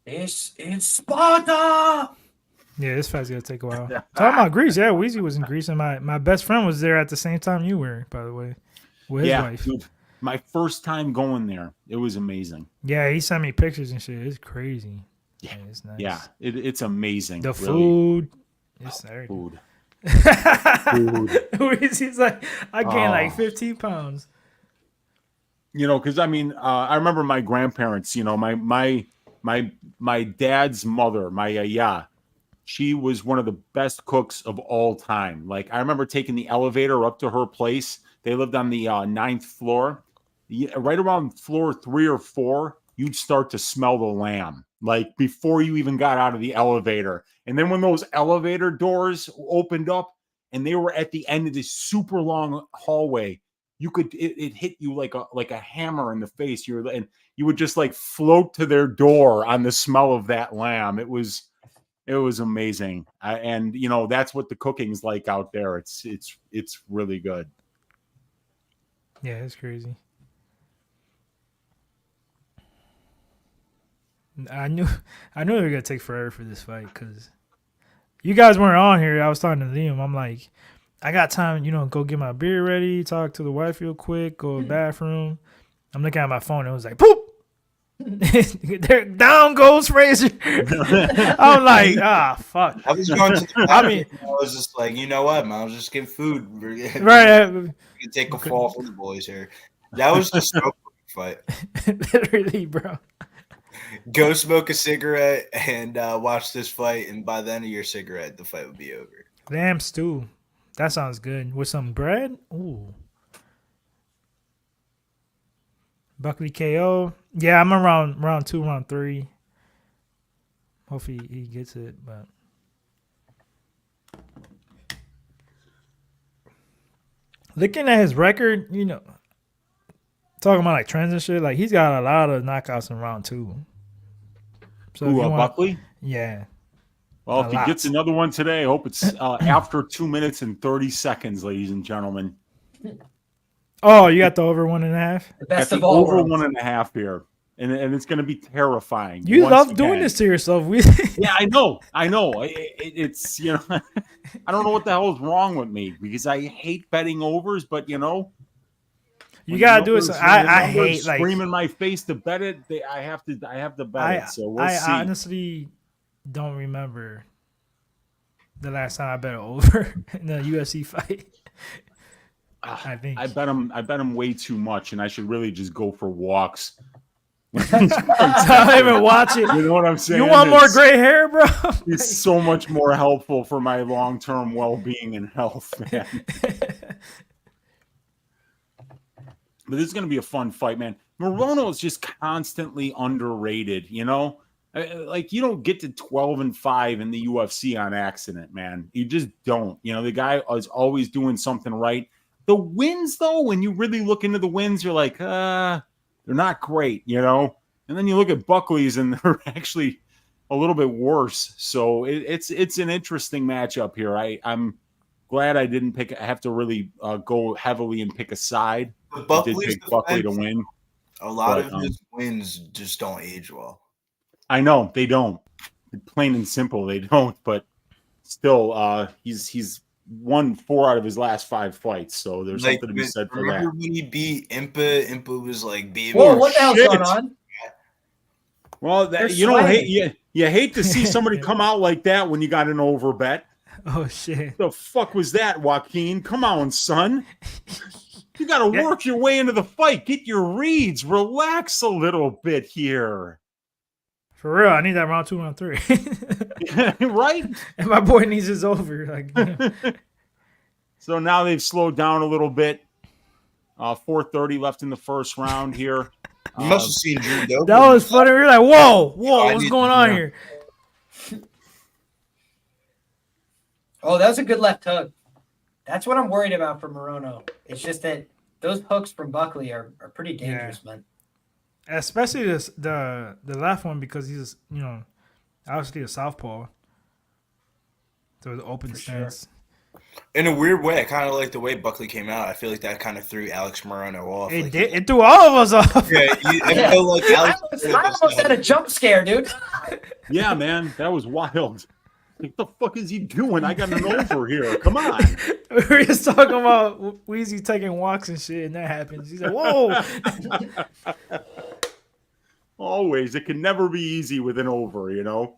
This is Sparta! Yeah, this fight's gonna take a while. Talking about Greece, yeah, Weezy was in Greece, and my best friend was there at the same time you were, by the way, with his wife. Dude, my first time going there, it was amazing. Yeah, he sent me pictures and shit. It's crazy. Yeah, it's nice. Yeah, it's amazing. The really. food, it's food. Weezy's like, I gained like 15 pounds. You know, because I mean, I remember my grandparents. You know, my dad's mother, my she was one of the best cooks of all time. Like, I remember taking the elevator up to her place. They lived on the 9th floor. Right around floor 3 or 4, you'd start to smell the lamb, like before you even got out of the elevator. And then when those elevator doors opened up and they were at the end of this super long hallway, you could it hit you like a hammer in the face. And you would just like float to their door on the smell of that lamb. It was amazing. And you know, that's what the cooking's like out there. It's really good. Yeah, it's crazy. I knew they were gonna take forever for this fight because you guys weren't on here. I was talking to Liam. I'm like, I got time, you know, go get my beer ready, talk to the wife real quick, go to the bathroom. I'm looking at my phone. And it was like, poop. Down goes Fraser. I'm like, fuck. I was going to the bathroom. I was just like, you know what, man? I'll just get food. Right. You can take a fall for the boys here. That was just a fight. Literally, bro. Go smoke a cigarette and watch this fight, and by the end of your cigarette, the fight would be over. Lamb stew. That sounds good. With some bread? Ooh. Buckley KO. Yeah, I'm around round 2, round 3. Hopefully he gets it, but looking at his record, you know, talking about like trends and shit, like he's got a lot of knockouts in round 2. So Buckley? Yeah. Well, if he gets another one today, I hope it's after 2 minutes and 30 seconds, ladies and gentlemen. Oh, you got the over 1.5? The best of the all over worlds. 1.5 here. And it's going to be terrifying. You once love doing again. this to yourself. Yeah, I know. It's, you know, I don't know what the hell is wrong with me because I hate betting overs, but, you know. You gotta do it. So I hate like scream in my face to bet it. I have to bet it. So we'll see. I honestly don't remember the last time I bet it over in a UFC fight. I think I bet him way too much, and I should really just go for walks. Don't even watch it. You know what I'm saying? You want more gray hair, bro? It's so much more helpful for my long-term well-being and health, man. But this is going to be a fun fight, man. Morono is just constantly underrated, you know? Like, you don't get to 12-5 in the UFC on accident, man. You just don't. You know, the guy is always doing something right. The wins, though, when you really look into the wins, you're like, they're not great, you know? And then you look at Buckley's, and they're actually a little bit worse. So it's an interesting matchup here. I'm glad I didn't pick. I have to really go heavily and pick a side. I did pick Buckley to win. A lot of his wins just don't age well. I know they don't. Plain and simple, they don't. But still, he's won 4 out of his last 5 fights. So there's something to be said for that. Remember when he beat Impa? Impa was like being. Whoa! What the hell's going on? Well, you know, you hate to see somebody come out like that when you got an over bet. Oh shit! The fuck was that, Joaquin? Come on, son. You got to work your way into the fight. Get your reads. Relax a little bit here. For real, I need that round 2, round 3. Right? And my boy needs his over. Like, So now they've slowed down a little bit. 4:30 left in the first round here. You must have seen Drew Dober. That was funny. We were like, whoa, what's going on here? Oh, that was a good left hook. That's what I'm worried about for Morono. It's just that those hooks from Buckley are pretty dangerous, man. Especially the left one because he's, you know, obviously a southpaw. So the open stance. Sure. In a weird way, I kind of like the way Buckley came out. I feel like that kind of threw Alex Morono off. It did. It threw all of us off. Yeah, I feel like Alex I almost had a jump scare, dude. Yeah, man, that was wild. What the fuck is he doing? I got an over here. Come on. We were just talking about Weezy taking walks and shit, and that happens. He's like, whoa. Always. It can never be easy with an over, you know?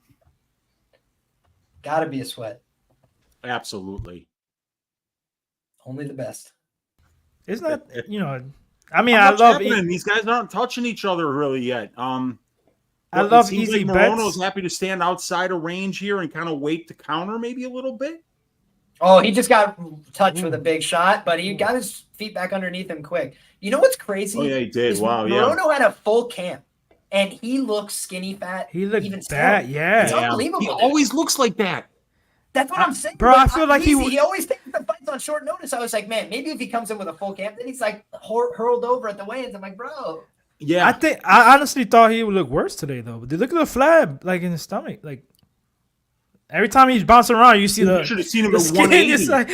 Gotta be a sweat. Absolutely. Only the best. Isn't that, you know, I mean, How I much love happening? These guys aren't touching each other really yet. I It love seems easy like bets. Morono's happy to stand outside of range here and kind of wait to counter maybe a little bit. Oh, he just got touched with a big shot, but he got his feet back underneath him quick. You know what's crazy? Oh, yeah, he did. is Wow, yeah. Morono had a full camp, and he looks skinny fat. He looked even bad, still. yeah. It's unbelievable. He always looks like that. That's what I'm saying. Bro, I feel like he always takes the fights on short notice. I was like, man, maybe if he comes in with a full camp, then he's like hurled over at the weigh-ins. I'm like, bro. Yeah. I honestly thought he would look worse today, though. But look at the flab, like, in his stomach. Like, every time he's bouncing around, you see You should have seen him at skin. 180. It's like,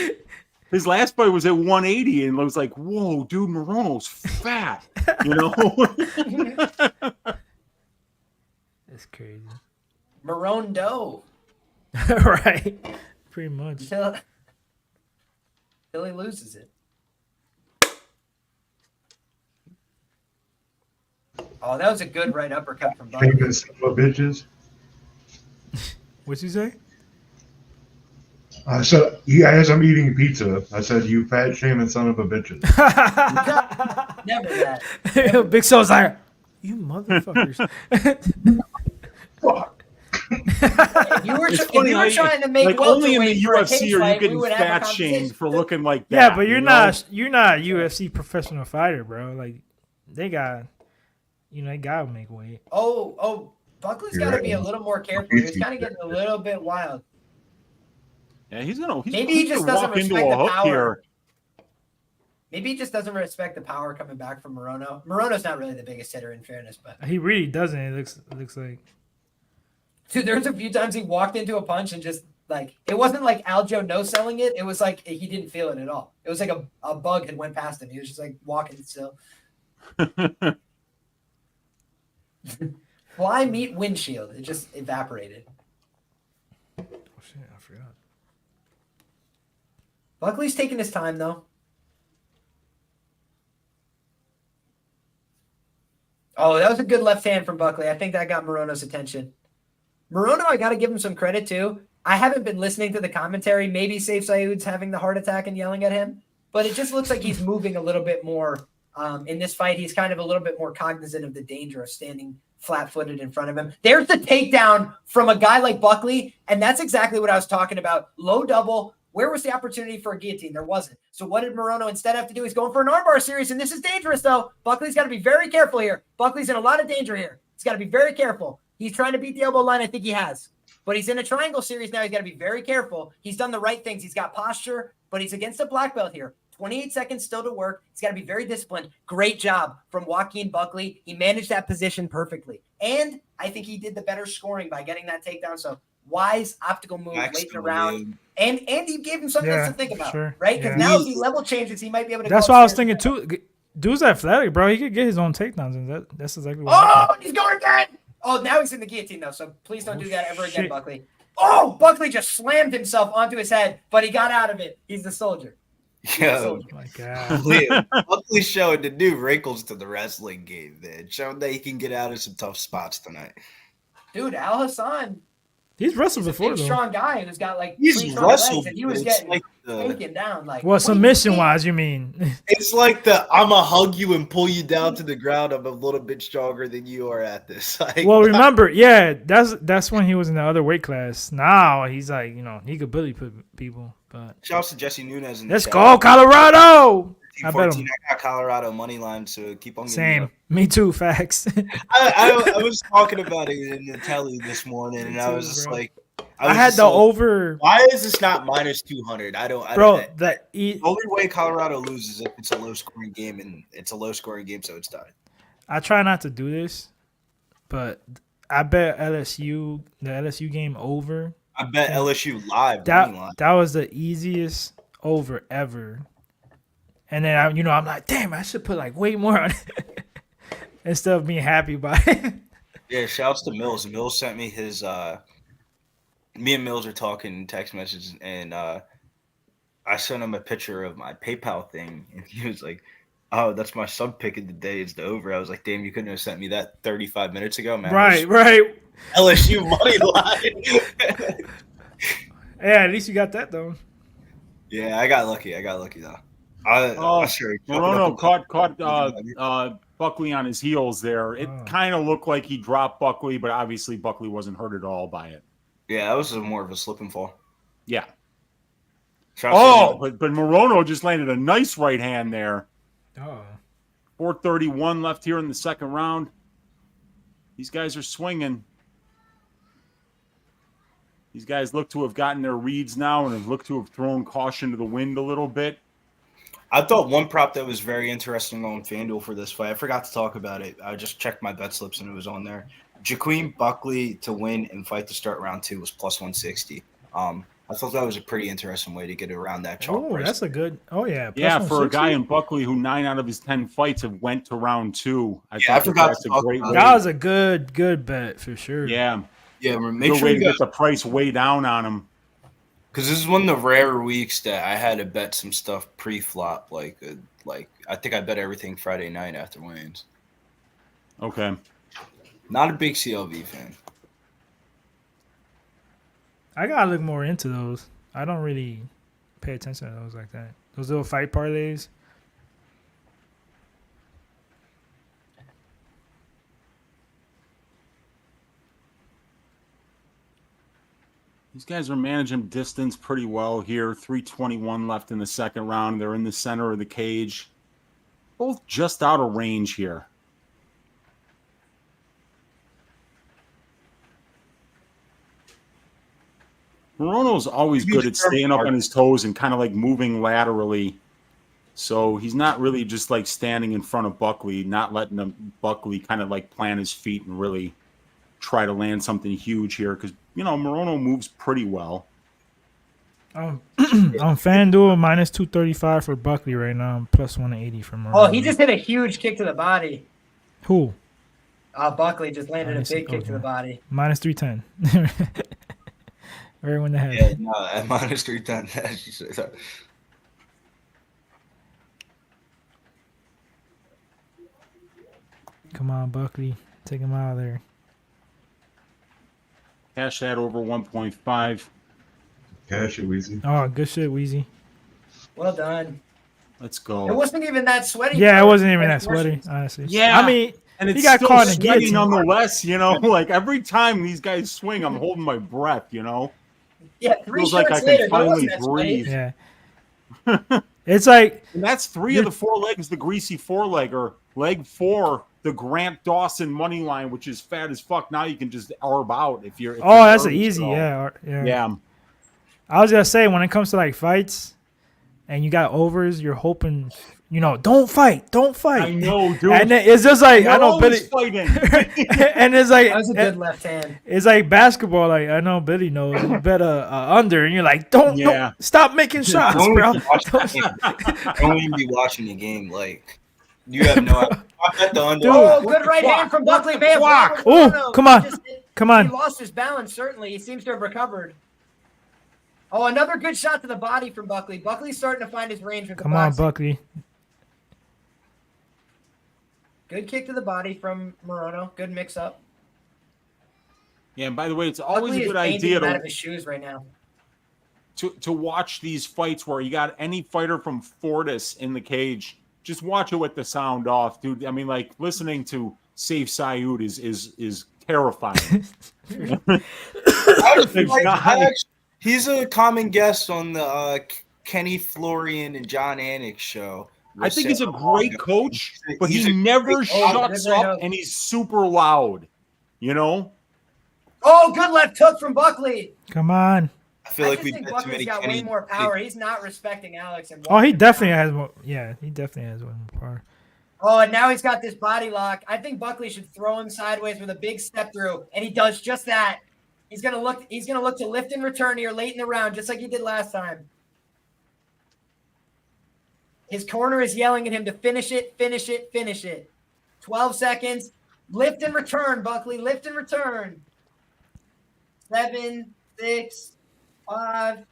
His last fight was at 180, and it was like, whoa, dude, Morono's fat. You know? it's crazy. Morono. Right. Pretty much. Till he loses it. Oh, that was a good right uppercut from Buckley. Famous son of a bitches. What'd you say? So as I'm eating pizza, I said, "You fat shaming son of a bitches." Never that. Big So's like, you motherfuckers. Fuck. If you were, if you were trying to make like only in the welterweight for a UFC cage are you fight, we getting would have a fat conversation. shamed for looking like that. Yeah, but you're you know? not a UFC professional fighter, bro. Like, they got, they gotta make weight. Oh, Buckley's got to be a little more careful. He's kind of getting a little bit wild. Yeah, he's Maybe he just doesn't walk into respect a the hook power. here. Maybe he just doesn't respect the power coming back from Morono. Morono's not really the biggest hitter, in fairness, but He really doesn't. It looks like. dude, there's a few times he walked into a punch and just like it wasn't like Algeo no selling it. It was like he didn't feel it at all. It was like a bug had went past him. He was just like walking still. Fly meet windshield. It just evaporated. Oh shit! I forgot. Buckley's taking his time though. Oh, that was a good left hand from Buckley. I think that got Morono's attention. Morono, I got to give him some credit too. I haven't been listening to the commentary. Maybe Saif Sayoud's having the heart attack and yelling at him, but it just looks like he's moving a little bit more in this fight. He's kind of a little bit more cognizant of the danger of standing flat-footed in front of him. There's the takedown from a guy like Buckley, and that's exactly what I was talking about. Low double. Where was the opportunity for a guillotine? There wasn't. So what did Morono instead have to do? He's going for an armbar series, and this is dangerous, though. Buckley's got to be very careful here. Buckley's in a lot of danger here. He's got to be very careful. He's trying to beat the elbow line. I think he has. But he's in a triangle series now. He's got to be very careful. He's done the right things. He's got posture, but he's against a black belt here. 28 seconds still to work. He's got to be very disciplined. Great job from Joaquin Buckley. He managed that position perfectly. And I think he did the better scoring by getting that takedown. So wise optical move, waiting around. And he gave him something else to think about, right? Because now if he level changes, he might be able to That's go what I was upstairs. thinking too. Dude's athletic, bro. He could get his own takedowns, and that's exactly what Oh, he's going again. Oh, now he's in the guillotine, though. So please don't do that ever again, shit. Buckley. Oh, Buckley just slammed himself onto his head, but he got out of it. He's the soldier. Yo, my God. Buckley showing the new wrinkles to the wrestling game, man. Showing that he can get out of some tough spots tonight. Dude, Alhassan, He's wrestled he's a before, big, though. strong guy who's got like He's three strong wrestled, legs, and he was but it's getting like the- taken down. Like, Well, what do you submission-wise, you mean? It's like the I'ma hug you and pull you down to the ground. I'm a little bit stronger than you are at this. Like, Well, remember, yeah, that's when he was in the other weight class. Now he's like, he could bully people. But shouts to Jesse Nunez. In the let's chat. go, Colorado! I bet 14, him. I got Colorado money line, so keep on getting Same. Me too. Facts. I was talking about it in the telly this morning, and I was just like, I had the over. Why is this not minus 200? Bro, the only way Colorado loses if it's a low scoring game, and it's a low scoring game, so it's tied. I try not to do this, but I bet the LSU game over. I bet LSU live. That was the easiest over ever. And then I'm like, damn, I should put like way more on it instead of being happy about it. Yeah, shouts to Mills. Mills sent me his me and Mills are talking in text messages, and I sent him a picture of my PayPal thing, and he was like, "Oh, that's my sub pick of the day. Is the over." I was like, "Damn, you couldn't have sent me that 35 minutes ago, man." Right. LSU money line. Yeah, at least you got that though. Yeah, I got lucky. though. Morono caught Buckley on his heels there. It kind of looked like he dropped Buckley, but obviously Buckley wasn't hurt at all by it. Yeah, that was more of a slip and fall. Yeah. But Morono just landed a nice right hand there. 4:31 left here in the second round. These guys are swinging. These guys look to have gotten their reads now and have looked to have thrown caution to the wind a little bit. I thought one prop that was very interesting on FanDuel for this fight, I forgot to talk about it. I just checked my bet slips and it was on there. Joaquin Buckley to win and fight to start round 2 was plus 160. I thought that was a pretty interesting way to get around that chalk Oh, price. that's a good. Oh yeah. Yeah, for a guy in Buckley who 9 out of his 10 fights have went to round 2. I forgot that's to a talk great about way. That was a good bet for sure. Yeah. Yeah, Make sure way you to guys, get the price way down on him. because this is one of the rare weeks that I had to bet some stuff pre-flop. Like I think I bet everything Friday night after wins. Okay. Not a big CLV fan. I gotta look more into those. I don't really pay attention to those like that. Those little fight parlays. These guys are managing distance pretty well here. 3:21 left in the second round. They're in the center of the cage. Both just out of range here. Morono's always good at staying up on his toes and kind of like moving laterally. So he's not really just like standing in front of Buckley, not letting Buckley kind of like plant his feet and really try to land something huge here because, Morono moves pretty well. On FanDuel, minus 235 for Buckley right now, plus 180 for Morono. Oh, he just hit a huge kick to the body. Who? Buckley just landed a big kick to the body. Minus 310. Right when the head. Yeah, no, at minus 310. Come on, Buckley. Take him out of there. Cash that over 1.5. Cash it, Weezy. Oh, good shit, Weezy. Well done. Let's go. It wasn't even that sweaty. Yeah, it wasn't even that sweaty, honestly. Yeah. I mean, and it's he got still caught in the sweaty guillotine. nonetheless, like every time these guys swing, I'm holding my breath, Yeah, three Feels like I shots can later, finally that sweaty. breathe. Yeah. It's like, and that's 3 of the 4 legs, the greasy 4-legger. Leg 4, the Grant Dawson money line, which is fat as fuck. Now you can just arb out if you're. oh, that's an easy, yeah. I was gonna say, when it comes to like fights, and you got overs, you're hoping, don't fight. I know, dude. And then it's just like, I know always Billy. fighting. And it's like, that was a good left hand. It's like basketball. Like, I know Billy knows. You bet under, and you're like, don't stop making shots, bro. Don't even be watching the game. Like, you have no idea. I bet the under. Oh, good right hand from Buckley. Bam. Oh, come on. Come on. He lost his balance, certainly. He seems to have recovered. Oh, another good shot to the body from Buckley. Buckley's starting to find his range with the Come on, boxing. Buckley. Good kick to the body from Morono. Good mix-up. Yeah, and by the way, it's always Buckley a good is painting idea him out of his shoes right now. to watch these fights where you got any fighter from Fortis in the cage. Just watch it with the sound off, dude. I mean, like listening to Saif Sayoud is terrifying. He's a common guest on the Kenny Florian and John Anik show. I think he's a great coach, but he never shuts up, and he's super loud. Oh, good left hook from Buckley. Come on. I feel like we think bet too Buckley's many got Kenny. way more power. He's not respecting Alex. And Oh, he definitely has more. Yeah, he definitely has one more power. Oh, and now he's got this body lock. I think Buckley should throw him sideways with a big step through, and he does just that. He's gonna look to lift and return here late in the round, just like he did last time. His corner is yelling at him to finish it, finish it, finish it. 12 seconds. Lift and return, Buckley. Lift and return. 7, 6, 5.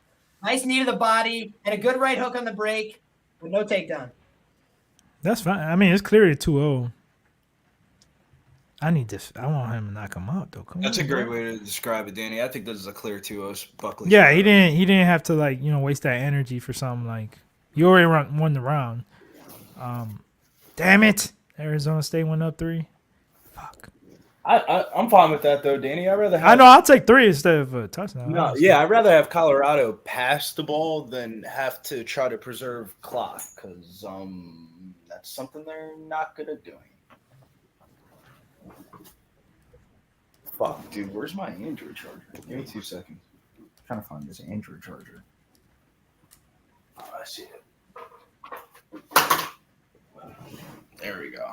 Nice knee to the body and a good right hook on the break with no takedown. That's fine. I mean, it's clearly 2-0. I need this. I want him to knock him out, though. That's a great way to describe it, Danny. I think this is a clear 2-0 Buckley. Yeah, he didn't have to like waste that energy for something like you already won the round. Damn it! Arizona State went up 3. Fuck. I'm fine with that though, Danny. I'd rather have. I know. I'll take 3 instead of a touchdown. No, yeah, I'd rather have Colorado pass the ball than have to try to preserve clock because that's something they're not good at doing. Fuck, dude, where's my Android charger? Give me 2 seconds. I'm trying to find this Android charger. Oh, I see it. There we go.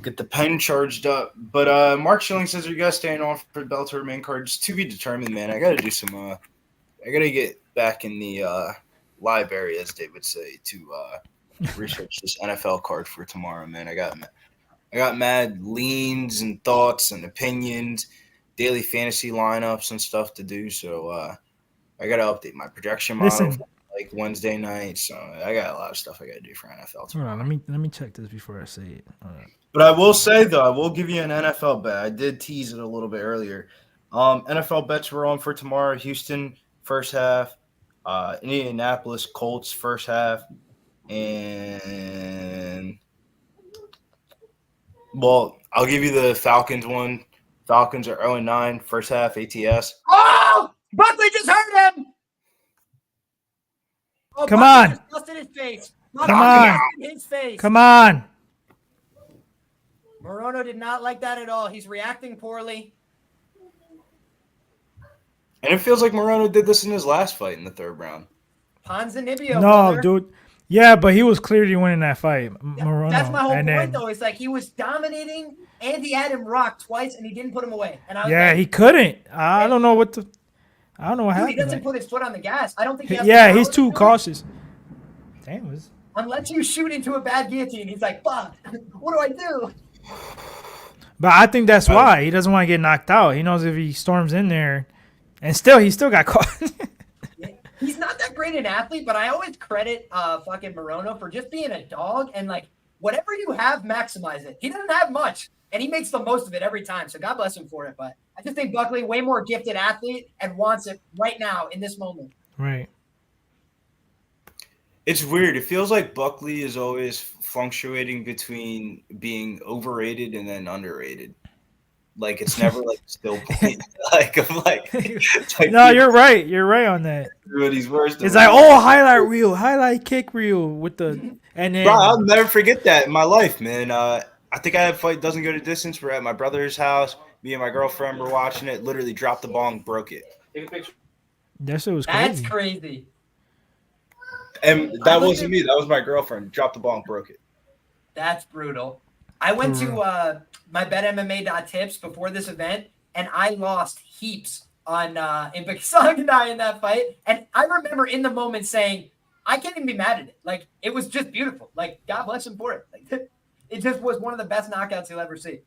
Get the pen charged up. But Mark Schilling says, are you guys staying on for the Bellator main card? Just to be determined, man. I got to do some I got to get back in the library, as they would say, to research this NFL card for tomorrow, man. I got mad leans and thoughts and opinions, daily fantasy lineups and stuff to do. So I got to update my projection model for, like Wednesday night. So I got a lot of stuff I got to do for NFL tomorrow. Hold on, let me check this before I say it. All right. But I will say, though, I will give you an NFL bet. I did tease it a little bit earlier. NFL bets we're on for tomorrow. Houston, first half. Indianapolis Colts, first half. And, well, I'll give you the Falcons one. Falcons are 0-9, first half, ATS. Oh! Buckley just hurt him! Oh, Come Buckley on. just busted his face. Come on. His face. Come on. Morono did not like that at all. He's reacting poorly. And it feels like Morono did this in his last fight in the third round. Ponzinibbio. No, brother. dude. Yeah, but he was clearly winning that fight. Morono. That's my whole And point, then- though. It's like he was dominating, and he had him rocked twice, and he didn't put him away. And I was Yeah, like, he couldn't. I don't know what the. I don't know what dude, happened. he doesn't Like- put his foot on the gas. I don't think he has yeah, the he's power too to do it. cautious. Damn, it was. Unless you shoot into a bad guillotine, he's like, fuck, what do I do? But I think that's why he doesn't want to get knocked out. He knows if he storms in there, and he still got caught. He's not that great an athlete, but I always credit fucking Morono for just being a dog and like whatever you have, maximize it. He doesn't have much, and he makes the most of it every time. So God bless him for it. But I just think Buckley, way more gifted athlete, and wants it right now in this moment. Right. It's weird. It feels like Buckley is always fluctuating between being overrated and then underrated. Like it's never like still point. I'm like No, you're right. You're right on that. Everybody's worse. It's like, oh, highlight kick reel with the and then. Bro, I'll never forget that in my life, man. I think I had a fight doesn't go to distance. We're at my brother's house. Me and my girlfriend were watching it. Literally dropped the ball and broke it. Take a picture. That shit was crazy. That's crazy. And that wasn't me. That was my girlfriend. Dropped the ball and broke it. That's brutal. I went to my BetMMA.tips before this event, and I lost heaps on Impiksangandai in that fight. And I remember in the moment saying, I can't even be mad at it. Like, it was just beautiful. Like, God bless him for it. Like, it just was one of the best knockouts you'll ever see.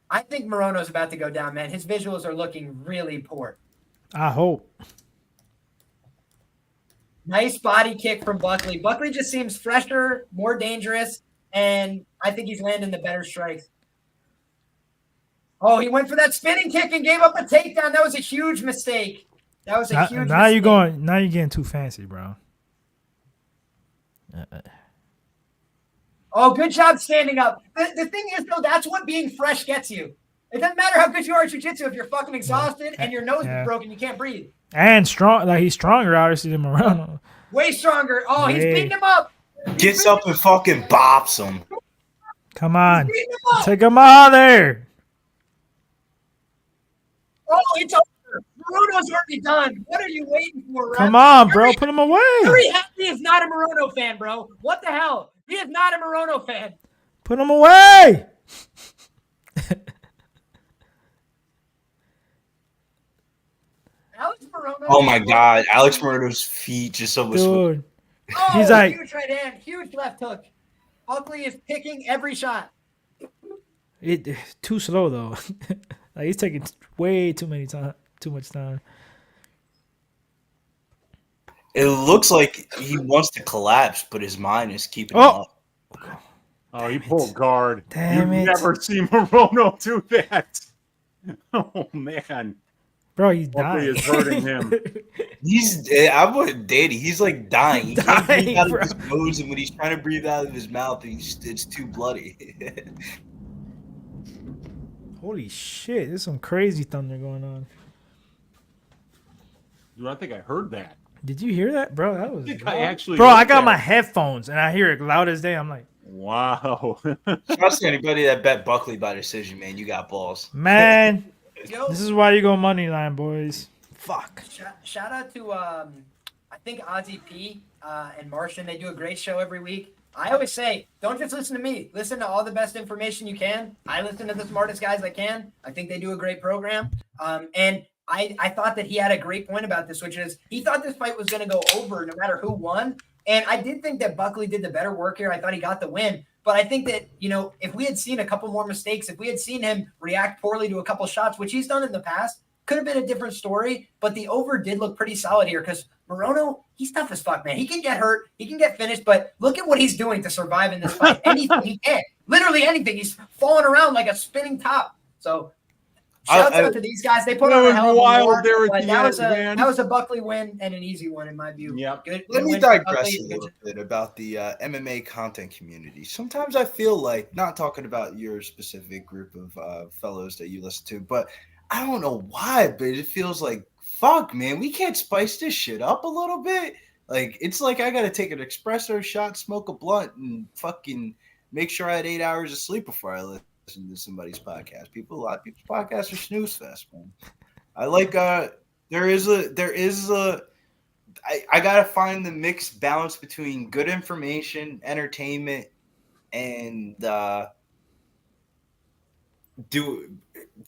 I think Morono's about to go down, man. His visuals are looking really poor. I hope. Nice body kick from Buckley. Buckley just seems fresher, more dangerous, and I think he's landing the better strikes. Oh, he went for that spinning kick and gave up a takedown. That was a huge mistake. That was a huge now mistake. now you're getting too fancy, bro. Oh, good job standing up. The thing is, though, that's what being fresh gets you. It doesn't matter how good you are at jiu-jitsu if you're fucking exhausted and your nose is broken, you can't breathe. And strong, like he's stronger, obviously, than Morono. Way stronger. Oh, he's beating him up. Gets up and fucking bops him. Come on, He's beating him up. take him out of there. Oh, it's over. Morono's already done. What are you waiting for, Ref? Come on, bro, put him away. Very happy is not a Morono fan, bro. What the hell? He is not a Morono fan. Put him away. Alex Morono. Oh my God, Alex Morono's feet just so Dude, Oh, he's like, huge right hand, huge left hook. Buckley is picking every shot. too slow though. Like he's taking way too many times. too much time. It looks like he wants to collapse, but his mind is keeping him Oh! up. Oh, he pulled guard. Damn You've it. never seen Morono do that. Oh man, Bro, he's Buckley dying. is hurting him. I'm with Danny. He's like dying. He can't breathe Dying, out bro. of his nose, and when he's trying to breathe out of his mouth, it's too bloody. Holy shit, there's some crazy thunder going on. Dude, I think I heard that. Did you hear that, bro? That was think I actually bro. heard I got that. my headphones and I hear it loud as day. I'm like, wow. Trust anybody that bet Buckley by decision, man. You got balls. man, Yo, this is why you go money line, boys. Fuck. shout out to I think Ozzy P and Martian. They do a great show every week. I always say, don't just listen to me. Listen to all the best information you can. I listen to the smartest guys I can. I think they do a great program. And I thought that he had a great point about this, which is he thought this fight was going to go over no matter who won. And I did think that Buckley did the better work here. I thought he got the win. But I think that, if we had seen a couple more mistakes, if we had seen him react poorly to a couple shots, which he's done in the past, could have been a different story. But the over did look pretty solid here because Morono, he's tough as fuck, man. He can get hurt. He can get finished. But look at what he's doing to survive in this fight. Anything he can. Literally anything. He's falling around like a spinning top. So shouts out to these guys. They put on a hell of a war, but that was a Buckley win and an easy one in my view. Yeah. Good Let me win for digress Buckley. a little bit about the MMA content community. Sometimes I feel like, not talking about your specific group of fellows that you listen to, but I don't know why, but it feels like, fuck, man, we can't spice this shit up a little bit. Like, it's like I got to take an espresso shot, smoke a blunt, and fucking make sure I had 8 hours of sleep before I listen to somebody's podcast. A lot of people's podcasts are snooze fest, man. I like I gotta find the mixed balance between good information, entertainment, and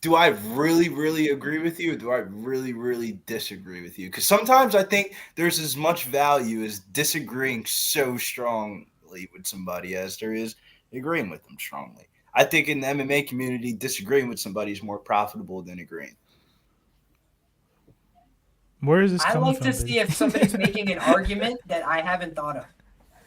do I really, really agree with you, or do I really, really disagree with you? Because sometimes I think there's as much value as disagreeing so strongly with somebody as there is agreeing with them strongly. I think in the MMA community, disagreeing with somebody is more profitable than agreeing. Where is this I coming like from? to see if somebody's making an argument that I haven't thought of.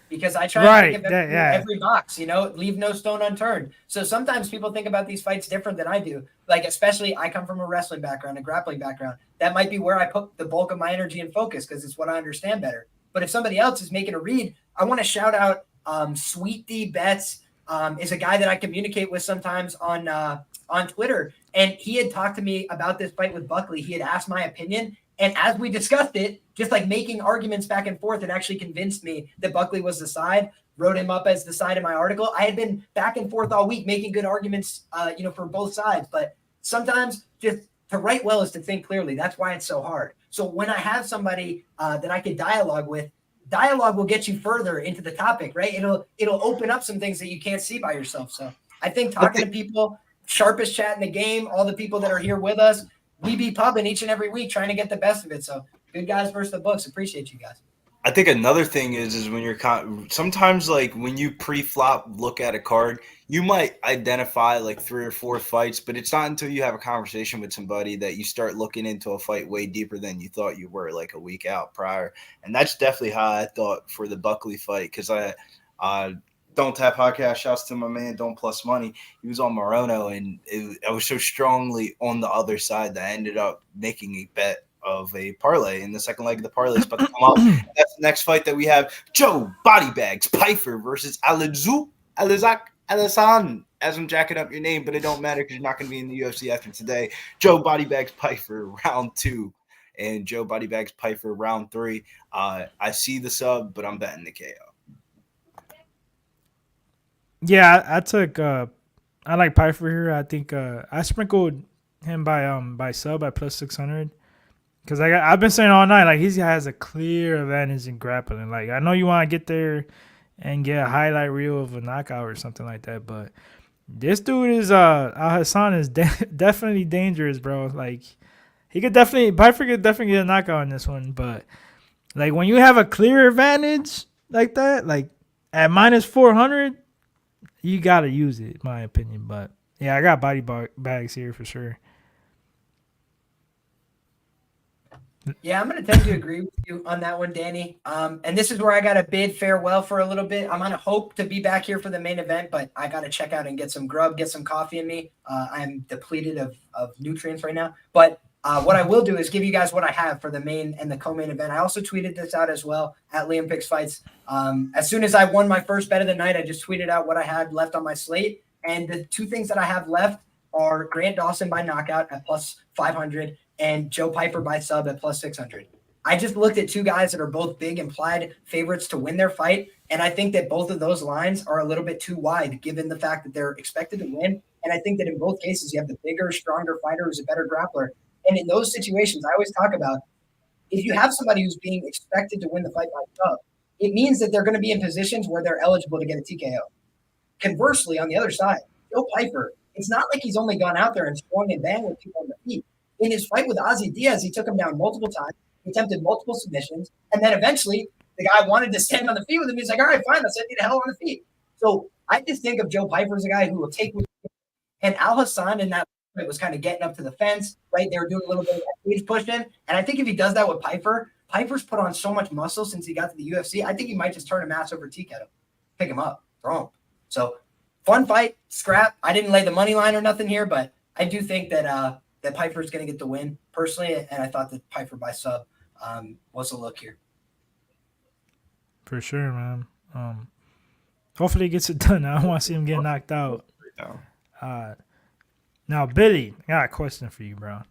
Because I try Right, to think of every box, leave no stone unturned. So sometimes people think about these fights different than I do. Like, especially I come from a wrestling background, a grappling background. That might be where I put the bulk of my energy and focus because it's what I understand better. But if somebody else is making a read, I want to shout out Sweet D Bets is a guy that I communicate with sometimes on Twitter. And he had talked to me about this fight with Buckley. He had asked my opinion. And as we discussed it, just like making arguments back and forth, it actually convinced me that Buckley was the side, wrote him up as the side in my article. I had been back and forth all week making good arguments, for both sides. But sometimes just to write well is to think clearly. That's why it's so hard. So when I have somebody that I could dialogue with, dialogue will get you further into the topic, right? It'll open up some things that you can't see by yourself. So I think talking to people, sharpest chat in the game, all the people that are here with us, we be pubbing each and every week trying to get the best of it. So good guys versus the books. Appreciate you guys. I think another thing is when you're sometimes, like, when you pre-flop look at a card, you might identify like 3 or 4 fights, but it's not until you have a conversation with somebody that you start looking into a fight way deeper than you thought you were like a week out prior. And that's definitely how I thought for the Buckley fight, because I Don't Tap Podcast, shouts to my man, Don't Plus Money. He was on Morono, and I was so strongly on the other side that I ended up making a bet of a parlay in the second leg of the parlay. It's about to come up. That's the next fight that we have. Joe Bodybags Pyfer versus Alhassan. As I'm jacking up your name, but it don't matter because you're not going to be in the UFC after today. Joe Bodybags Pyfer, round 2. And Joe Bodybags Pyfer, round 3. I see the sub, but I'm betting the KO. Yeah, I took I like Pyfer here. I think I sprinkled him by sub at plus 600 because I've been saying all night like he has a clear advantage in grappling. Like I know you want to get there and get a highlight reel of a knockout or something like that, but this dude is Alhassan is definitely dangerous, bro. Like Pyfer could definitely get a knockout on this one, but like when you have a clear advantage like that, like at minus 400. You got to use it, in my opinion. But, yeah, I got bags here for sure. Yeah, I'm going to tend to agree with you on that one, Danny. And this is where I got to bid farewell for a little bit. I'm going to hope to be back here for the main event, but I got to check out and get some grub, get some coffee in me. I'm depleted of nutrients right now. But what I will do is give you guys what I have for the main and the co-main event. I also tweeted this out as well at Liam Picks Fights. As soon as I won my first bet of the night, I just tweeted out what I had left on my slate. And the two things that I have left are Grant Dawson by knockout at plus 500 and Joe Pyfer by sub at plus 600. I just looked at two guys that are both big implied favorites to win their fight, and I think that both of those lines are a little bit too wide given the fact that they're expected to win. And I think that in both cases, you have the bigger, stronger fighter who's a better grappler. And in those situations, I always talk about if you have somebody who's being expected to win the fight by sub, it means that they're going to be in positions where they're eligible to get a TKO. Conversely, on the other side, Joe Pyfer, it's not like he's only gone out there and swung and banged with people on the feet. In his fight with Ozzy Diaz, he took him down multiple times. He attempted multiple submissions. And then eventually, the guy wanted to stand on the feet with him. He's like, all right, fine, let's send you to hell on the feet. So I just think of Joe Pyfer as a guy who will take with him. And Alhassan in that fight was kind of getting up to the fence, right? They were doing a little bit of cage pushing. And I think if he does that with Pyfer, Piper's put on so much muscle since he got to the UFC. I think he might just turn a mass over TK him, pick him up, throw him. So fun fight, scrap. I didn't lay the money line or nothing here, but I do think that that Pyfer's going to get the win personally, and I thought that Pyfer by sub was a look here. For sure, man. Hopefully he gets it done. I don't want to see him get knocked out. Now, Billy, I got a question for you, bro.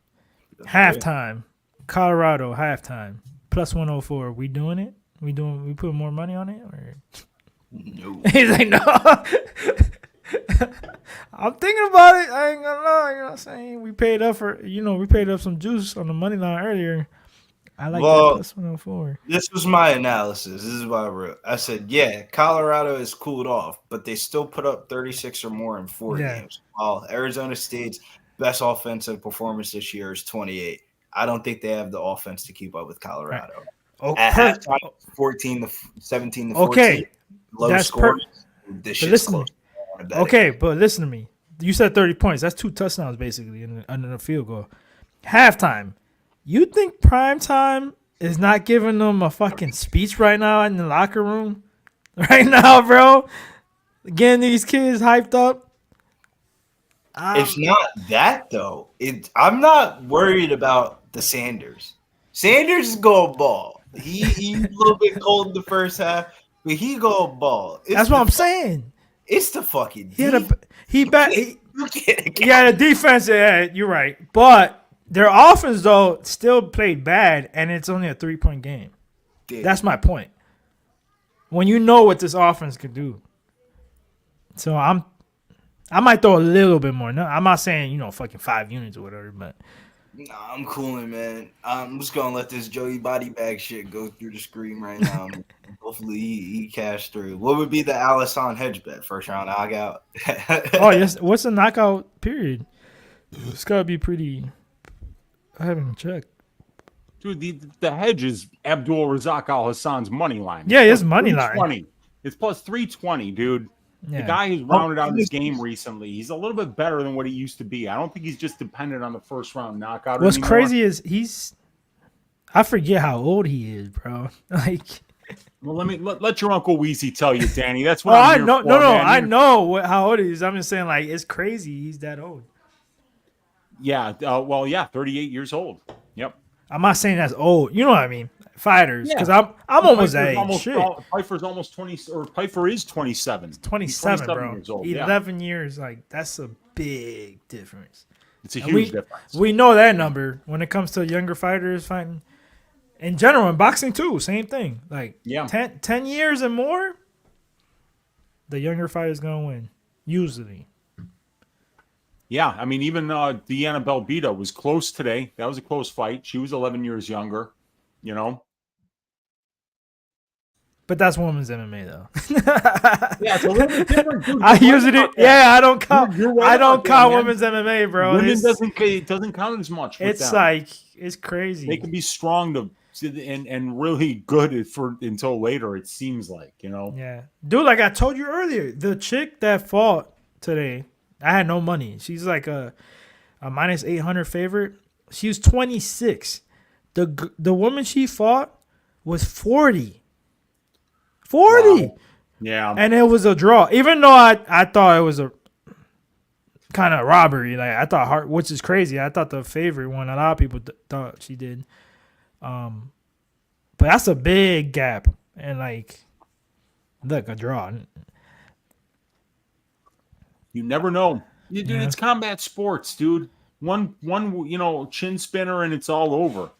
Halftime, Colorado halftime, plus 104. We doing it? We putting more money on it? Or? No. He's like, no. I'm thinking about it. I ain't gonna lie. You know what I'm saying? We paid up some juice on the money line earlier. I like that plus 104. This was my analysis. This is what I wrote. I said, yeah, Colorado is cooled off, but they still put up 36 or more in 4 games. While Arizona State's best offensive performance this year is 28. I don't think they have the offense to keep up with Colorado. Right. At halftime, 14 to 17 to 14. Okay. Low score. This shit's close. Okay, but listen to me. You said 30 points. That's 2 touchdowns basically under the field goal. Halftime. You think primetime is not giving them a fucking speech right now in the locker room? Right now, bro? Getting these kids hyped up? It's not that, though. I'm not worried about the Sanders. Sanders is going ball. He's a little bit cold in the first half, but he going ball. That's what I'm saying. It's the fucking he had a defense. Yeah, you're right. But their offense, though, still played bad, and it's only a 3-point game. That's my point. When you know what this offense can do. So I might throw a little bit more. No, I'm not saying, fucking 5 units or whatever, but. Nah, I'm cooling, man. I'm just going to let this Joey body bag shit go through the screen right now. Hopefully he cash through. What would be the Alhassan hedge bet? First round knockout? Oh, yes. What's the knockout period? It's got to be pretty. I haven't checked. Dude, the hedge is Abdul Razak Alhassan's money line. Yeah, his money line. It's plus 320, dude. Yeah. The guy who's rounded out his game recently, he's a little bit better than what he used to be. I don't think he's just dependent on the first round knockout. What's anymore. crazy is I forget how old he is, bro. Like, well, let your Uncle Weezy tell you, Danny. That's what I know. I know how old he is. I'm just saying, like, it's crazy. He's that old. Yeah. 38 years old. Yep. I'm not saying that's old. You know what I mean? Fighters, because I'm almost that age. Pyfer's almost 20, or Pyfer is 27. 27, bro. Years old. 11 years, like that's a big difference. It's a huge difference. We know that number when it comes to younger fighters fighting. In general, in boxing too, same thing. Like 10 years and more, the younger fighter's gonna win usually. Yeah, I mean, even Deanna Belbiţă was close today. That was a close fight. She was 11 years younger. But that's women's MMA though. Yeah, it's a little bit different. Dude, I don't count. I don't count women's MMA, bro. Women doesn't count as much. It's like it's crazy. They can be strong and really good until later. It seems like Yeah, dude. Like I told you earlier, the chick that fought today, I had no money. She's like a minus 800 favorite. She was 26. The woman she fought was 40. 40. Wow. Yeah. And it was a draw. Even though I thought it was a kind of robbery. Like I thought which is crazy. I thought the favorite one, a lot of people thought she did. But that's a big gap. And like, look, a draw. You never know. Dude, it's combat sports, dude. One, chin spinner and it's all over.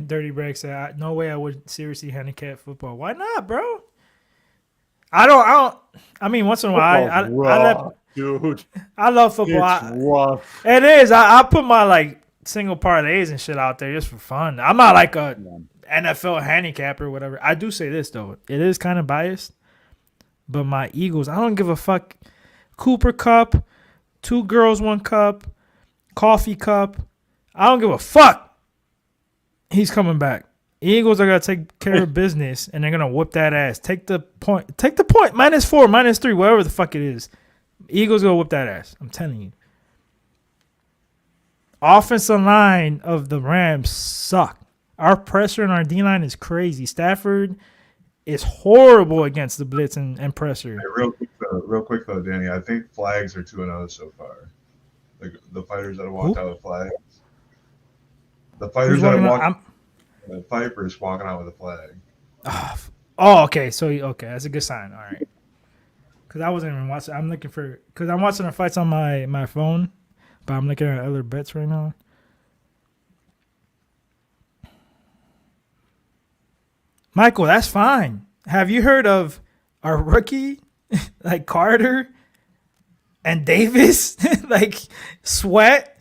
Dirty Break said, "No way I would seriously handicap football. Why not, bro? I don't. I mean, once in a while, dude. I love football. It's rough. It is. I put my like single parlays and shit out there just for fun. I'm not like a NFL handicapper or whatever. I do say this though, it is kind of biased, but my Eagles, I don't give a fuck. Cooper Cup, 2 girls, 1 cup, coffee cup. I don't give a fuck. He's coming back. Eagles are gonna take care of business, and they're gonna whip that ass. Take the point. -4, -3, whatever the fuck it is. Eagles gonna whip that ass. I'm telling you. Offensive line of the Rams suck. Our pressure and our D line is crazy. Stafford is horrible against the blitz and pressure. Hey, real quick though, Danny. I think flags are 2-0 so far. The fighters that have walked out with flags. The fighters that walked. Pyfer is walking out with a flag. Oh, okay. So, that's a good sign. All right. Because I wasn't even watching. I'm looking for. Because I'm watching the fights on my phone, but I'm looking at other bets right now. Michael, that's fine. Have you heard of our rookie, like Carter and Davis, like Sweat?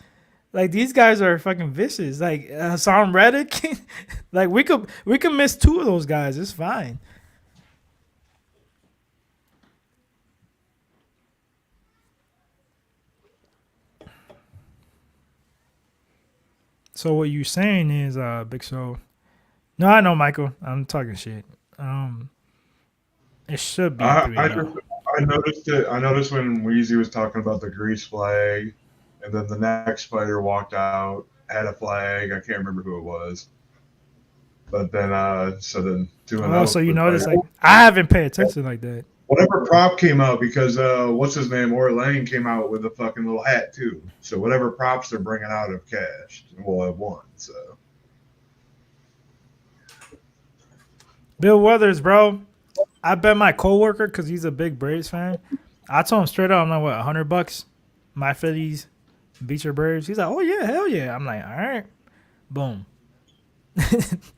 Like these guys are fucking vicious. Like Hassan Reddick, like we could miss 2 of those guys. It's fine. So what you saying is, Big Show? No, I know, Michael. I'm talking shit. It should be. I noticed it. I noticed when Weezy was talking about the grease flag. And then the next fighter walked out, had a flag. I can't remember who it was. But then, so then 2-0. Oh, so you noticed, like, I haven't paid attention like that. Whatever prop came out, because what's his name? Orlane came out with a fucking little hat, too. So whatever props they're bringing out have cashed. We'll have won, so. Bill Weathers, bro. I bet my coworker, because he's a big Braves fan. I told him straight up, I'm like, what, $100? My Phillies. Beat your Braves. He's like, oh yeah, hell yeah. I'm like, all right, boom.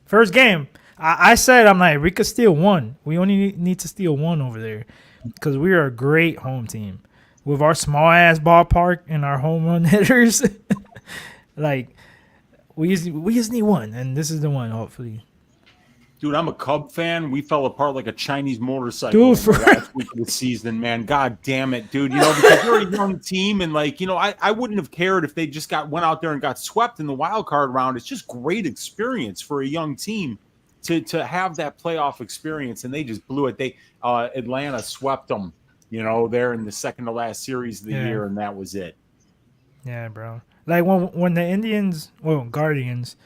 First game, I said, I'm like, we could steal 1. We only need to steal 1 over there because we are a great home team with our small ass ballpark and our home run hitters. Like, we just need 1, and this is the one, hopefully. Dude, I'm a Cub fan. We fell apart like a Chinese motorcycle in the last week of the season, man. God damn it, dude. You know, because we're a young team, and like, you know, I wouldn't have cared if they just went out there and got swept in the wild card round. It's just great experience for a young team to have that playoff experience, and they just blew it. They Atlanta swept them, you know, there in the second to last series of the year, and that was it. Yeah, bro. Like when the Guardians,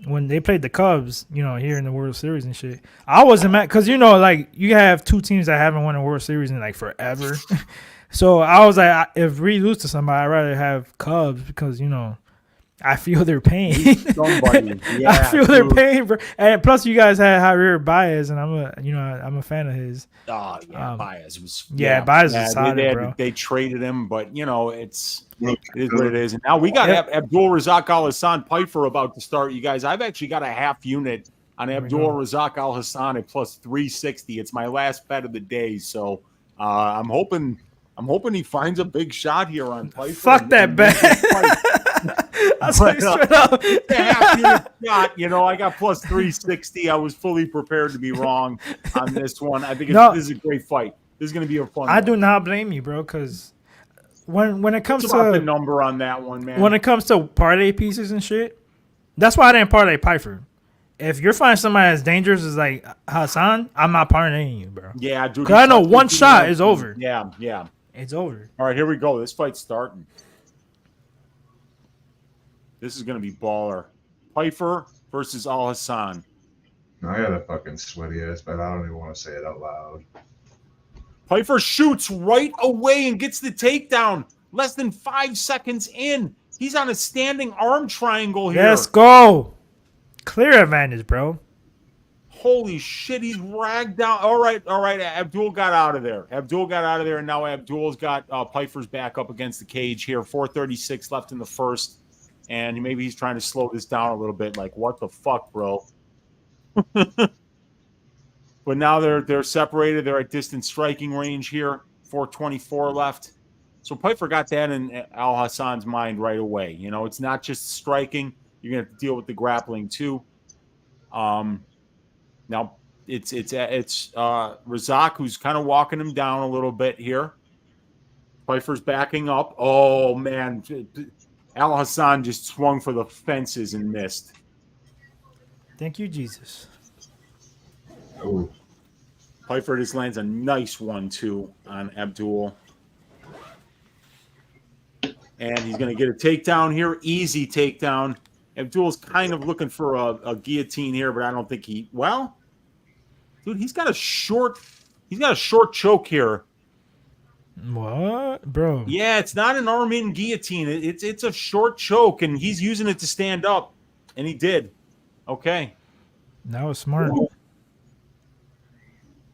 when they played the Cubs, you know, here in the World Series and shit, I wasn't mad because, you know, like you have 2 teams that haven't won a World Series in like forever. So I was like, if we lose to somebody, I'd rather have Cubs because, you know, I feel their pain. Somebody. Yeah, I feel their pain, bro. And plus, you guys had Javier Baez, and I'm a fan of his. Oh yeah, Baez was. Yeah, Baez is solid, bro. They traded him, but you know it is what it is. And now we got Abdul Razak Alhassan Pyfer about to start. You guys, I've actually got a half unit on Abdul Razak Alhassan at plus 360. It's my last bet of the day, so I'm hoping he finds a big shot here on Pyfer. Fuck that bet. That's straight up. Shot, you know, I got plus 360. I was fully prepared to be wrong on this one. I think this is a great fight. This is going to be a fun one. Do not blame you, bro, because when it comes to the number on that one, man. When it comes to parlay pieces and shit, that's why I didn't parlay Pyfer. If you're finding somebody as dangerous as like Hassan, I'm not parlaying you, bro. Yeah, dude. Because I know one shot is over. Yeah. It's over. All right, here we go. This fight's starting. This is going to be baller. Pyfer versus Alhassan. I got a fucking sweaty ass, but I don't even want to say it out loud. Pyfer shoots right away and gets the takedown. Less than 5 seconds in. He's on a standing arm triangle here. Let's go. Clear advantage, bro. Holy shit, he's ragged down. All right. Abdul got out of there. And now Abdul's got Pyfer's back up against the cage here. 4:36 left in the first. And maybe he's trying to slow this down a little bit. Like, what the fuck, bro? But now they're separated. They're at distant striking range here. 4:24 left. So Pyfer got that in Alhassan's mind right away. You know, it's not just striking. You're going to have to deal with the grappling too. Now it's Razak who's kind of walking him down a little bit here. Pyfer's backing up. Oh man, Alhassan just swung for the fences and missed. Thank you, Jesus. Oh, Pyfer just lands a nice 1-2 on Abdul. And he's going to get a takedown here. Easy takedown. Abdul's kind of looking for a guillotine here, but I don't think he... Well, dude, he's got a short choke here. What? Bro. Yeah, it's not an arm-in guillotine. It's a short choke, and he's using it to stand up. And he did. Okay. That was smart.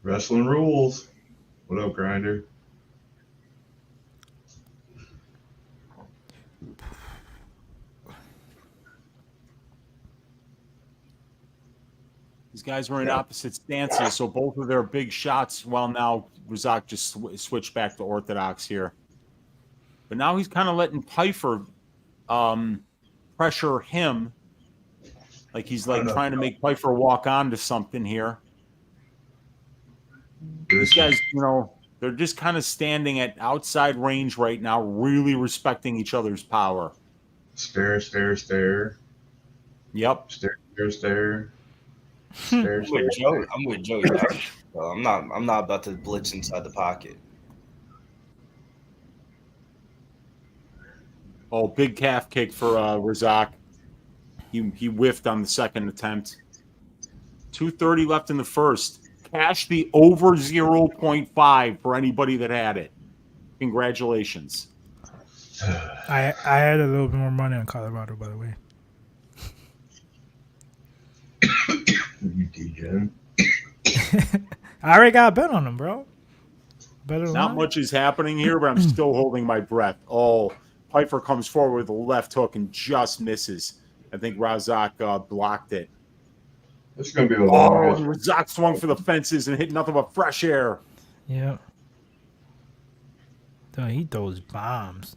wrestling rules. What up, Grinder? These guys were in opposite stances, so both of their big shots. Well, now Razak just switched back to orthodox here. But now he's kind of letting Pyfer pressure him. Like he's like trying to make Pyfer walk on to something here. These guys, you know, they're just kind of standing at outside range right now, really respecting each other's power. Stare, stare, stare. Yep. Stare, stare, stare. I'm with Joey. I'm with Joey. I'm not about to blitz inside the pocket. Oh, big calf kick for Razak. He whiffed on the second attempt. 2:30 left in the first. Cash the over 0.5 for anybody that had it. Congratulations. I had a little bit more money on Colorado, by the way. You DJ. I already got a bet on him, bro. Better than Not much is happening here, but I'm still holding my breath. Oh, Pyfer comes forward with a left hook and just misses. I think Razak blocked it. This is going to be a long Razak swung for the fences and hit nothing but fresh air. Yeah. Dude, he throws bombs.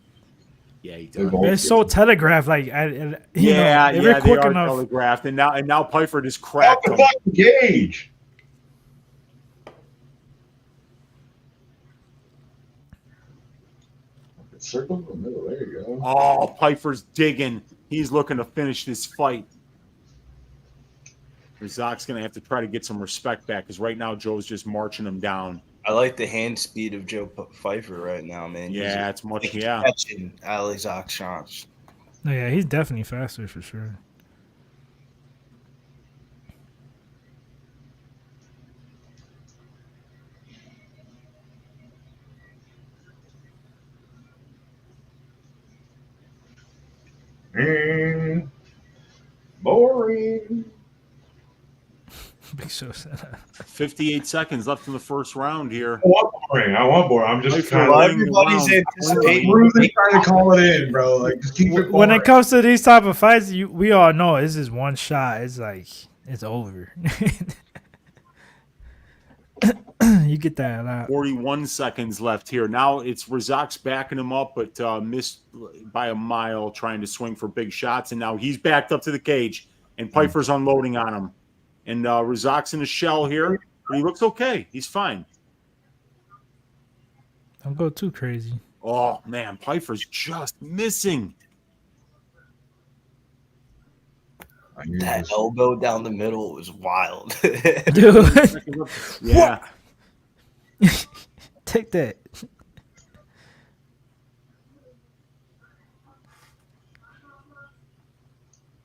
Yeah, he does. It's so telegraphed. Like, they they are quick enough. telegraphed, and now Pyfer just cracked him. Gauge. Circle in the middle. There you go. Oh, Pyfer's digging. He's looking to finish this fight. Razak's going to have to try to get some respect back because right now Joe's just marching him down. I like the hand speed of Joe Pyfer right now, man. Yeah, it's much. Yeah, catching Razak shots. No, yeah, he's definitely faster for sure. Boring. Big Show said that. 58 seconds left in the first round here. I want boring. I'm just kind of everybody's anticipating. really trying to call it in, bro. Like, just keep it When boring. it comes to these type of fights, we all know this is one shot. It's like it's over. You get that a lot. 41 seconds left here. Now it's Razak's backing him up, but missed by a mile trying to swing for big shots. And now he's backed up to the cage, and Pyfer's unloading on him. And Razak's in a shell here, but he looks okay. He's fine. Don't go too crazy. Oh, man, Pyfer's just missing. That elbow down the middle was wild. Dude. Yeah. Take that.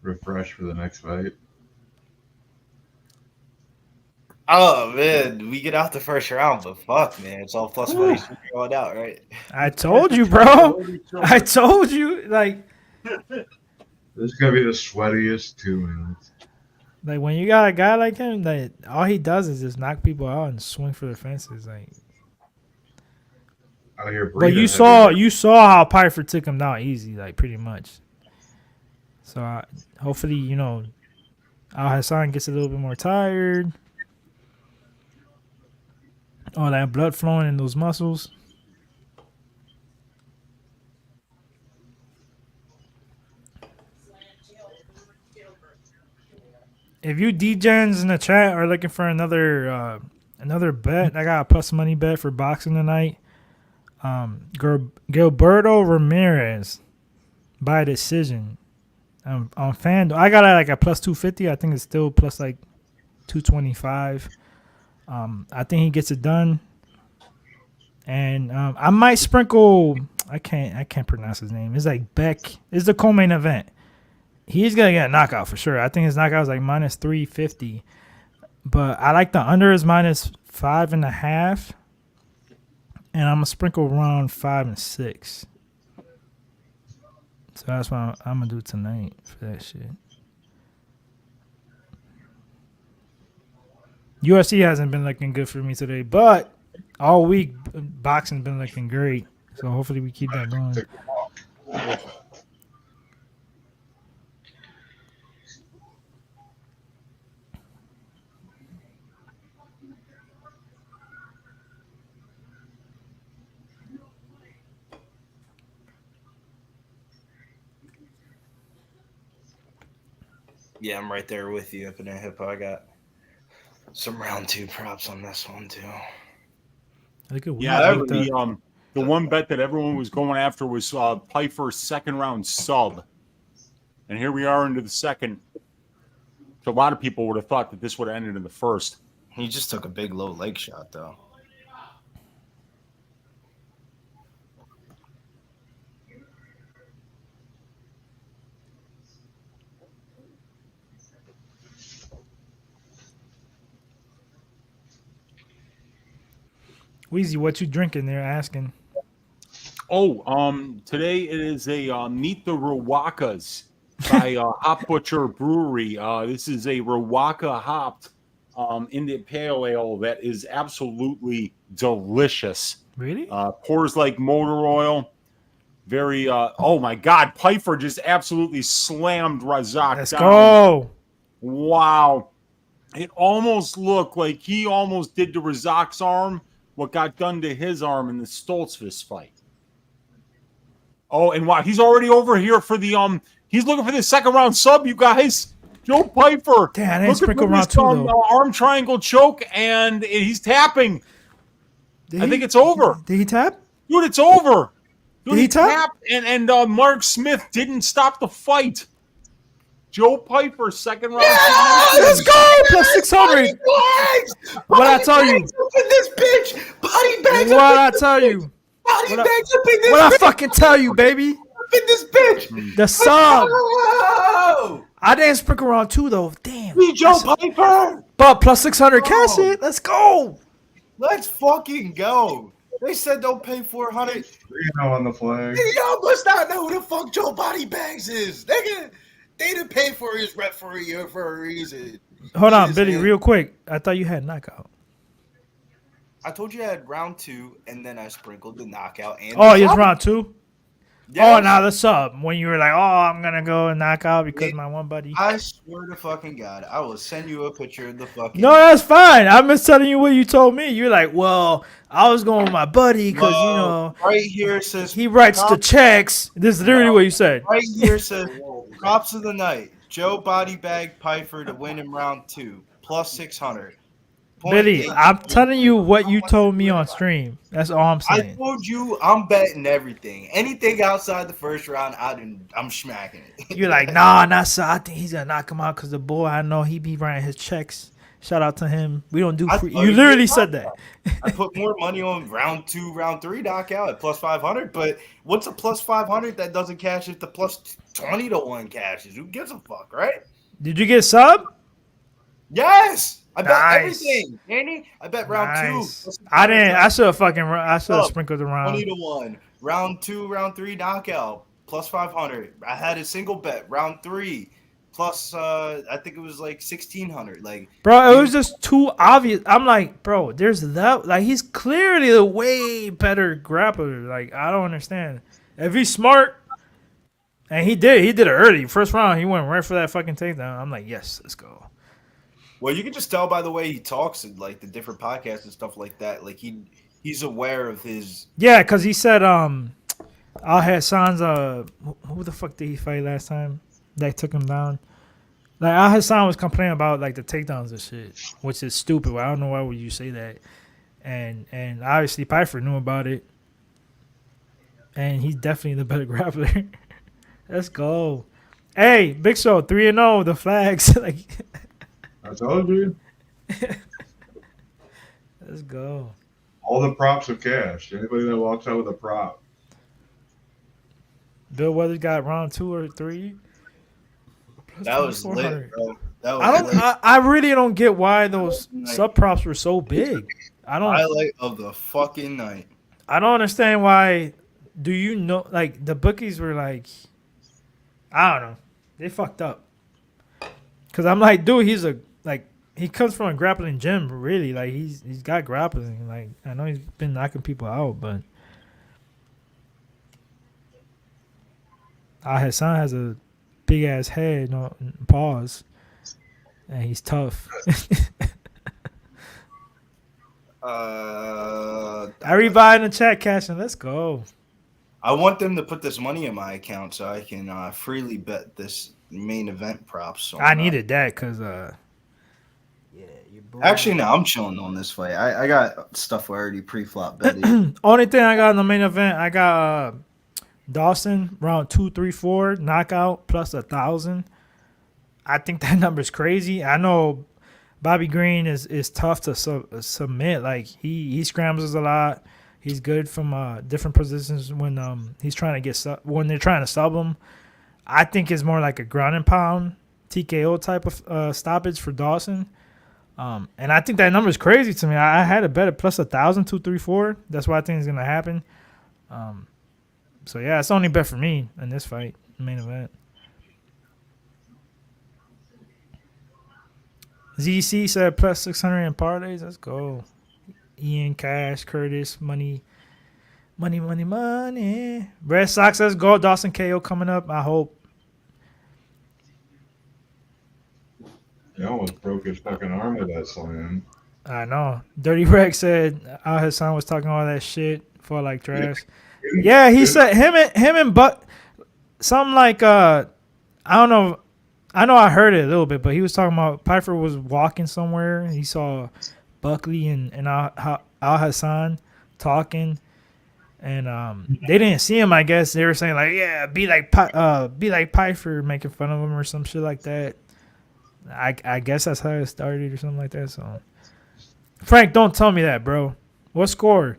refresh for the next fight. Oh man, we get out the first round, but fuck, man, it's all plus money going out, right? I told you, bro. I told you, like This is gonna be the sweatiest 2 minutes. Like when you got a guy like him, that all he does is just knock people out and swing for the fences. Like, Out here but you breathing saw how Pyfer took him down easy, like pretty much. So hopefully, Alhassan gets a little bit more tired. All that blood flowing in those muscles. If you DJs in the chat are looking for another bet, I got a plus money bet for boxing tonight. Gilberto Ramirez by decision on FanDuel. I got like a plus 250. I think it's still plus like 225. I think he gets it done, and I might sprinkle. I can't pronounce his name. It's like Beck. It's the co-main event. He's gonna get a knockout for sure. I think his knockout is like minus 350, but I like the under is minus 5.5, and I'm gonna sprinkle around 5 and 6. So that's what I'm gonna do tonight for that shit. UFC hasn't been looking good for me today, but all week boxing's been looking great. So hopefully we keep that going. Yeah, I'm right there with you up in that hip. I got some round 2 props on this one too. Yeah, the one bet that everyone was going after was Pyfer's second round sub, and here we are into the second. So a lot of people would have thought that this would have ended in the first. He just took a big low leg shot though. Weezy, what you drinking there? Asking. Oh, today it is a Meet the Rawakas by Hop Butcher Brewery. This is a Rawaka hopped Indian Pale Ale that is absolutely delicious. Really? Pours like motor oil. Very. Oh my God! Pyfer just absolutely slammed Razak. Let's down. go! Wow! It almost looked like he almost did to Razak's arm what got done to his arm in the Stoltzfus fight. Oh, and wow, he's already over here for the he's looking for the second round sub, you guys. Joe Pyfer. Damn, I didn't sprinkle round 2 though. Arm triangle choke, and he's tapping. I think it's over. Did he tap? Dude, it's over. Dude, Did he tap? And Mark Smith didn't stop the fight. Joe Pyfer, second round. Let's go! Plus 600. What I tell you? This bitch, body bags. What I tell you? Body bags up in this. What I fucking tell you, baby? Up in this bitch. The sub. Oh! I didn't sprinkle round 2 though. Damn. Me, Joe Pyfer. But plus 600 cash it. Let's go. Let's fucking go. They said don't pay 400. on the flag. Y'all must not know who the fuck Joe Body Bags is. They didn't pay for his rep for a year for a reason. Hold on, Billy, real quick. I thought you had knockout. I told you I had round 2, and then I sprinkled the knockout. And it's round 2? Yeah. Oh, now the sub. When you were like, I'm going to go and knock out because my one buddy. I swear to fucking God, I will send you a picture of the fucking. No, that's fine. I'm just telling you what you told me. You're like, well, I was going with my buddy because, right here it says. He writes the checks. This is literally what you said. Right here it says, props of the night. Joe Body Bag Pyfer to win in round 2. Plus 600. Billy, I'm telling you what you told me on stream. That's all I'm saying. I told you I'm betting everything. Anything outside the first round, I'm smacking it. You're like, nah, not so. I think he's gonna knock him out because the boy I know he be writing his checks. Shout out to him. We don't do free. Oh, You literally said that. I put more money on round 2, round 3 knockout at plus 500. But what's a plus 500 that doesn't cash if the plus 20 to 1 cashes? Who gives a fuck, right? Did you get sub? Yes. I bet Nice. everything. Andy, I bet round 2. I didn't. I should have sprinkled around. 20 to 1. Round 2, round 3 knockout plus 500. I had a single bet. Round 3 plus I think it was like 1,600. Like, Bro, it was just too obvious. I'm like, bro, there's that. Like, he's clearly a way better grappler. Like, I don't understand. If he's smart, and he did it early. First round, he went right for that fucking takedown. I'm like, yes, let's go. well, you can just tell by the way he talks and like the different podcasts and stuff like that. Like he's aware of his. Yeah, because he said Alhassan's who the fuck did he fight last time? That took him down. Like Alhassan was complaining about like the takedowns and shit, which is stupid. I don't know why would you say that. And obviously Pyfer knew about it. And he's definitely the better grappler. Let's go. Hey, Big Show, 3-0, the flags. Like I told you. Let's go. All the props are cash. Anybody that walks out with a prop. Bill Weathers got round 2 or 3. That was lit, bro. That was I don't. lit. I really don't get why those sub props were so big. I don't. Highlight of the fucking night. I don't understand why. Do you know? Like the bookies were like, I don't know. They fucked up. Cause I'm like, dude, he comes from a grappling gym. Really, like he's got grappling. Like I know he's been knocking people out, but Alhassan has a big ass head, no pause, and he's tough. Everybody in the chat cashing. Let's go. I want them to put this money in my account so I can freely bet this main event props. So I needed that because actually, no, I'm chilling on this fight. I got stuff already pre-flop betted. only thing I got in the main event, I got Dawson round 2, 3, 4 knockout plus 1,000. I think that number's crazy. I know Bobby Green is tough to submit. Like he scrambles a lot. He's good from different positions when he's trying to get when they're trying to sub him. I think it's more like a ground and pound TKO type of stoppage for Dawson. And I think that number is crazy to me. I had a bet at plus 1,000, 2, 3, 4. That's what I think is gonna happen. So yeah, it's only bet for me in this fight, main event. ZC said plus 600 in parlays. Let's go. Ian, Cash, Curtis, money. Red Sox, let's go. Dawson KO coming up, I hope. He almost broke his fucking arm with that slam. I know. Dirty Rex said Alhassan was talking all that shit for like trash. Yeah, he said him and Buck something like I don't know. I know I heard it a little bit, but he was talking about Pyfer was walking somewhere. He saw Buckley and Alhassan talking, and they didn't see him. I guess they were saying like, "Yeah, be like Pyfer," making fun of him or some shit like that. I guess that's how it started or something like that. So, Frank, don't tell me that, bro. What score?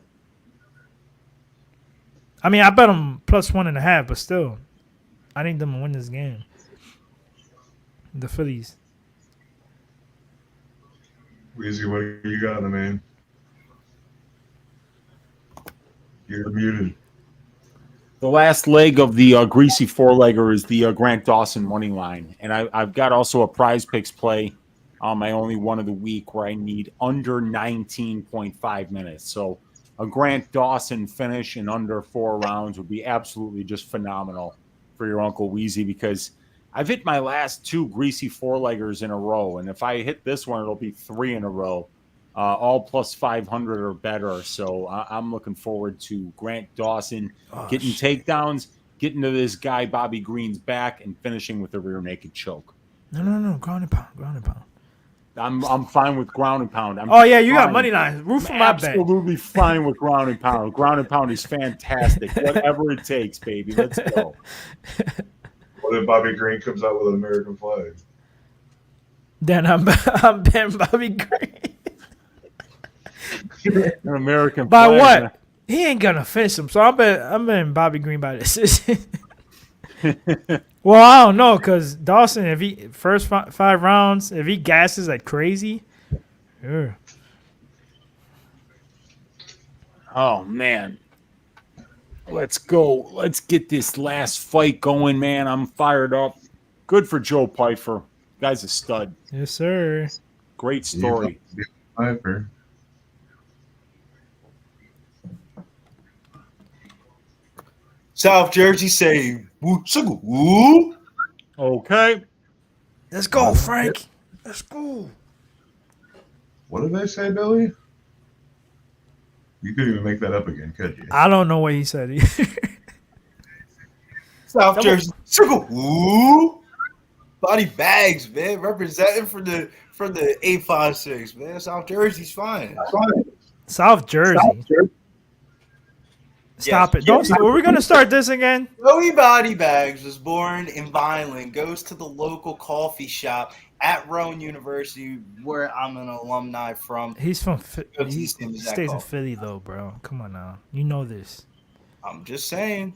I mean, I bet them plus 1.5, but still, I need them to win this game. The Phillies. Weezy, what do you got in the main? You're muted. The last leg of the greasy four-legger is the Grant Dawson money line. And I've got also a prize picks play, my only one of the week, where I need under 19.5 minutes. So a Grant Dawson finish in under 4 rounds would be absolutely just phenomenal for your Uncle Weezy, because I've hit my last 2 greasy four-leggers in a row. And if I hit this one, it'll be 3 in a row. All plus 500 or better. So I'm looking forward to Grant Dawson getting takedowns, getting to this guy Bobby Green's back, and finishing with a rear naked choke. No, ground and pound. I'm fine with ground and pound. You got money line. Root for my bet. Absolutely fine with ground and pound. Ground and pound is fantastic. Whatever it takes, baby. Let's go. What if Bobby Green comes out with an American flag? Then I'm betting Bobby Green. An American By flag, what? man. He ain't gonna finish him. So I'm betting Bobby Green by decision. Well, I don't know, cause Dawson, if he first 5 rounds, if he gasses like crazy, sure. Oh man. Let's go. Let's get this last fight going, man. I'm fired up. Good for Joe Pyfer. Guy's a stud. Yes, sir. Great story. Pyfer. South Jersey say woo sugar woo. Okay. Let's go, Frank. Let's go. What did they say, Billy? You couldn't even make that up again, could you? I don't know what he said either. South Jersey sugar woo. Body bags, man. Representing for the 856, man. South Jersey's fine. South Jersey. Stop it. Don't. Are we going to start this again? Joey Body Bags was born in Vineland, goes to the local coffee shop at Rowan University, where I'm an alumni from. He's from he Stays in stays in Philly, though, bro. Come on now. You know this. I'm just saying.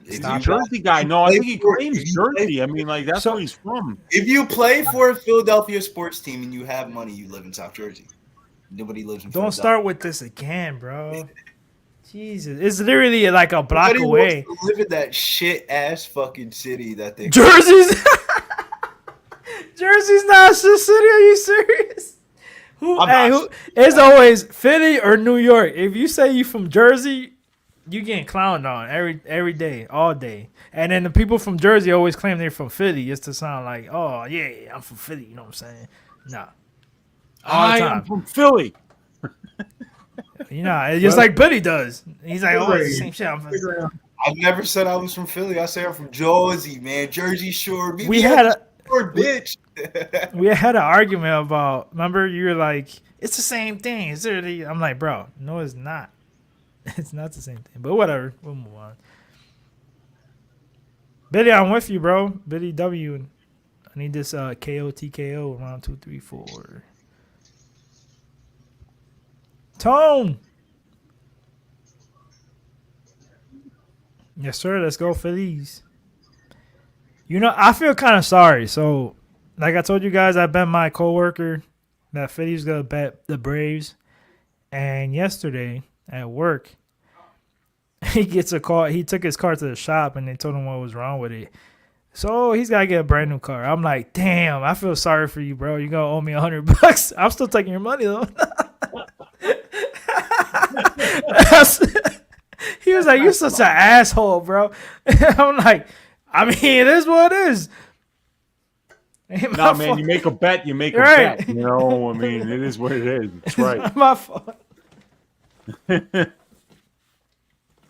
He's a Jersey guy. No, I think he claims Jersey. I mean, like, that's where he's from. If you play for a Philadelphia sports team and you have money, you live in South Jersey. Nobody lives in Don't start with this again, bro. Jesus. It's literally like a block Nobody away. wants to live in that shit ass fucking city that they Jersey's Jersey's not a city. Are you serious? It's always Philly or New York. If you say you from Jersey, you getting clowned on every day, all day. And then the people from Jersey always claim they're from Philly just to sound like, oh yeah, I'm from Philly. You know what I'm saying? Nah. I am from Philly. You know, it's just like Billy does. He's like, oh, it's the same shit. I'm from I've never said I was from Philly. I say I'm from Jersey, man. Jersey Shore. We had a bitch. we had an argument about. Remember, you were like, "It's the same thing." It's literally, I'm like, bro, no, it's not. It's not the same thing. But whatever, we'll move on. Billy, I'm with you, bro. Billy W. I need this KO TKO round 2, 3, 4. Tone. Yes, sir. Let's go Phillies. You know, I feel kind of sorry. So, like I told you guys, I bet my coworker that Phillies gonna bet the Braves. And yesterday at work, he gets a call. He took his car to the shop, and they told him what was wrong with it. So he's gotta get a brand new car. I'm like, damn. I feel sorry for you, bro. You gonna owe me $100. I'm still taking your money though. He was like, "You're such an asshole, bro." I'm like, I mean, it is what it is. Nah, man, fault. You make a bet, you make a bet. You know, I mean, it is what it is. It's right. It's not my fault.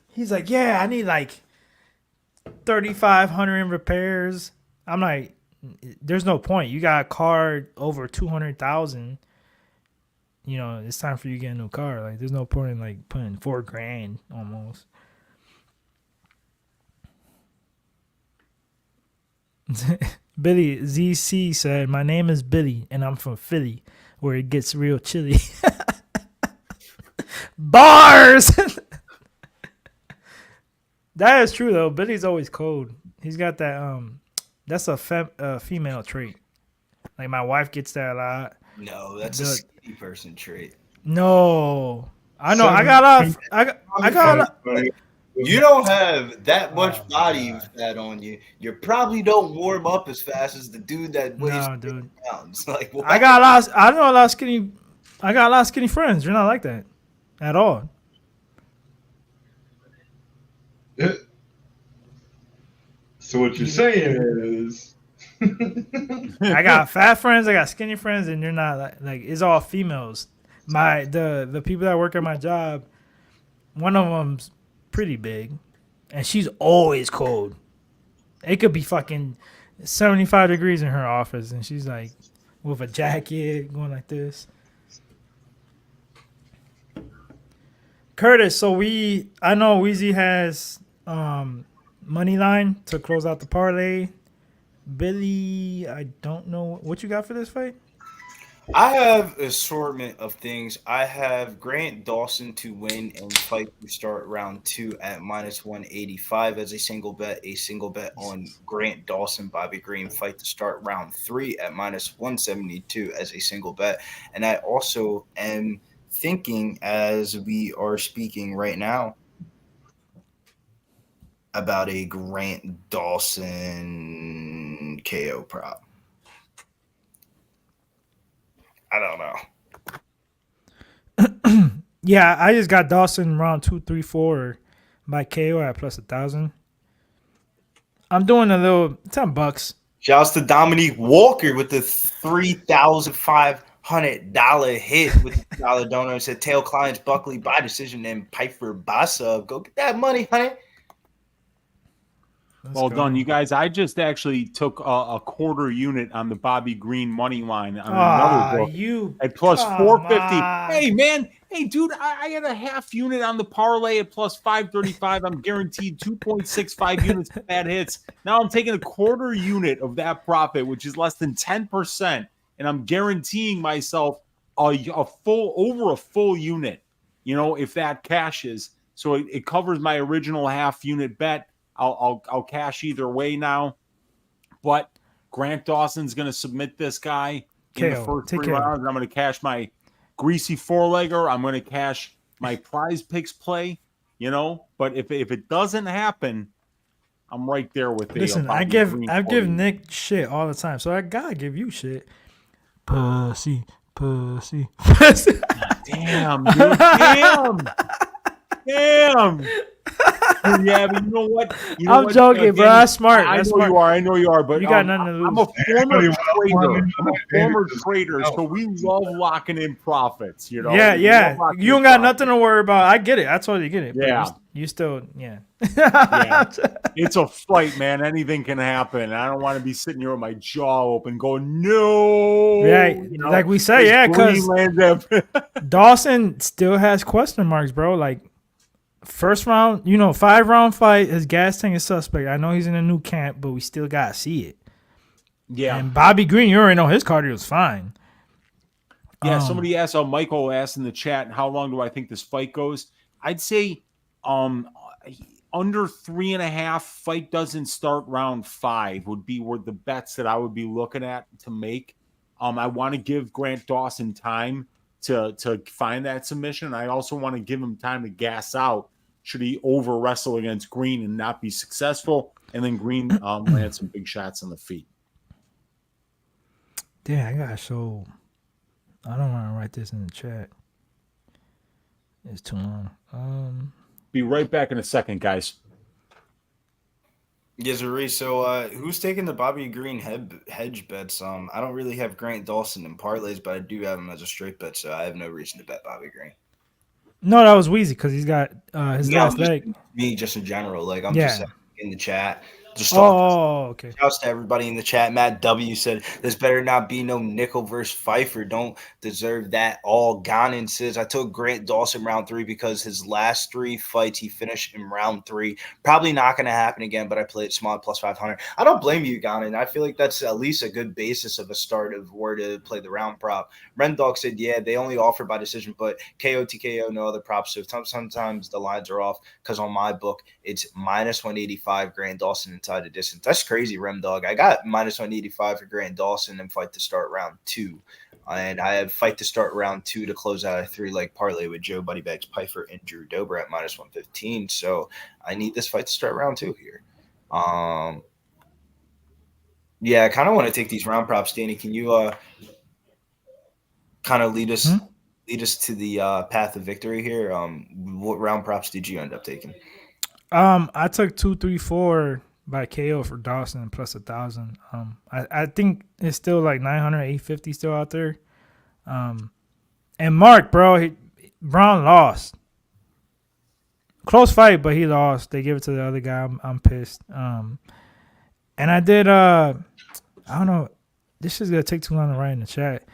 He's like, "Yeah, I need like 3,500 in repairs." I'm like, "There's no point. You got a car over 200,000. You know, it's time for you to get a new car. Like, there's no point in like putting $4,000 almost." Billy ZC said, "My name is Billy, and I'm from Philly, where it gets real chilly." Bars. That is true though. Billy's always cold. He's got that. That's a female trait. Like my wife gets that a lot. No, that's a skinny person trait. No, I know. I got a lot. You don't have that much body fat on you. You probably don't warm up as fast as the dude that weighs 50 pounds. Like, what? I got a lot. I know a lot of skinny. I got a lot of skinny friends. You're not like that at all. So what you're saying is, I got fat friends, I got skinny friends, and you're not like it's all females. The people that work at my job, one of them's pretty big, and she's always cold. It could be fucking 75 degrees in her office, and she's like with a jacket going like this. Curtis, so I know Weezy has money line to close out the parlay. Billy, I don't know what you got for this fight. I have assortment of things. I have Grant Dawson to win and fight to start round 2 at -185 as a single bet. A single bet on Grant Dawson, Bobby Green fight to start round 3 at -172 as a single bet. And I also am thinking, as we are speaking right now, about a Grant Dawson KO prop. I don't know. Yeah, I just got Dawson round 2, 3, 4 by KO at +1,000. I'm doing a little $10. Shouts to Dominique Walker with the $3,500 hit with the dollar donor. It said tail clients Buckley by decision and Pyfer by sub. Go get that money, honey. Well done, you guys. I just actually took a quarter unit on the Bobby Green money line on another book at +450. Hey, man. Hey, dude, I had a half unit on the parlay at +535. I'm guaranteed 2.65 units of bad hits. Now I'm taking a quarter unit of that profit, which is less than 10%, and I'm guaranteeing myself a full unit, if that cashes. So it covers my original half unit bet. I'll cash either way now, but Grant Dawson's going to submit this guy in the first 3 rounds. I'm going to cash my greasy four-legger. I'm going to cash my prize picks play, But if it doesn't happen, I'm right there with the. Listen, I give Nick shit all the time, so I gotta give you shit. Pussy. Damn, dude. Damn. Yeah, but you know what? I'm joking, bro. That's smart. I know you are, but you got nothing to lose. I'm a former trader, so we love locking in profits. Yeah. You don't got nothing to worry about. I get it. I totally get it. Yeah. You still, yeah. It's a fight, man. Anything can happen. I don't want to be sitting here with my jaw open, going, no. Yeah, like we say, yeah, because Dawson still has question marks, bro. Like. First round, 5-round fight. His gas tank is suspect. I know he's in a new camp, but we still gotta see it. Yeah. And Bobby Green, you already know his cardio is fine. Yeah. Somebody asked. Michael asked in the chat, how long do I think this fight goes? I'd say, under 3.5. Fight doesn't start round 5 would be where the bets that I would be looking at to make. I want to give Grant Dawson time to find that submission. I also want to give him time to gas out should he over wrestle against Green and not be successful, and then Green land some big shots on the feet. Damn, I don't want to write this in the chat. It's too long. Be right back in a second, guys. Yes, Marie. So, who's taking the Bobby Green hedge bets? I don't really have Grant Dawson in parlays, but I do have him as a straight bet, so I have no reason to bet Bobby Green. No, that was Wheezy because he's got his last leg. Me, just in general, like I'm just in the chat. Just okay. Shouts to everybody in the chat. Matt W said, "This better not be no nickel versus Pyfer. Don't deserve that." All Ganon says, "I took Grant Dawson round 3 because his last 3 fights he finished in round 3. Probably not going to happen again, but I played small +500." I don't blame you, Ganon. I feel like that's at least a good basis of a start of where to play the round prop. Rendog said, "Yeah, they only offer by decision, but KO, TKO, no other props. So sometimes the lines are off because on my book it's -185 Grant Dawson inside the distance." That's crazy, Rem Dog. I got -185 for Grant Dawson and fight to start round 2. And I have fight to start round 2 to close out a 3-leg parlay with Joe Buddy Bags, Pyfer, and Drew Dober at -115. So I need this fight to start round 2 here. Yeah, I kind of want to take these round props. Danny, can you kind of lead us to the path of victory here? What round props did you end up taking? I took 2, 3, 4 by KO for Dawson +1,000. I think it's still like 900, 850 still out there. And Mark, bro, Brown lost. Close fight, but he lost. They give it to the other guy. I'm pissed. And I did, I don't know. This is going to take too long to write in the chat.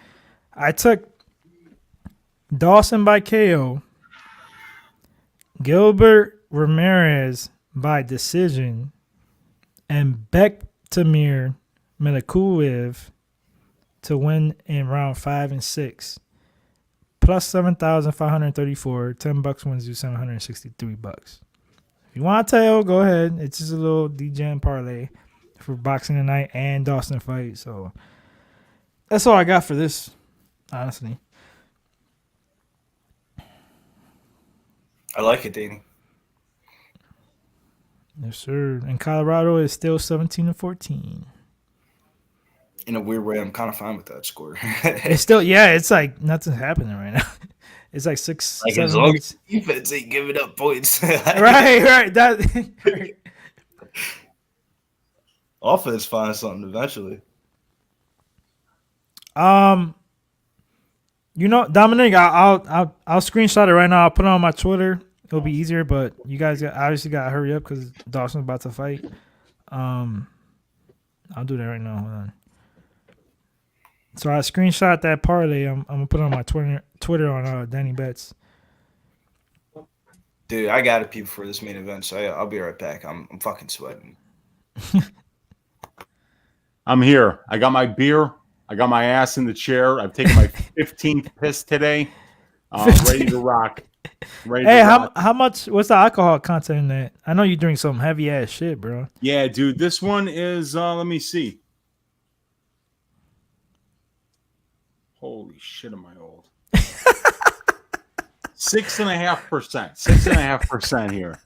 I took Dawson by KO, Gilbert Ramirez by decision, and Bektamir Melikuev to win in round 5 and 6. Plus 7,534. $10 wins you $763. If you want to tail, go ahead. It's just a little DGen parlay for boxing tonight and Dawson fight. So that's all I got for this, honestly. I like it, Danny. Yes, sir. And Colorado is still 17-14. In a weird way, I'm kind of fine with that score. It's still, it's like nothing's happening right now. It's like 6, Like 7 as long minutes. as defense ain't giving up points. right. That. Right. Offense finds something eventually. Dominic, I'll screenshot it right now. I'll put it on my Twitter. It'll be easier, but you guys obviously got to hurry up because Dawson's about to fight. I'll do that right now. Hold on. So I screenshot that parlay. I'm gonna put it on my Twitter on Danny Betts. Dude, I got to peep for this main event, so I'll be right back. I'm fucking sweating. I'm here. I got my beer. I got my ass in the chair. I've taken my 15th piss today. Ready to rock. How much? What's the alcohol content in that? I know you drink some heavy ass shit, bro. Yeah, dude. This one is. Let me see. Holy shit, am I old? 6.5%. 6.5% here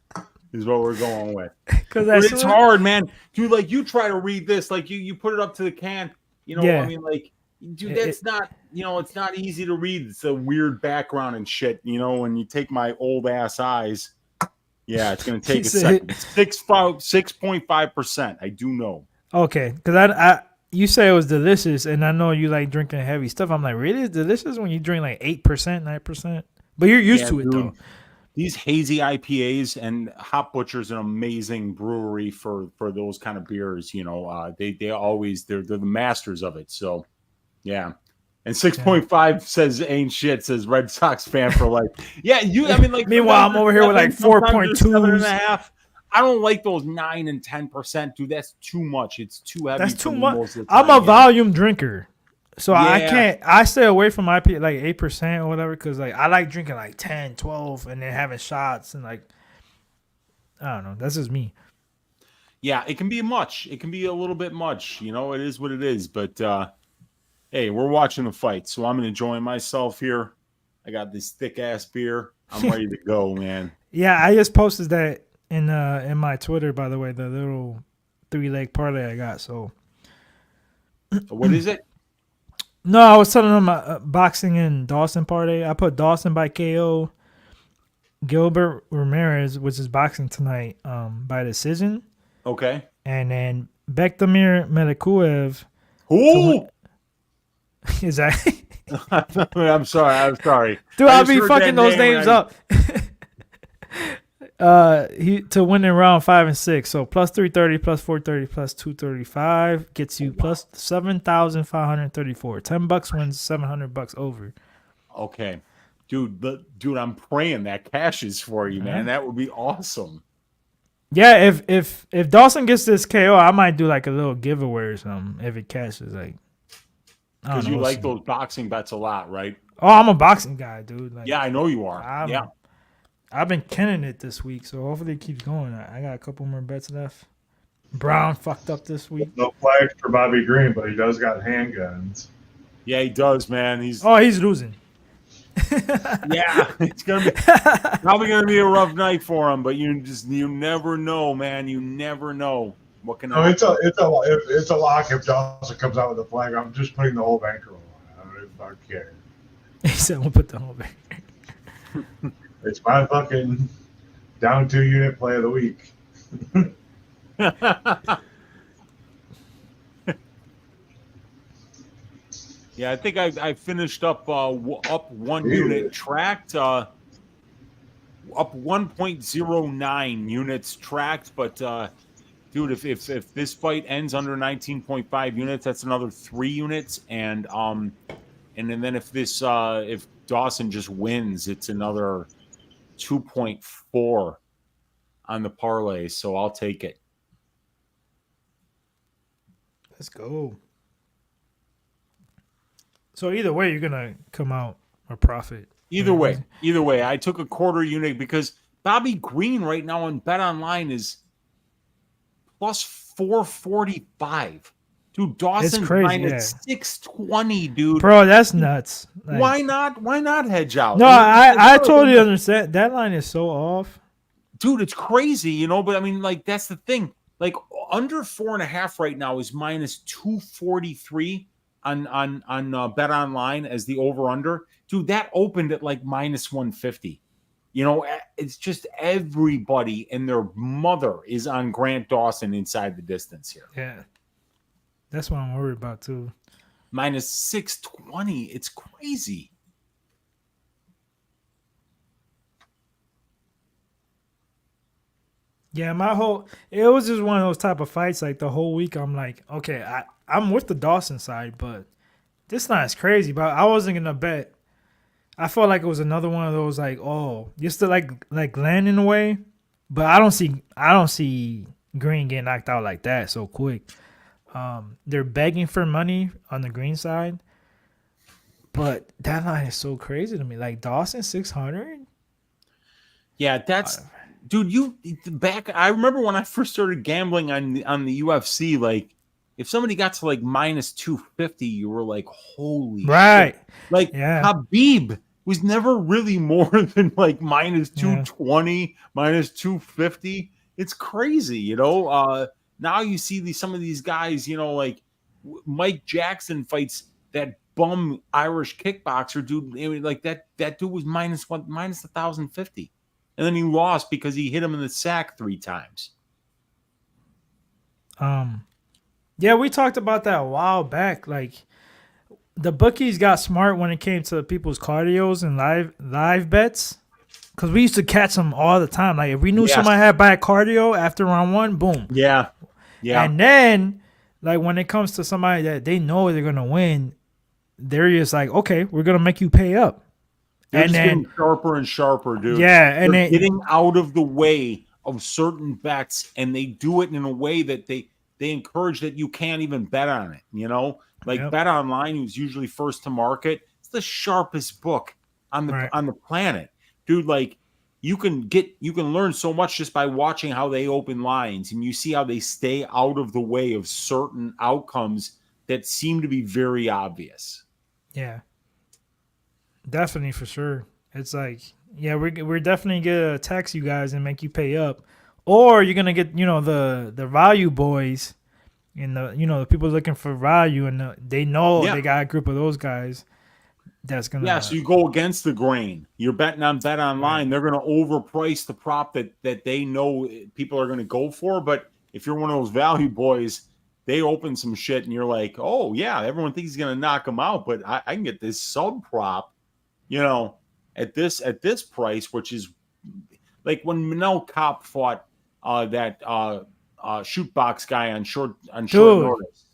is what we're going with. Because it's hard, man. Dude, like you try to read this, like you put it up to the can. You know, I mean, like, dude, that's not. It's not easy to read. It's a weird background and shit. You know, when you take my old ass eyes, yeah, it's gonna take a second. 6.5%. I do know. Okay, because you say it was delicious, and I know you like drinking heavy stuff. I'm like, really? It's delicious when you drink like 8%, 9%? But you're used to it, though. These hazy IPAs and Hop Butcher's an amazing brewery for those kind of beers. You know, they always they're the masters of it. So, yeah. And 6.5 says ain't shit. Says Red Sox fan for life. Yeah, I mean, like. Meanwhile, I'm over here with like 4.2. 7.5. I don't like those 9 and 10%, dude. That's too much. It's too heavy. That's too much. I'm a volume drinker, so I can't. I stay away from IPA like 8% or whatever because like I like drinking like 10, 12, and then having shots and like I don't know. That's just me. Yeah, it can be much. It can be a little bit much. You know, it is what it is. But hey, we're watching the fight, so I'm enjoying myself here. I got this thick ass beer. I'm ready to go, man. Yeah, I just posted that in my Twitter, by the way, the little 3-leg parlay I got. So what is it? No, I was telling them my boxing and Dawson parlay. I put Dawson by KO, Gilbert Ramirez, which is boxing tonight, by decision. Okay. And then Bektamir Melikuev. Who? Is that? I'm sorry. Dude, I'll be fucking those names up. He to win in round 5 and 6. So plus 330, plus 430, plus 235 gets you plus 7,534. $10 wins $700 over. Okay, dude, I'm praying that cashes for you, man. That would be awesome. Yeah, if Dawson gets this KO, I might do like a little giveaway or something if it cashes. Like, because you like those boxing bets a lot, right? Oh, I'm a boxing guy, dude. Like, yeah, I know you are. I've been killing it this week, so hopefully it keeps going. I got a couple more bets left. Brown fucked up this week. No flags for Bobby Green, but he does got handguns. Yeah, he does, man. He's losing. Yeah, it's probably gonna be a rough night for him. But you never know, man. You never know what can happen. It's a lock if Dawson comes out with a flag. I'm just putting the whole bankroll on. I don't even care. He said we'll put the whole bankroll. It's my fucking down 2 unit play of the week. Yeah, I think I finished up 1 unit tracked, up 1.09 units tracked. But dude, if this fight ends under 19.5 units, that's another 3 units, and then if Dawson just wins, it's another 2.4 on the parlay, so I'll take it. Let's go. So either way, you're gonna come out a profit. Either way, I took a quarter unit because Bobby Green right now on Bet Online is plus 445. Dude, Dawson's crazy, minus 620, dude. Bro, that's nuts. Like, why not hedge out? No, I totally understand. That line is so off. Dude, it's crazy, you know, but I mean, like, that's the thing. Like, under 4.5 right now is minus 243 on Bet Online as the over-under. Dude, that opened at like minus 150. You know, it's just everybody and their mother is on Grant Dawson inside the distance here. Yeah. That's what I'm worried about, too. Minus 620. It's crazy. Yeah, it was just one of those type of fights. Like the whole week, I'm like, okay, I'm with the Dawson side, but this line is crazy. But I wasn't gonna bet. I felt like it was another one of those like, oh, just to like land in a way. But I don't see Green getting knocked out like that so quick. They're begging for money on the Green side, but that line is so crazy to me. Like Dawson 600. Yeah, that's. Dude, I remember when I first started gambling on the UFC, like if somebody got to like minus 250, you were like, holy shit. Like Khabib was never really more than like minus 220, minus 250. It's crazy, you know. Now you see some of these guys, you know, like Mike Jackson fights that bum Irish kickboxer dude. Like that dude was minus 1,050. And then he lost because he hit him in the sack 3 times. Yeah, we talked about that a while back. Like the bookies got smart when it came to people's cardios and live bets. Because we used to catch them all the time. Like if we knew somebody had bad cardio after round 1, boom. Yeah. And then like when it comes to somebody that they know they're gonna win, they're just like, okay, we're gonna make you pay up. They're and just then getting sharper and sharper, dude. Yeah, and they're getting out of the way of certain bets, and they do it in a way that they encourage that you can't even bet on it. You know, like Bet Online, who's usually first to market, it's the sharpest book on the planet, dude. Like you can learn so much just by watching how they open lines, and you see how they stay out of the way of certain outcomes that seem to be very obvious. Yeah. Definitely, for sure. It's like, yeah, we're definitely gonna tax you guys and make you pay up, or you're gonna get, you know, the value boys, and the people looking for value, and they know they got a group of those guys that's gonna. So you go against the grain. You're betting on Bet Online. They're gonna overprice the prop that they know people are gonna go for. But if you're one of those value boys, they open some shit, and you're like, oh yeah, everyone thinks he's gonna knock him out, but I can get this sub prop. You know, at this price, which is like when Manel Kopp fought that shoot box guy on short notice.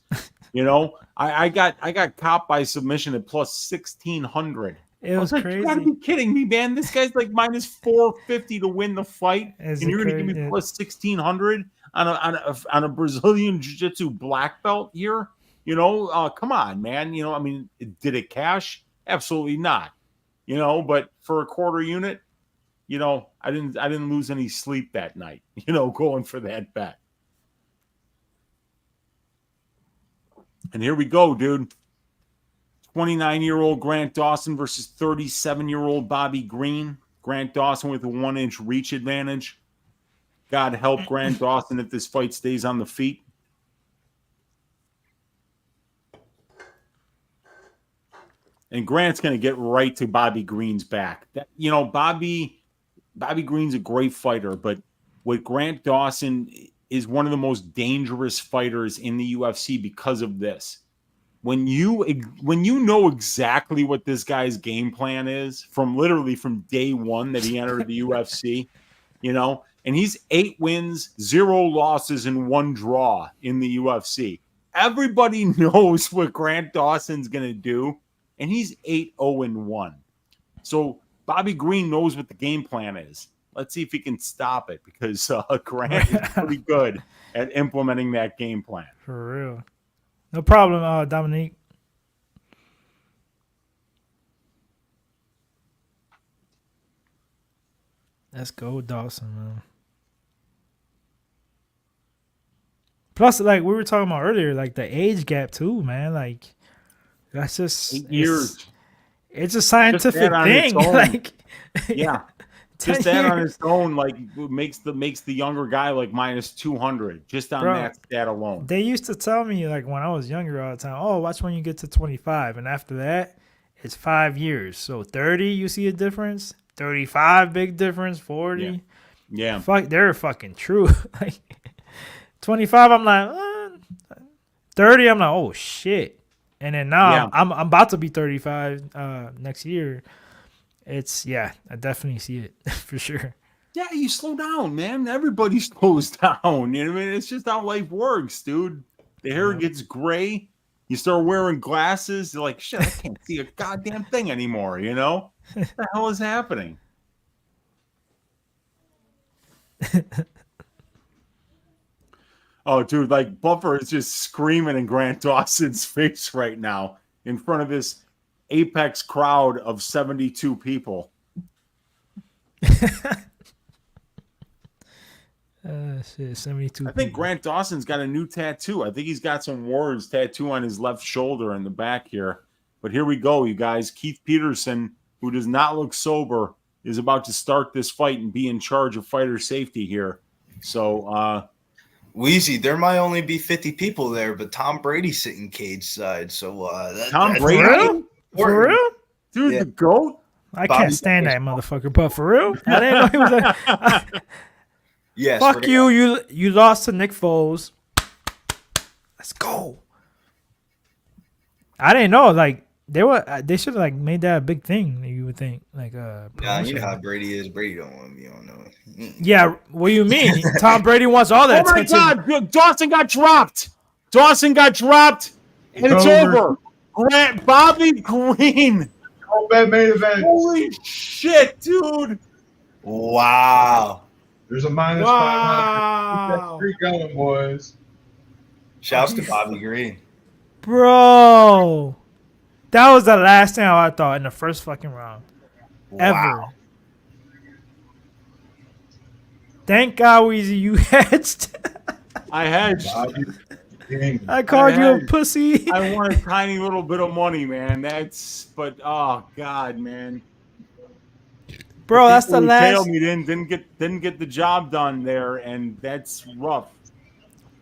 You know, I got Kopp by submission at plus 1,600. It was like, crazy. You gotta be kidding me, man! This guy's like minus 450 to win the fight, and you're gonna give me plus 1,600 on a Brazilian Jiu-Jitsu black belt here. You know, come on, man. You know, I mean, did it cash? Absolutely not. You know, but for a quarter unit, you know, I didn't lose any sleep that night, you know, going for that bet. And here we go, dude. 29-year-old Grant Dawson versus 37-year-old Bobby Green. Grant Dawson with a 1-inch reach advantage. God help Grant Dawson if this fight stays on the feet. And Grant's going to get right to Bobby Green's back. You know, Bobby Green's a great fighter, but what Grant Dawson is one of the most dangerous fighters in the UFC because of this. When you know exactly what this guy's game plan is from day one that he entered the UFC, you know, and he's 8 wins, 0 losses, and 1 draw in the UFC. Everybody knows what Grant Dawson's going to do. And he's 8-0-1. So Bobby Green knows what the game plan is. Let's see if he can stop it, because Grant is pretty good at implementing that game plan. For real. No problem, Dominique. Let's go, Dawson, man. Plus, like we were talking about earlier, like the age gap too, man. Like that's just 8 years. It's a scientific thing. Like, yeah, just that on its own, like makes the younger guy like minus 200 just on that stat alone. They used to tell me like when I was younger all the time, oh, watch when you get to 25, and after that, it's 5 years. So 30, you see a difference. 35, big difference. 40, yeah. Fuck, they're fucking true. Like 25, I'm like 30. I'm like, oh shit. And then now I'm about to be 35 next year. It's I definitely see it for sure. Yeah, you slow down, man. Everybody slows down. You know what I mean? It's just how life works, dude. The hair gets gray. You start wearing glasses. You're like, shit, I can't see a goddamn thing anymore, you know? What the hell is happening? Oh, dude, like Buffer is just screaming in Grant Dawson's face right now in front of this Apex crowd of 72 people. Shit, 72 I think Grant Dawson's got a new tattoo. I think he's got some words tattoo on his left shoulder in the back here. But here we go, you guys. Keith Peterson, who does not look sober, is about to start this fight and be in charge of fighter safety here. So, Weezy, there might only be 50 people there, but Tom Brady's sitting cage side. So Tom Brady? For real? Dude, the GOAT? I can't stand that motherfucker, but for real? I didn't know he was like yes. Fuck you. You lost to Nick Foles. Let's go. I didn't know. Like they should have like made that a big thing. You would think like Nah, you know how Brady is. Brady don't want me on no. Yeah, what do you mean? Tom Brady wants all that attention. Oh my God, Dawson got dropped. And it's over. Bobby Green. Main event. Holy shit, dude. Wow. There's a minus 500. Keep going, boys. Shouts to Bobby Green. Bro. That was the last thing I thought in the first fucking round. Wow. Ever. Thank God, Weezy, you hedged. I hedged. I called you a pussy. I want a tiny little bit of money, man. But oh God, man. Bro, that's the last. Me didn't get the job done there, and that's rough.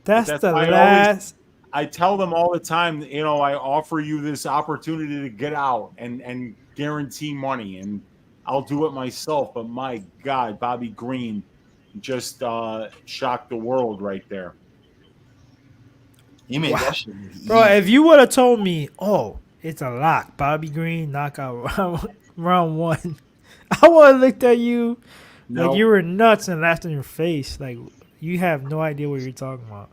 That's the last. I tell them all the time, you know, I offer you this opportunity to get out and guarantee money, and I'll do it myself. But my God, Bobby Green just shocked the world right there. You made that shit. Bro, if you would have told me, oh, it's a lock, Bobby Green knockout round one, I would have looked at you like you were nuts and laughed in your face. Like you have no idea what you're talking about.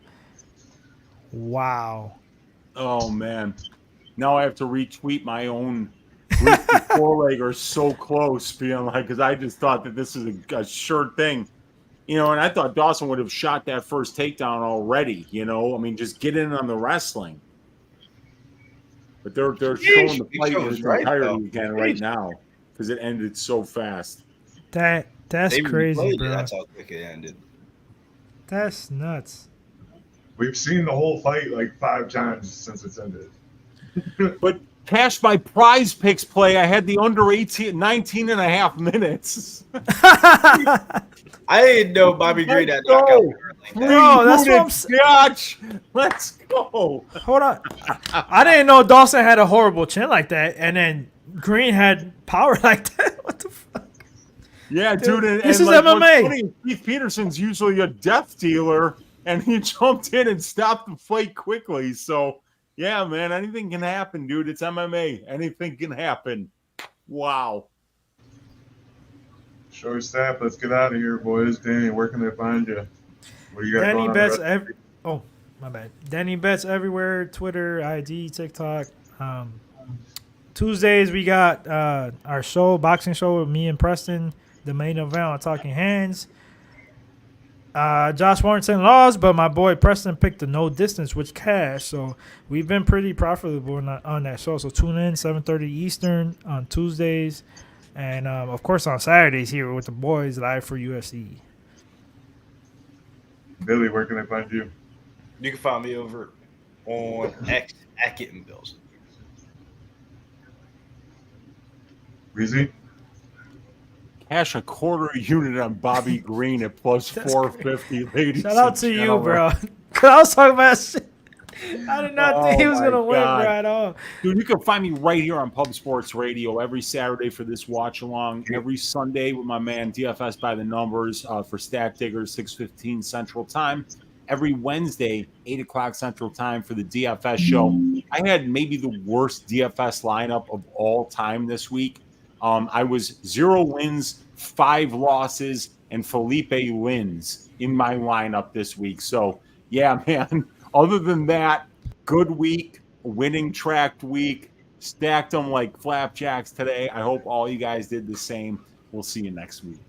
Wow. Oh man. Now I have to retweet my own four-legger so close, being like, because I just thought that this is a sure thing. You know, and I thought Dawson would have shot that first takedown already, you know? I mean, just get in on the wrestling. But they're showing the fight in its entirety again right now because it ended so fast. That's crazy, bro. That's how quick it ended. That's nuts. We've seen the whole fight like 5 times since it's ended. But Cash my prize picks play, I had the under 19 and a half minutes. I didn't know Bobby Green had knockout. Bro, that's what I'm saying. Gosh, let's go. Hold on. I didn't know Dawson had a horrible chin like that, and then Green had power like that. What the fuck? Yeah, dude. This is MMA. Funny, Keith Peterson's usually a death dealer, and he jumped in and stopped the fight quickly. So, yeah, man, anything can happen, dude. It's MMA. Anything can happen. Wow. Short staff. Let's get out of here, boys. Danny, where can they find you? What do you got Danny going on bets the rest of the week? Oh, my bad. Danny bets everywhere: Twitter, IG, TikTok. Tuesdays we got our show, boxing show with me and Preston. The main event on Talking Hands. Josh Warrington lost, but my boy Preston picked the no distance with cash. So we've been pretty profitable on that show. So tune in 7:30 Eastern on Tuesdays. And of course on Saturdays here with the boys live for UFC. Billy, where can they find you? You can find me over on X at Getting Bills. Weezy? Cash a quarter unit on Bobby Green at plus 450, ladies. Shout out to you, bro. Cause I was talking about shit. I did not think he was gonna win, bro, at all. Dude, you can find me right here on Pub Sports Radio every Saturday for this watch along. Every Sunday with my man DFS by the numbers for Stat Diggers, 6:15 Central Time. Every Wednesday, 8 o'clock Central Time for the DFS show. I had maybe the worst DFS lineup of all time this week. I was 0 wins, 5 losses, and Philipe wins in my lineup this week. So, yeah, man. Other than that, good week, winning tracked week, stacked them like flapjacks today. I hope all you guys did the same. We'll see you next week.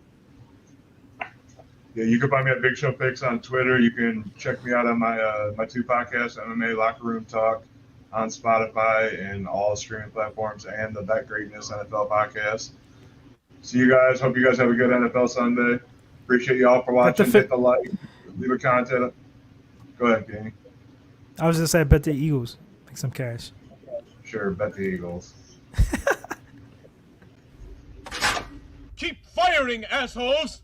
Yeah, you can find me at Big Show Picks on Twitter. You can check me out on my 2 podcasts, MMA Locker Room Talk on Spotify and all streaming platforms, and the Bet Greatness NFL podcast. See you guys. Hope you guys have a good NFL Sunday. Appreciate you all for watching. Hit the like, leave a comment. Go ahead, Danny. I was just saying, bet the Eagles. Make some cash. Sure, bet the Eagles. Keep firing, assholes!